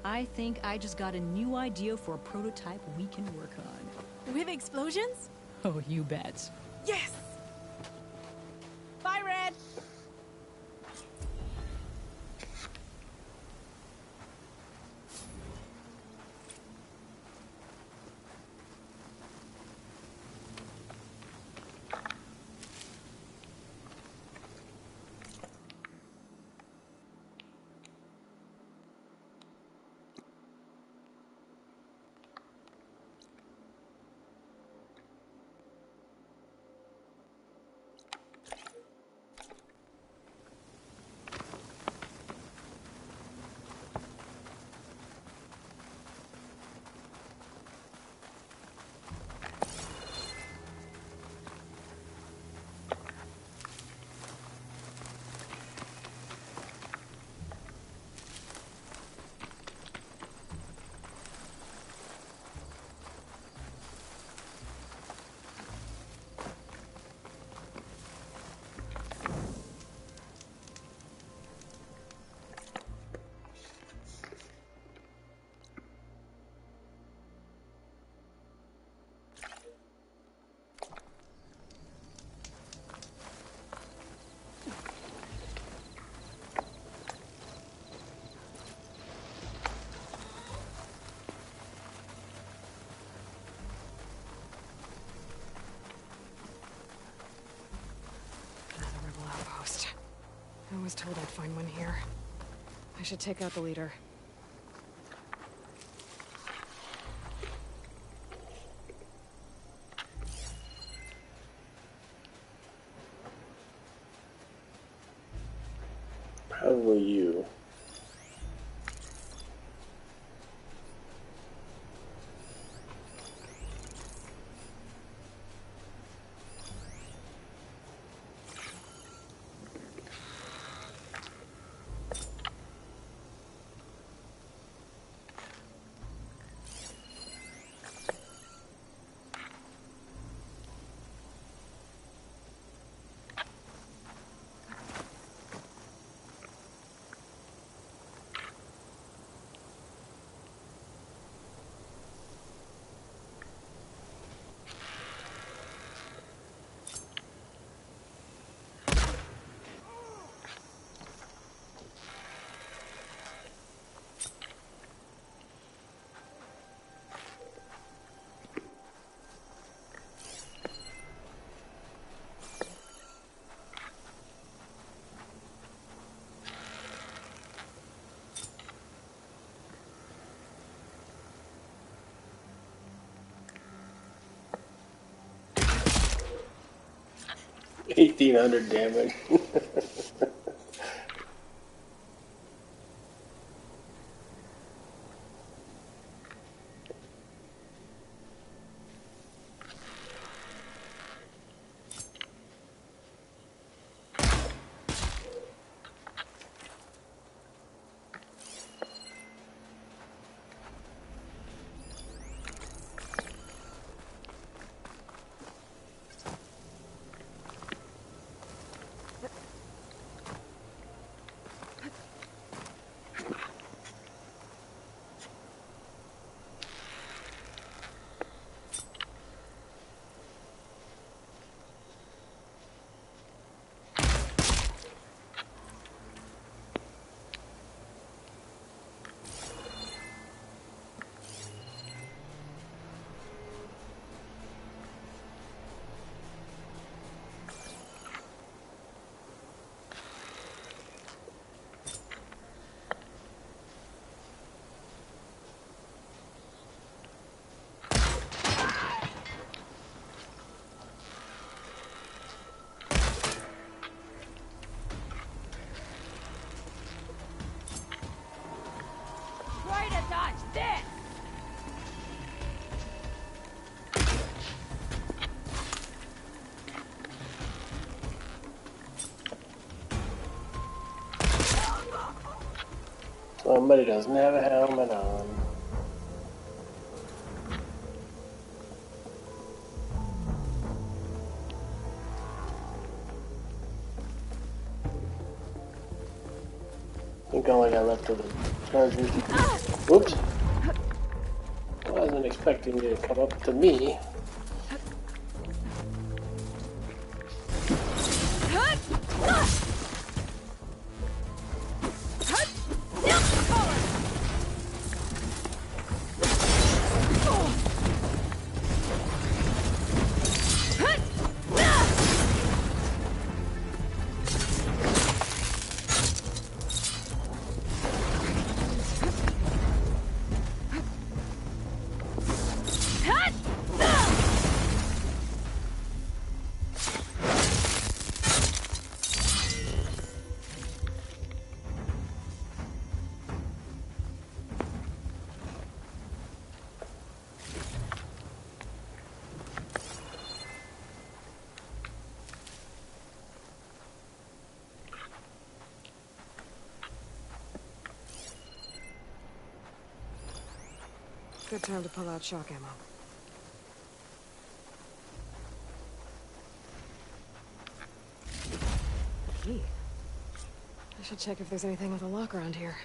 I think I just got a new idea for a prototype we can work on. With explosions? Oh, you bet. Yes! Bye, Red! I was told I'd find one here. I should take out the leader. Probably you. 1800 damage. Try to dodge this! Somebody doesn't have a helmet on. I think all I got left of the chargers. Whoops. I wasn't expecting you to come up to me. Good time to pull out shock ammo. Key. I should check if there's anything with a lock around here.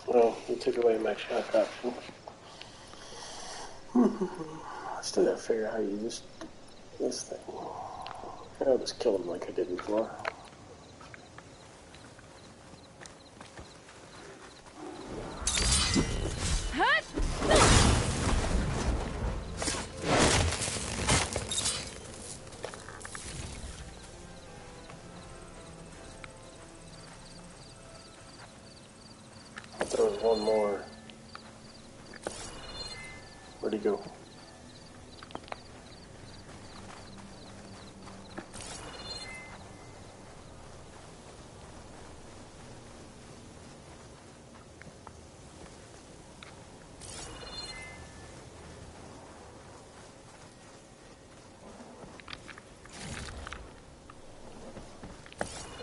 Well, you took away my shock option. I still gotta figure out how to use this thing. I'll just kill him like I did before. There was one more. Where'd he go?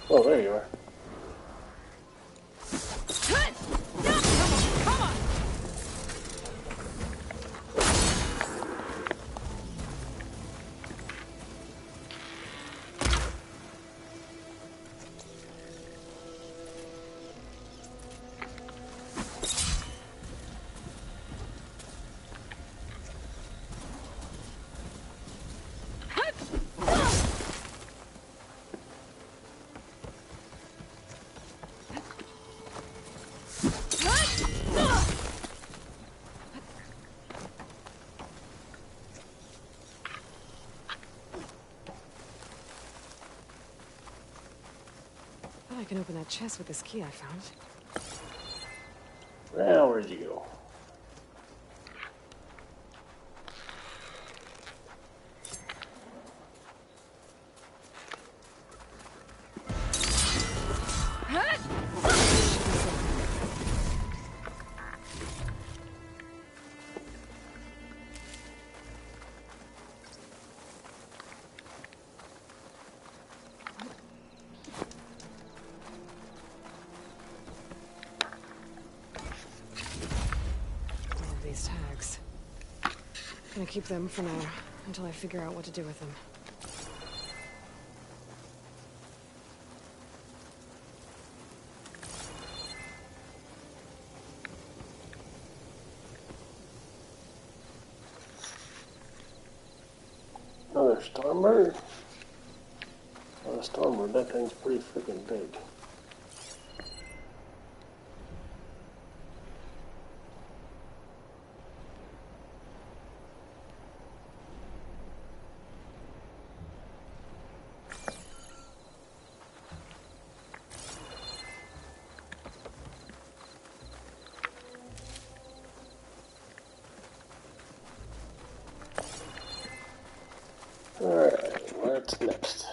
Oh, there you are. can open that chest with this key I found. Well, where'd you go? These tags. Gonna keep them for now, until I figure out what to do with them. Another Stormbird? Not a Stormbird, that thing's pretty freaking big. Alright, what's next?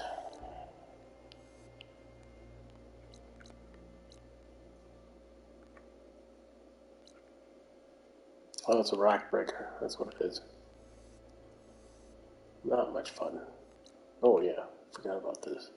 Oh, it's a rock breaker. That's what it is. Not much fun. Oh yeah, forgot about this.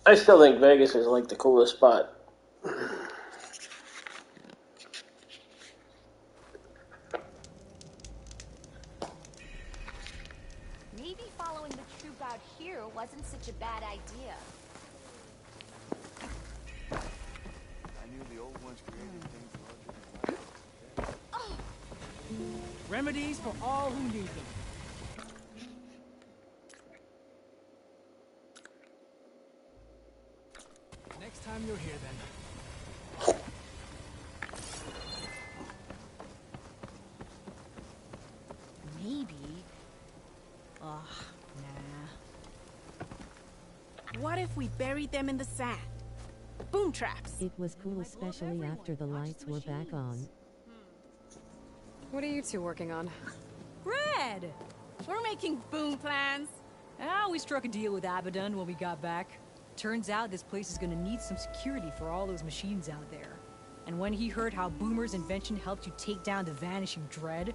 I still think Vegas is like the coolest spot. Maybe following the troop out here wasn't such a bad idea. I knew the old ones created things larger than life. Remedies for all who need them. Next time you're here, then. Maybe. Ugh, nah. What if we buried them in the sand? Boom traps. It was cool, especially after the lights were back on. What are you two working on? Red! We're making boom plans. Ah, we struck a deal with Abaddon when we got back. Turns out this place is gonna need some security for all those machines out there. And when he heard how Boomer's invention helped you take down the Vanishing Dread,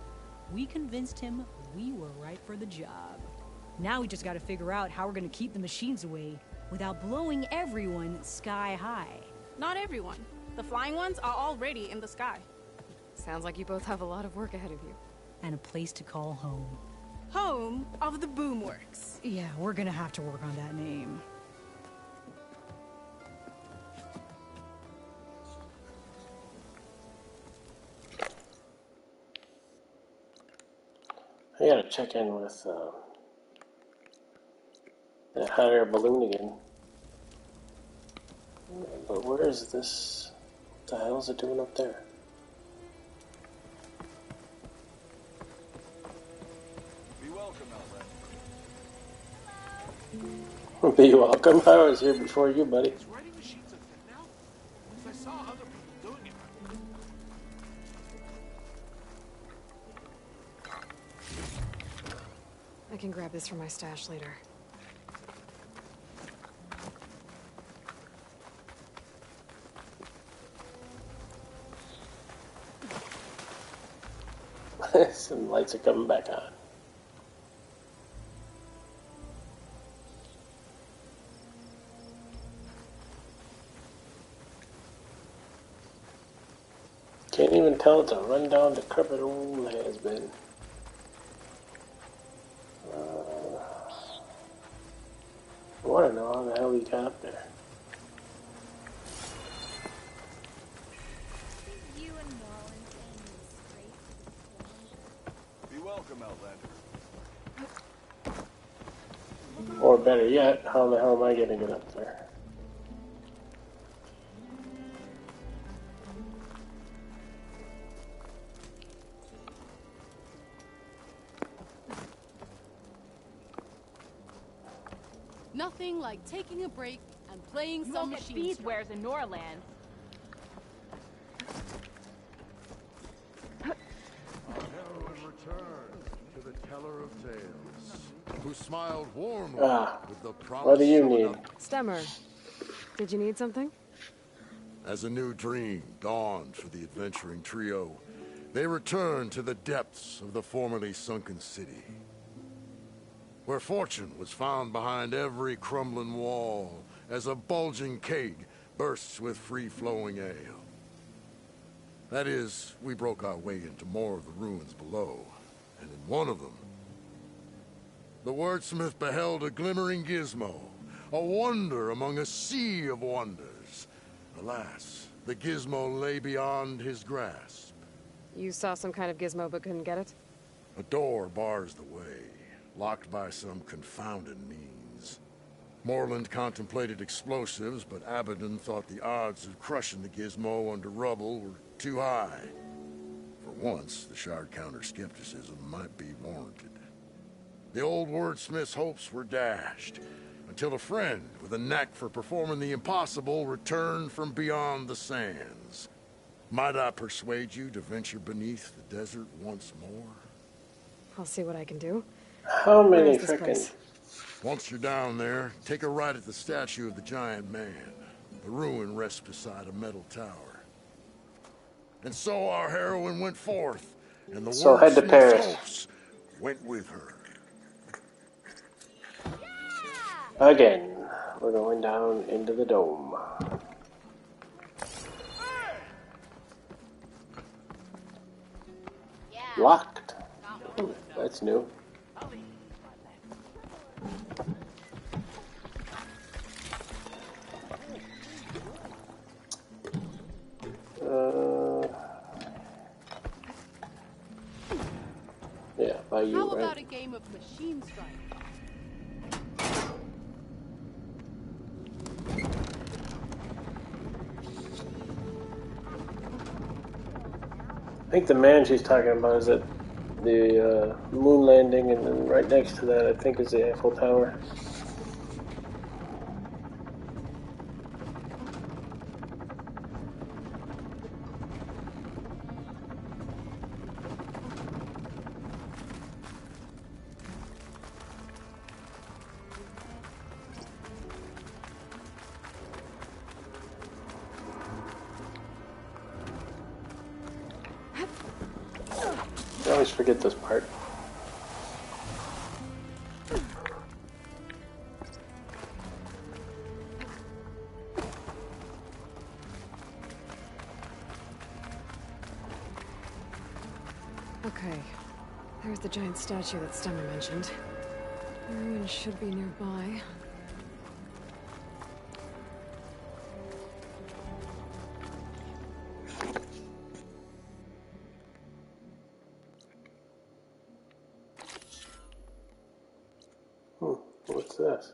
we convinced him we were right for the job. Now we just gotta figure out how we're gonna keep the machines away without blowing everyone sky high. Not everyone. The flying ones are already in the sky. Sounds like you both have a lot of work ahead of you. And a place to call home. Home of the Boomworks. Yeah, we're gonna have to work on that name. I gotta check in with that hot air balloon again. But where is this? What the hell is it doing up there? Be welcome, Outlander. Be welcome. I was here before you, buddy. Is writing machines a thing now? Because I saw other people doing it. I can grab this from my stash later. Some lights are coming back on. Can't even tell it's a rundown, decrepit old has-been. I want to know how the hell he got up there. You and Marlin aiming straight for Be welcome, Outlander. Or better yet, how the hell am I going to get up there? Nothing like taking a break and playing some machine. These wares in Norland. Heroine returns to the teller of tales, who smiled warmly with the promise. What do you need? Stemmer, did you need something? As a new dream dawned for the adventuring trio, they returned to the depths of the formerly sunken city, where fortune was found behind every crumbling wall as a bulging keg bursts with free-flowing ale. That is, we broke our way into more of the ruins below, and in one of them, the wordsmith beheld a glimmering gizmo, a wonder among a sea of wonders. Alas, the gizmo lay beyond his grasp. You saw some kind of gizmo but couldn't get it? A door bars the way, locked by some confounded means. Morland contemplated explosives, but Abaddon thought the odds of crushing the gizmo under rubble were too high. For once, the Shard counter-skepticism might be warranted. The old wordsmith's hopes were dashed, until a friend with a knack for performing the impossible returned from beyond the sands. Might I persuade you to venture beneath the desert once more? I'll see what I can do. How Where many is this place? Once you're down there, take a right at the statue of the giant man. The ruin rests beside a metal tower. And so our heroine went forth, and the So head to wordsmith's Paris. hopes went with her. Again, we're going down into the dome. Locked. Ooh, that's new. Yeah, by you, How right? about a game of Machine Strike? I think the man she's talking about is at the moon landing, and then right next to that, I think, is the Eiffel Tower. I always forget this part. Okay. There's the giant statue that Stemmer mentioned. The ruin should be nearby. What's this?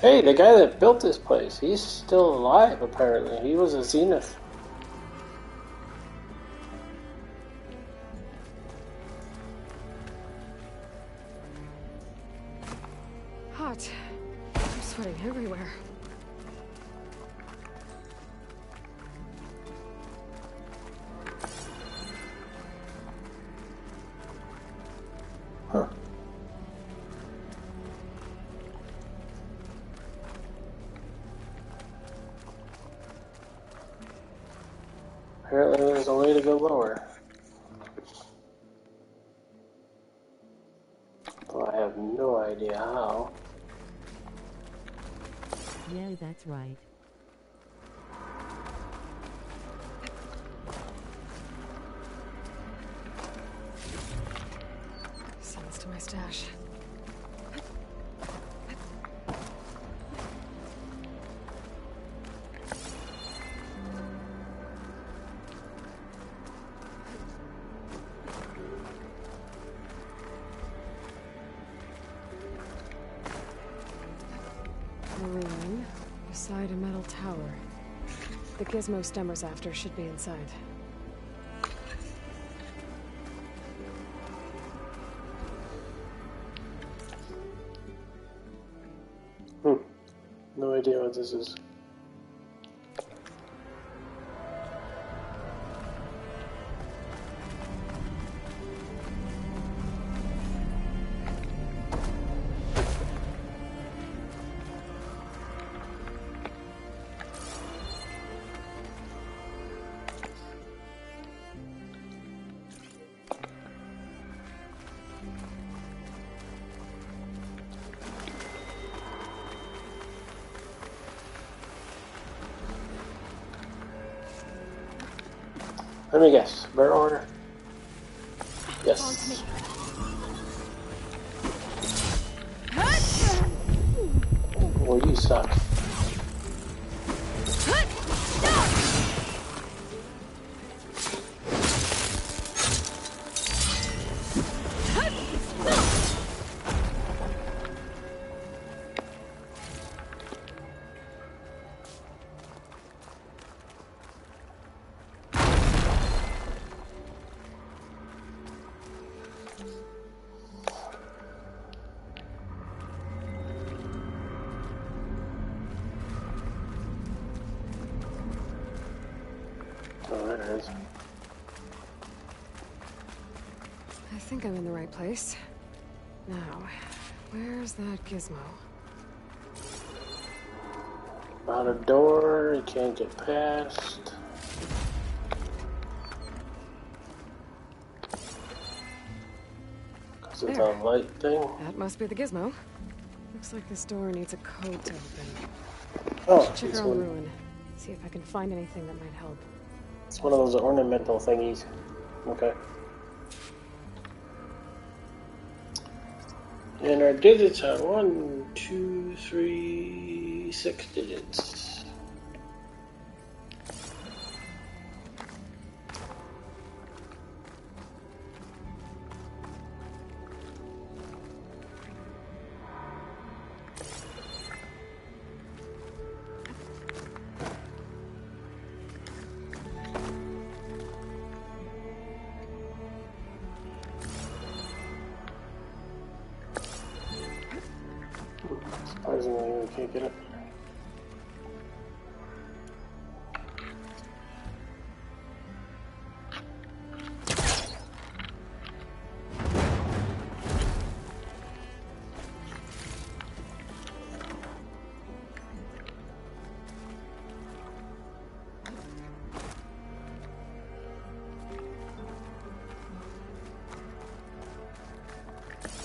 Hey, the guy that built this place, he's still alive, apparently. He was a Zenith. Hot. I'm sweating everywhere. Huh. Apparently there's a way to go lower. Though I have no idea how. Yeah, that's right. Sends to my stash. A ruin beside a metal tower. The gizmo Stemmer's after should be inside. No idea what this is. Let me guess. Bird order? Yes. Well, you suck. Oh, there it is. I think I'm in the right place. Now, where's that gizmo? About a door, you can't get past. Because it's a light thing. That must be the gizmo. Looks like this door needs a code to open. Oh, check it's around the one. ruin. See if I can find anything that might help. It's one of those ornamental thingies. Okay. And our digits are 1, 2, 3, 6 digits. Surprisingly, we can't get it.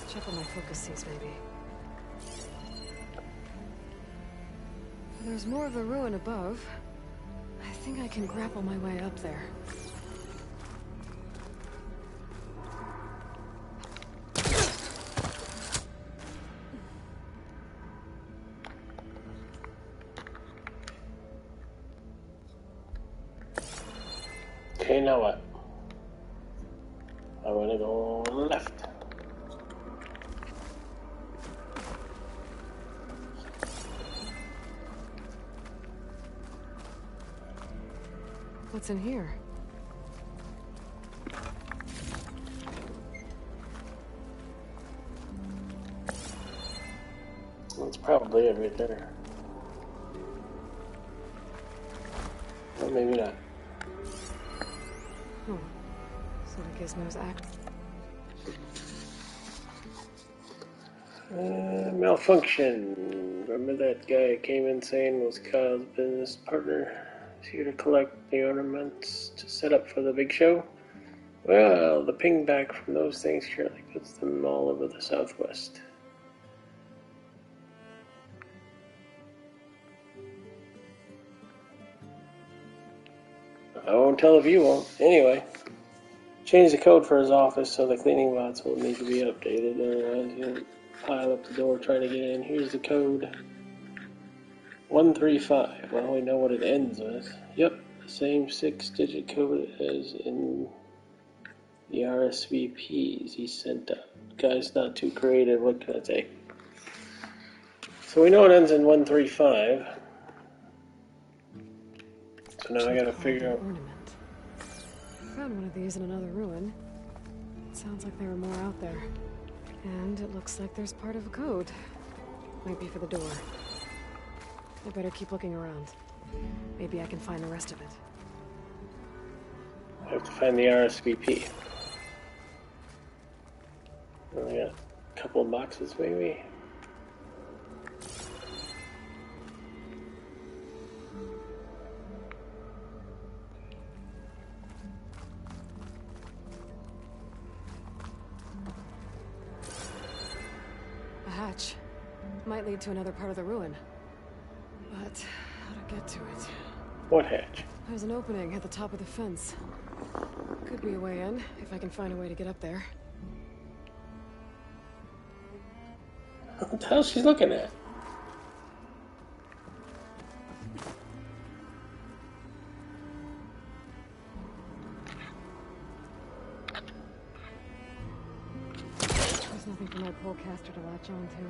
Check on my focus seeds, maybe. There's more of the ruin above. I think I can grapple my way up there. Okay, now what? I'm gonna go left. What's in here? That's probably it right there. Or maybe not. So the gizmo's act. Malfunction. Remember that guy came in saying was Kyle's business partner? He's here to collect the ornaments to set up for the big show? Well, the ping back from those things surely puts them all over the southwest. I won't tell if you won't. Anyway, change the code for his office so the cleaning bots will need to be updated. Otherwise, you'll pile up the door trying to get in. Here's the code. 135. Well, we know what it ends with. Yep, the same 6-digit code as in the RSVPs he sent out. Guy's not too creative, what can I say? So we know it ends in 135. So now I gotta figure out. Ornament. I found one of these in another ruin. It sounds like there are more out there. And it looks like there's part of a code. Might be for the door. I better keep looking around. Maybe I can find the rest of it. I have to find the RSVP. Only got a couple of boxes, maybe. A hatch. Might lead to another part of the ruin. But how to get to it? What hatch? There's an opening at the top of the fence. Could be a way in, if I can find a way to get up there. What the hell is she looking at? There's nothing for my polecaster to latch onto.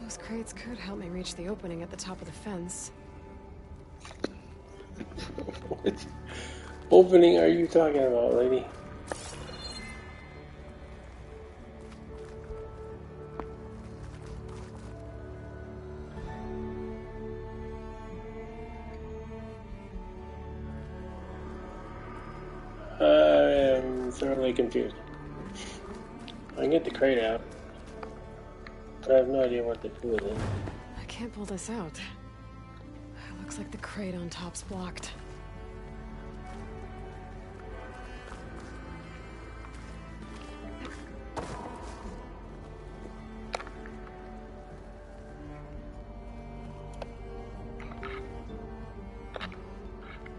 Those crates could help me reach the opening at the top of the fence. What opening are you talking about, lady? I am thoroughly confused. I can get the crate out. I have no idea what to do with it. I can't pull this out. It looks like the crate on top's blocked.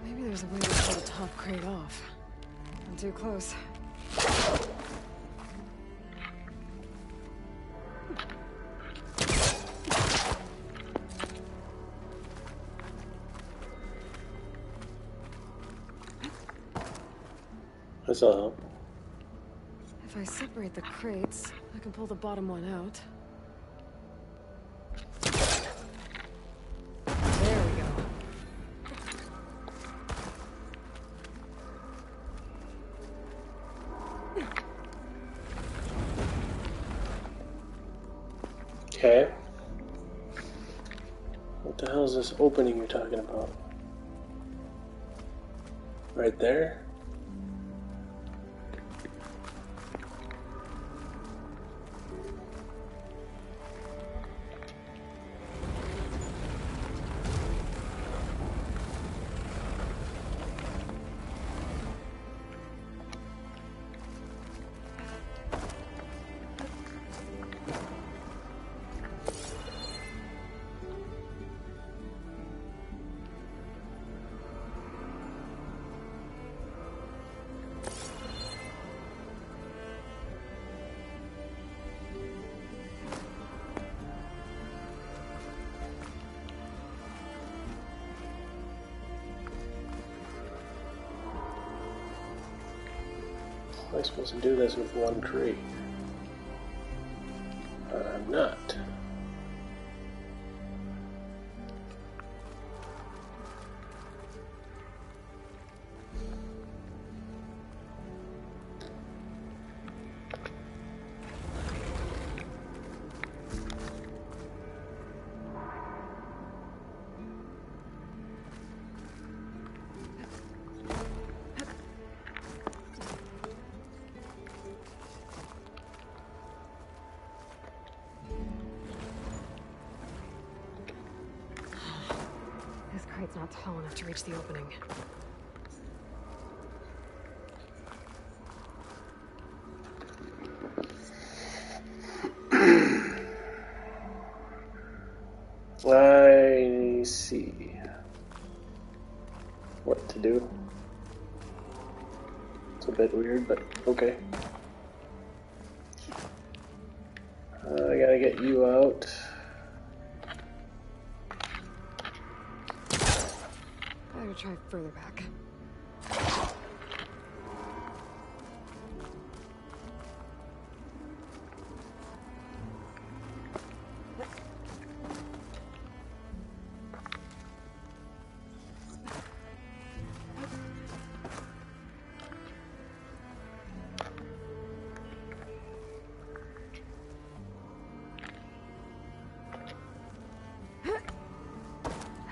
Maybe there's a way to pull the top crate off. I'm too close. This'll help. If I separate the crates, I can pull the bottom one out. There we go. Okay. What the hell is this opening you're talking about? Right there? Am I supposed to do this with one crate? I'm not. This crate's not tall enough to reach the opening. I see what to do. It's a bit weird, but okay. I gotta get you out. better try further back.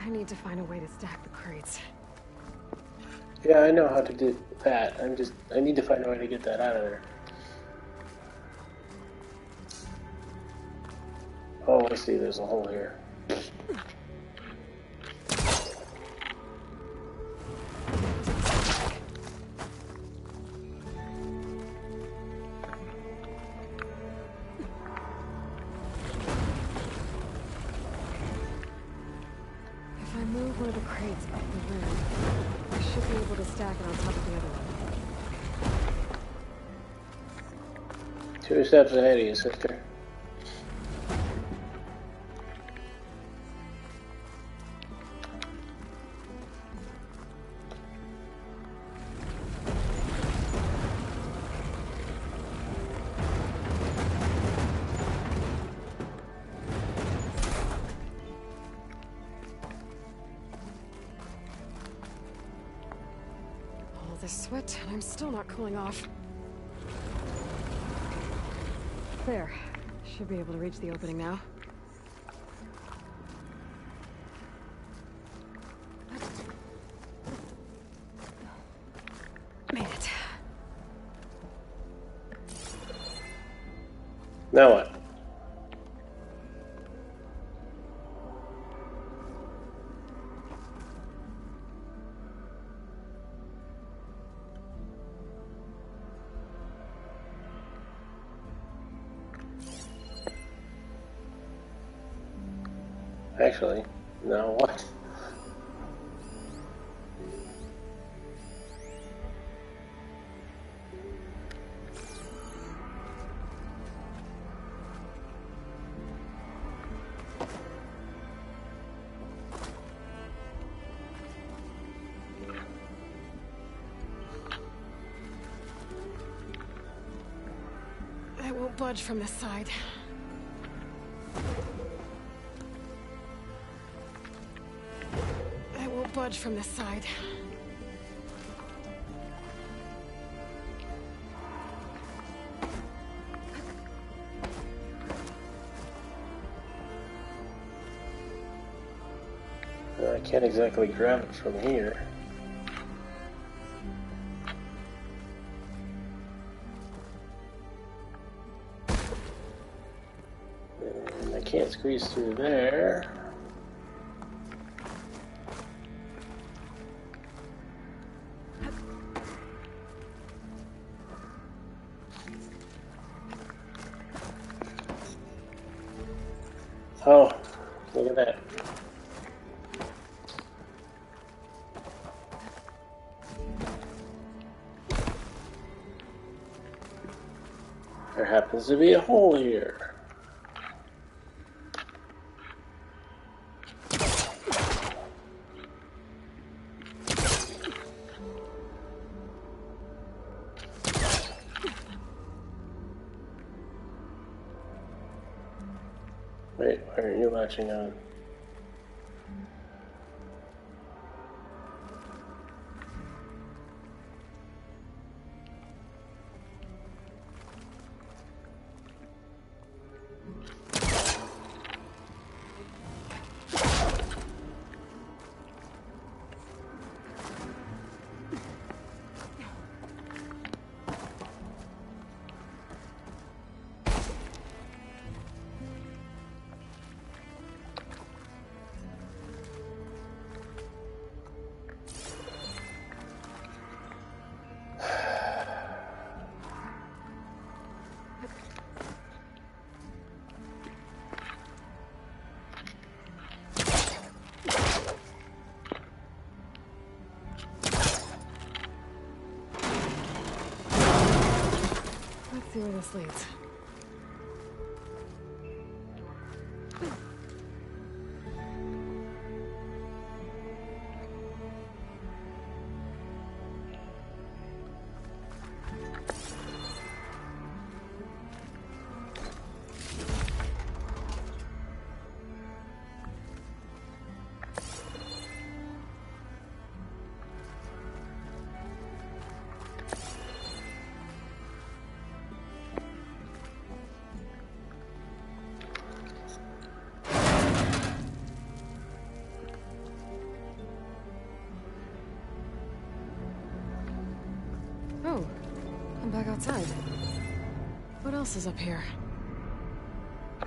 I need to find a way to stack the crates. Yeah, I know how to do that. I need to find a way to get that out of there. Oh, I see, there's a hole here. If I move one of the crates up the rim, I should be able to stack it on top of the other one. 2 steps ahead of you, sister. All this sweat, and I'm still not cooling off. There. Should be able to reach the opening now. Made it. Now what? Actually, now what? I won't budge from this side. I won't budge from this side. I can't exactly grab it from here. And I can't squeeze through there. Oh, look at that. There happens to be a hole here. Wait, why are you latching on? Let's see where this leads. outside. What else is up here? I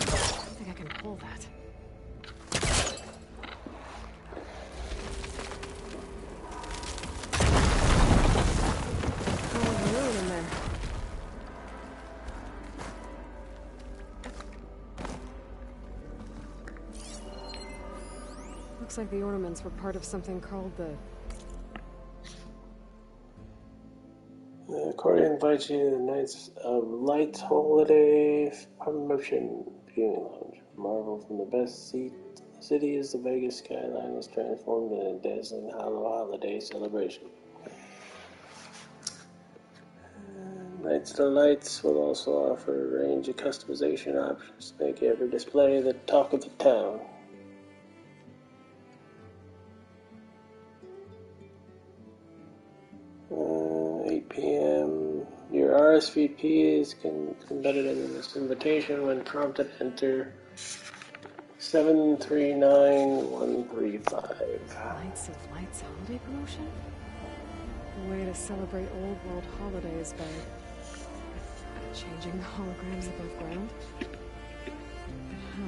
don't think I can pull that. Looks like the ornaments were part of something called the... The Accordion invites you to the Knights of Light Holiday Promotion Viewing Lounge. Marvel from the best city is the Vegas skyline is transformed in a dazzling holiday celebration. Knights of the Lights will also offer a range of customization options to make every display the talk of the town. 8 p.m. Your RSVP is embedded in this invitation. When prompted, enter 739135. Knights of Lights holiday promotion? A way to celebrate old world holidays by changing the holograms above ground? Oh.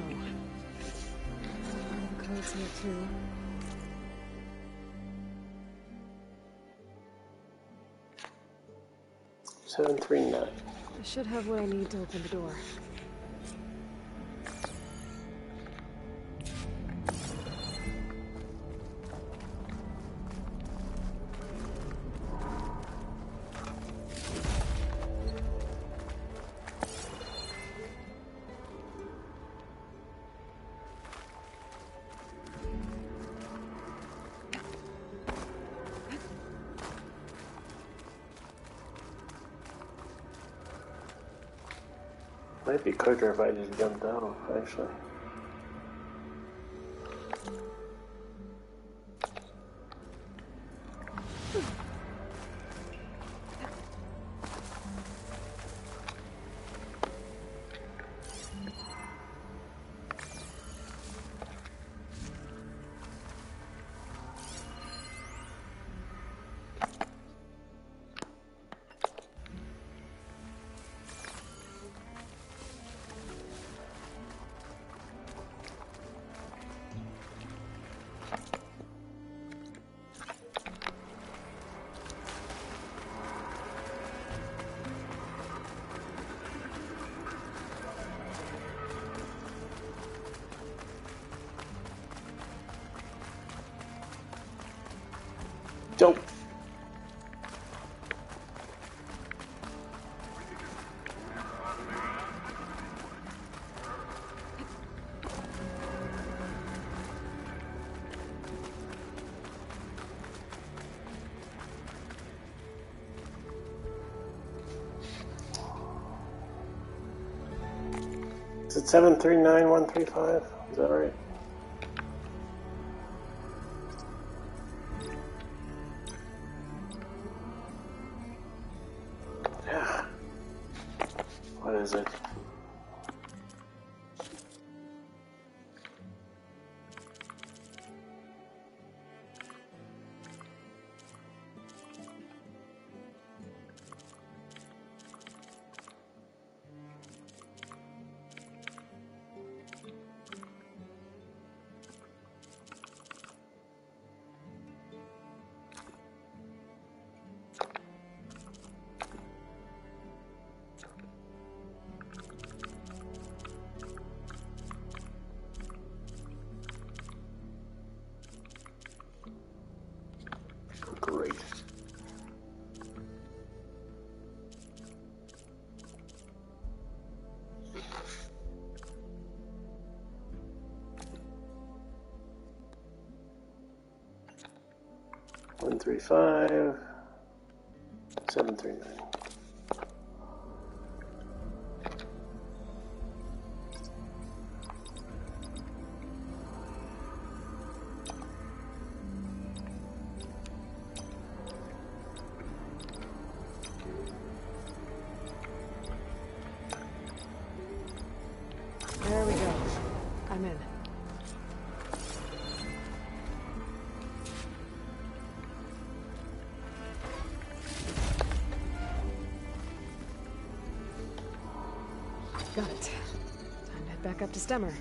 The code's here too. 739. I should have what I need to open the door. Might be quicker if I just jumped out, actually. Jump. Is it 739135? Is that right? Yeah. What is it? Great. One 135 739. Got it. Time to head back up to Stemmer.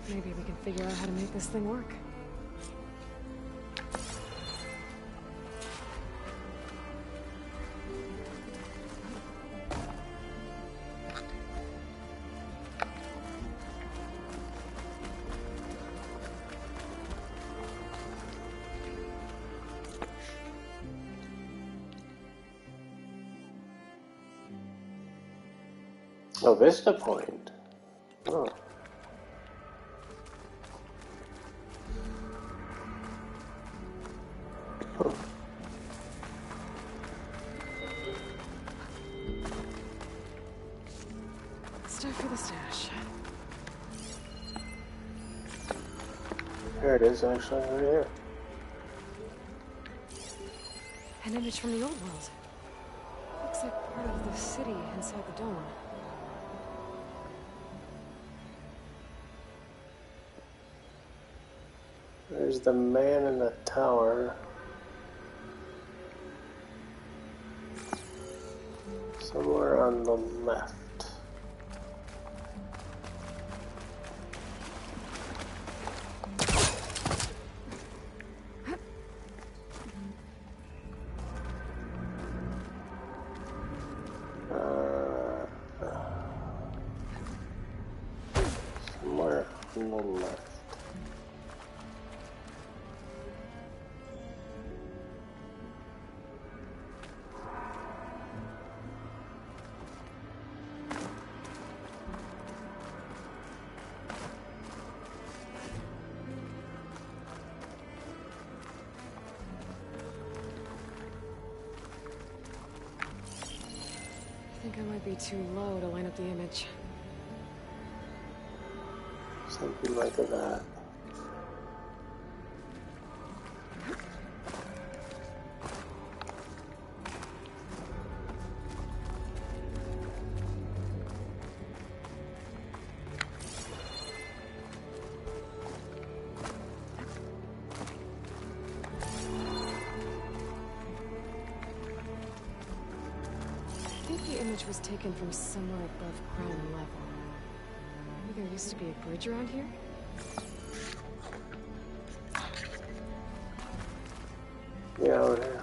Maybe we can figure out how to make this thing work. Oh, Vista Point. Oh. Huh. Stuff for the stash. There it is, actually, right here. An image from the old world. Looks like part of the city inside the dome. There's the man in the tower. Somewhere on the left. Somewhere on the left. I think I might be too low to line up the image. Something like that. I think the image was taken from somewhere above ground level. Maybe there used to be a bridge around here? Yeah, over there.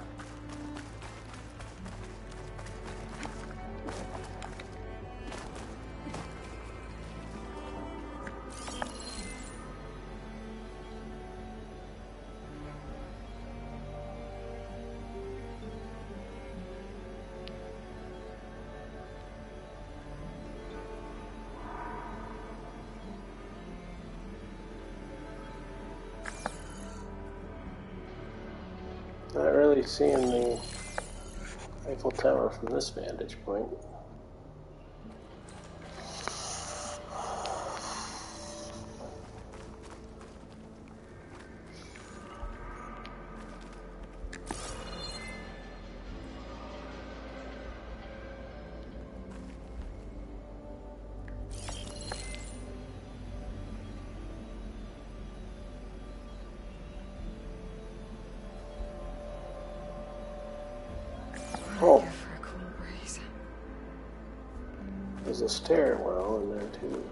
Not really seeing the Eiffel Tower from this vantage point. Oh, there's a stairwell in there too.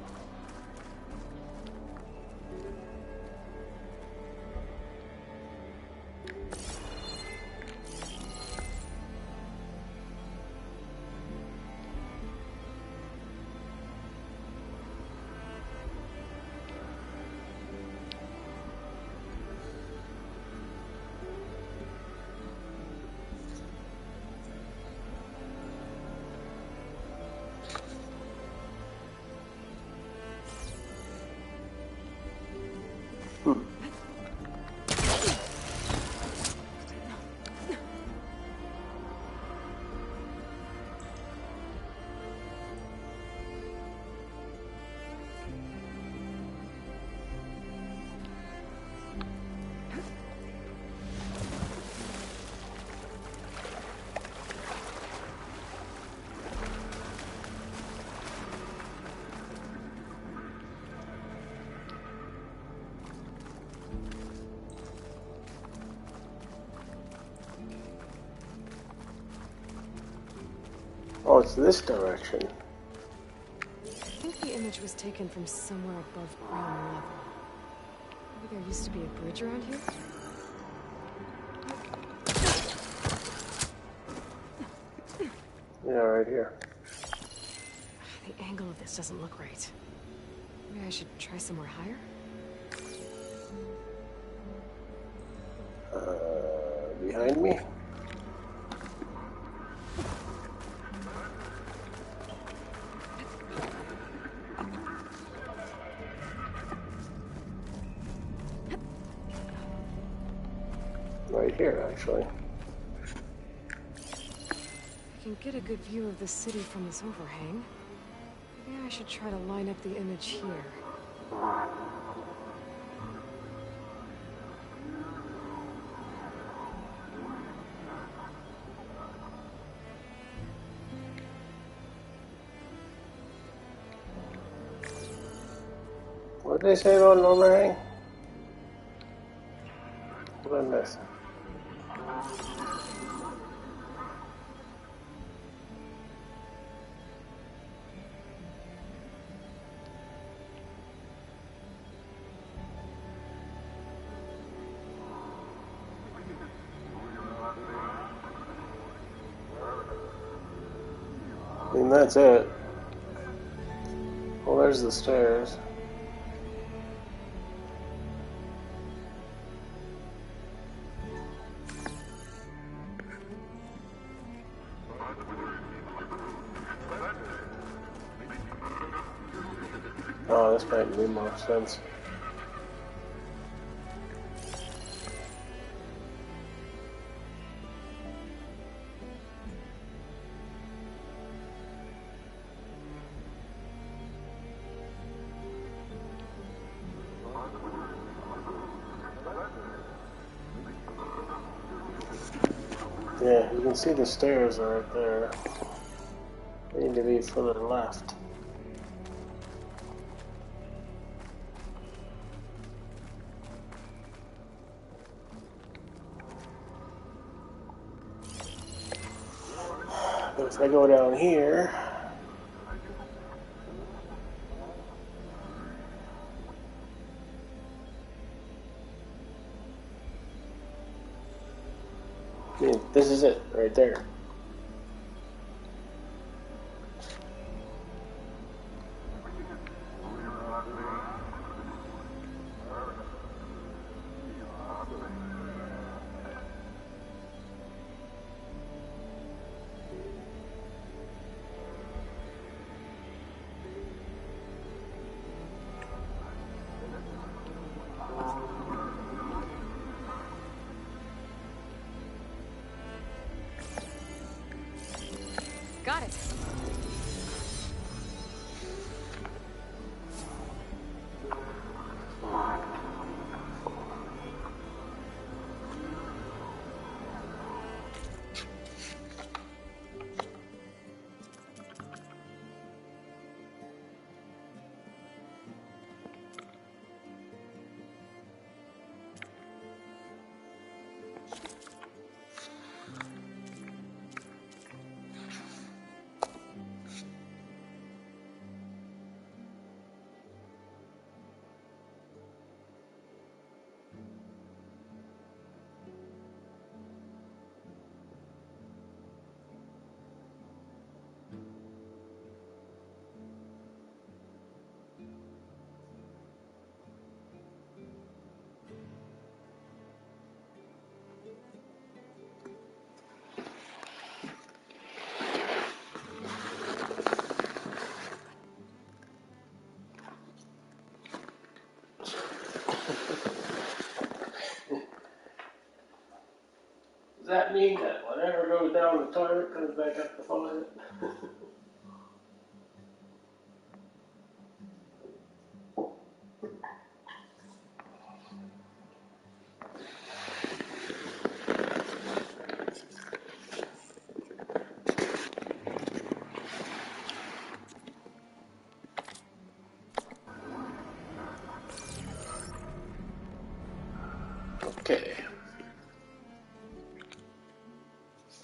Oh, it's this direction. image was taken from somewhere above ground level. Maybe there used to be a bridge around here? Yeah, right here. The angle of this doesn't look right. Maybe I should try somewhere higher? Behind me? Right here, actually. I can get a good view of the city from this overhang. Maybe I should try to line up the image here. What did they say about an overhang? What did I miss? I mean, that's it. Well, there's the stairs. Oh, this might make more sense. Yeah, you can see the stairs are right there. They need to be further left. But if I go down here, I mean, this is it right there. Got it. Does that mean that whatever goes down the toilet comes back up the faucet? Okay.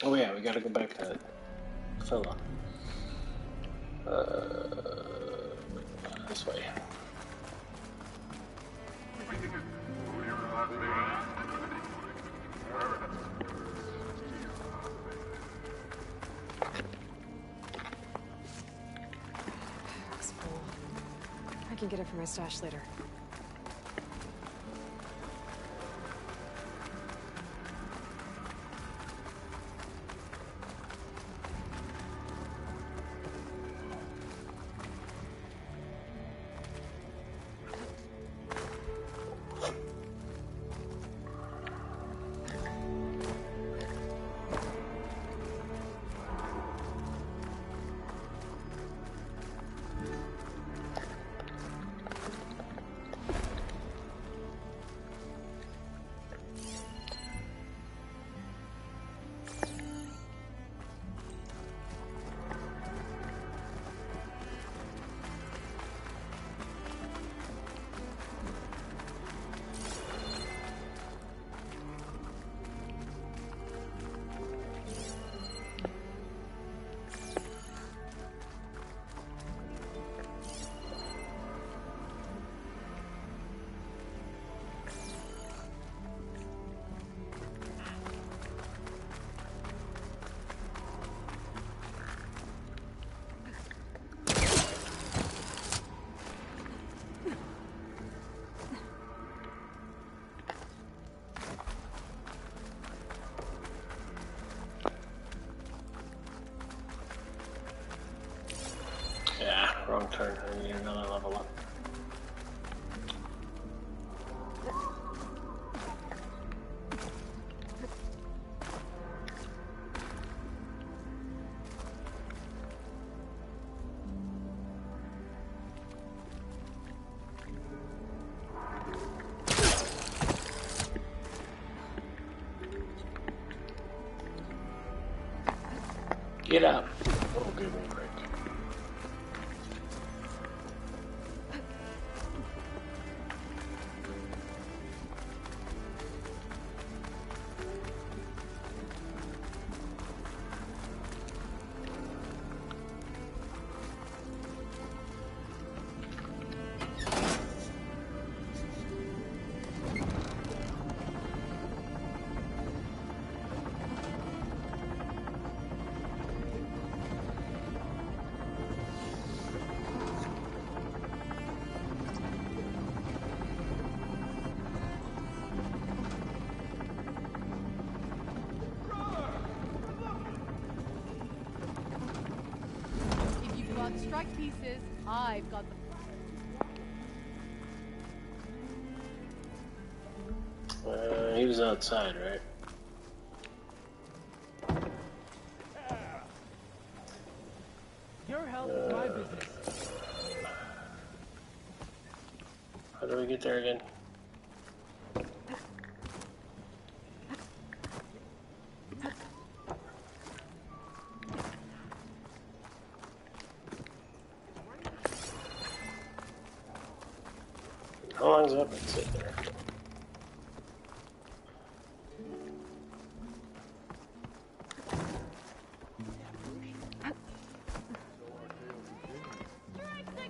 Oh yeah, we gotta go back to that fella. This way. Looks full. I can get it for my stash later. Yeah, wrong turn. I need another level up. Get up. Oh, give me a break. If you've got strike pieces, I've got the... He was outside, right? Your health is my business. How do we get there again? How long has that been sitting there?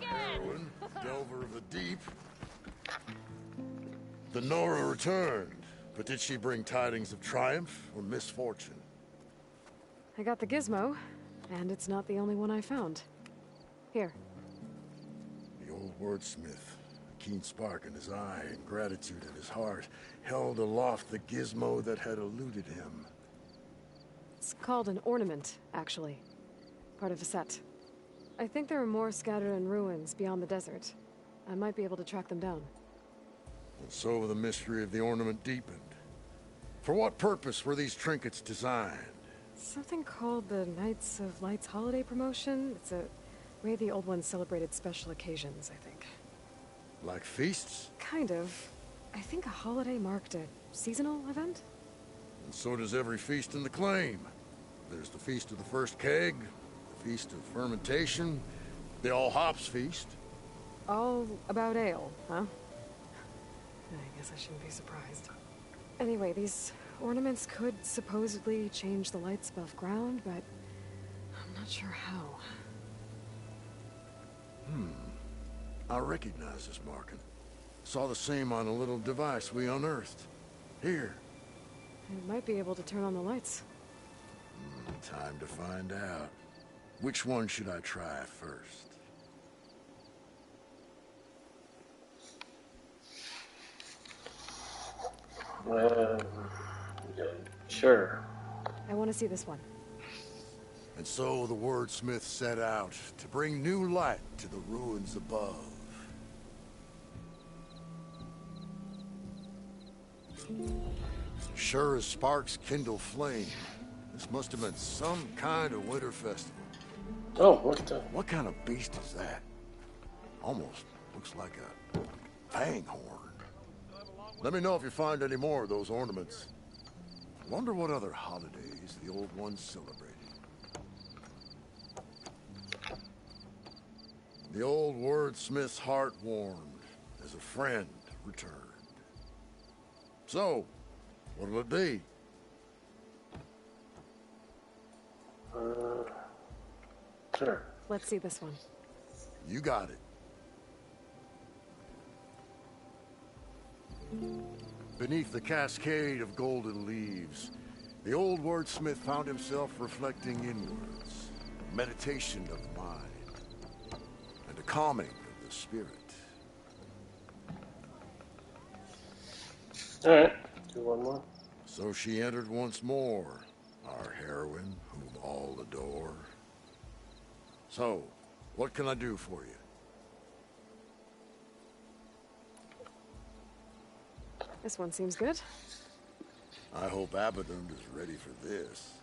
Heroine, Delver of the Deep. The Nora returned, but did she bring tidings of triumph or misfortune? I got the gizmo, and it's not the only one I found. Here. The old wordsmith, a keen spark in his eye and gratitude in his heart, held aloft the gizmo that had eluded him. It's called an ornament, actually. Part of a set. I think there are more scattered in ruins beyond the desert. I might be able to track them down. And so the mystery of the ornament deepened. For what purpose were these trinkets designed? Something called the Knights of Light's holiday promotion. It's a way the old ones celebrated special occasions, I think. Like feasts? Kind of. I think a holiday marked a seasonal event? And so does every feast in the claim. There's the Feast of the First Keg, the Feast of Fermentation, the All Hops Feast. All about ale, huh? I guess I shouldn't be surprised. Anyway, these ornaments could supposedly change the lights above ground, but I'm not sure how. I recognize this marking. Saw the same on a little device we unearthed. Here. It might be able to turn on the lights. Time to find out. Which one should I try first? Sure. I want to see this one. And so the wordsmith set out to bring new light to the ruins above. Sure as sparks kindle flame, this must have been some kind of winter festival. Oh, what kind of beast is that? Almost looks like a fang horn. Let me know if you find any more of those ornaments. Wonder what other holidays the old ones celebrated. The old wordsmith's heart warmed as a friend returned. So, what'll it be? Sure. Let's see this one. You got it. Beneath the cascade of golden leaves, the old wordsmith found himself reflecting inwards, meditation of mind, and a calming of the spirit. All right, do one more. So she entered once more, our heroine, whom all adore. So, what can I do for you? This one seems good. I hope Abaddon is ready for this.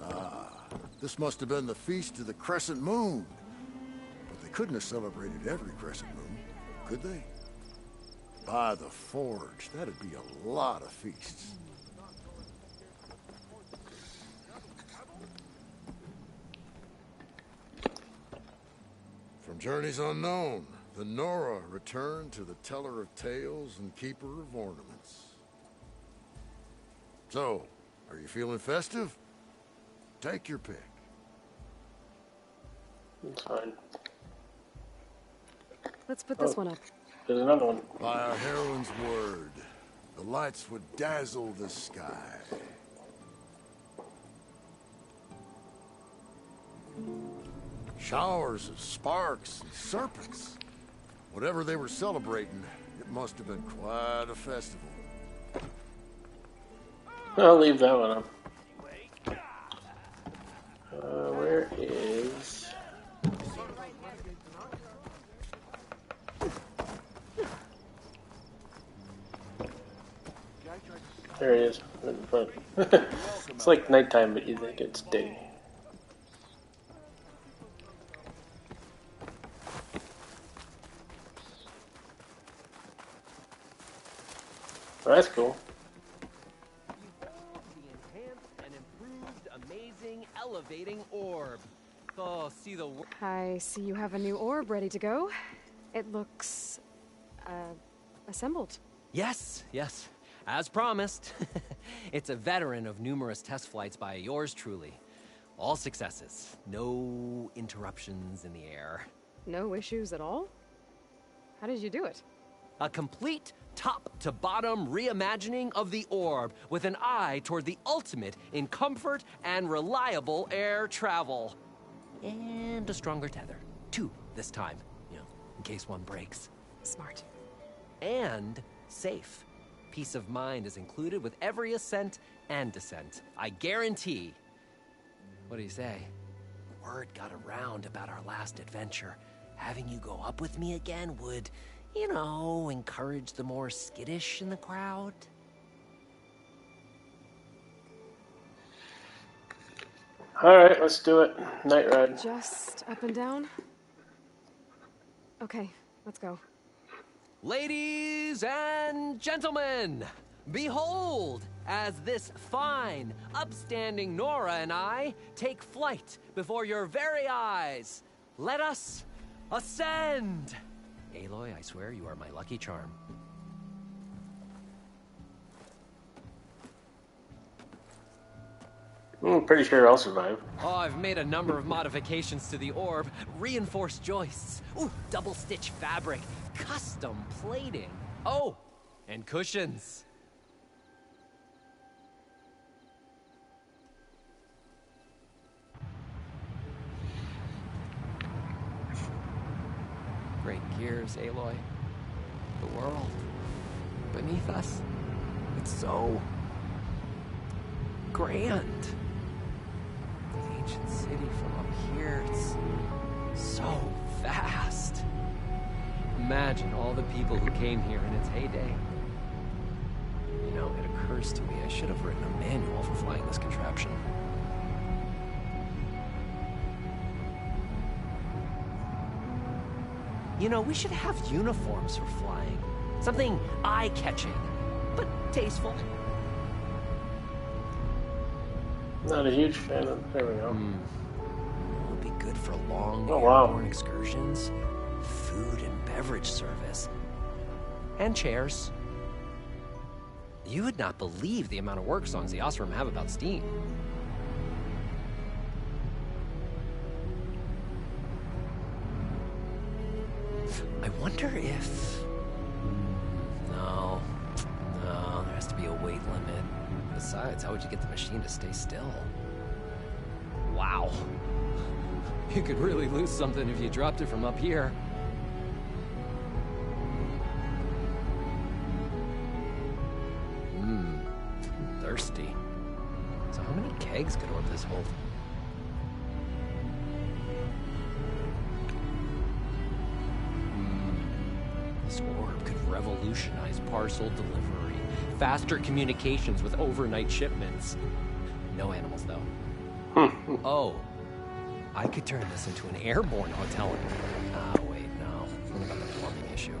Ah, this must have been the Feast of the Crescent Moon. But they couldn't have celebrated every Crescent Moon, could they? By the Forge, that'd be a lot of feasts. From journeys unknown, the Nora returned to the teller of tales and keeper of ornaments. So, are you feeling festive? Take your pick. It's fine. Let's put this one up. There's another one. By our heroine's word, the lights would dazzle the sky. Showers of sparks and serpents. Whatever they were celebrating, it must have been quite a festival. I'll leave that one up. Where is... There he is, in front. It's like nighttime, but you think it's day. Oh, that's cool. The enhanced and improved, amazing, elevating orb. Oh, see the. I see you have a new orb ready to go. It looks assembled. Yes, yes. As promised. It's a veteran of numerous test flights by yours truly. All successes. No interruptions in the air. No issues at all? How did you do it? A complete top-to-bottom reimagining of the orb with an eye toward the ultimate in comfort and reliable air travel. And a stronger tether. 2 this time, in case one breaks. Smart. And safe. Peace of mind is included with every ascent and descent. I guarantee. What do you say? Word got around about our last adventure. Having you go up with me again would, encourage the more skittish in the crowd. Alright, let's do it. Night ride. Just up and down? Okay, let's go. Ladies and gentlemen, behold, as this fine, upstanding Nora and I take flight before your very eyes. Let us ascend! Aloy, I swear you are my lucky charm. I'm pretty sure I'll survive. Oh, I've made a number of modifications to the orb. Reinforced joists. Ooh, double-stitch fabric. Custom plating. Oh, and cushions. Great gears, Aloy. The world beneath us. It's so grand. The ancient city from up here, it's so vast. Imagine all the people who came here in its heyday. You know, it occurs to me I should have written a manual for flying this contraption. You know, we should have uniforms for flying. Something eye-catching, but tasteful. Not a huge fan of. There we go. It would be good for long wow. airborne excursions, food and beverage service, and chairs. You would not believe the amount of work songs the Oseram have about steam. I wonder if... No, there has to be a weight limit. Besides, how would you get the machine to stay still? Wow. You could really lose something if you dropped it from up here. Thirsty. So how many kegs could orb this hold? This orb could revolutionize parcel delivery. Faster communications with overnight shipments. No animals, though. Oh. I could turn this into an airborne hotel. Wait, no. What about the plumbing issue?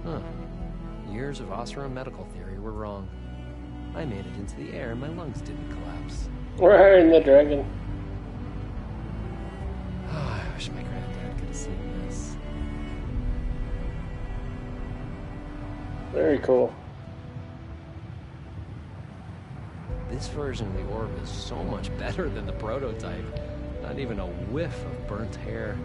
Huh. Years of Oseram medical theory were wrong. I made it into the air and my lungs didn't collapse. We're hiring the dragon. I wish my granddad could have seen this. Very cool. This version of the orb is so much better than the prototype. Not even a whiff of burnt hair.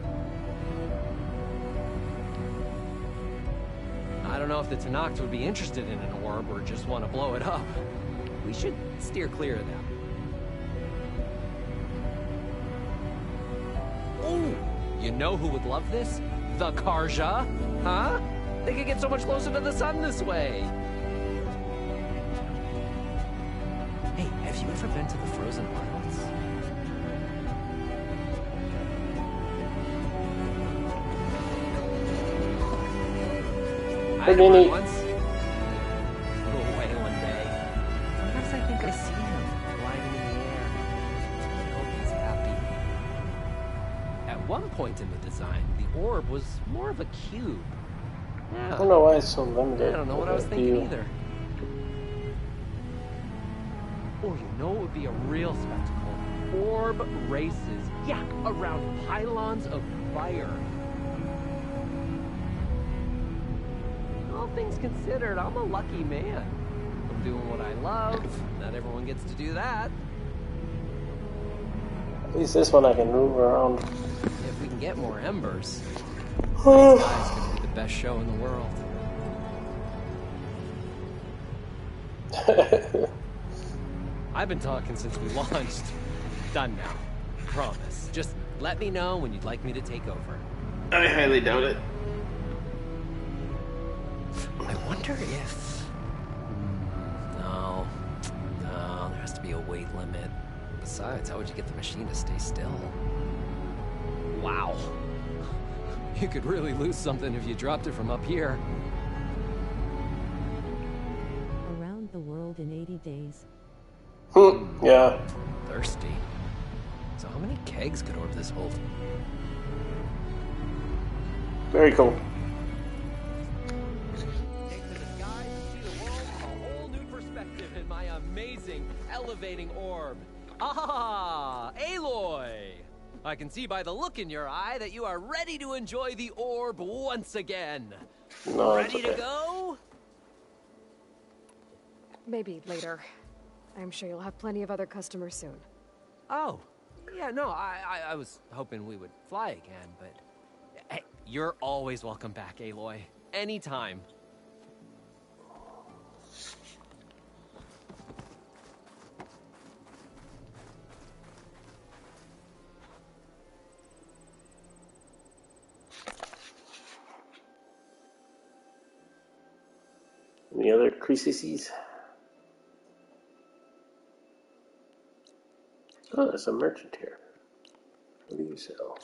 I don't know if the Tenakth would be interested in an orb or just want to blow it up. We should steer clear of them. Ooh! You know who would love this? The Carja! Huh? They could get so much closer to the sun this way! Hey, have you ever been to the Frozen Wilds? I had one once. Little Wayland Bay. Sometimes I think I see him gliding in the air. I hope he's happy. At one point in the design, the orb was more of a cube. Yeah. I don't know why it's so limited. I don't know what I was thinking either. Or you know what would be a real spectacle? Orb races. Yeah, around pylons of fire. All things considered, I'm a lucky man. I'm doing what I love. Not everyone gets to do that. At least this one I can move around. If we can get more embers, this guy's gonna be the best show in the world. I've been talking since we launched. Done now. Promise. Just let me know when you'd like me to take over. I highly doubt it. I wonder if... No, there has to be a weight limit. Besides, how would you get the machine to stay still? Wow. You could really lose something if you dropped it from up here. Around the world in 80 days. Yeah. Thirsty. So how many kegs could orb this hold? Very cool. In my amazing elevating orb. Ah, Aloy! I can see by the look in your eye that you are ready to enjoy the orb once again. No, ready to go? Maybe later. I'm sure you'll have plenty of other customers soon. Oh, yeah, no, I was hoping we would fly again, but... Hey, you're always welcome back, Aloy. Anytime. Any other creases? Oh, there's a merchant here. What do you sell?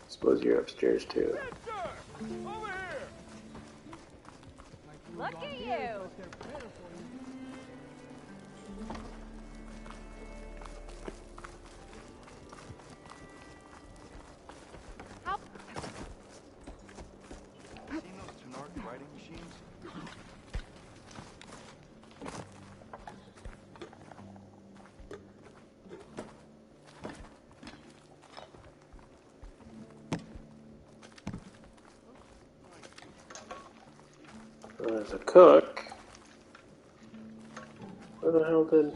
Suppose you're upstairs too. Look at you! How? Seen those Tenarch writing machines? There's a cook. Where the hell did...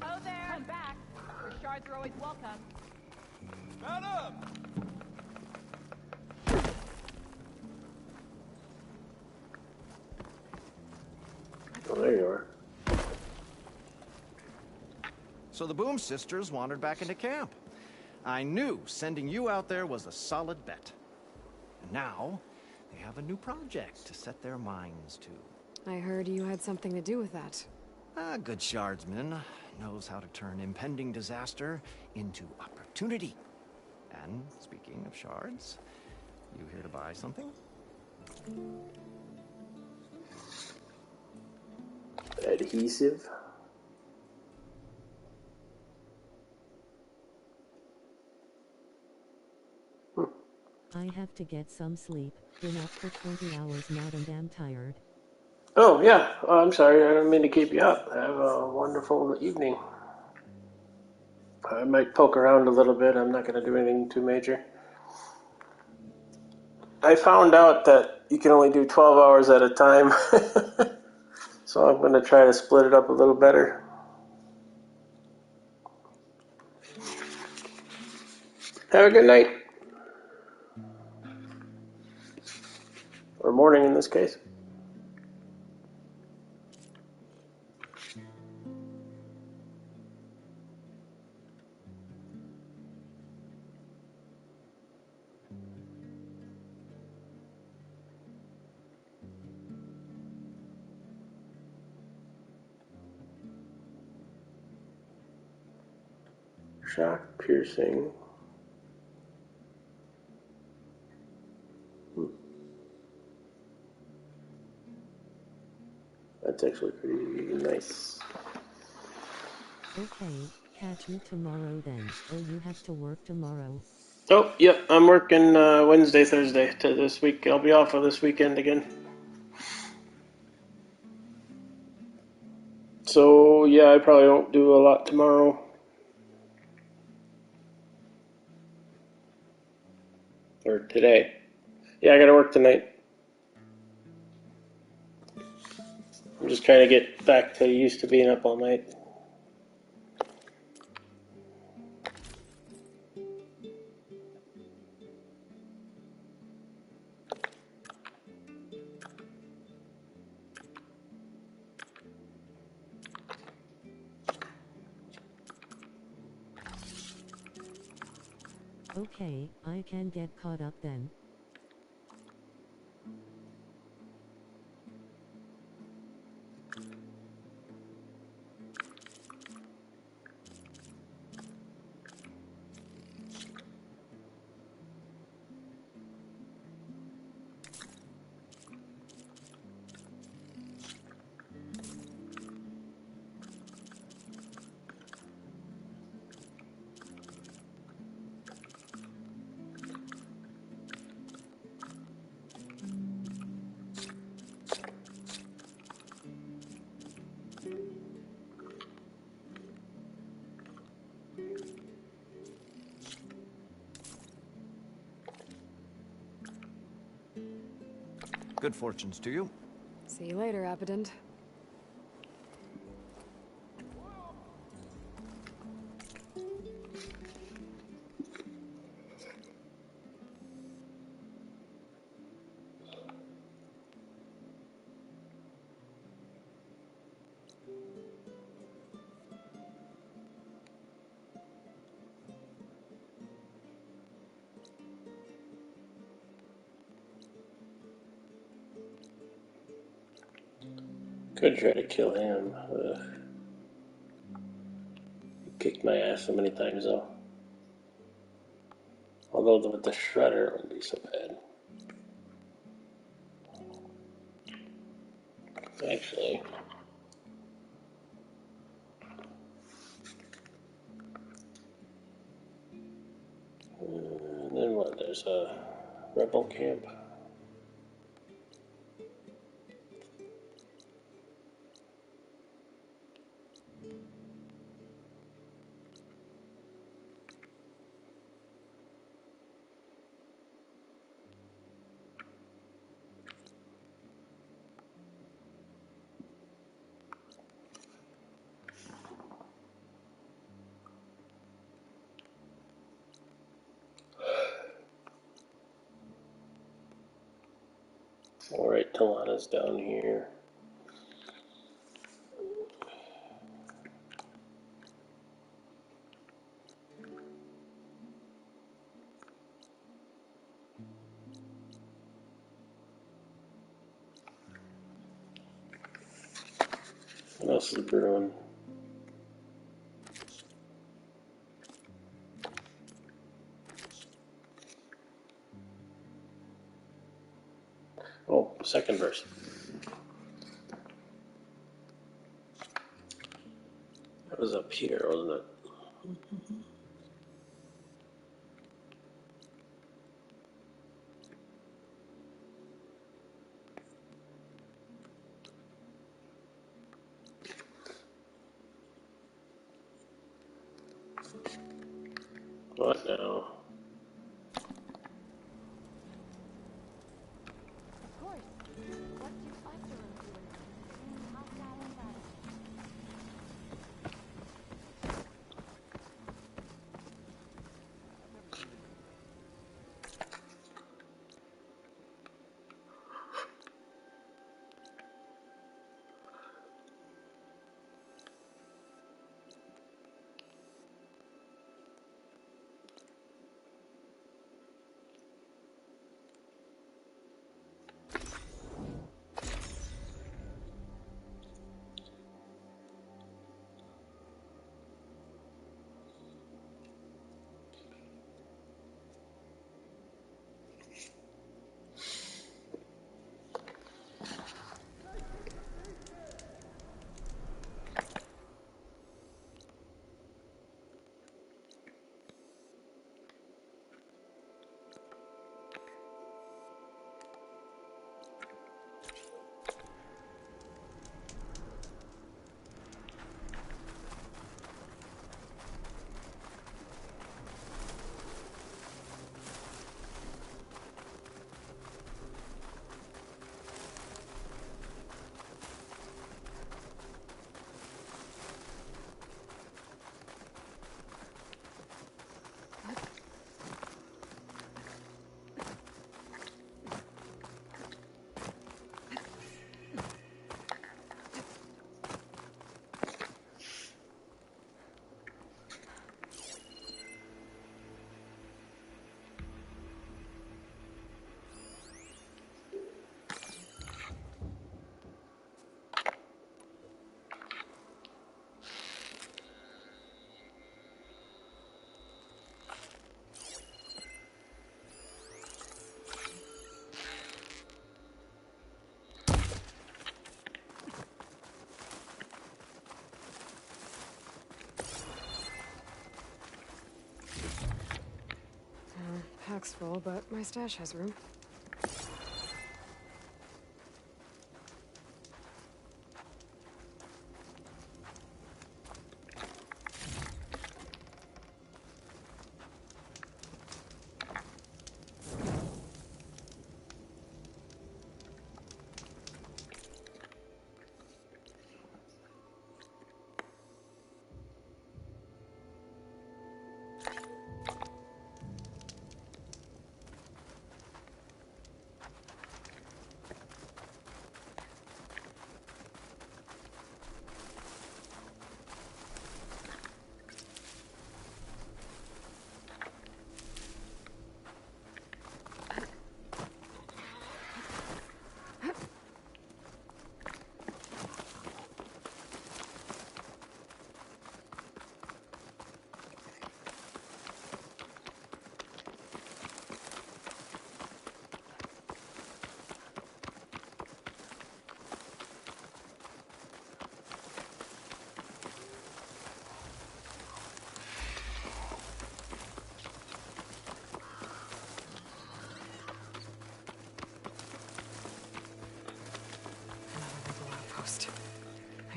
Oh, there! I'm back. Your shards are always welcome. Madam! Oh, there you are. So the Boom sisters wandered back into camp. I knew sending you out there was a solid bet. And now, they have a new project to set their minds to. I heard you had something to do with that. A good shardsman knows how to turn impending disaster into opportunity. And speaking of shards, you here to buy something? Adhesive. I have to get some sleep. Been up for 20 hours now and am tired. Oh, yeah. Oh, I'm sorry. I didn't mean to keep you up. Have a wonderful evening. I might poke around a little bit. I'm not going to do anything too major. I found out that you can only do 12 hours at a time. So I'm going to try to split it up a little better. Have a good night. Or morning in this case. Shock piercing. That's actually pretty nice. Okay, catch me tomorrow then. Oh, you have to work tomorrow. Oh, yep. I'm working Wednesday, Thursday to this week. I'll be off for this weekend again. So, yeah, I probably won't do a lot tomorrow. Or today. Yeah, I gotta work tonight. I'm just trying to get back to used to being up all night. Okay, I can get caught up then. Good fortunes to you. See you later, Abbott. Could try to kill him. He kicked my ass so many times though. Although with the shredder it wouldn't be so bad. Actually. And then what? There's a rebel camp. Alright, Talana's down here. What else is brewing? Oh, second verse. That was up here, wasn't it? What now? Of course. What do Usherans do in hostile environment? Pack's full, but my stash has room.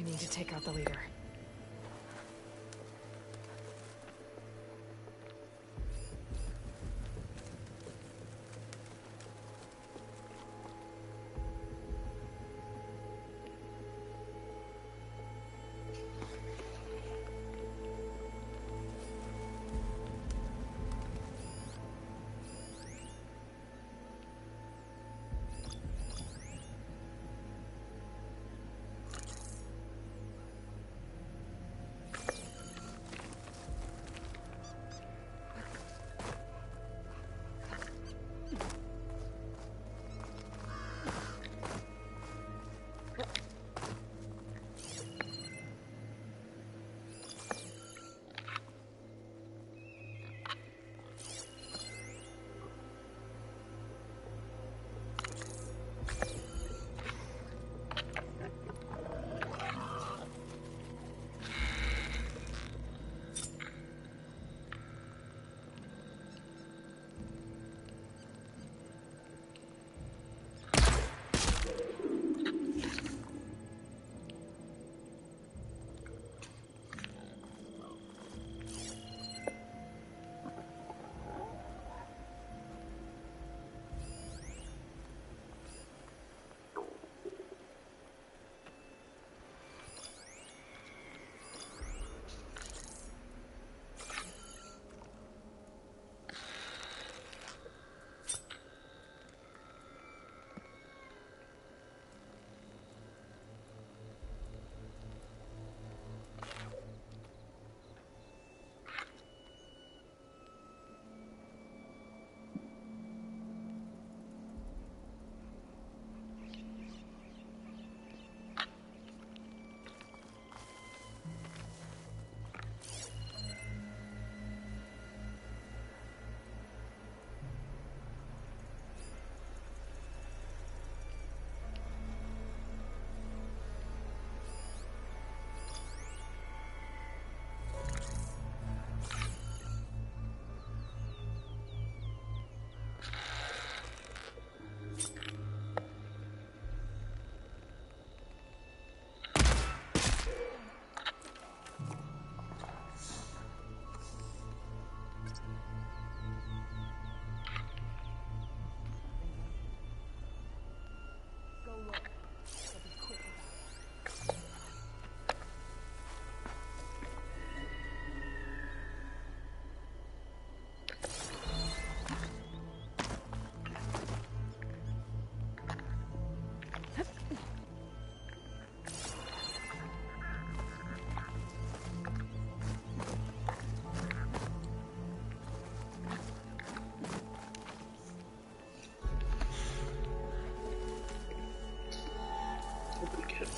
I need to take out the leader.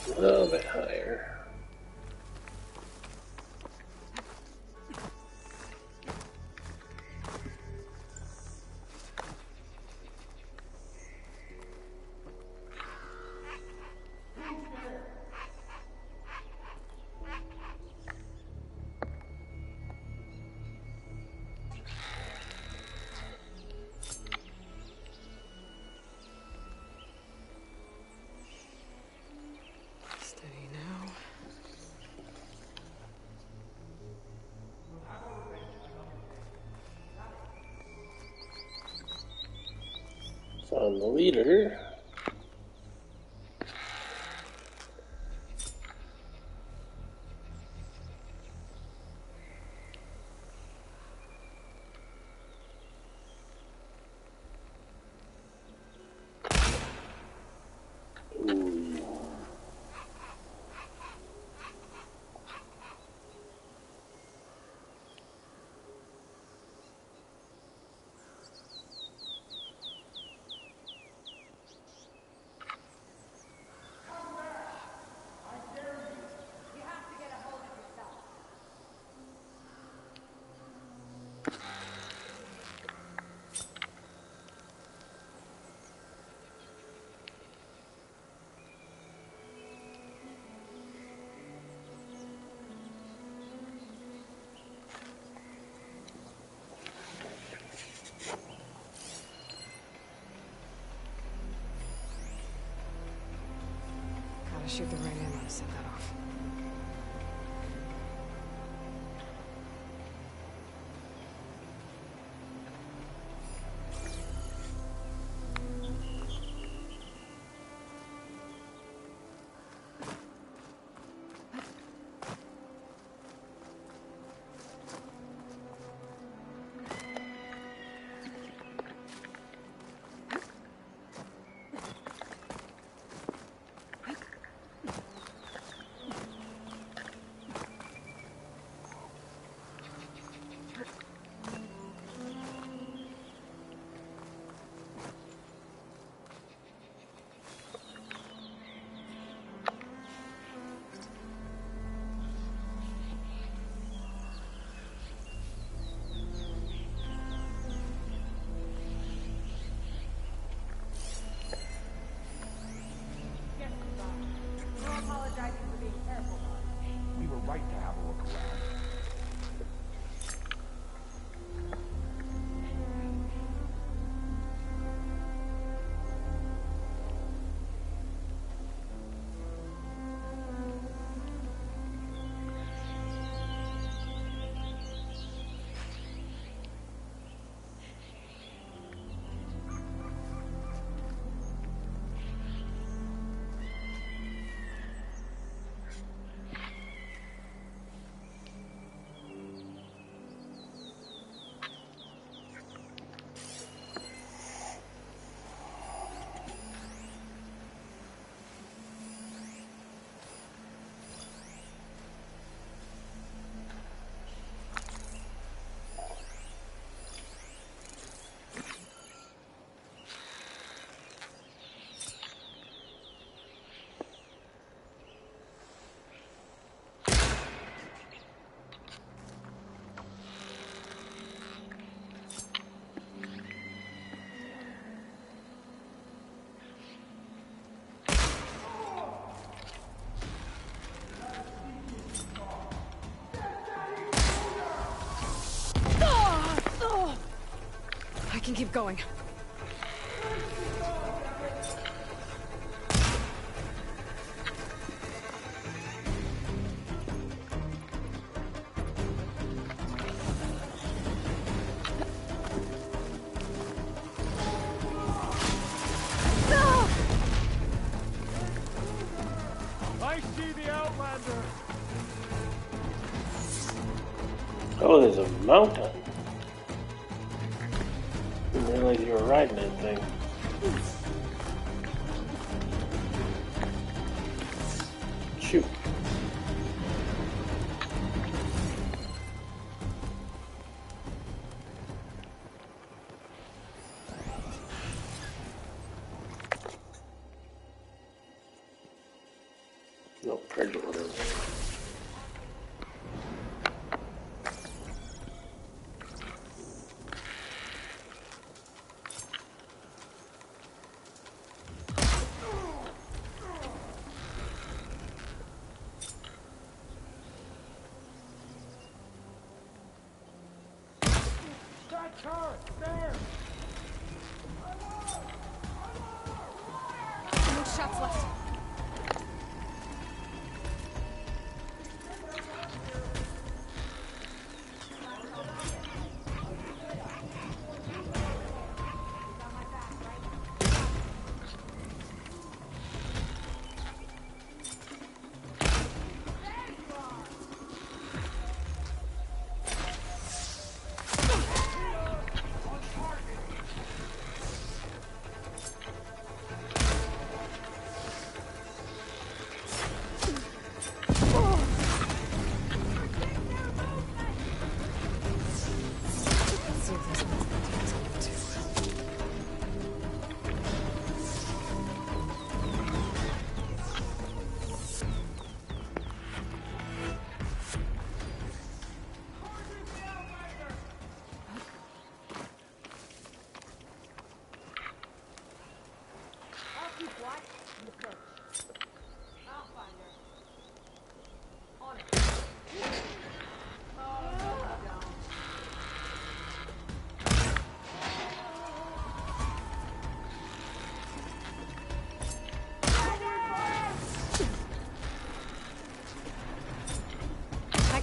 A little bit higher. Steady now. Found the leader. shoot the right ammo to set that off. We were right to have a look around. I can keep going. I see the Outlander. Oh, there's a mountain. Didn't realize you were riding that thing. Shoot. No, predator, whatever. That's her! There! No shots left.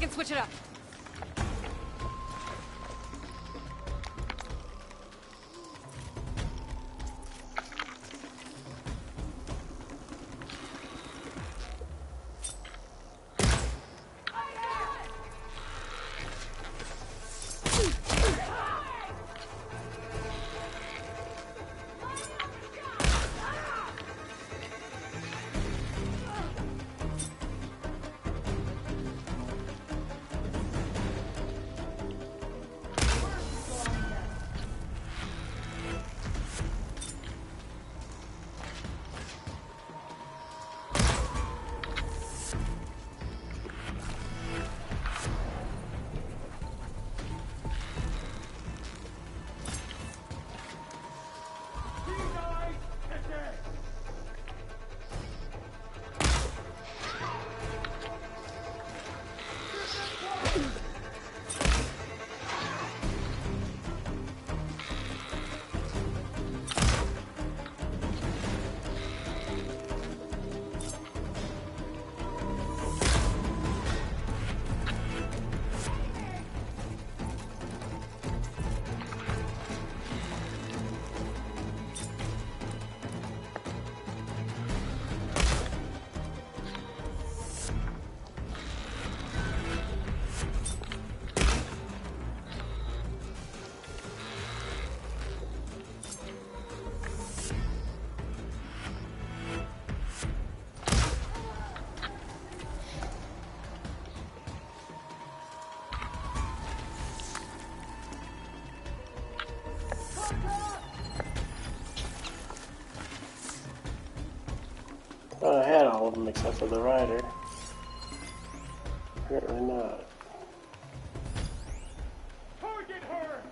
can switch it up. Thought I had all of them except for the rider. Apparently not. Target her!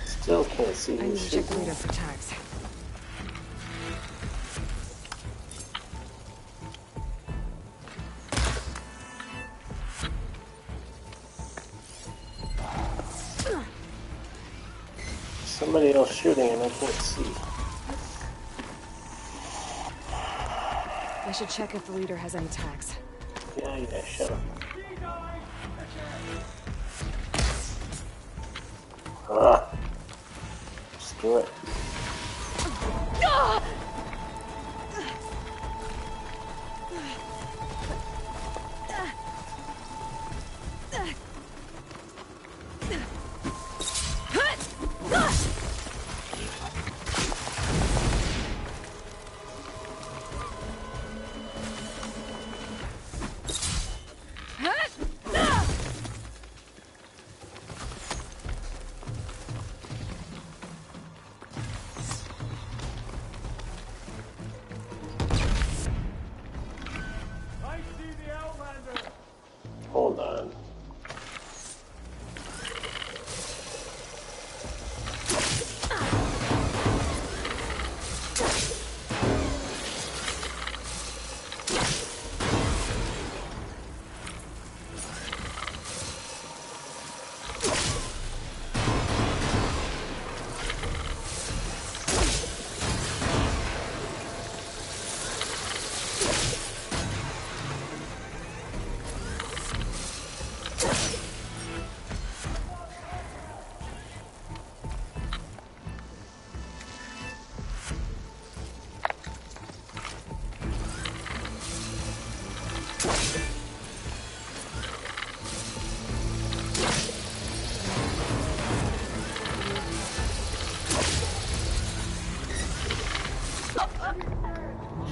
Still can't see I who's need to check the shooting. radar for tags. Somebody else shooting and I can't see. I should check if the leader has any tags. Yeah, shut up. Just do it.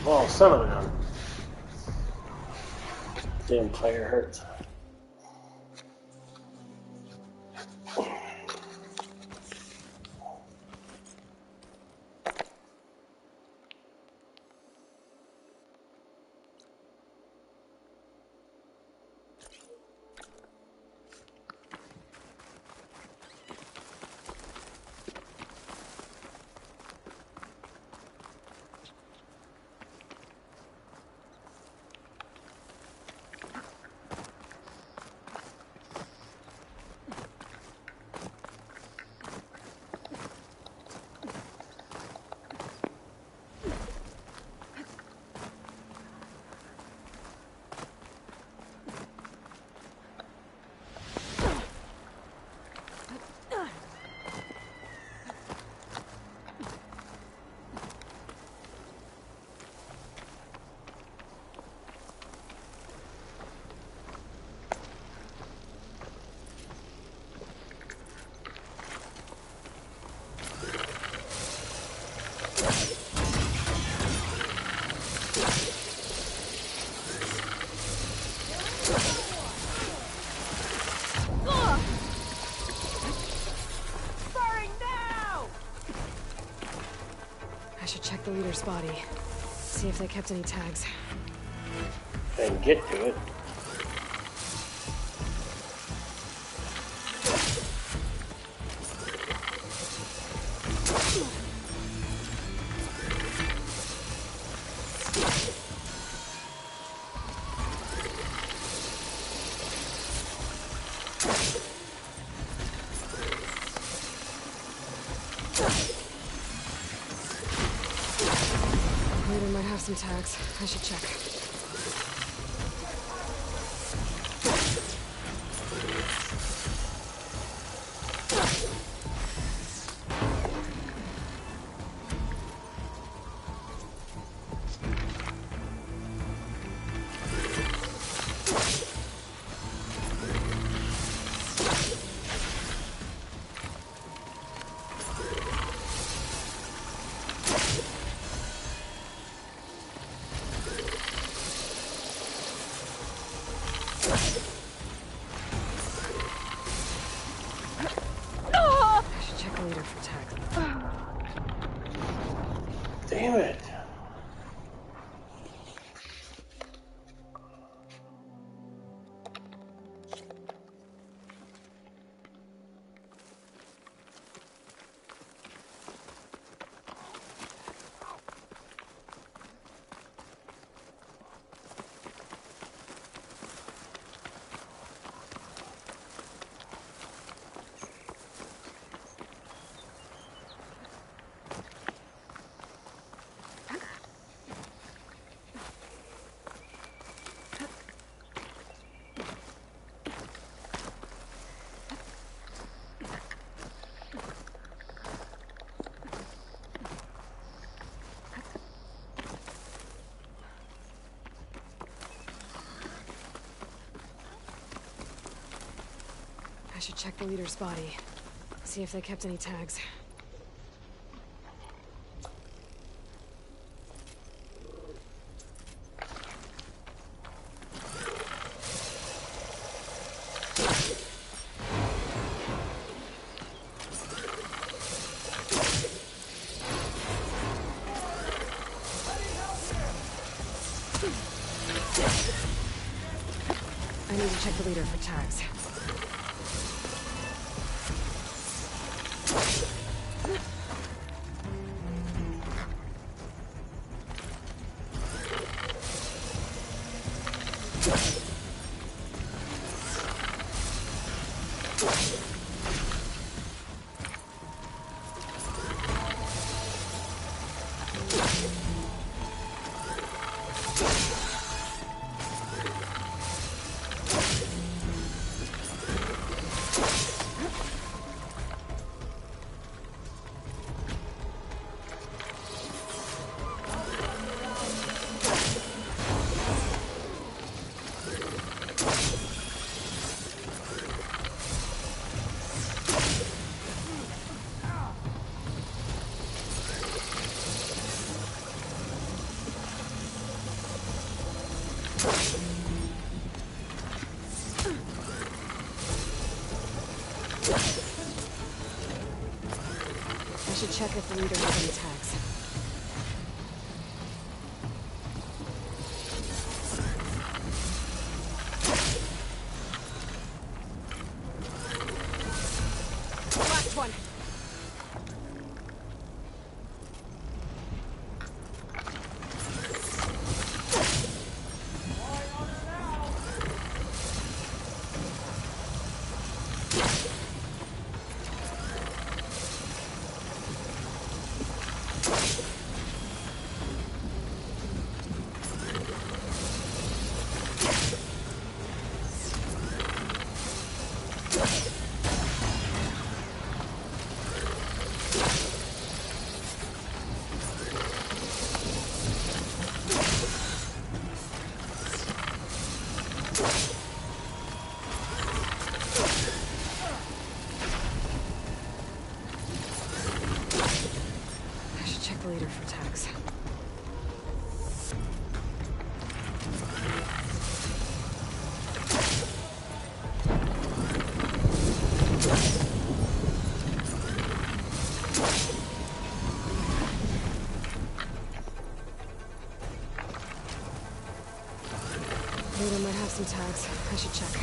Well, some of them. Damn fire hurts. I should check the leader's body. See if they kept any tags. And get to it. Leader might have some tags. I should check. Damn it. I should check the leader's body. See if they kept any tags. I need to check the leader for tags. I should check if the leader has any tags. Last one. I should check the leader for tags. Leader might have some tags. I should check.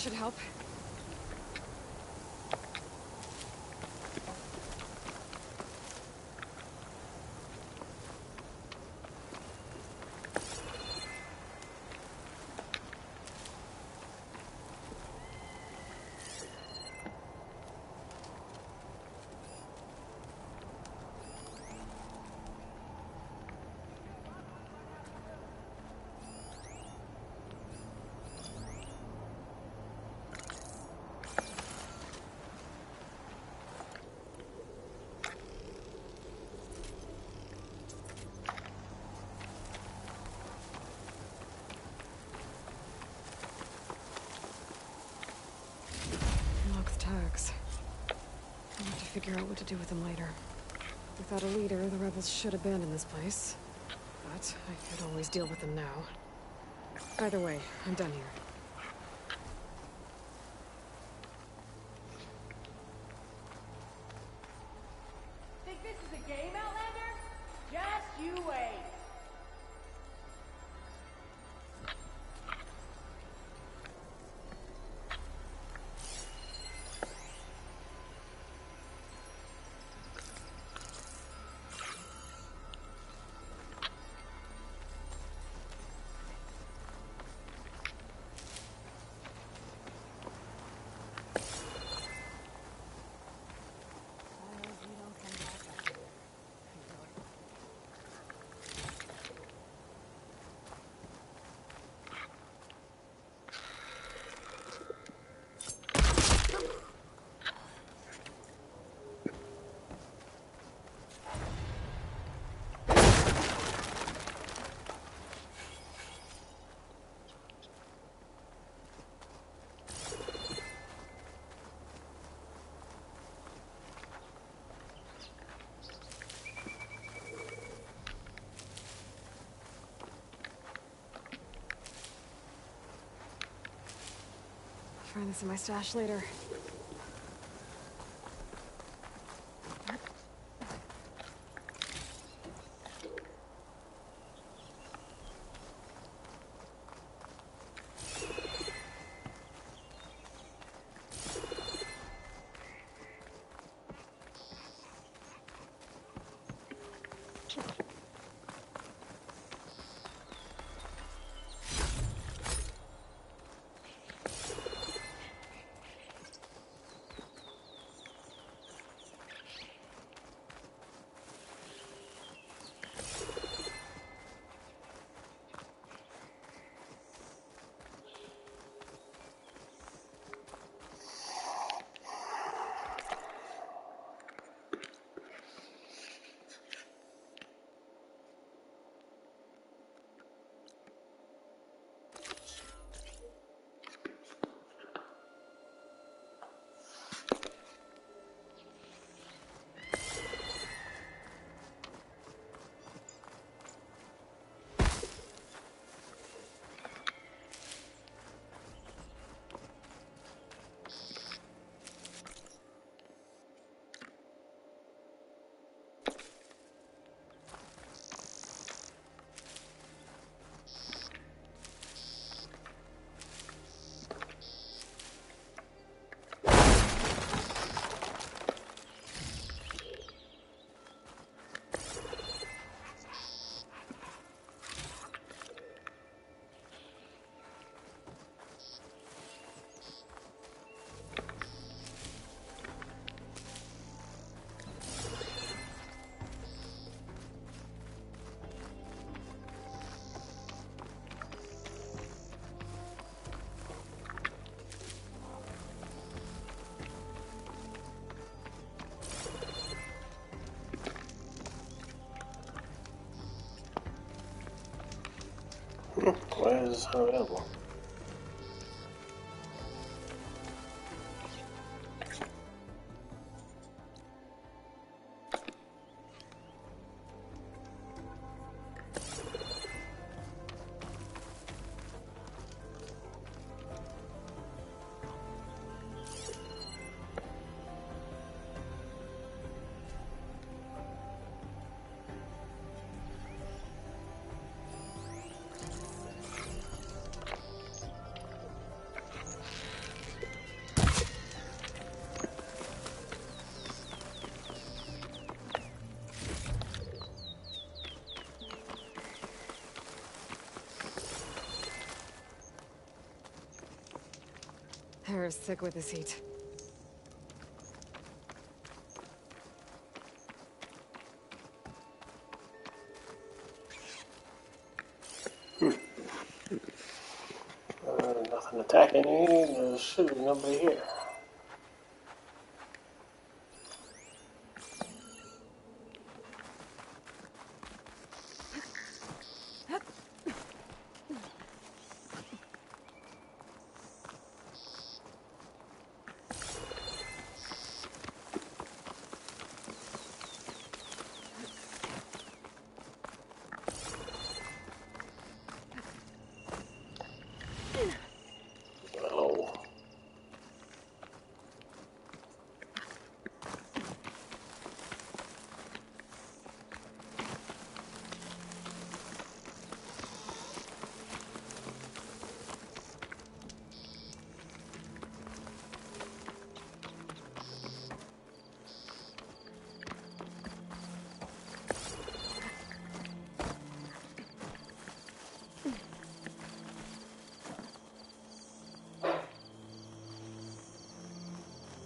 should help. Tags. I'll have to figure out what to do with them later. Without a leader, the rebels should abandon this place. But I could always deal with them now. Either way, I'm done here. Think this is a game, Outlander? Just you wait. Find this in my stash later. Why is it available? sure is sick with this heat. Nothing attacking me. There should be nobody here.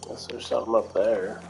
Guess there's something up there.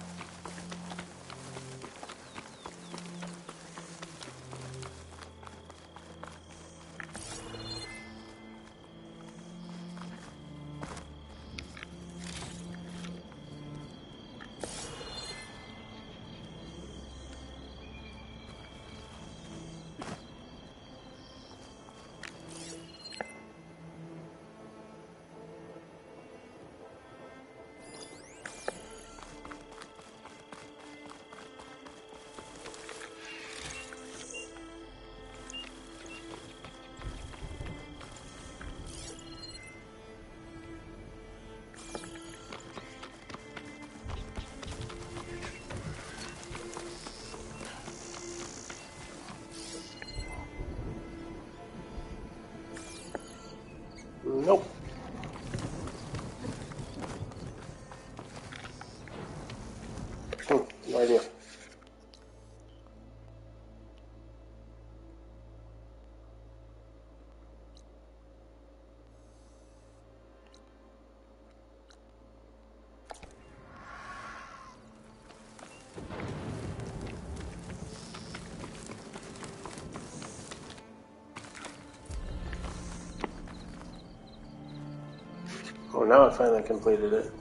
Nope. No idea. Oh, now I finally completed it.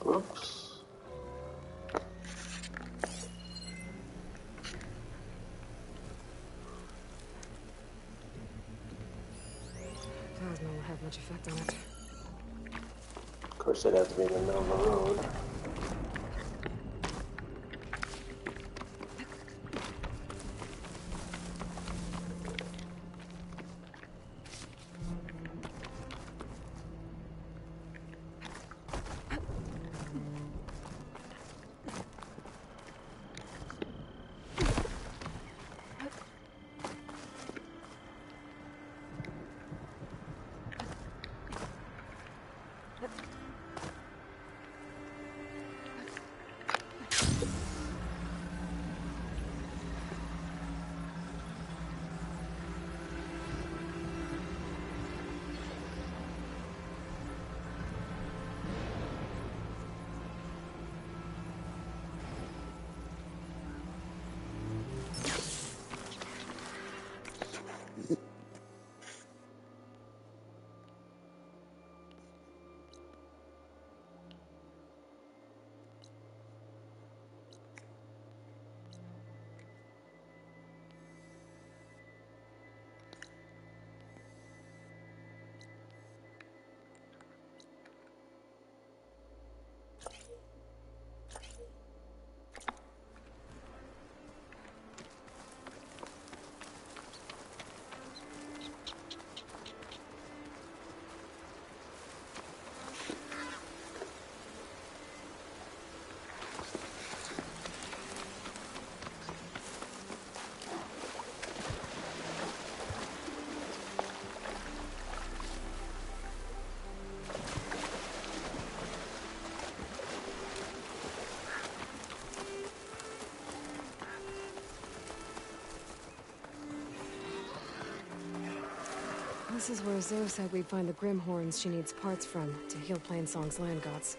Oops. Plasma will have much effect on it. Of course, it'd have to be in the middle of the road. This is where Zoe said we'd find the Grimhorns she needs parts from to heal Plainsong's land gods.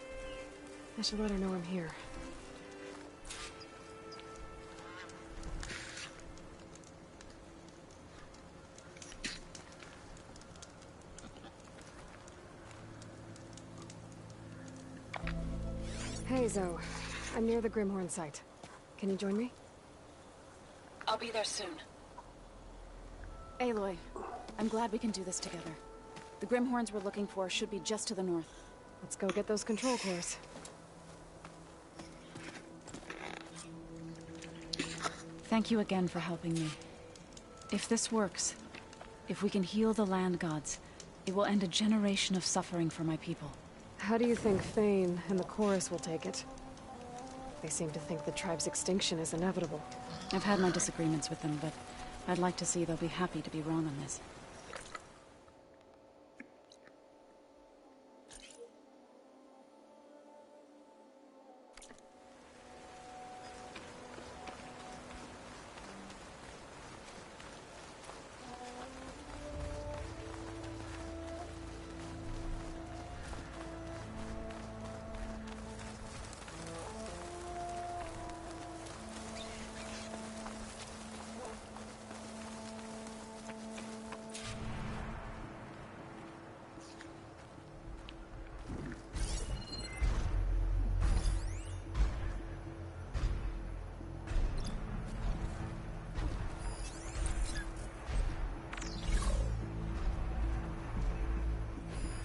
I should let her know I'm here. Hey, Zoe. I'm near the Grimhorn site. Can you join me? I'll be there soon. Aloy, I'm glad we can do this together. The Grimhorns we're looking for should be just to the north. Let's go get those control cores. Thank you again for helping me. If this works, if we can heal the land gods, it will end a generation of suffering for my people. How do you think Thane and the Chorus will take it? They seem to think the tribe's extinction is inevitable. I've had my disagreements with them, but I'd like to see they'll be happy to be wrong on this.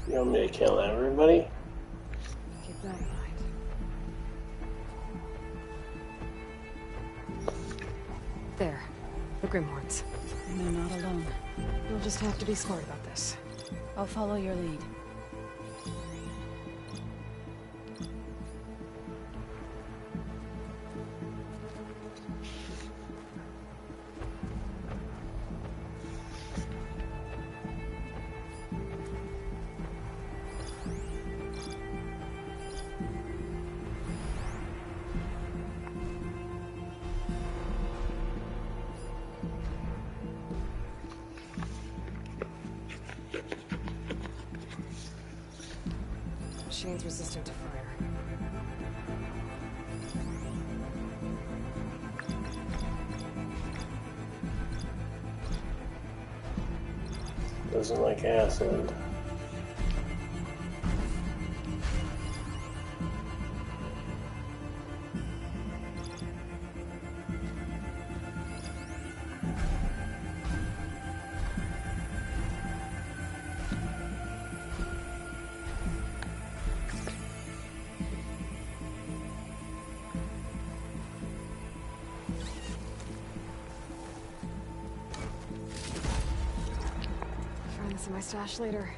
You want me to kill everybody? Keep that in mind. There. The Grimhorns. And they're not alone. You'll just have to be smart about this. I'll follow your lead. Machine's resistant to fire. Doesn't like acid. Find this in my stash later.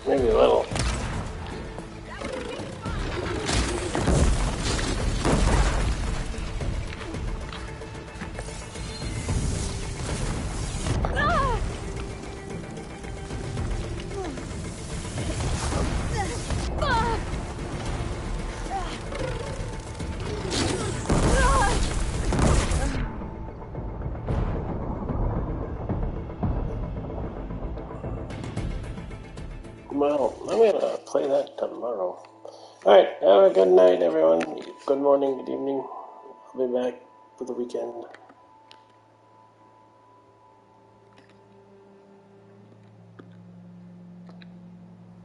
Maybe a little. Well, I'm gonna play that tomorrow. Alright, have a good night, everyone. Good morning, good evening. I'll be back for the weekend.